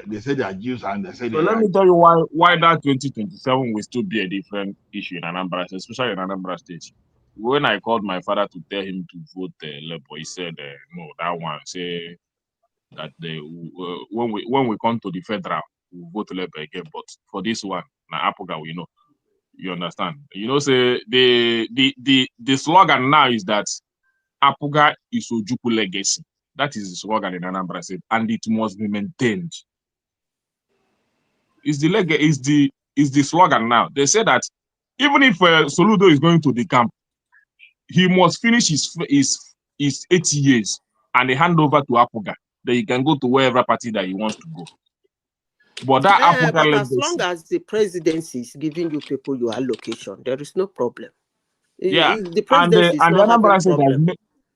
They say they are Jews, and they say. So let me tell you why that 2027 will still be a different issue in Anambra, especially in Anambra State. When I called my father to tell him to vote Labour, he said no, that one say that when we come to the federal, we'll vote Labour again. But for this one, now Apoga, we know. You understand? Say the slogan now is that Apoga is Ojukwu legacy. That is the slogan in Anambra State, and it must be maintained. Is the slogan now? They say that even if Soludo is going to the camp, he must finish his 80 years and hand over to Apoga. Then he can go to wherever party that he wants to go. But that Apoga but legacy, as long as the presidency is giving you people your allocation, there is no problem. Yeah, The presidency and is not having Anambra problem.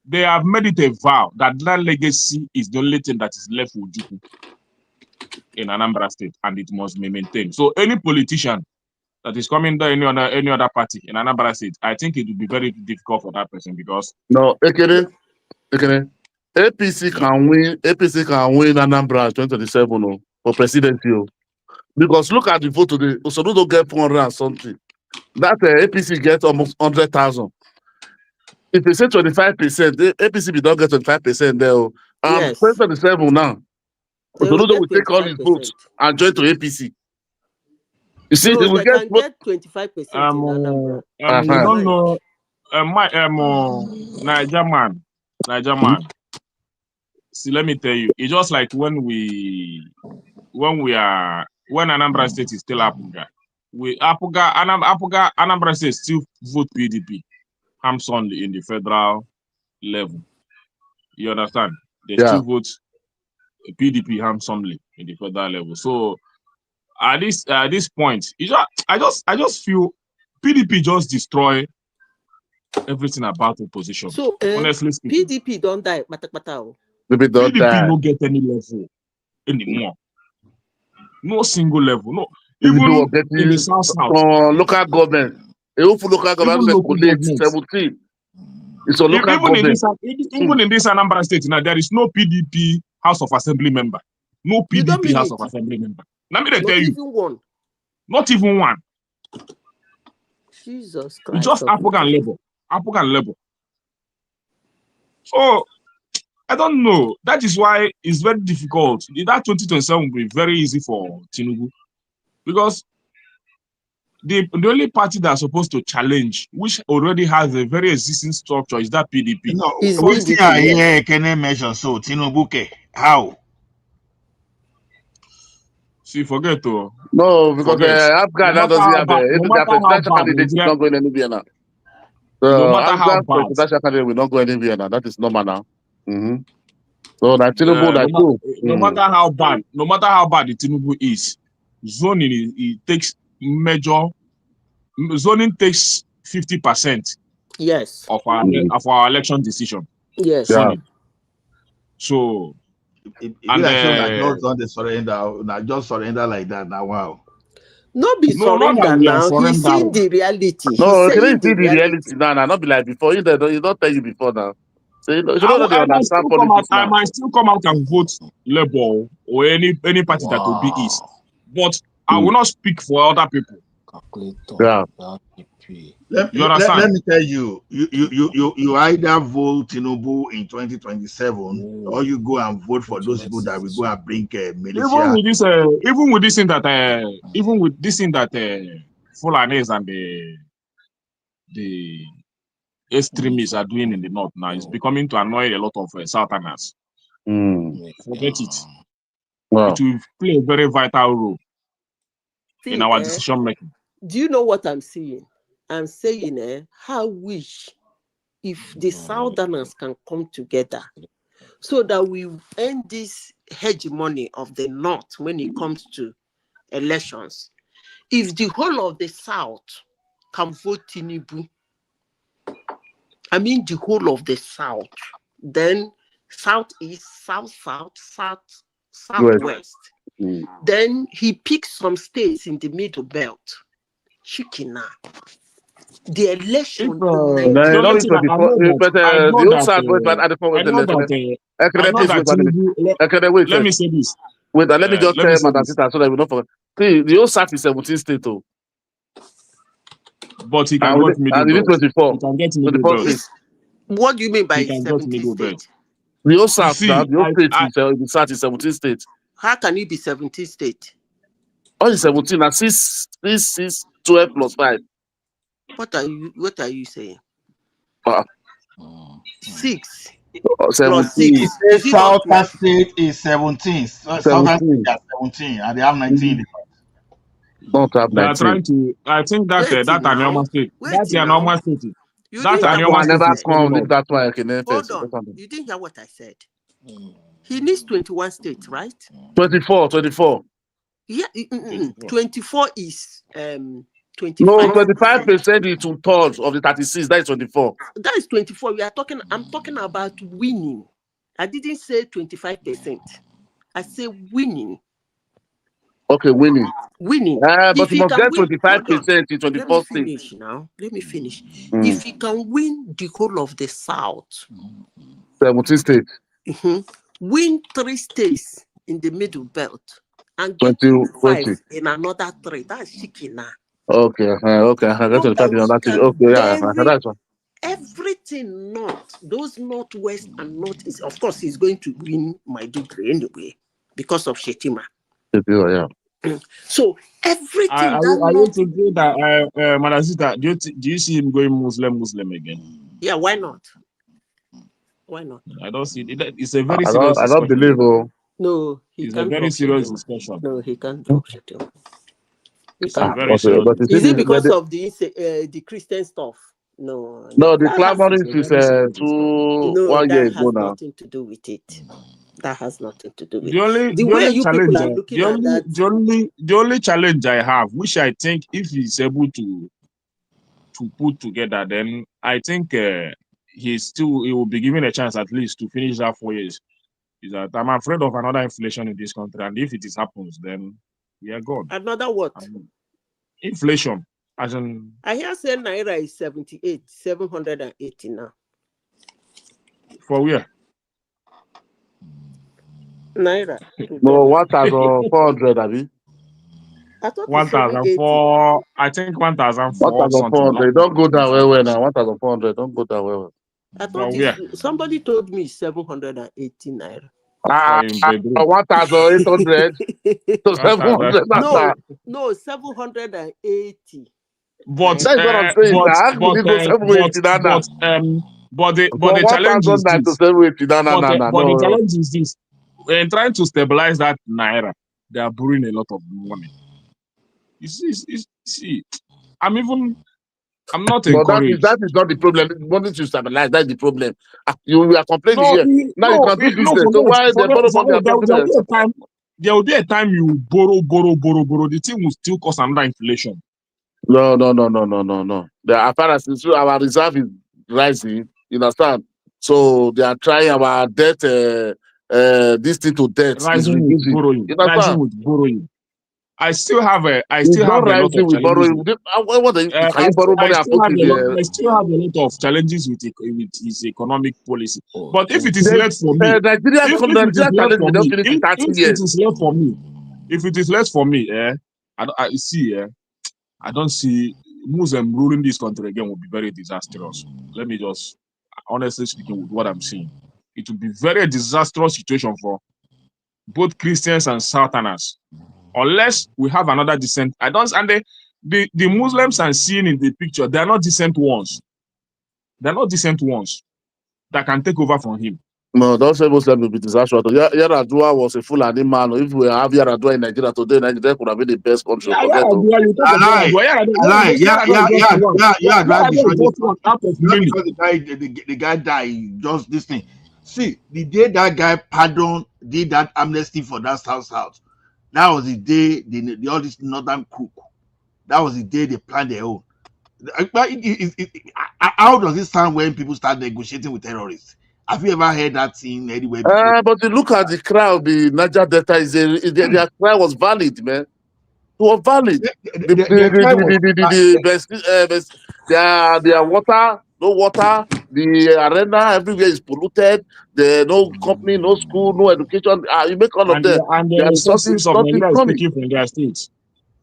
they have made it a vow that legacy is the only thing that is left with Ojukwu in Anambra State, and it must be maintained. So any politician that is coming to any other party in Anambra State, I think it will be very difficult for that person, because APC can win Anambra 2027 for presidency. Because look at the vote today. Soludo get 400 and something. That APC gets almost 100,000. If they say 25%, the APC will not get 25% there. Yes. 2027 now. Soludo will take all his votes and join to APC. You see, no, they will they get can get 25% in Anambra. You don't know, Niger man. See, let me tell you, it's just like when Anambra State is still Apuga. Anambra State still vote PDP. Hamson in the federal level. You understand? They still vote PDP handsomely in the federal level. So at this point, I just feel PDP just destroy everything about opposition. So honestly speaking, PDP don't die. PDP no get any level anymore. No single level. No, even in the south. Local government. Local government collect 17. It's a local government. Even in this Anambra state now, there is no PDP House of Assembly member. No PDP House of Assembly member. Let me tell you. Not even one. Jesus Christ. It's just Apogan Labour. So, I don't know. That is why it's very difficult. That 2027 will be very easy for Tinubu. Because the only party that's supposed to challenge, which already has a very existing structure, is that PDP. No, what can I mention? So, Tinubu, how? See, forget to. No, because Afghan doesn't have if their presidential candidate is not going anywhere now. So, Afghan presidential candidate will not go anywhere now. That is normal now. So, that Tinubu, no matter how bad the Tinubu is, zoning it takes zoning takes 50%. Yes. Of our election decision. Yes. Zoning. So just surrender like that now. Wow. Not surrender now. He's seen the reality. No, he see the reality now. Not be like before. He don't tell you before now. So you don't understand politics now. I might still come out and vote Labour or any party that will be East. But I will not speak for other people. Yeah. Let me tell you, you either vote Tinubu in 2027 or you go and vote for those people that will go and bring militia. Even with this thing that Fulanis and the extremists are doing in the north now, it's becoming to annoy a lot of Southerners. Forget it. Wow. It will play a very vital role in our decision making. Do you know what I'm saying? I'm saying, how wish if the Southerners can come together so that we end this hegemony of the North when it comes to elections. If the whole of the South can vote Tinubu, I mean the whole of the South, then Southeast, Southwest. Then he picks some states in the middle belt. Chikina. The election. The old side going back at the point let me say this. Wait, let me just tell Madam Tita so that we don't forget. See, the old side is 17 states. But he can vote middle belt. 24. He can get middle belt. What do you mean by 17 states? The old South, the old state is 17 states. How can it be 17 states? Only 17 and 6, 12 plus 5. What are you saying? 6. 17. South state is 17. South state is 17, and they have 19. Don't have 19. They are trying to. I think that Anambra state. That's Anambra state. That Anambra never come. Leave that one. Hold on. You didn't hear what I said. He needs 21 states, right? 24. Yeah, 24 is 25. No, 25% is 2/3 of the 36. That is 24. That is 24. I'm talking about winning. I didn't say 25%. I say winning. Okay, winning. But you must get 25% in 24 states. Let me finish. If he can win the whole of the South, 17 states. Win 3 states in the middle belt and 20 in another 3. That's Shikina. Okay. I got to the on that. Okay, yeah, that's one. everything north, those northwest and northeast, of course, he's going to win my degree anyway because of Shetima. Yeah. So everything Are that you north, thinking that, Madasita, do you see him going Muslim again? yeah, why not? Why not? I don't see it. It's a very I serious don't believe. discussion. No, he It's a can't very drop serious Shetima. discussion. No, he can't drop Shetima. It's a very But serious you see Is it the, because of the Christian stuff? No, no, the that has clamoring is no, 1 year that ago has now. nothing to do with it. That has nothing to do with The only the way you challenge, people are looking at that. the only challenge I have, which I think if he's able to put together, then I think he will be given a chance at least to finish that 4 years. Is that I'm afraid of another inflation in this country, and if it happens, then we are gone. Another what? Inflation, as in. I hear say Naira is 780 now. For where? Naira. No, 1,400, Abi. I thought 1,004. I think 1,004 something. 1,400. Don't go down well now. 1,400. Don't go down well. I thought somebody told me 780 Naira. 1,800 to 700. No, 780. But that's what I'm saying. But the challenge is this. But the challenge is this. When trying to stabilize that Naira, they are borrowing a lot of money. You see, I'm not encouraged. That is not the problem. Wanting to stabilize, that's the problem. You are complaining here. Now you can do business. So why they borrow money? There will be a time you borrow. The thing will still cause another inflation. No. As far as our reserve is rising, you understand? So they are trying our debt, this thing to debt rising is reducing. Rising with borrowing. I still have a lot of challenges. Can you borrow money and put in the... I still have a lot of challenges with his economic policy. But if it is left for me, if it is left for me, I don't see Muslim ruling this country again will be very disastrous. Let me just honestly speaking with what I'm seeing. It will be very disastrous situation for both Christians and Southerners. Unless we have another dissent. And the Muslims I'm seeing in the picture, they are not decent ones. They're not decent ones that can take over from him. No, don't say Muslim will be disastrous. Yaradua was a full animal. If we have Yaradua in Nigeria today, Nigeria could have been the best country. The guy died, just this thing. See, the day that guy did that amnesty for that South, that was the day all this northern crook. That was the day they planned their own. How does it sound when people start negotiating with terrorists? Have you ever heard that thing anywhere before? But look at the crowd. The Niger Delta their cry was valid, man. It was valid. Their water, no water. The arena everywhere is polluted. There no company, no school, no education. You make all of them. And the resources of Nigeria is taken from their states.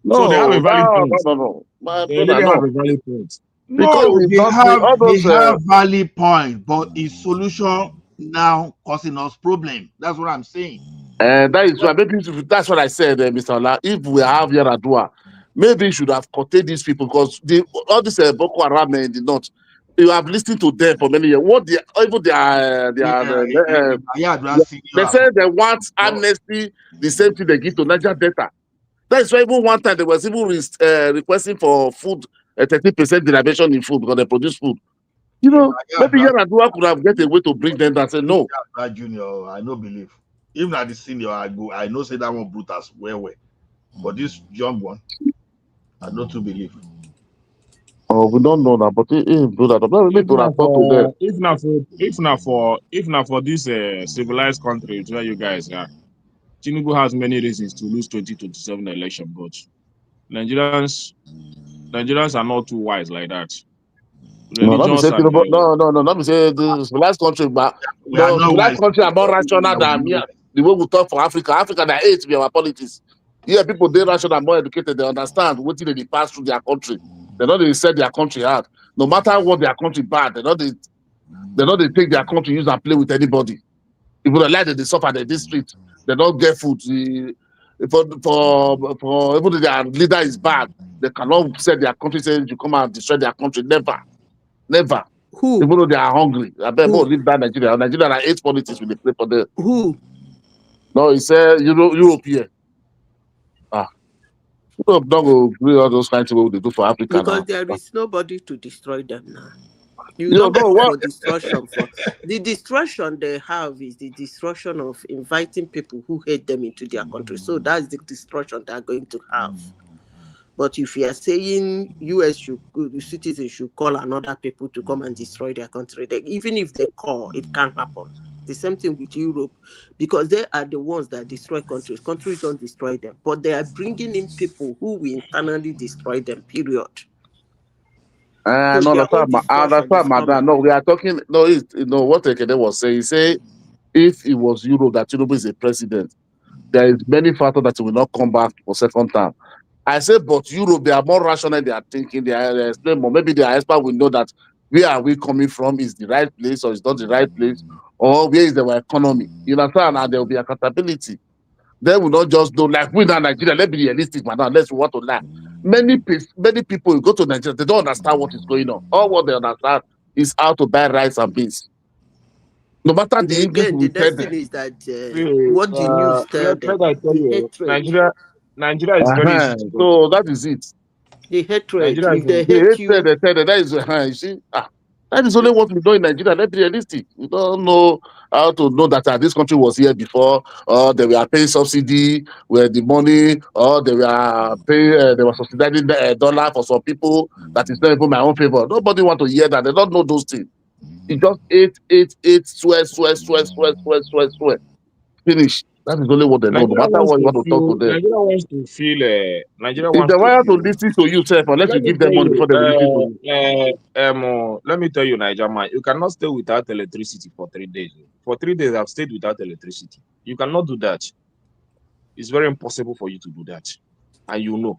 No, so they have a valid point. No. They really have a valid point. No, they have valid point, but its solution now causing us problem. That's what I'm saying. That is why maybe that's what I said, Mr. Ola. If we have Yaradua, maybe we should have curtailed these people because all this Boko Haram in the north, you have listened to them for many years. They say they want amnesty, the same thing they give to Niger Delta. That is why even one time they was even requesting for food, 30% derivation in food because they produce food. You know, maybe Yaradua could have get a way to bring them that say no. Junior, I no believe. Even at the senior, I know say that one Brutus well. But this young one, I don't too believe. Oh, we don't know that, but if not for this civilized country where you guys are, Tinubu has many reasons to lose 2027 election, but Nigerians are not too wise like that. No, let me say the civilized country, but the civilized country are more rational than me. The way we talk for Africa, they hate be our politics. Yeah, people they rational, more educated, they understand what they pass through their country. They know they said their country hard. No matter what their country bad, they don't they take their country, use and play with anybody. If they like that they suffer in this street, they don't get food. For even if their leader is bad, they cannot set their country saying you come and destroy their country. Never. Who? Even though they are hungry. I bet Who? leave that Nigeria. Nigeria are 8 politics when they play for them. Who? No, he said European. Europe don't go do all those kinds of what they do for Africa Because now. there is nobody to destroy them now. You You don't know call what? for destruction. For the destruction they have is the destruction of inviting people who hate them into their country. So that's the destruction they are going to have. But if you are saying citizens should call another people to come and destroy their country, even if they call, it can't happen. The same thing with Europe, because they are the ones that destroy countries. Countries don't destroy them, but they are bringing in people who will internally destroy them, period. So No, their own I destruction is understand, madam. coming. No, we are talking. No, what Ekene was saying. He say if it was Europe that Tinubu is a president, there is many factors that he will not come back for second term. I say, but Europe, they are more rational. They are thinking. They explain more. Maybe their expert will know that where are we coming from is the right place or is not the right place, or where is our economy. You understand? And there will be accountability. They will not just do like we in Nigeria. Let's be realistic, madam. Let's want to lie. Many people who go to Nigeria, they don't understand what is going on. All what they understand is how to buy rice and beans. No matter And the English again, we the tell next them. thing is that what the news tell them, Let I tell the you, hatred. Nigeria is very easy to go So to. that is it. The hatred. Nigeria is If they The hate you, hatred, they tell them, that is you see. That is only what we know in Nigeria. Let's be realistic. We don't know how to know that this country was here before, or they were paying subsidy, where the money, or they were paying, they were subsidizing the dollar for some people. That is not even my own favor. Nobody want to hear that. They don't know those things. It just swear. Finish. That is only what they know. No matter what you want to talk to them. Nigeria wants to feel. Nigeria If wants they to want to feel. listen to you, sir, unless you Let me give them tell money you, before they will listen to you. let me tell you, Niger man, you cannot stay without electricity for 3 days. For 3 days, I've stayed without electricity. You cannot do that. It's very impossible for you to do that. And you know.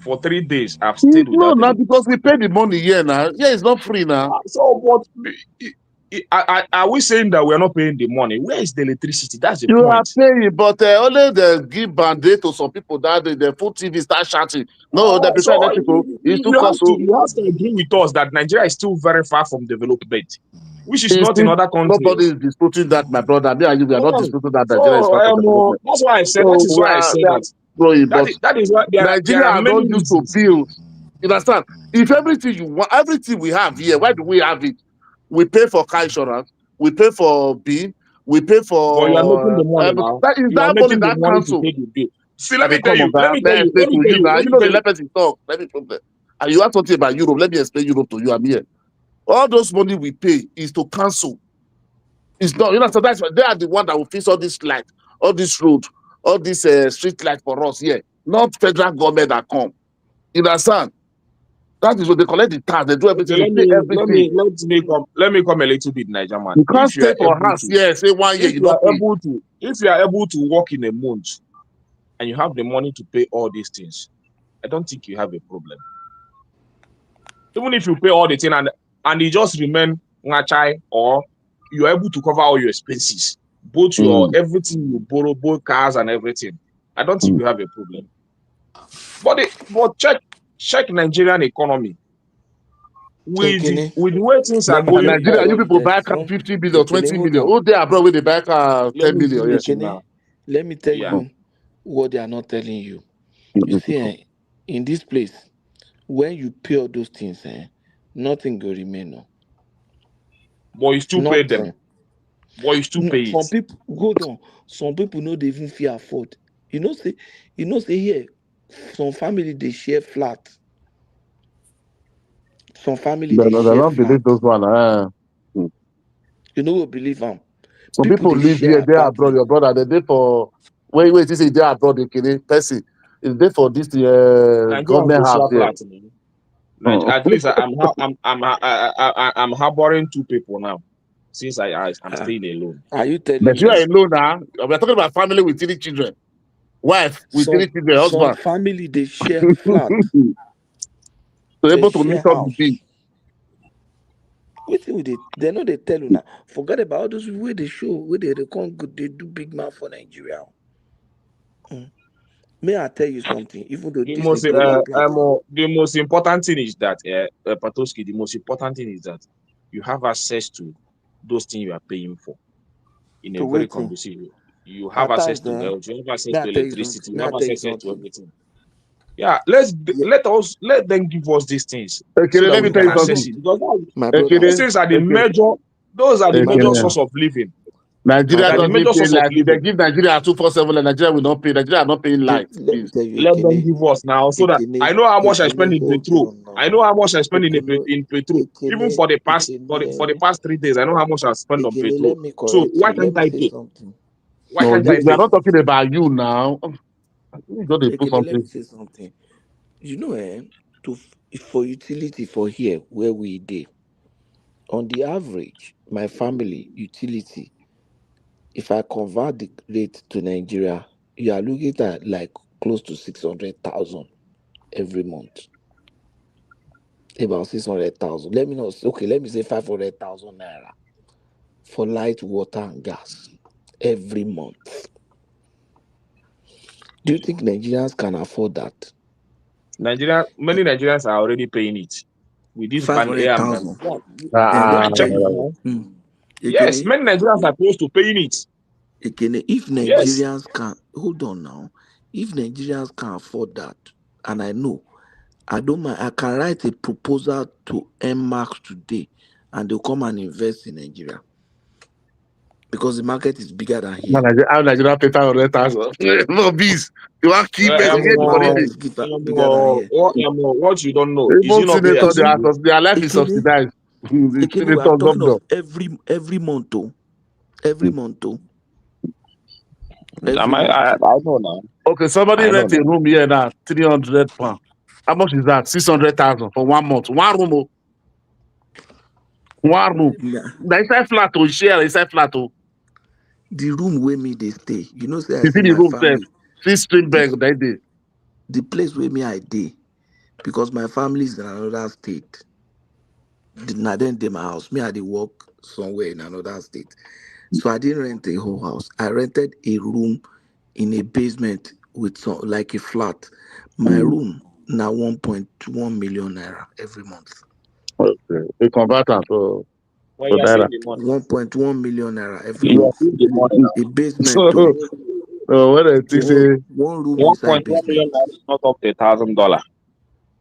For 3 days, I've stayed No, without now electricity. because we pay the money here now. Yeah, it's not free now. So, what? Are we saying that we're not paying the money? Where is the electricity? That's the You point. are paying, but only they give band-aid to some people that the full TV start shouting. No, they prefer So electrical. It's too you have costly. to agree with us that Nigeria is still very far from development, which is It's not in still, other nobody countries. is disputing that, my brother. Me and you, we are not disputing that Nigeria is So far from development. that's why I said. So That is why I said they are that. growing, but That is why there Nigeria are are many not used to reasons. build. You understand? If everything you want, everything we have here, why do we have it? We pay for car insurance, we pay for bill, we pay But you are making for the money now. that is You are that money making the that money to council. pay the bill. See, I let me mean, tell come on, you. Let guys. me Let tell me you. explain Let me to tell you you. now. Let You me know tell the you. person talk. Let me from there. And you are talking about Europe. Let me explain Europe to you. I'm here. All those money we pay is to council. It's not, you know, so that's why they are the one that will fix all this light, all this road, all this street light for us here. Not federal government that come. You understand? That is what they collect the tax. They do Okay, everything. They pay everything. let me come a little bit, Niger man. You can't stay for house. Yeah, say 1 year If you you don't are pay. able to work in a month and you have the money to pay all these things, I don't think you have a problem. Even if you pay all the thing and you just remain ngachai, or you are able to cover all your expenses, both your everything you borrow, both cars and everything, I don't think you have a problem. But check Nigerian economy. With the way things are going Nigeria, you on. people buy car 50 million, 20 million. Oh, they abroad where they buy car 10 million. Yeah. Let me tell you what they are not telling you. You see, in this place, when you pay all those things, nothing will remain. No. But you still pay them. But you still pay Some it. people hold on. Some people know they even fear afford. You know, say here, some family they share flat. Some family They they share don't flat. believe those one. You know what believe them. Some people they live share here, they are abroad. apartment. Your brother, they there for wait, this is they are abroad, okay, person. Is there for this Nigerians government they house share here? flat. At least I'm harboring 2 people now, since I'm staying alone. Are you telling But you me? are alone now. We're talking about family with 3 children, wife with 3 children, Some husband. family they share flat. So to They able to share meet up the house. bill. Wetin we dey? They know they tell you now. Forget about all those people where they show, where they come good, they do big man for Nigeria. May I tell you something? Even though this thing play like plenty. The most important thing is that Patoski, the most important thing is that you have access to those things you are paying for in To a very waiting. conducive way. You have At access times, to health, you have access may I to tell you something? electricity, you May I have tell you access to something? everything. Yeah, let them give us these things Okay, so that let me we tell can you access something. it. Because My brother, those things are the major source of living. Nigeria They are the doesn't major pay source of light. If they living. give Nigeria 247, and Nigeria will not pay. Nigeria are not paying light. let me tell you, Let them Ekene. give us now so that I know how much I spend in Hold petrol. on I now. know how much I spend in petrol. Even Ekene, for the past 3 days, I know how much I spend on Ekene, petrol. let me So correct why you. Let can't me I say pay? something. Why No, can't I we are pay? not talking about you now. You got to put Ekene, let me something. say something. You know, for utility for here where we dey, on the average, my family utility, if I convert the rate to Nigeria, you are looking at like close to 600,000 every month. About 600,000. Let me not let me say 500,000 naira for light, water, and gas every month. Do you think Nigerians can afford that? Many Nigerians are already paying it with this ban A and ban. 500,000. Go Let me and check tell it you. now. Yes, Ekene, many Nigerians are close to paying it. Ekene, if Yes. Nigerians can hold on now, if Nigerians can afford that, and I know, I don't mind, I can write a proposal to MMAX today, and they'll come and invest in Nigeria because the market is bigger than here. How Nigeria pay 500,000? No, bees. You want to keep I said again the for market it. is bigger than here. What you don't know is Even you not pay senator, attention. their life is Ekene, subsidized. The Ekene, we are senator, talking governor. of every month, oh. Every month, oh. Every I month. know now. Okay, somebody I know rent a now. room here now, 300 pounds. How much is that? 600,000 for 1 month. One room, oh. One room. Nah. The inside flat, oh, share inside flat, oh. The room where me they stay, you know, say I You see see the my room, sir. family. 6 string This bag, that day. the place where me I dey, because my family is in another state. Now then they my house. Me I dey work somewhere in another state. So I didn't rent a whole house. I rented a room in a basement with some like a flat. My room now 1.1 million naira every month. Okay. We convert that to When you are that. seeing the money, 1.1 million naira every you are month. seeing the money now. A basement So, too. what I think say, One room inside 1.1 million basement. is not up to $1,000.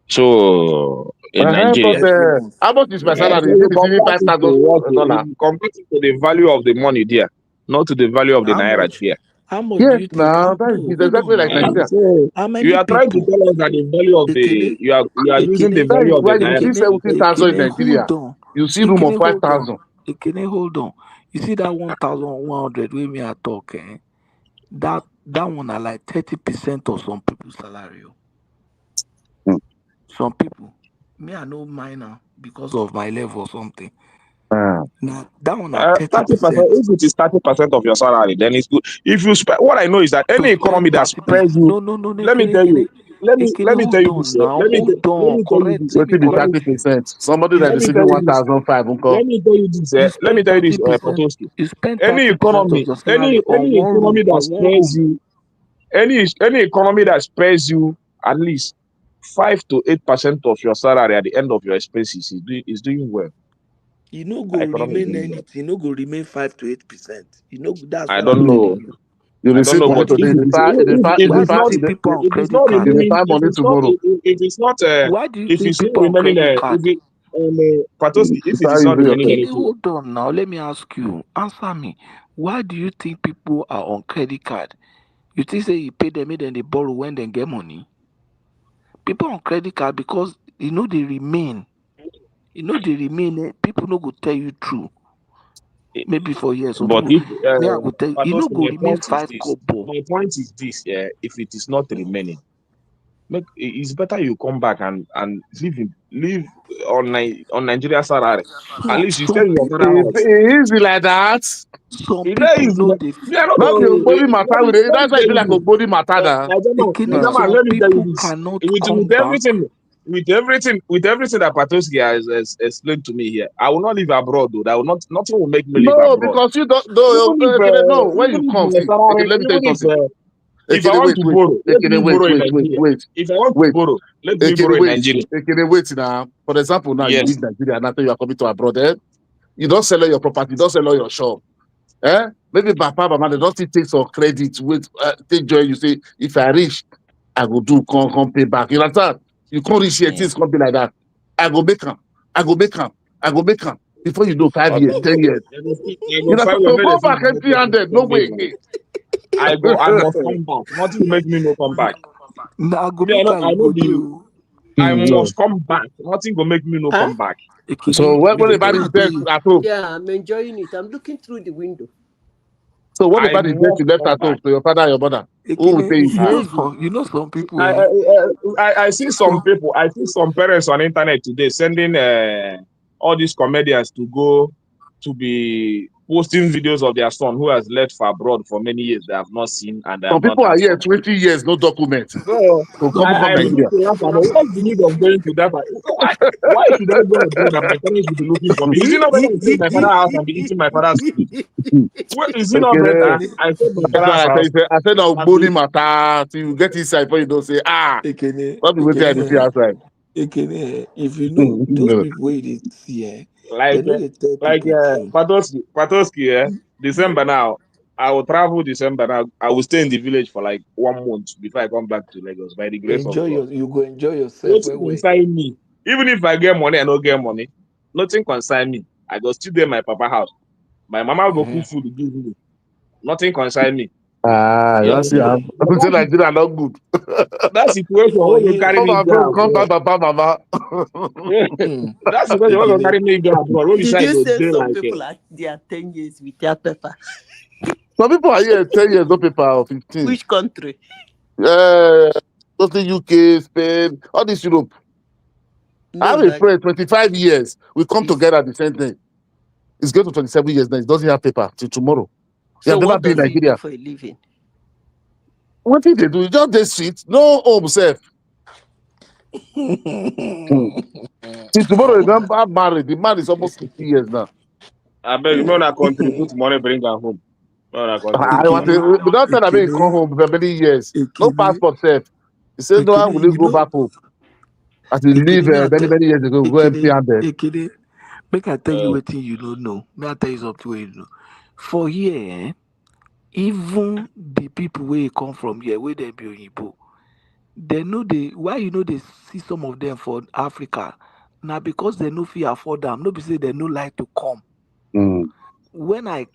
So in but Nigeria, Every month. how much is my so salary? Is you it receiving convert it to what? $5,000? You convert it to the value of the money there, not to the value of the How naira much? there. How much do Yes, you think? now that No, is hold exactly on like now. Nigeria. So How you many are trying to people? tell us that the value of Ekene, you are using the Ekene, That is value of the why you see naira. Ekene, 70,000 in Ekene, Nigeria. hold on. You see room of Ekene, hold on. 5,000. Ekene, hold on. You see that 1,100 where me I talk, eh? That one are like 30% of some people's salary. Oh. Some people. Me, I know minor because of my level or something. Now that one are 30%. 30%. If it is 30% of your salary, then it's good. If you spend, what I know is that To any spend economy that 30%. spreads you, No, let me Ekene, tell you, let Ekene, me tell hold you this. on now. Hold Let on. me tell you Correct. this. Let What me be Let me correct you. 30%? Somebody You that let is me spend tell receiving you this. 1,005. Let me tell you this. you Let me spend tell you this, 30%. Potosky. You spend Any 30% of economy, your salary on any one room. economy that On one spares room. you, any economy that spares you at least 5 to 8% of your salary at the end of your expenses is doing well. You no That go economy is remain doing well. anything. You no go remain 5 to 8%. You know that's I what I'm don't telling know. you. You I don't receive know, Why money but do today, you if think? it's Why do you not think people on if it's credit not card? remaining find money tomorrow. if it's not Why do you if think it's not people on remaining credit card? Patoski, if it How is you not do your remaining Ekene, anything, hold on now. Let me ask you. Answer me. Why do you think people are on credit card? You think say you pay them, then they borrow when they get money? People on credit card because you know they remain. You know they remain. People no go tell you true. Maybe for years. Some but people, if me I go tell you. You no Patoski, go remain 5 kobo. my point is this, if it is not remaining, it's better you come back and live on Nigeria salary. At least you stay Some in your father people, house. It's easy like that. some It's very people easy. know they. Me, I don't Not know. the Ogboni matter. Let me That's why tell you feel you like this. Ogboni matter now. Najama, Ekene, No. some let me tell you people this. cannot With come back. everything, with everything that Patoski has explained to me here, I will not live abroad, though. Nothing will make me live No, abroad. because you don't. No, no. When you come, see, let me tell you something. If I want to borrow, let me borrow in Nigeria. Wait. If I want to borrow, let me borrow in Nigeria. Wait now. For example, now you leave Nigeria and after you are coming to abroad, you don't sell all your property, you don't sell all your shop. Maybe Papa, Mama, they don't still take some credit, take joy. You say, if I reach, I will do, come pay back. You understand? You can't reach here, things can't be like that. I go make them. Before you know, 5 years, 10 years. You know, so go back empty-handed. No way again. I must come back. Nothing will make me no come back. Nah, go Me, I know do. I must come back. Nothing will make me no come back. So what about is there at home? Yeah, I'm enjoying it. I'm looking through the window. So what about is there you left at home to your father and your mother? Who will pay you? You know some people. I see some people. I see some parents on internet today sending all these comedians to go to be posting videos of their son who has left for abroad for many years they have not seen and they Some have not people are here answered. 20 years, no document. So come Nigeria. What's the need of going to that? Why should I go abroad and my parents will be looking for me? Is it not better to stay in my father's house and be eating my father's food? Is it not better? I said my father's house. I said now body matter till you get inside before you don't say what the way I see outside. If you know those people where they see Patoski, December now. I will travel December now. I will stay in the village for like 1 month before I come back to Lagos by the grace of God. You go enjoy yourself. Nothing concern me. Even if I get money, I don't get money. Nothing concern me. I go still there in my papa house. My mama go cook food to give me. Nothing concern me. You see, I'm saying Nigeria not good. That situation will carry me down. Come back, Papa, Mama. That situation will carry me down. Did you say some people they are 10 years without paper? Some people are here 10 years, no paper, or 15. Which country? Mostly UK, Spain, all this Europe. I have a friend, 25 years. We come together at the same thing. It's going to 27 years now. It doesn't have paper till tomorrow. So what does he do for a living? What did they do? Just they sit, no home self. See, tomorrow is not married. The man is almost 50 years now. I beg you, not contribute money, bring her home. We don't tell him come home for many years. No passport self. He said, no, I will go back home. As he leave many years ago, go empty-handed. Make I tell you what you don't know. May I tell you something where you know. For here, even the people where you come from here, where they be Oyibo, they know why you know they see some of them for Africa. Now because they no fee afford them, no be say they no like to come. When I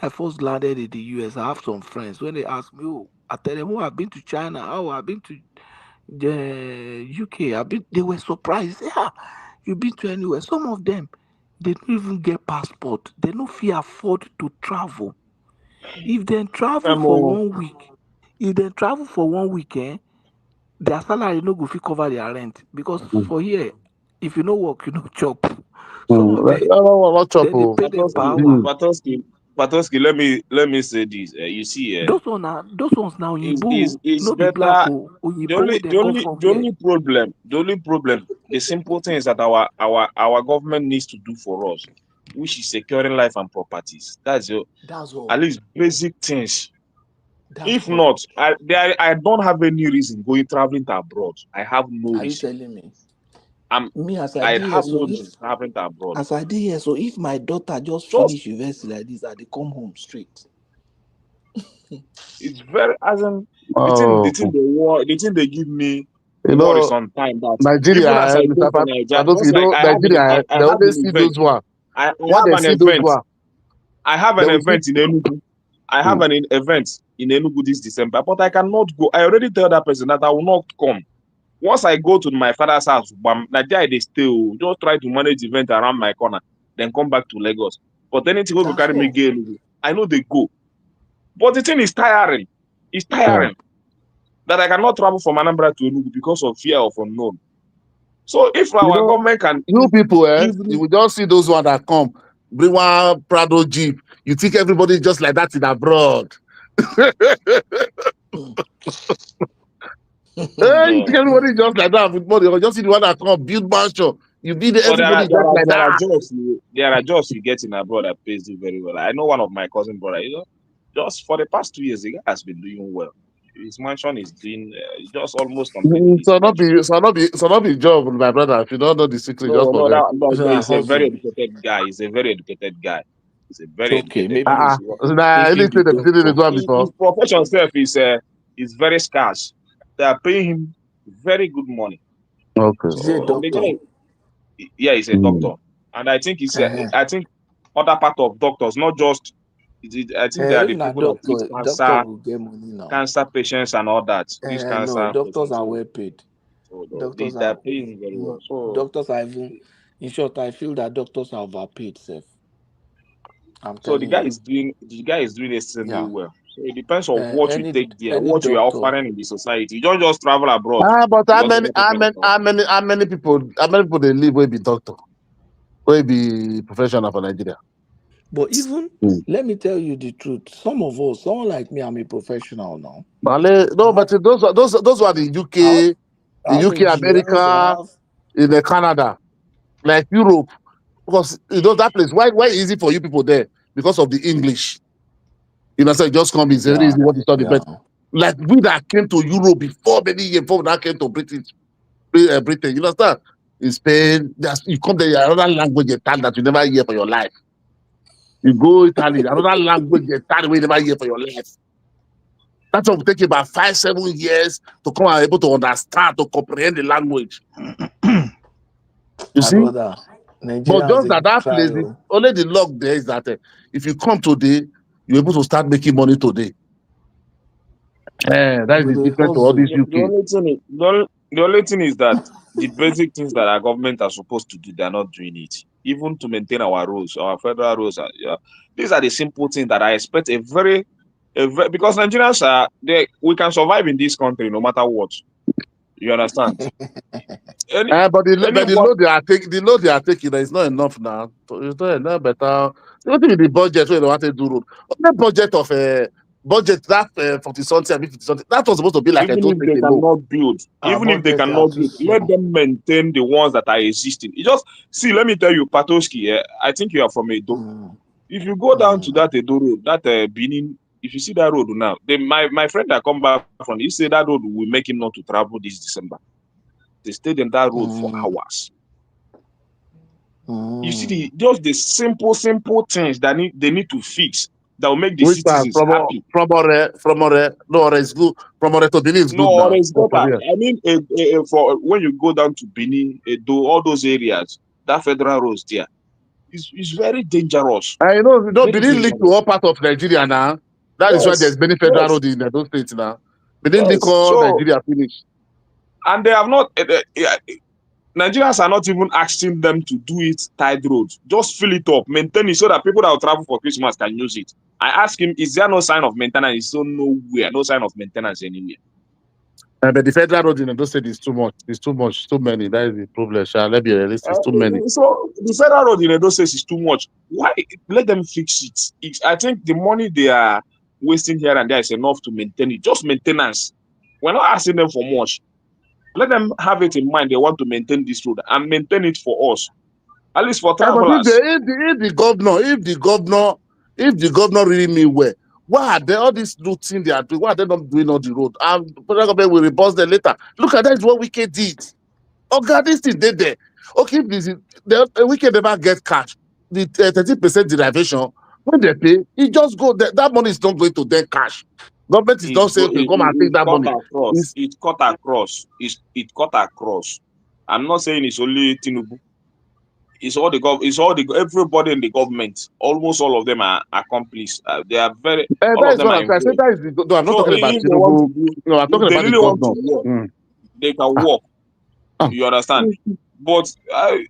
first landed in the US, I have some friends. When they ask me, I tell them, I've been to China, I've been to the UK, they were surprised. Yeah, you've been to anywhere. Some of them, they don't even get passport. They no fee afford to travel. If they travel for 1 week, their salary no go fit cover their rent. Because for here, if you no work, you no chop. Some of them, then they pay them per hour. Patoski, let me say this. You see, those ones now it's no better. be black. The only problem, the simple thing is that our government needs to do for us, which is securing life and properties. That's all. At least basic things. If not, I don't have any reason going traveling to abroad. I have no reason. Are you telling me? I have no reason traveling to abroad. As I did here, so if my daughter just finish university like this, they come home straight. It's very the thing they give me. Worries on time. That Nigeria, even as I go to Nigeria, they always see those one. I have an event in Enugu. I have an event in Enugu this December, but I cannot go. I already tell that person that I will not come. Once I go to my father's house, Nigeria, they still just try to manage the event around my corner, then come back to Lagos. But anything will carry me again. I know they go. But the thing is tiring. It's tiring that I cannot travel from Anambra to Enugu because of fear of unknown. So if our government can... You people, you will just see those ones that come, bring one Prado Jeep. You think everybody just like that in abroad. You think everybody just like that with money, or just see the one that come build mansion. You be there, But everybody just like there are that. jobs you get in abroad that pays you very well. I know one of my cousin brother, just for the past 2 years, the guy has been doing well. His mansion is doing just almost complete with his mansion. So not be job, my brother. If you don't know the secret, just No, forget. he's a very educated guy. He's a very educated guy. He's a very educated guy. Anything they did this one before. His profession self is very scarce. They are paying him very good money. Okay. So the guy, yeah, he's a doctor, and I think I think other part of doctors, not just. I think they are the If na people that treat doctor will get money now. cancer patients and all that. These No, cancer doctors patients. are well paid. So Doctors they are are paying very well. So doctors are even. In short, I feel that doctors are overpaid, sef. I'm So telling you. the guy is doing extremely Yeah. well. So it depends on what you take there, Any what you are doctor. offering in the society. You don't just travel abroad. But how because many people they live will be doctor, will be professional for Nigeria? But even let me tell you the truth. Some of us, someone like me, I'm a professional now. But those are the UK, America, in the Canada, like Europe, because that place. Why easy for you people there? Because of the English. You know, so it just come. It's very easy what to study. But like we that came to Europe before many years before that came to Britain, you understand? In Spain, you come there, another language that you never hear for your life. You go Italy, another language you never hear for your life. That will take you about 5-7 years to come and able to understand, to comprehend the language. You see? Brother, Nigeria but just that place, only the luck there is that if you come today, you're able to start making money today. That is the difference to all these UK. The only thing is that the basic things that our government are supposed to do, they're not doing it. Even to maintain our roads, our federal roads. These are the simple things that I expect because Nigerians we can survive in this country no matter what. You understand? But the load they are taking is not enough now. It's not enough better. What is the budget when they want to do road? The budget of budget that 40 something, 50 something. That was supposed to be like even if they cannot build, let them maintain the ones that are existing. You just see. Let me tell you, Patoski. I think you are from Edo. If you go down to that Edo road, that Benin, if you see that road now, my friend that come back from, he said that road will make him not to travel this December. They stayed in that road for hours. You see, just the simple things that they need to fix that will make the citizens happy. From Ore is good. From Ore to Benin is good now. It's better. I mean, for when you go down to Benin, Edo, all those areas, that federal roads there, is very dangerous. I know, Benin link to all part of Nigeria now. That is why there's many federal roads in those states now. Benin link all Nigeria finish. And they have not. Nigerians are not even asking them to do it tied roads. Just fill it up, maintain it so that people that will travel for Christmas can use it. I asked him, is there no sign of maintenance? He said, nowhere, no sign of maintenance anywhere. But the federal road in those states is too much. It's too much, too many. That is the problem. Let's be realistic. It's too many. So the federal road in those states is too much. Why? Let them fix it. I think the money they are wasting here and there is enough to maintain it. Just maintenance. We're not asking them for much. Let them have it in mind. They want to maintain this road and maintain it for us, at least for travelers. If the governor really mean well, why are they all these new things they are doing? Why are they not doing on the road? And the government will reverse them later. Look at that, is what Wike did. Oh God, this thing did there. Okay, the Wike never get cash. The 30% derivation when they pay, it just go. That money is not going to their cash. Government is not saying, okay, come and take that money. It's cut across. It cut across. I'm not saying it's only Tinubu. It's all everybody in the government. Almost all of them are accomplices. They are very. All of them are involved. I'm not talking about Tinubu. No, I'm talking about the governor. They can work. You understand? But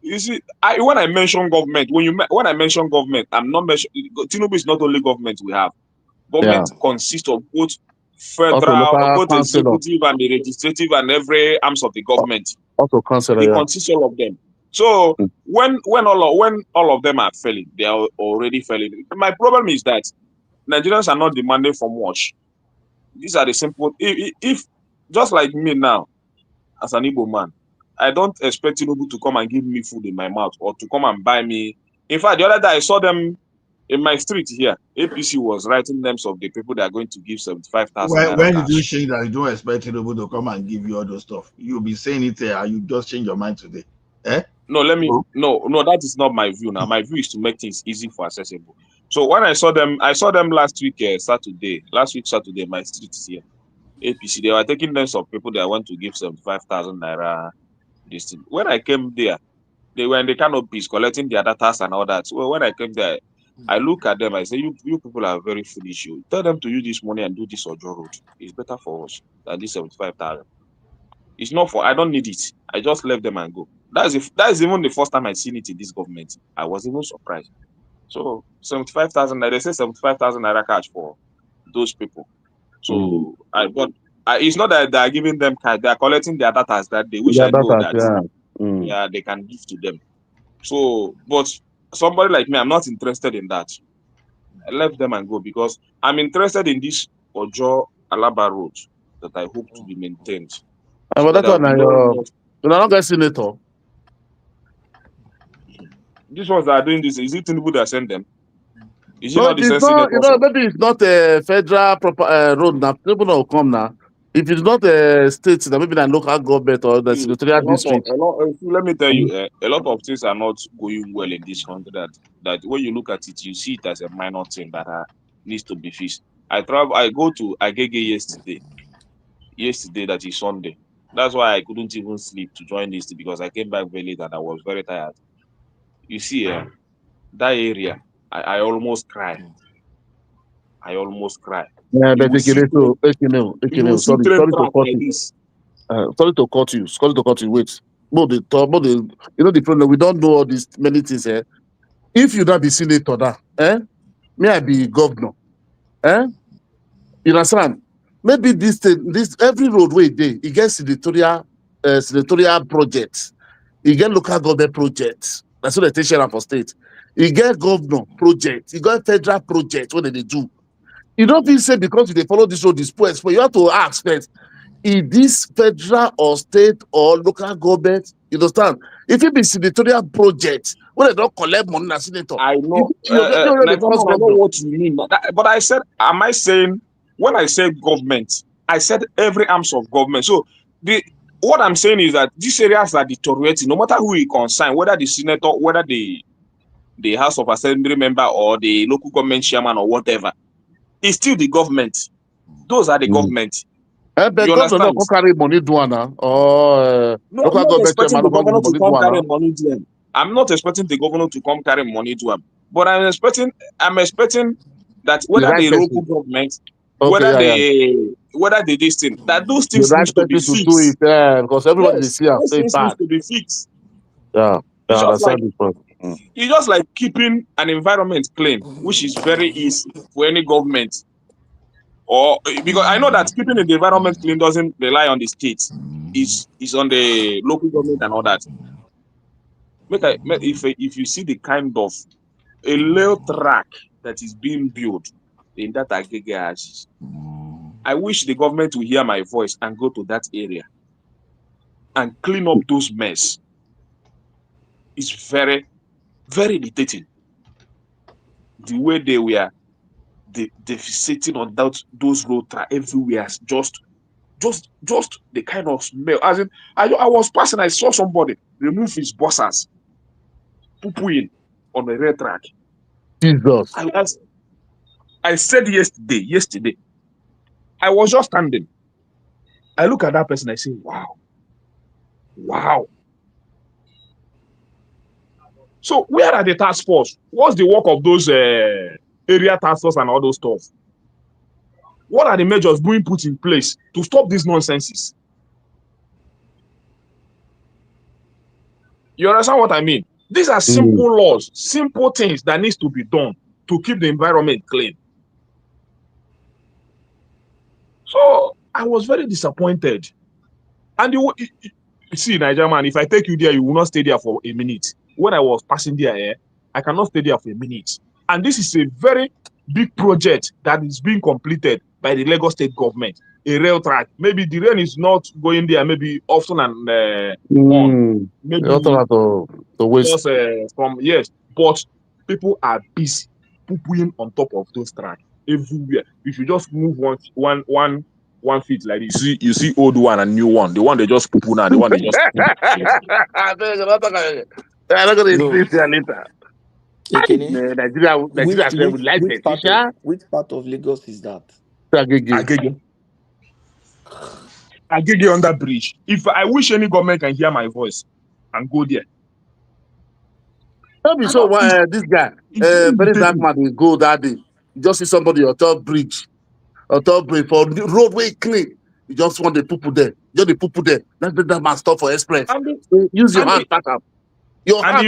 you see, when I mention government, when I mention government, I'm not mentioning Tinubu is not only government we have. Government consists of both federal, both executive and the legislative and every arms of the government. Also council, they consist all of them. So when all of them are failing, they are already failing. My problem is that Nigerians are not demanding for much. These are the simple. If just like me now, as an Igbo man, I don't expect Tinubu to come and give me food in my mouth or to come and buy me. In fact, the other day I saw them in my street here. APC was writing names of the people that are going to give 75,000 naira When did you cash. change that? You don't expect Tinubu to come and give you all those stuff. You'll be saying it here, and you just change your mind today. Eh? No, that is not my view now. My view is to make things easy for accessible. So when I saw them last week, Saturday, my streets here, APC, they were taking names of people that want to give 75,000 naira. This thing. When I came there, they were in the canopies collecting their data and all that. So when I came there, I look at them, I say, you people are very foolish. You tell them to use this money and do this Ojo road. It's better for us than this 75,000. It's not for, I don't need it. I just left them and go. That is even the first time I seen it in this government. I was even surprised. So 75,000, they say 75,000 naira cash for those people. So it's not that they are giving them cash, they are collecting their data that they wish I know that they can give to them. So, but somebody like me, I'm not interested in that. I left them and go because I'm interested in this Ojo Alaba road that I hope to be maintained. But that one, you're not a senator. These ones that are doing this, is it Tinubu that send them? Is it No, not the it's not. Maybe it's not a federal proper road now. People will come now. If it's not a state, then maybe a local government or the senatorial district. Let me tell you, a lot of things are not going well in this country. That when you look at it, you see it as a minor thing that needs to be fixed. I go to Agege yesterday, that is Sunday. That's why I couldn't even sleep to join this because I came back very late and I was very tired. You see, that area, I almost cry. Yeah, but sorry to cut you. Sorry to cut you. Wait. The problem, we don't know all these many things. If you not be senator, may I be governor? You understand? Maybe this every roadway day, it gets senatorial projects. You get local government projects. That's what they share for state. You get governor project. You got federal project. What they do? You don't feel say because they follow this road, this place, but you have to ask first, is this federal or state or local government? You understand? If it be senatorial project, when they don't collect money as senator, I know. I know what you mean. But I said, am I saying, when I say government, I said every arms of government. So what I'm saying is that these areas are deteriorating, no matter who it concerns, whether the senator, whether the House of Assembly member or the local government chairman or whatever, it's still the government. Those are the government. The government not carry money do now, or local government chairman the governor to come carry money to them. I'm not expecting the governor to come carry money to them, but I'm expecting that whether the local government, whether they this thing, that those things need to be fixed. Do it, because everybody is here. Those things need to be fixed. Yeah, it's just like keeping an environment clean, which is very easy for any government. Or because I know that keeping the environment clean doesn't rely on the state, is on the local government and all that. If you see the kind of a little track that is being built in that Agege, I wish the government will hear my voice and go to that area and clean up those mess. It's very, very irritating. The way they were sitting on those road tracks everywhere, just the kind of smell. As in, I was passing, I saw somebody remove his buzzers, poo-pooing on the rail track. Jesus. I said yesterday, I was just standing. I look at that person, I say, wow. So where are the task force? What's the work of those area task force and all those stuff? What are the measures being put in place to stop these nonsenses? You understand what I mean? These are simple laws, simple things that needs to be done to keep the environment clean. So I was very disappointed. And you see, Nigerian man, if I take you there, you will not stay there for a minute. When I was passing there, I cannot stay there for a minute. And this is a very big project that is being completed by the Lagos state government, a rail track. Maybe the rain is not going there, maybe often and on. Maybe to waste. just from yes, but people are busy pooping on top of those tracks everywhere. If you just move one feet like this, you see old one and new one. The one they just poo now, the one they just I'm not gonna No, insist here later. Ekene, Nigeria said we like which that. which part of Lagos is that? Agege under bridge. If I wish any government can hear my voice and go there. Tell me so why this guy, very dark man, will go that day. You just see somebody on top bridge for the roadway clean. You just want the people there. Just the people there. Let that man stop for express. Use your hand, pack up. Your hand.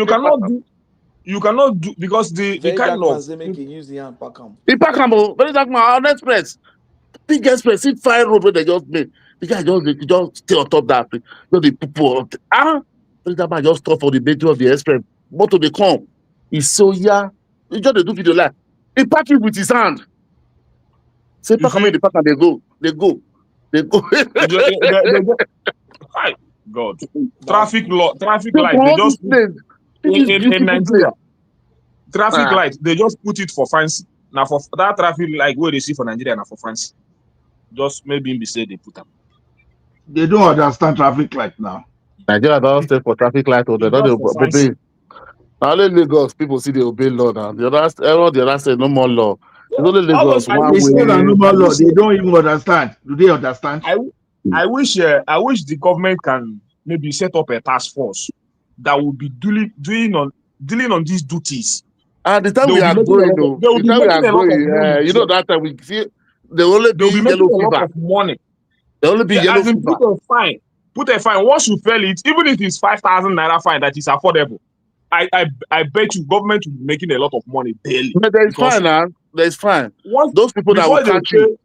You cannot do because the Very kind dark man of say make you use the hand pack am. He pack am, very dark man on express. Big express, see fire road where they just made. The guy just stay on top that place. Just the people very dark man just stop for the middle of the express. Motor they come. He's so he just they do video like. He pack it with his hand. Say pack am, they pack am, they go. They go. Hi, God. Traffic light. They just in Nigeria. Traffic light. They just put it for fancy. Now for that traffic light where they see for Nigeria now for fancy. Just maybe be say they put them. They don't understand traffic light now. Nigeria don't stay for traffic light or they don't obey. Only Lagos people see they obey law now. The other say no more law. It's only Lagos one way. No more law. They don't even understand. Do they understand? I wish the government can maybe set up a task force that will be dealing on these duties. And the time we are going, you know that time we see they only be yellow fever. Money. They only be yellow fever. Put a fine. Once you fail it, even if it's 5,000 naira fine, that is affordable. I bet you government will be making a lot of money daily. But there is fine, man. There is fine. Those people that will catch you.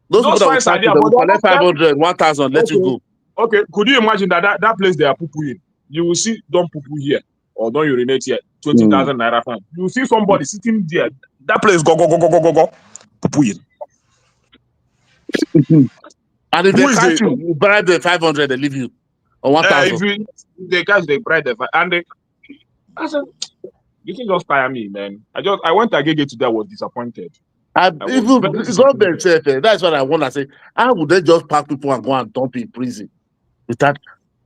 Those people that will catch you, they will collect 500, 1,000, let you go. Okay, could you imagine that place they are poo-pooing? You will see don't poo-poo here or don't urinate here, 20,000 naira fine. You will see somebody sitting there. That place go poo-pooing. And if they catch you, you bribe the 500, they leave you. Or 1,000. If they catch, they bribe the and I said, you can just tire me, man. I went to Agege today, I was disappointed. Government said, that's what I want to say. How would they just pack people and go and dump in prison? With that,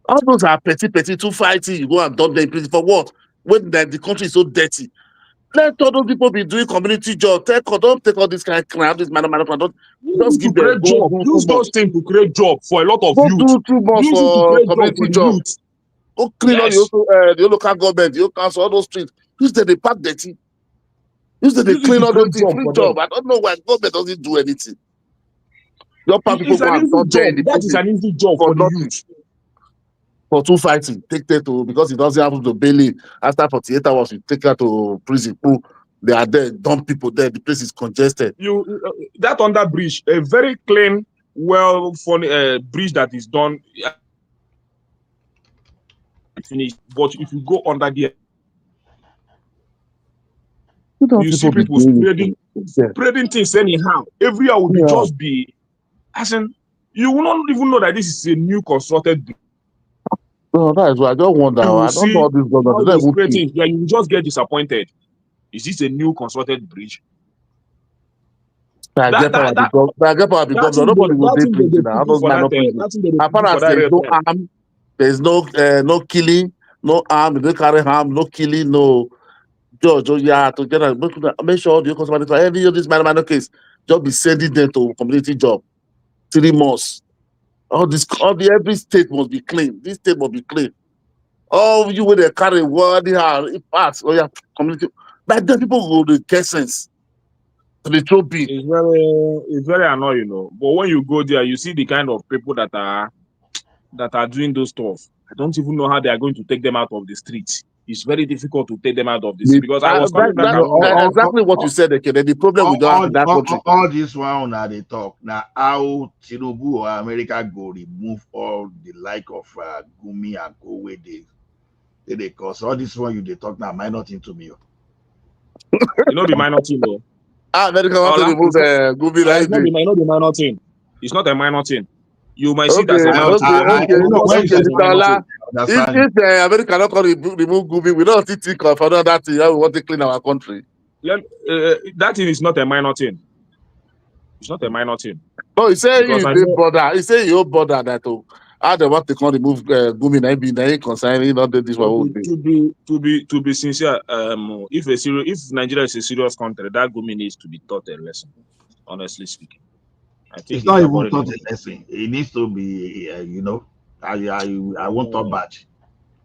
all those are petty, too fighting. You go and dump them in prison for what? When the country is so dirty. Let all those people be doing community job. Don't take all this kind of crap, this man. Just give them job. Use those things to create job for a lot of youth. Do too much for community job. Go clean all the local government, the council, all those streets. Use them, they pack dirty. Use them, they clean all those things. Free job. I don't know why government doesn't do anything. Your people go and dump them. That is an easy job for the youth. For two fighting, take that to because it doesn't happen to bail in. After 48 hours, you take her to prison. They are there, dump people there. The place is congested. That under bridge, a very clean, well funny bridge that is done. Finished, but if you go under there, you see people spreading things anyhow. Every year will be just be, as in, you will not even know that this is a new constructed bridge. No, that is why I don't wonder. I don't know this government. Yeah, you just get disappointed. Is this a new constructed bridge? I get power because nobody will be preaching now. As far as there's no harm, there's no killing, no harm, no carry harm, no killing, no judge. Together, make sure you consumer any of this man case, just be sending them to community job. 3 months. Every state must be clean. This state must be clean. Oh, you with a carry word, it pass. Oh yeah, community. But then people go to get sense. The trophy. It's very annoying, though. But when you go there, you see the kind of people that are doing those stuff. I don't even know how they are going to take them out of the streets. It's very difficult to take them out of the street because I was exactly what you said. Okay, the problem we don't have in that country. All this one now they talk now how Tinubu or America go remove all the like of Gumi and go where they cause all this one you they talk now minor thing to me. You know the minor thing though. America want to remove the Gumi It's right not there. the minor thing. It's not a minor thing. You might see it Okay, as a minor thing. You not see it as a Mr. minor Ola. thing. If America not going to remove Gumi, we don't think of another thing. How we want to clean our country. That thing is not a minor thing. It's not a minor thing. No, he say Because you I dey know border. He say you border that how they want to come remove Gumi na be na concerning not this one would be. to be sincere, if Nigeria is a serious country, that Gumi needs to be taught a lesson. Honestly speaking, I think It's not even laboring taught a lesson. It needs to be, I won't talk bad.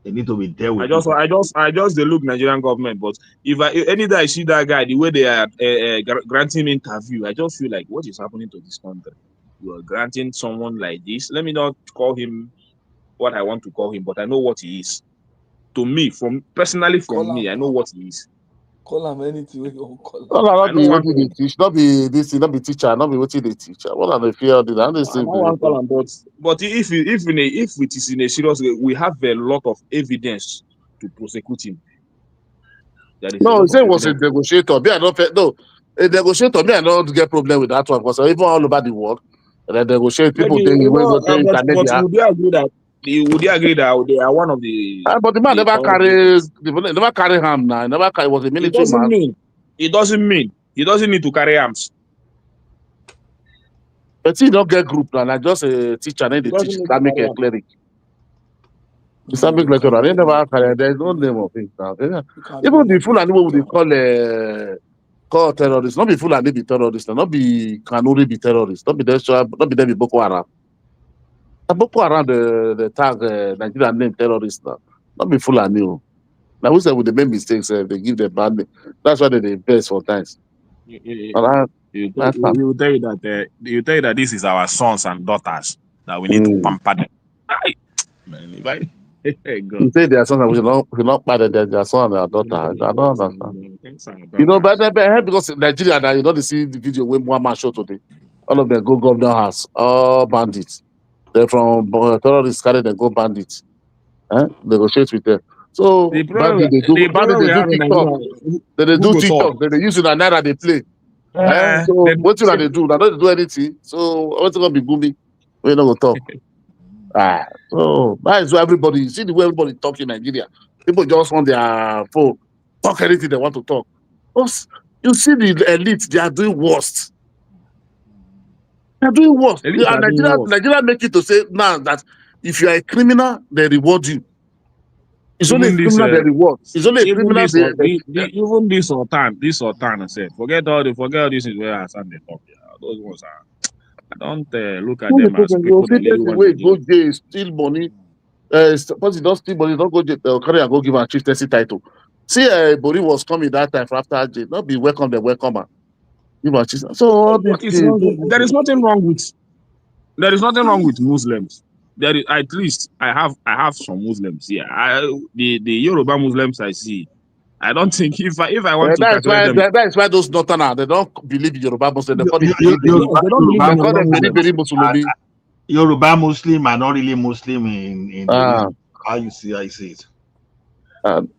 They need to be there with people. I just they look Nigerian government, but if any day I see that guy, the way they are granting interview, I just feel like what is happening to this country? You are granting someone like this. Let me not call him what I want to call him, but I know what he is. To me, personally, I know what he is. Call him anything when you call him. No, not be what they teach, not be this, not be teacher, not be what they teach. What are the fear of the understand? But if it is in a serious way, we have a lot of evidence to prosecute him. No, he said was a negotiator. Me, I don't no. A negotiator, me, I don't get problem with that one because even all over the world, they negotiate people Maybe, think but would you agree that they are one of the but the man never carry him now. Never carry was a military man. It doesn't mean he doesn't need to carry arms. But he don't get group now, like just a teacher, and they teach Islamic cleric. Islamic lecturer, they never carry. There's no name of it now. Even the full animal they call terrorists, not be full and they be terrorists, not be Kanuri be terrorists, not be them be Boko Haram. Boko Haram the tag Nigerian name terrorists now, not be full and new. Now we say with the main mistakes, they give them bad name. That's why they invest for times. You tell you that this is our sons and daughters that we need to pamper them. Man, you say their sons, we should not pardon their son and their daughter. I don't understand. You know, but because Nigeria now, you don't see the video when one man shot today. All of them go governor house, all bandits. They're from terrorists carry them go bandits. Negotiate with them. So bandit they do TikTok. They do TikTok. They use it and naira they play. So what do they do? They don't do anything. So what's gonna be booming? We not gonna talk. So that is why everybody see the way everybody talk in Nigeria. People just want their phone, talk anything they want to talk. You see the elite, they are doing worst. They are doing worst. Nigeria make it to say now that if you are a criminal, they reward you. It's only a criminal they reward. It's only a criminal even this Sultan said, forget all this is where Hassan they talk. Those ones are. I don't look at them as people that really want to go jail, steal money. Suppose you don't steal money, don't go jail, carry and go give a chieftaincy title. See, Bori was coming that time for after jail. Not be welcome, the welcomer. So all there is nothing wrong with Muslims. There is, at least I have some Muslims here. The Yoruba Muslims I see. I don't think if I want to calculate them. That is why those Northerners they don't believe in Yoruba Muslim. They call them Muslim. Yoruba Muslim are not really Muslim in how you see it.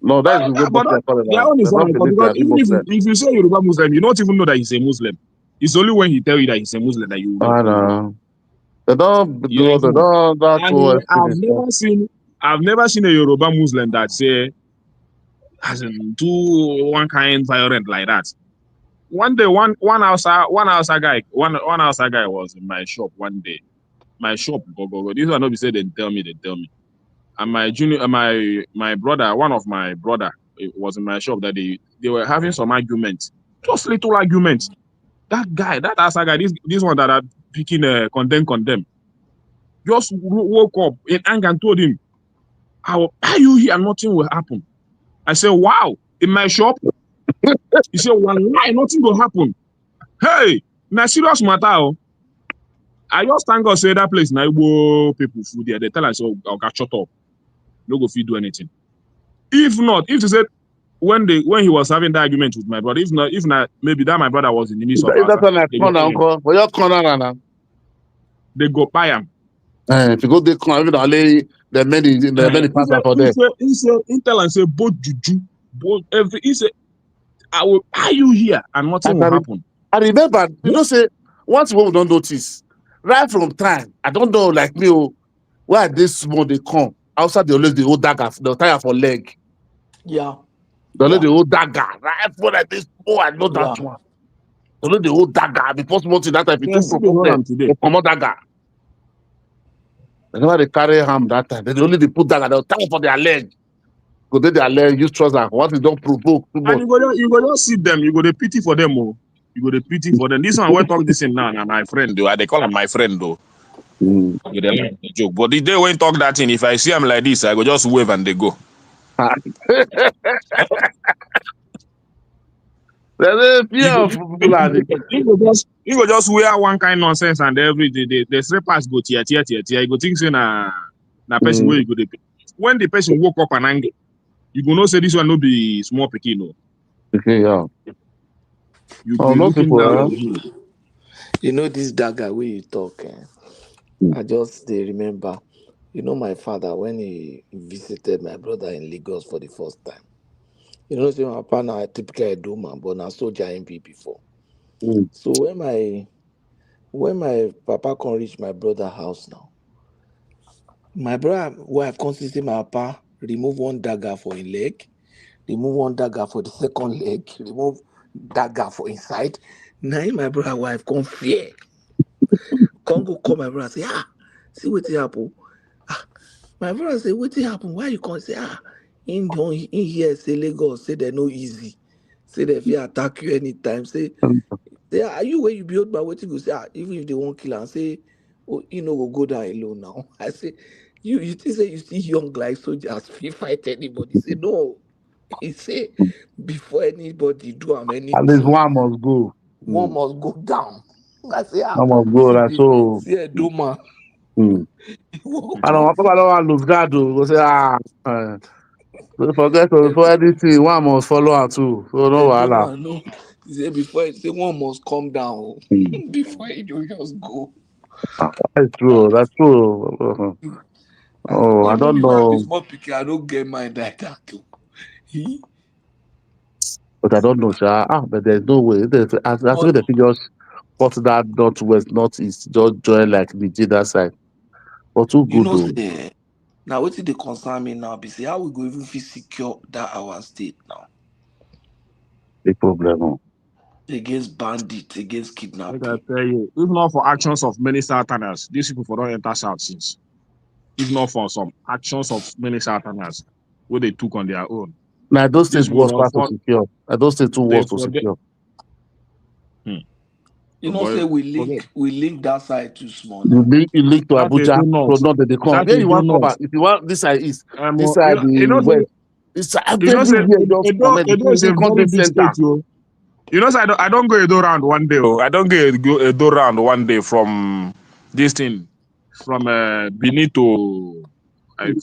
No, that is because if you say Yoruba Muslim, you don't even know that he's a Muslim. It's only when he tell you that he's a Muslim that you know. They don't I've never seen a Yoruba Muslim that say as in do one kind violent like that. One day, one Hausa guy was in my shop one day. My shop, go. This one not be said they tell me. And my brother, one of my brother, was in my shop that they were having some arguments, just little arguments. That guy, that Hausa guy, this one that are picking condemn, just woke up in anger and told him, "How are you here? Nothing will happen." I said, "Wow, in my shop." He said, "Well, nothing will happen." Hey, na serious matter. I just thank God say that place now people food there. They tell us, "Oh, I'll shut up. No go feed do anything." If they said when he was having that argument with my brother, if not, maybe that my brother was in the midst of they go buy him. If you go the corner, even the many pastor for there. He tell and say both juju, both every. He said, "I will buy you here, and nothing will happen." I remember, say, once we don't notice, right from time, I don't know, like me, where this small they come, outside they always the old dagger, the tire for leg. Yeah. They always the old dagger, right for like this, I know that Yeah. one. They always the old dagger, before small thing that time, if you Yes, took they run them, am today. they come out dagger. Whenever they carry ham that time, they only they put dagger, they'll tie for their leg. Go to their leg, use trouser. Once it don't provoke too much. And you go just see them, you go to pity for them, oh. You go to pity for them. This one when talk this in now, na my friend though. They call him my friend though. Mm. You dey like the joke. But the day when talk that thing, if I see him like this, I go just wave and they go. There's a fear of Fulani. You go just wear one kind nonsense and every day the slippers go tear. You go think say na person where you go dey pay. When the person woke up and angry, you go know say this one no be small pikin no. Okay, yeah. You go be looking down. You know this dagger where you talk. I just they remember. You know my father when he visited my brother in Lagos for the first time. You know, say my partner typically a do man, but now soldier MP before. So when my papa can reach my brother house now, my brother wife constantly my papa remove one dagger for his leg, remove one dagger for the second leg, remove dagger for inside. Now my brother wife come fear. Come go call my brother say, see what happen. My brother say, what happen? Why you can't say, in here say Lagos, say they no easy. Say they fear attack you anytime. Say, are you where you build by what you go say, even if they won't kill and say, oh, you know, go down alone now. I say, you think say you see young like soldiers fight anybody. Say no. He say before anybody do anything, At least one must go. one must go down. I say, One must go. That's so. see a doma. I don't want to lose guard. Go say don't forget for anything. One must follow her too. So no wahala. No. He say before he say one must come down before he do just go. That's true. That's true. Oh, I Even don't if I be know. small pikin, I don't get mind like that too. But I don't know, sir. But there's no way. I think the figures cut that northwest, northeast, just join like the that side. But too You good know, though. say now what they concern me now be say how we go even feel secure that our state now Big problem. against bandits, against Like I kidnapping. tell you, if not for actions of many Southerners, these people for don't enter South since. If not for some actions of many Southerners, what they took on their own. Now those These states people was don't part to fall. secure. Those states too They was to forget. secure. You know, Boy, say we forget. link that side too small You now. link to That they Abuja, do so not. not that they come. That Yeah, they you do want to come not. back. If you want this side east, this side You the know, west. It's you know, say everywhere just connect. Edo is a The very country big center. state, yo. You know, so I don't go Edo round one day. Oh. I don't go Edo round one day from this thing, from Benin to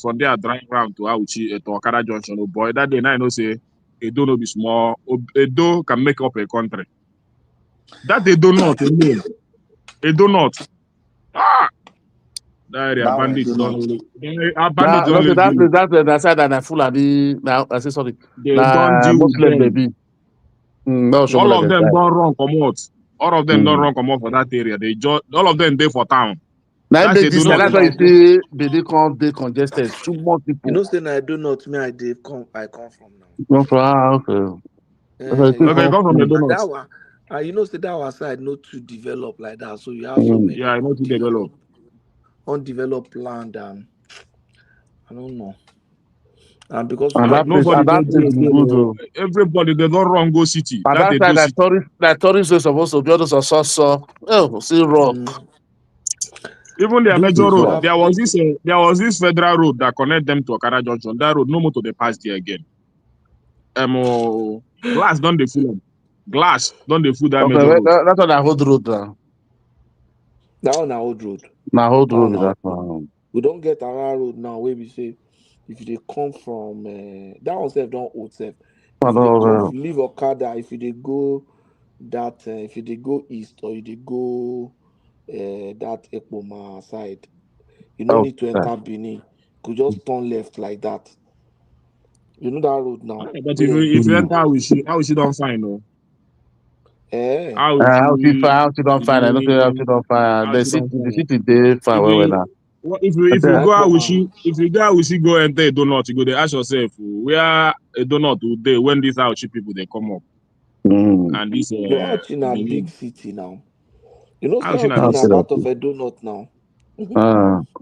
from there drive round to Auchi to Okada Junction. Oh boy, that day now I know say Edo no be small. Edo can make up a country. That Edo not alone. Edo not. That area That one I bandits do don't not. really. Bandits Now, don't no, really deal. that side that Fulani. Now I say sorry. They don't Now deal with Muslim them. baby. No, show me All like of that them side. don't run come out. All of them don't run come out for that area. They just all of them there for town. Now I That's make they do this. Now not. that's why you see they congested. Too much You people. know, say I do not me I come from now. Come from okay. That's why you see Okay, come from the And that donuts. one, you know, say that our side not too developed like that. So you have so many Yeah, I know to develop. undeveloped land, and I don't know. And because we And get Nobody that go place there is again. good Oh. though. Everybody they don't run go city. And That that they side do city. that tourists are supposed to build us a so. Oh, see rock. Even their those major days we road, have there was this federal road that connect them to Okada Junction. That road no more to the pass there again. Glass don't they full them. Glass don't they full that Okay, major road. that's on a hold road now. that on our old road. Now hold That road on with our that one. we don't get our road now where we say if they come from that one self don't old self. I If they come, if don't you leave Okada, if you they go that if you they go east or you they go that Ekpoma side, you no need to outside. enter Benin. Could just turn left like that. You know that road now. But Where if you they enter, how is she don't find no? How you don't find? I don't think how you don't find. The city they far away now. If you go out with go enter a donut, you go there ask yourself where a donut will they when these out cheap people they come up. And this You're out in a big city now. You know, Ouchi South na is part of a donut now.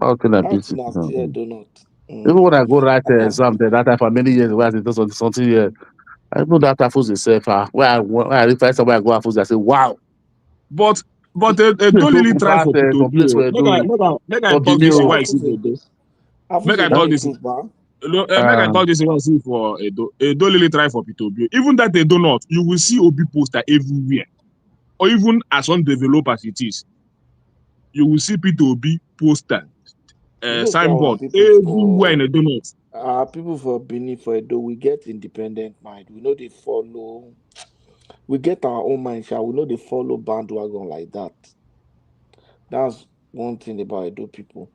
Okay, na big Out in city a now. still a donut. Even when I go write exam there, that time for many years, where I did something here, I know that I fools itself. Where I find somewhere I go, I fools, I say, wow. But they don't really try for people to make I talk this why I see the make I talk this. Make I talk this one see for Edo. Don't really try for P2B. Even that they do not, you will see OB poster everywhere. Or even as one developer as it is, you will see P2B poster, signboard everywhere in the donuts. People for Benin for Edo, we get independent mind. We know they follow. We get our own mind, shall we know they follow bandwagon like that. That's one thing about Edo people.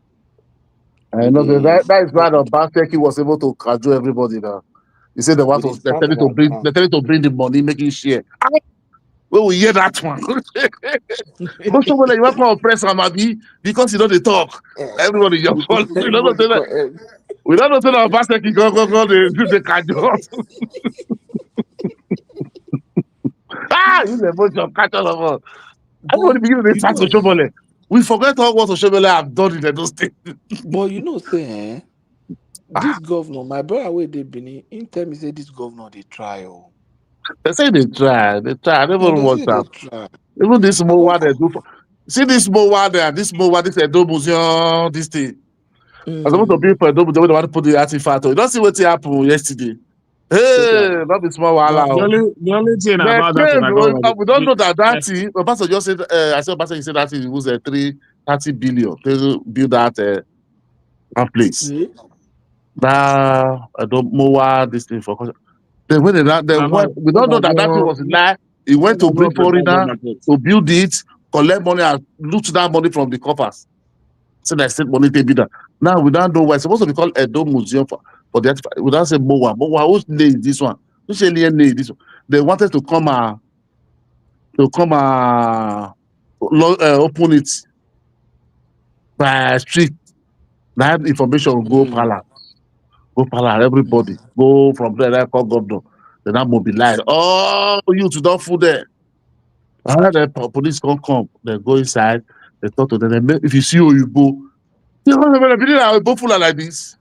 I know that is why the Baseki was able to cajole everybody now. He said they want to they're telling to bring the money, making share. When we hear that one, but somebody you want to oppress Amabi because you know they talk. Everybody your fault. We don't know that. We don't know that Baseki go the cajole. You the bunch of catch all of us. Everybody begin to start Oshobole. We forget all what Oshobole have done in Edo State. But you know, say, this governor, my brother, where they been in tell me say this governor they try. They say they try. I never watch that. Even this small one they do. See this small one there, this Edo Museum, this thing. I was supposed to be for Edo Museum, they want to put the artifact. You don't see what happened yesterday. Hey, not be small one. The only thing about that we don't know that thing. The pastor just said, I said, pastor, he said that it was a 30 billion to build that place. Now, I don't know why this thing for. Then when we don't know that thing was in lie. He went to bring foreigner to build it, collect money, and loot that money from the coffers. So they said money they be that. Now we don't know why it's supposed to be called Edo Museum for that. We don't say Mowa. Who's name this one? Who's name this one? They wanted to come open it by street. That information will go palace. Go palace, everybody. Go from there, call governor. They now mobilize. Oh, you to don't fool there. The police come. They go inside. They talk to them. If you see who you go, go full like this.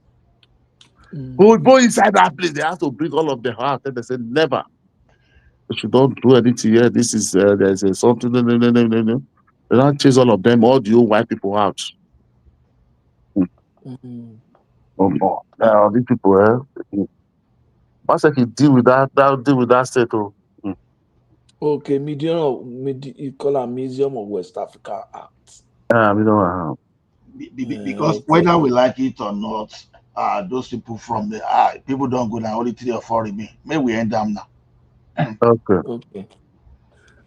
Go inside that place. They have to bring all of the heart. And they say never. If you don't do anything here, this is there's something. No. They don't chase all of them. All the old white people out. These people. Once I can deal with that, deal with that state. Okay, you call a Museum of West Africa Act. We don't have. Because whether we like it or not, those people from the people don't go down only 3 or 4 remain. Maybe we end them now.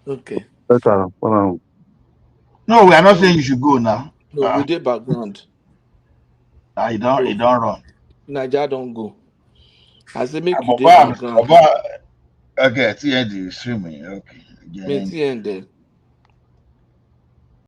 Okay. No, we are not saying you should go now. No, we did background. You don't run. Nigeria don't go. I say make you do background. Okay, TND is streaming. Okay. TND.